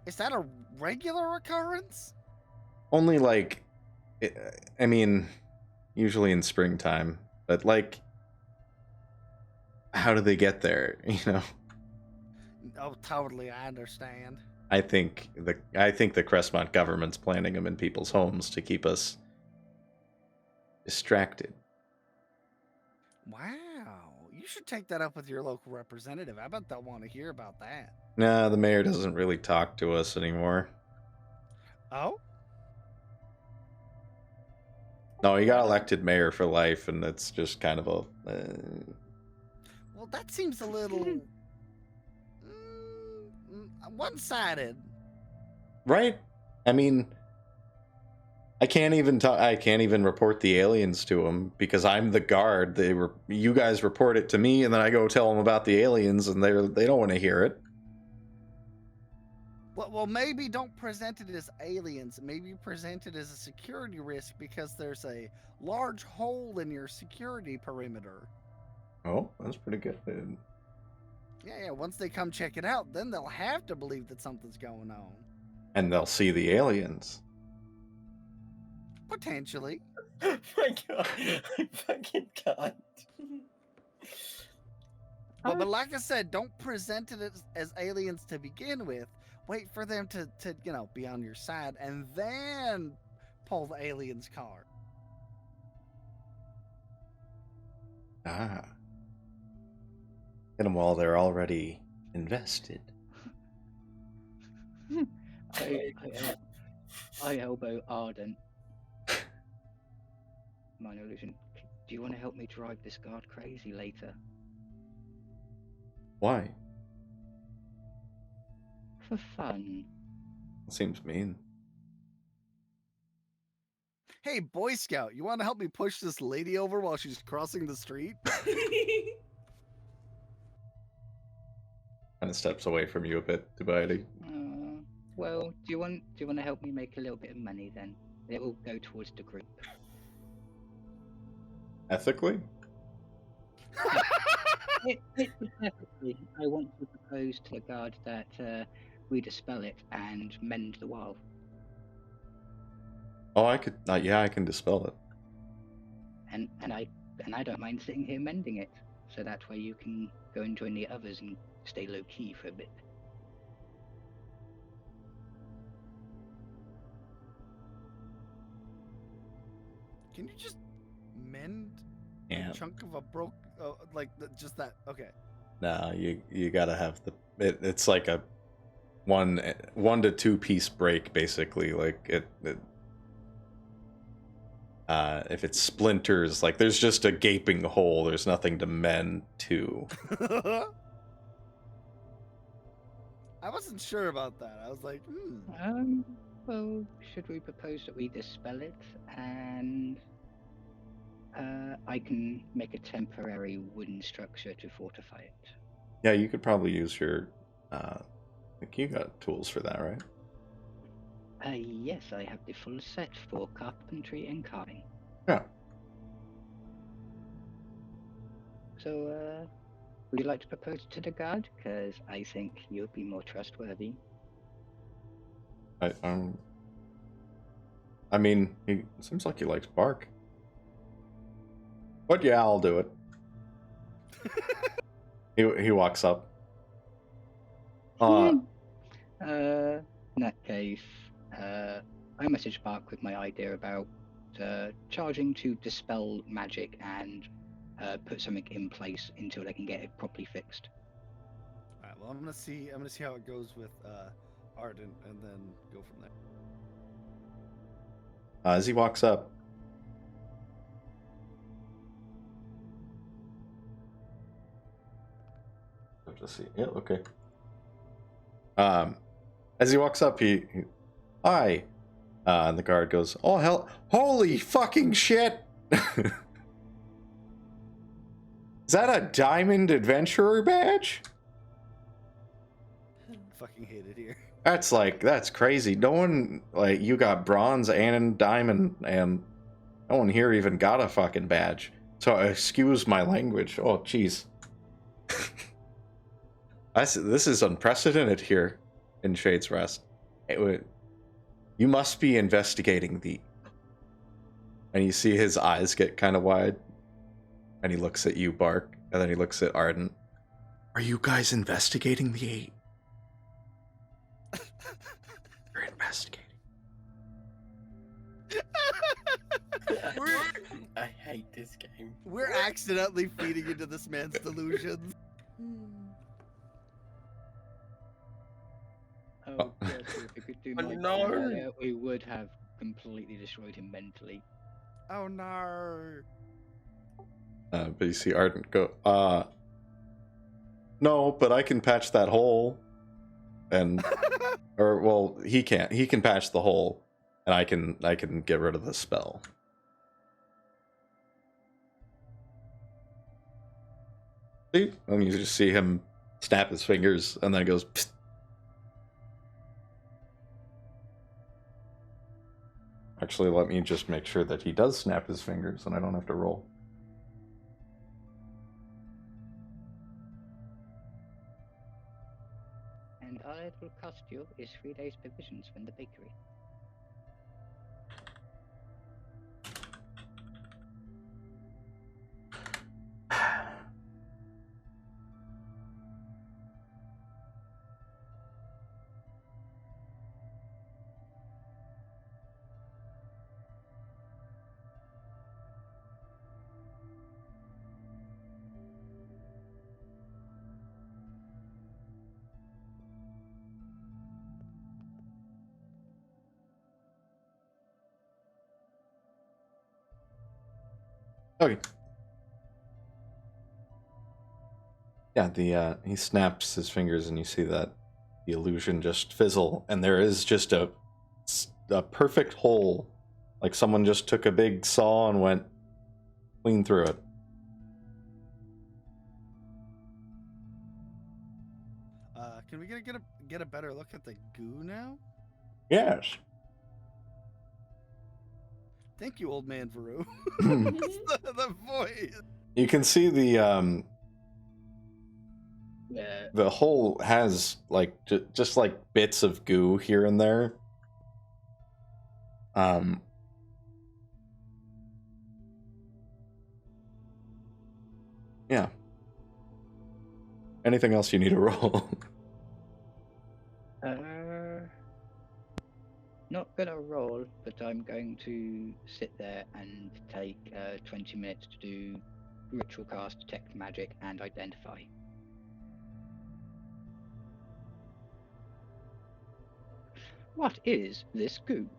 Speaker 2: Is that a regular occurrence?
Speaker 1: Only usually in springtime. But how do they get there?
Speaker 2: Oh, totally. I understand.
Speaker 1: I think the Crestmont government's planting them in people's homes to keep us distracted.
Speaker 2: Wow. You should take that up with your local representative. I bet they'll want to hear about that.
Speaker 1: Nah, the mayor doesn't really talk to us anymore.
Speaker 2: Oh?
Speaker 1: No, he got elected mayor for life, and it's just kind of a...
Speaker 2: Well, that seems a little... one-sided.
Speaker 1: Right? I mean, I can't even report the aliens to them because I'm the guard. You guys report it to me, and then I go tell them about the aliens, and they don't want to hear it.
Speaker 2: Well, maybe don't present it as aliens. Maybe present it as a security risk because there's a large hole in your security perimeter.
Speaker 1: Oh, that's pretty good. Dude.
Speaker 2: Yeah. Once they come check it out, then they'll have to believe that something's going on.
Speaker 1: And they'll see the aliens.
Speaker 2: Potentially.
Speaker 5: Oh my god, I fucking can't.
Speaker 2: But like I said, don't present it as aliens to begin with. Wait for them to be on your side, and then pull the aliens card.
Speaker 1: Ah. Get them while they're already invested.
Speaker 6: I elbow Ardent. Minor illusion. Do you want to help me drive this guard crazy later?
Speaker 1: Why?
Speaker 6: For fun.
Speaker 1: Seems mean.
Speaker 2: Hey, Boy Scout, you want to help me push this lady over while she's crossing the street?
Speaker 1: Kind of steps away from you a bit, Dubiety.
Speaker 6: Well, do you want to help me make a little bit of money then? It will go towards the group.
Speaker 1: Ethically?
Speaker 6: Ethically, I want to propose to the guard that we dispel it and mend the wall.
Speaker 1: Oh, I could. Yeah, I can dispel it.
Speaker 6: And I don't mind sitting here mending it, so that way you can go and join the others and stay low key for a bit.
Speaker 2: Can you just mend
Speaker 1: Yeah.
Speaker 2: a chunk of a just that? Okay.
Speaker 1: Nah, you gotta have it's like a one to 2 piece break basically. Like if it splinters, like there's just a gaping hole. There's nothing to mend to.
Speaker 2: I wasn't sure about that. I was like,
Speaker 6: Well, should we propose that we dispel it and I can make a temporary wooden structure to fortify it?
Speaker 1: Yeah, you could probably use your. I think you got tools for that, right?
Speaker 6: Yes, I have the full set for carpentry and carving.
Speaker 1: Yeah.
Speaker 6: So, would you like to propose to the guard? Because I think you'll be more trustworthy.
Speaker 1: I mean, he seems like he likes bark. But yeah, I'll do it. He walks up.
Speaker 6: In that case, I message Bark with my idea about charging to dispel magic and put something in place until they can get it properly fixed.
Speaker 2: all right. Well, I'm gonna see how it goes with Ardent, and then go from there.
Speaker 1: As he walks up, just see. Yeah, okay. As he walks up, he hi, and the guard goes, "Oh hell, holy fucking shit! Is that a diamond adventurer badge?
Speaker 2: Fucking hate it here.
Speaker 1: That's crazy. No one you got bronze and diamond, and no one here even got a fucking badge. So excuse my language. Oh jeez." This is unprecedented here in Shade's Rest. You must be investigating the... And you see his eyes get kind of wide. And he looks at you, Bark. And then he looks at Ardent. Are you guys investigating the... You're investigating.
Speaker 5: I hate this game.
Speaker 2: We're accidentally feeding into this man's delusions.
Speaker 6: Oh, yes, if we could do my
Speaker 5: no.
Speaker 6: plan, we would have completely destroyed him mentally.
Speaker 2: Oh no.
Speaker 1: But you see Ardent go, no, but I can patch that hole. and or well, he can't. He can patch the hole, and I can get rid of the spell. See? And you just see him snap his fingers, and then it goes. Psst. Actually, let me just make sure that he does snap his fingers, and I don't have to roll.
Speaker 6: And all it will cost you is 3 days provisions from the bakery.
Speaker 1: Okay. Yeah, he snaps his fingers, and you see that the illusion just fizzle, and there is just a perfect hole, like someone just took a big saw and went clean through it.
Speaker 2: Can we get a better look at the goo now?
Speaker 1: Yes.
Speaker 2: Thank you, old man Varoux. the voice.
Speaker 1: You can see the hole has like just like bits of goo here and there. Yeah. Anything else you need to roll?
Speaker 6: Not gonna roll, but I'm going to sit there and take 20 minutes to do ritual cast, detect magic, and identify. What is this goo?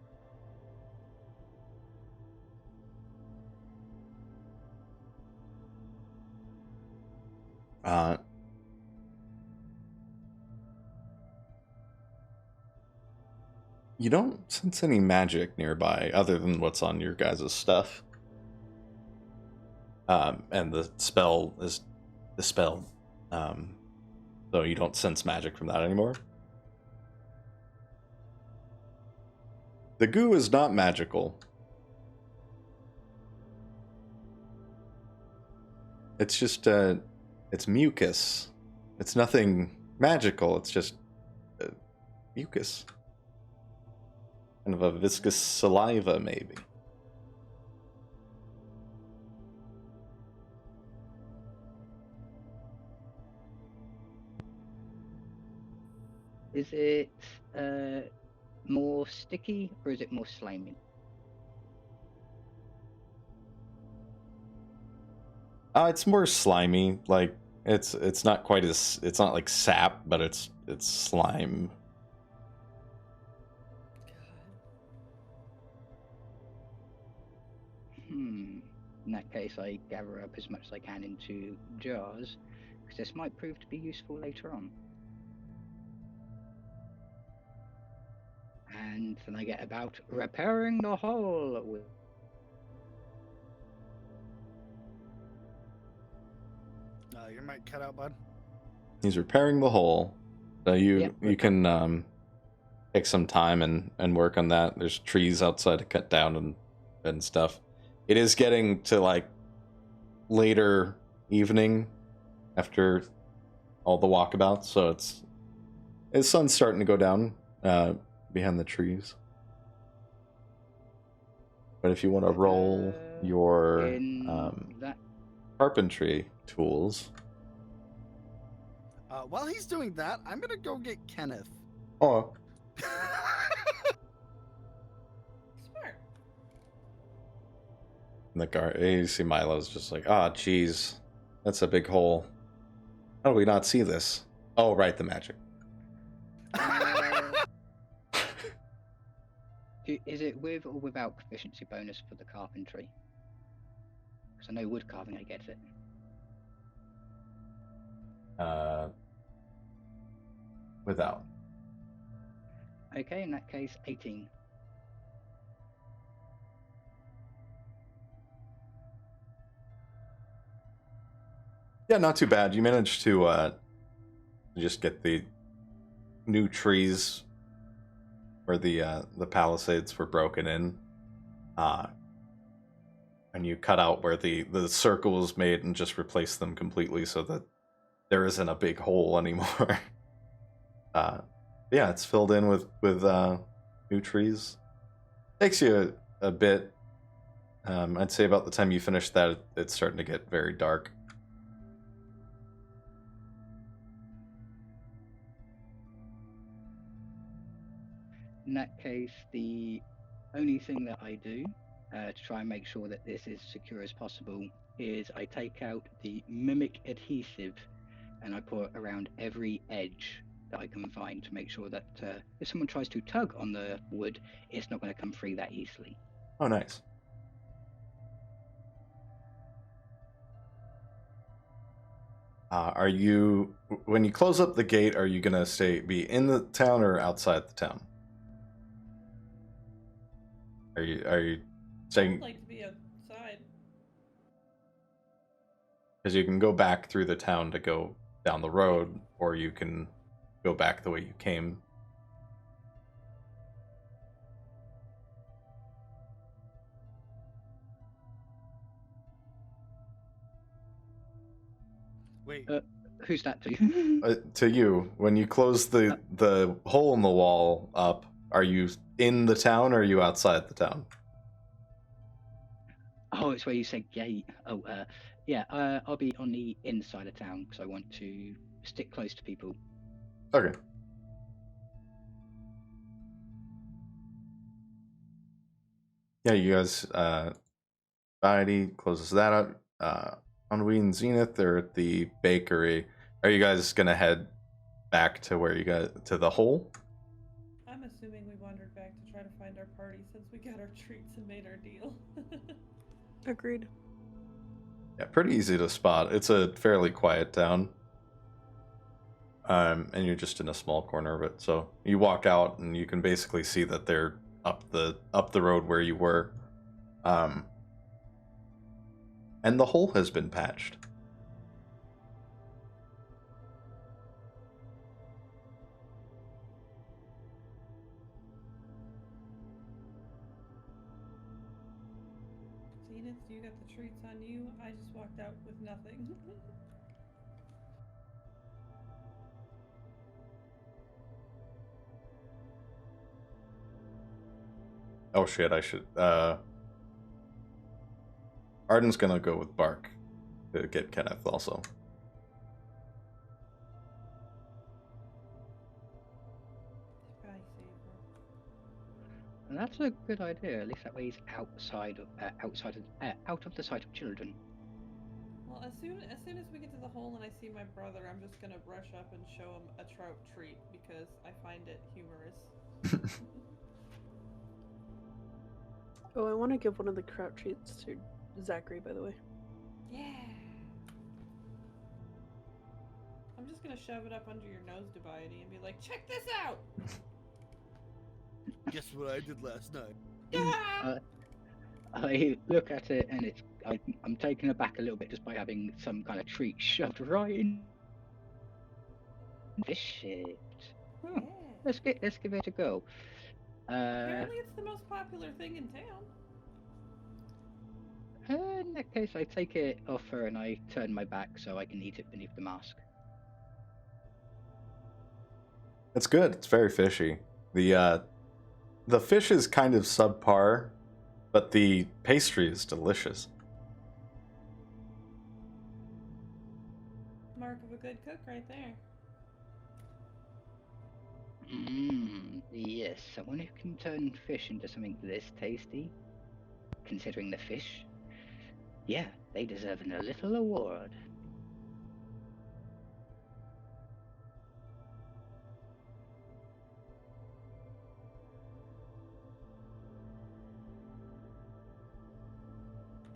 Speaker 1: You don't sense any magic nearby other than what's on your guys' stuff. And the spell is the spell. So you don't sense magic from that anymore. The goo is not magical. It's just it's mucus. It's nothing magical. It's just mucus. Kind of a viscous saliva, maybe.
Speaker 6: Is it more sticky or is it more slimy?
Speaker 1: It's more slimy. Like it's not quite as it's not like sap, but it's slime.
Speaker 6: In that case, I gather up as much as I can into jars, because this might prove to be useful later on. And then I get about repairing the hole with.
Speaker 2: Your mic cut out, bud.
Speaker 1: He's repairing the hole. So you can take some time and work on that. There's trees outside to cut down and stuff. It is getting to like later evening after all the walkabouts, so the sun's starting to go down behind the trees. But if you want to roll your carpentry tools.
Speaker 2: While he's doing that, I'm gonna go get Kenneth.
Speaker 1: Oh.
Speaker 4: Smart.
Speaker 1: In the car, you see Milo's just like, geez, that's a big hole. How do we not see this? Oh, right, the magic.
Speaker 6: Is it with or without proficiency bonus for the carpentry? Because I know wood carving, I get it.
Speaker 1: Without.
Speaker 6: Okay, in that case, 18.
Speaker 1: Yeah, not too bad. You managed to just get the new trees where the palisades were broken in, and you cut out where the circle was made and just replaced them completely so that there isn't a big hole anymore. Yeah, it's filled in with new trees. Takes you a bit. I'd say about the time you finish that, it's starting to get very dark.
Speaker 6: In that case, the only thing that I do to try and make sure that this is secure as possible is I take out the mimic adhesive and I put it around every edge that I can find to make sure that if someone tries to tug on the wood, it's not going to come free that easily.
Speaker 1: Oh, nice. Are you, when you close up the gate, are you gonna be in the town or outside the town? Are you staying?
Speaker 10: I'd like to be outside.
Speaker 1: Because you can go back through the town to go down the road, or you can go back the way you came.
Speaker 2: Wait.
Speaker 6: Who's that to?
Speaker 1: To you, when you close the hole in the wall up, are you in the town or are you outside the town?
Speaker 6: Oh, it's where you said gate. Oh, yeah, I'll be on the inside of town because I want to stick close to people.
Speaker 1: Okay. Yeah, you guys, Dubiety closes that up. Ennui and Zenith, they're at the bakery. Are you guys gonna head back to where you got to the hole?
Speaker 10: I'm assuming we wandered back to try to find our party since we got our treats and made our deal.
Speaker 3: Agreed.
Speaker 1: Yeah, pretty easy to spot. It's a fairly quiet town. And you're just in a small corner of it. So you walk out and you can basically see that they're up the road where you were. And the hole has been patched.
Speaker 10: Zenith, you got the treats on you. I just walked out with nothing.
Speaker 1: Oh shit, I should Arden's gonna go with Bark to get Kenneth also.
Speaker 6: And that's a good idea. At least that way he's out of the sight of children.
Speaker 10: Well, as soon as we get to the hole and I see my brother, I'm just gonna rush up and show him a trout treat because I find it humorous.
Speaker 3: Oh, I want to give one of the trout treats to Zachary, by the way.
Speaker 10: Yeah. I'm just gonna shove it up under your nose, Dubiety, and be like, check this out!
Speaker 2: Guess what I did last night?
Speaker 6: I look at it and I'm taken aback a little bit just by having some kind of treat shoved right in this shit. Oh,
Speaker 10: Yeah.
Speaker 6: let's give it a go.
Speaker 10: Apparently it's the most popular thing in town.
Speaker 6: In that case, I take it off her and I turn my back so I can eat it beneath the mask.
Speaker 1: It's good. It's very fishy. The fish is kind of subpar, but the pastry is delicious.
Speaker 10: Mark of a good cook right there.
Speaker 6: Yes, someone who can turn fish into something this tasty, considering the fish, yeah, they deserve a little award.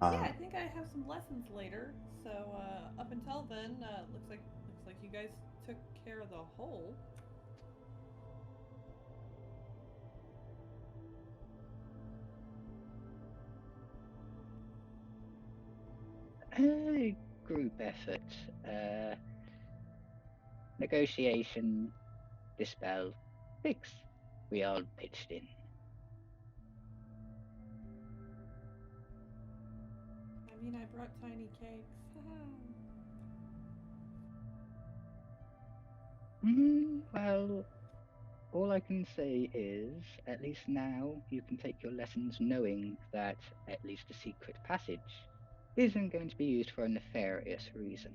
Speaker 10: Yeah, I think I have some lessons later. So up until then, looks like you guys took care of the hole.
Speaker 6: A group effort. Negotiation, dispel, fix. We all pitched in.
Speaker 4: I mean, I brought tiny cakes.
Speaker 6: Well, all I can say is, at least now you can take your lessons knowing that at least a secret passage isn't going to be used for a nefarious reason.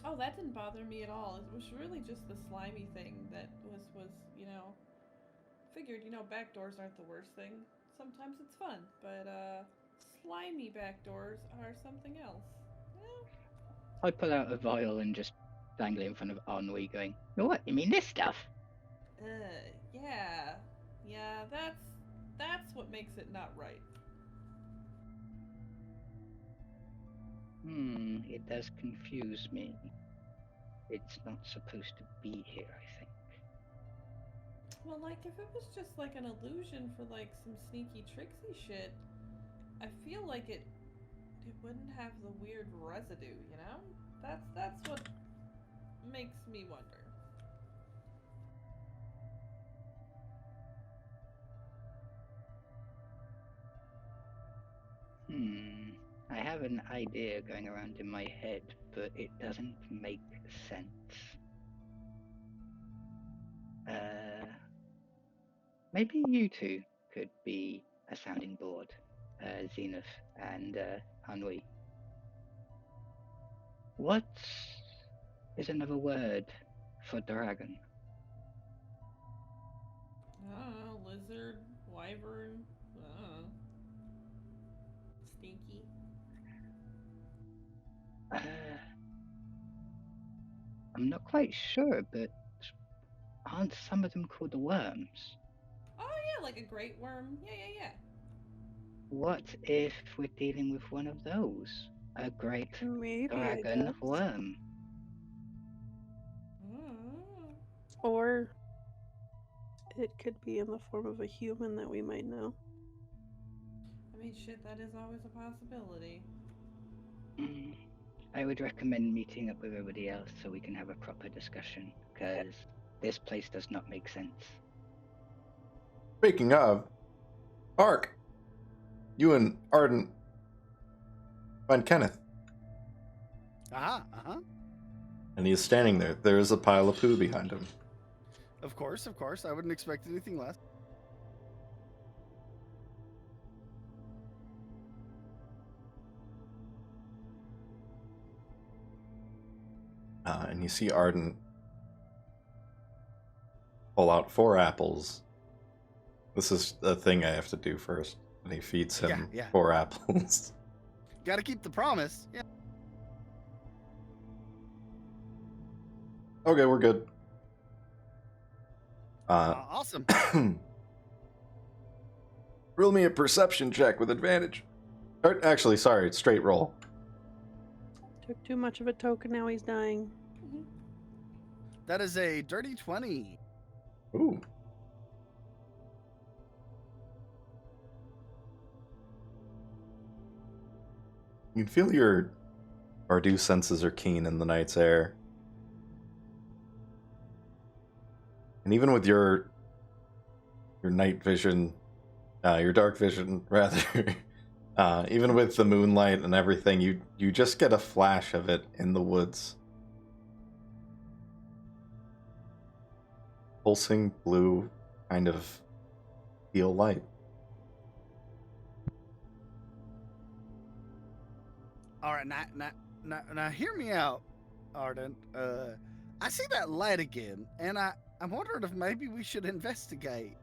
Speaker 4: Oh, that didn't bother me at all. It was really just the slimy thing that was figured, back doors aren't the worst thing. Sometimes it's fun, but slimy back doors are something else.
Speaker 6: I pull out a vial and just dangle it in front of Ennui, going, "What? You mean this stuff?"
Speaker 4: Yeah. Yeah, that's what makes it not right.
Speaker 6: It does confuse me. It's not supposed to be here, I think.
Speaker 4: Well, like, if it was just like an illusion for like some sneaky tricksy shit, I feel like it wouldn't have the weird residue, you know? That's what makes me wonder.
Speaker 6: I have an idea going around in my head, but it doesn't make sense. Maybe you two could be a sounding board, Zenith and Ennui. What is another word for dragon?
Speaker 4: I don't know, lizard, wyvern, stinky.
Speaker 6: I'm not quite sure, but aren't some of them called worms?
Speaker 4: Oh yeah, like a great worm. Yeah.
Speaker 6: What if we're dealing with one of those? A great
Speaker 3: Maybe,
Speaker 6: dragon worm?
Speaker 3: Or it could be in the form of a human that we might know.
Speaker 4: I mean, shit, that is always a possibility.
Speaker 6: I would recommend meeting up with everybody else so we can have a proper discussion, because this place does not make sense.
Speaker 1: Speaking of, Ark, you and Arden find Kenneth. And he's standing there. There is a pile of poo behind him.
Speaker 2: Of course. I wouldn't expect anything less.
Speaker 1: And you see Arden pull out 4 apples. This is a thing I have to do first. And he feeds him 4 apples.
Speaker 2: Gotta keep the promise. Yeah.
Speaker 1: Okay, we're good.
Speaker 2: Awesome.
Speaker 1: Roll me a perception check with advantage. Actually, sorry, straight roll.
Speaker 3: Took too much of a token, now he's dying.
Speaker 2: That is a dirty 20.
Speaker 1: Ooh. You can feel your Varoux senses are keen in the night's air. And even with your night vision, your dark vision, rather, even with the moonlight and everything, you just get a flash of it in the woods. Pulsing blue, kind of teal light.
Speaker 2: All right, now hear me out, Arden. I see that light again, and I'm wondering if maybe we should investigate.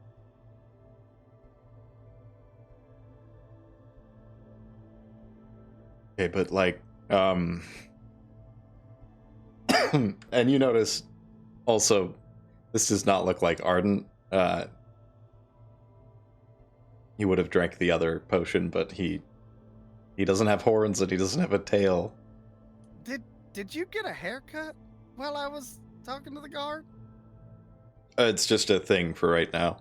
Speaker 1: Okay, but like, and you notice also, this does not look like Arden. He would have drank the other potion, but he doesn't have horns and he doesn't have a tail.
Speaker 2: Did you get a haircut while I was talking to the guard?
Speaker 1: It's just a thing for right now.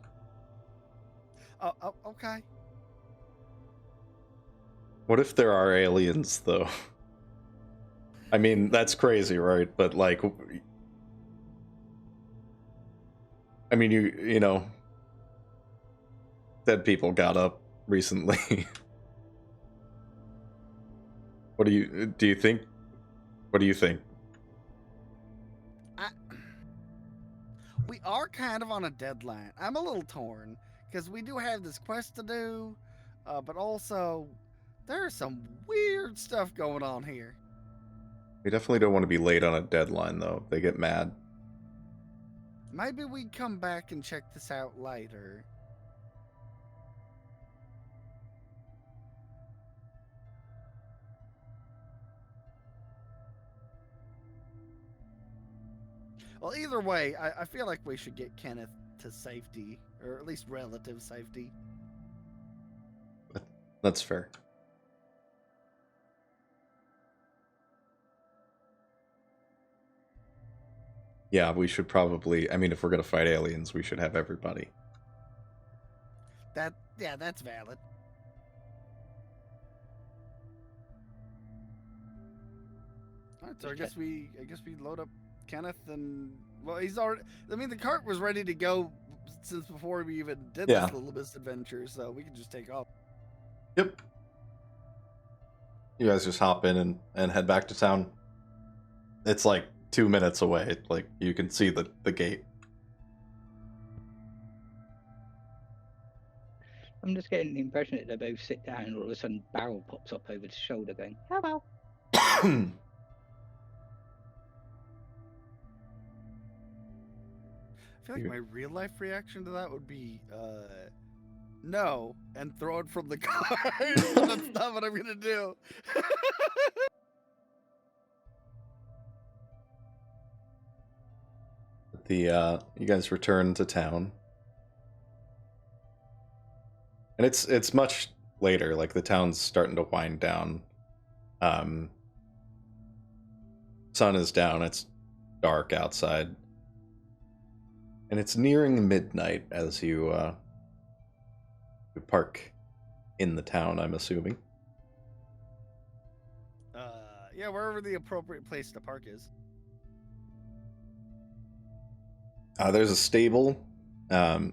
Speaker 2: Oh, okay.
Speaker 1: What if there are aliens, though? I mean, that's crazy, right? But, like... I mean, you know... Dead people got up recently. What do you think? What do you think?
Speaker 2: We are kind of on a deadline. I'm a little torn because we do have this quest to do, but also there's some weird stuff going on here.
Speaker 1: We definitely don't want to be late on a deadline, though. They get mad.
Speaker 2: Maybe we come back and check this out later. Well, either way, I feel like we should get Kenneth to safety, or at least relative safety.
Speaker 1: That's fair. Yeah, we should probably... I mean, if we're going to fight aliens, we should have everybody.
Speaker 2: Yeah, that's valid. All right, so I guess we load up Kenneth and... Well, he's already... I mean, the cart was ready to go since before we even did this little misadventure, so we can just take off.
Speaker 1: Yep. You guys just hop in and head back to town. It's like 2 minutes away. Like, you can see the gate.
Speaker 6: I'm just getting the impression that they both sit down and all of a sudden Barrel pops up over his shoulder going, hello.
Speaker 2: I feel like my real life reaction to that would be, no, and throw it from the car. But that's not what I'm gonna do.
Speaker 1: You guys return to town. And it's much later, like the town's starting to wind down. Sun is down, it's dark outside. And it's nearing midnight as you park in the town, I'm assuming.
Speaker 2: Yeah, wherever the appropriate place to park is.
Speaker 1: There's a stable, and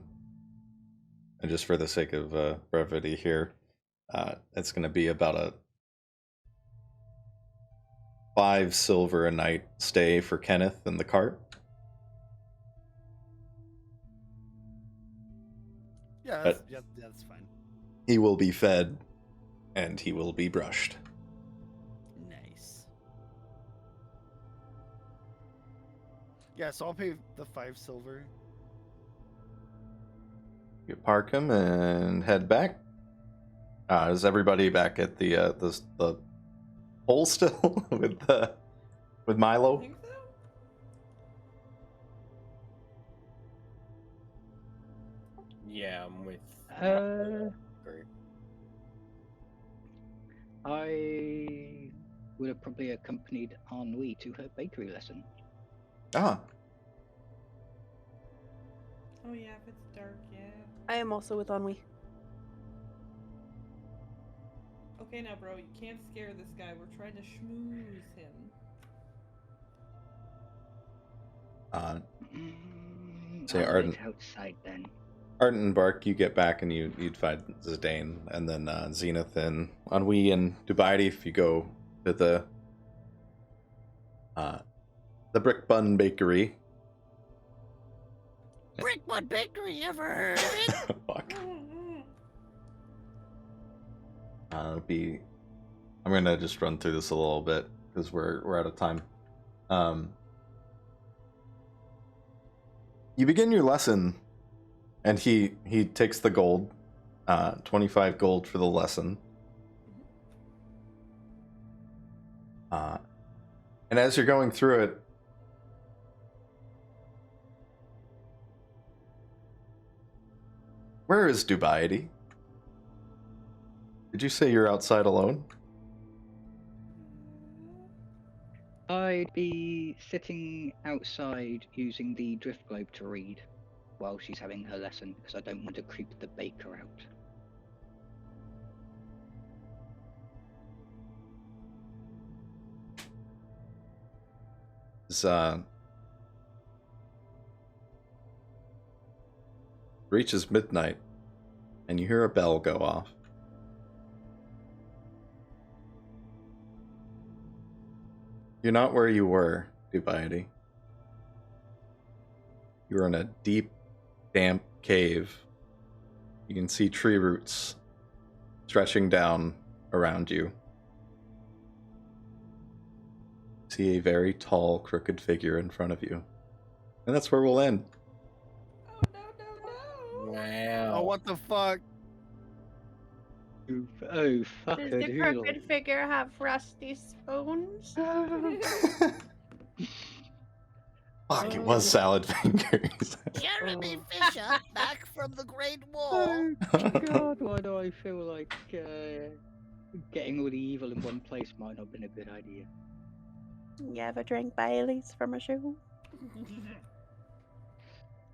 Speaker 1: just for the sake of brevity here, it's going to be about a 5 silver a night stay for Kenneth and the cart.
Speaker 2: Yeah, that's fine.
Speaker 1: He will be fed, and he will be brushed.
Speaker 2: Nice. Yeah, so I'll pay the 5 silver.
Speaker 1: You park him and head back. Is everybody back at the hole still with Milo?
Speaker 10: I think so.
Speaker 5: Yeah, I'm with.
Speaker 6: I would have probably accompanied Ennui to her bakery lesson.
Speaker 1: Ah.
Speaker 10: Oh yeah, if it's dark, yeah.
Speaker 12: I am also with Ennui.
Speaker 10: Okay, now, bro, you can't scare this guy. We're trying to schmooze him.
Speaker 1: Say
Speaker 6: I'll
Speaker 1: Arden.
Speaker 6: wait outside then.
Speaker 1: Arden and Bark, you get back and you'd find Zidane, and then Zenith and Ennui and Dubiety if you go to the Brick Bun Bakery.
Speaker 9: Brick Bun Bakery, ever heard of it?
Speaker 1: Fuck. I'm gonna just run through this a little bit because we're out of time. You begin your lesson, and he takes the gold, 25 gold for the lesson. And as you're going through it, where is Dubiety? Did you say you're outside alone?
Speaker 6: I'd be sitting outside using the drift globe to read while she's having her lesson because I don't want to creep the baker out.
Speaker 1: is reaches midnight, and you hear a bell go off. You're not where you were, Dubiety. You're in a deep, damp cave. You can see tree roots stretching down around you. See a very tall, crooked figure in front of you. And that's where we'll end.
Speaker 5: Wow.
Speaker 2: Oh, what the fuck?
Speaker 6: Oh, fuck
Speaker 12: Does
Speaker 6: a
Speaker 12: the
Speaker 6: doodle.
Speaker 12: crooked figure have rusty spoons?
Speaker 1: Fuck, it was salad fingers.
Speaker 9: Jeremy Fisher, back from the Great Wall.
Speaker 6: Oh god, why do I feel like getting all the evil in one place might not have been a good idea?
Speaker 12: You ever drink Bailey's from a shoe?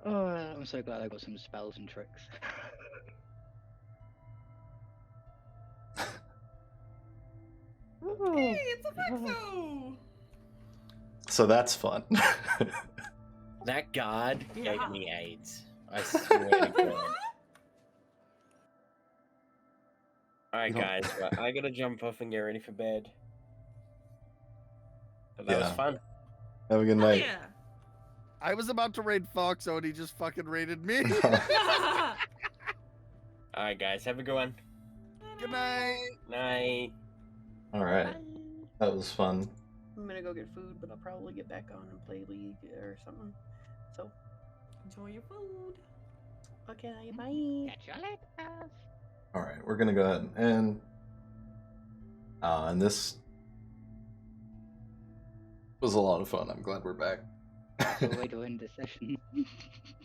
Speaker 6: Oh, I'm so glad I got some spells and tricks.
Speaker 10: Hey, it's a Vexo!
Speaker 1: So that's fun.
Speaker 5: That god gave
Speaker 10: Yeah.
Speaker 5: me AIDS. I swear to God. Alright,
Speaker 1: You don't-
Speaker 5: guys, well, I gotta jump off and get ready for bed. But that was
Speaker 1: Yeah.
Speaker 5: fun.
Speaker 1: Have a good
Speaker 10: Hell
Speaker 1: night.
Speaker 10: yeah!
Speaker 2: I was about to raid Foxo and he just fucking raided me.
Speaker 5: Alright, guys, have a good one.
Speaker 2: Good night.
Speaker 5: Night.
Speaker 1: Alright. That was fun.
Speaker 12: I'm gonna go get food, but I'll probably get back on and play League or something. So,
Speaker 10: Enjoy your food.
Speaker 12: okay, bye.
Speaker 6: Catch you later.
Speaker 1: Alright, we're gonna go ahead and this was a lot of fun. I'm glad we're back.
Speaker 6: That's a way to end the session.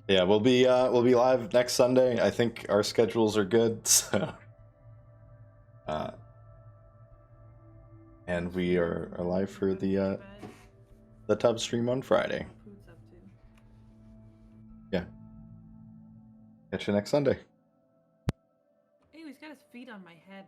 Speaker 1: Yeah, we'll be live next Sunday. I think our schedules are good, so and we are live for the tub stream on Friday.
Speaker 10: Food's up to.
Speaker 1: Yeah. Catch you next Sunday.
Speaker 10: Ew, he's got his feet on my head.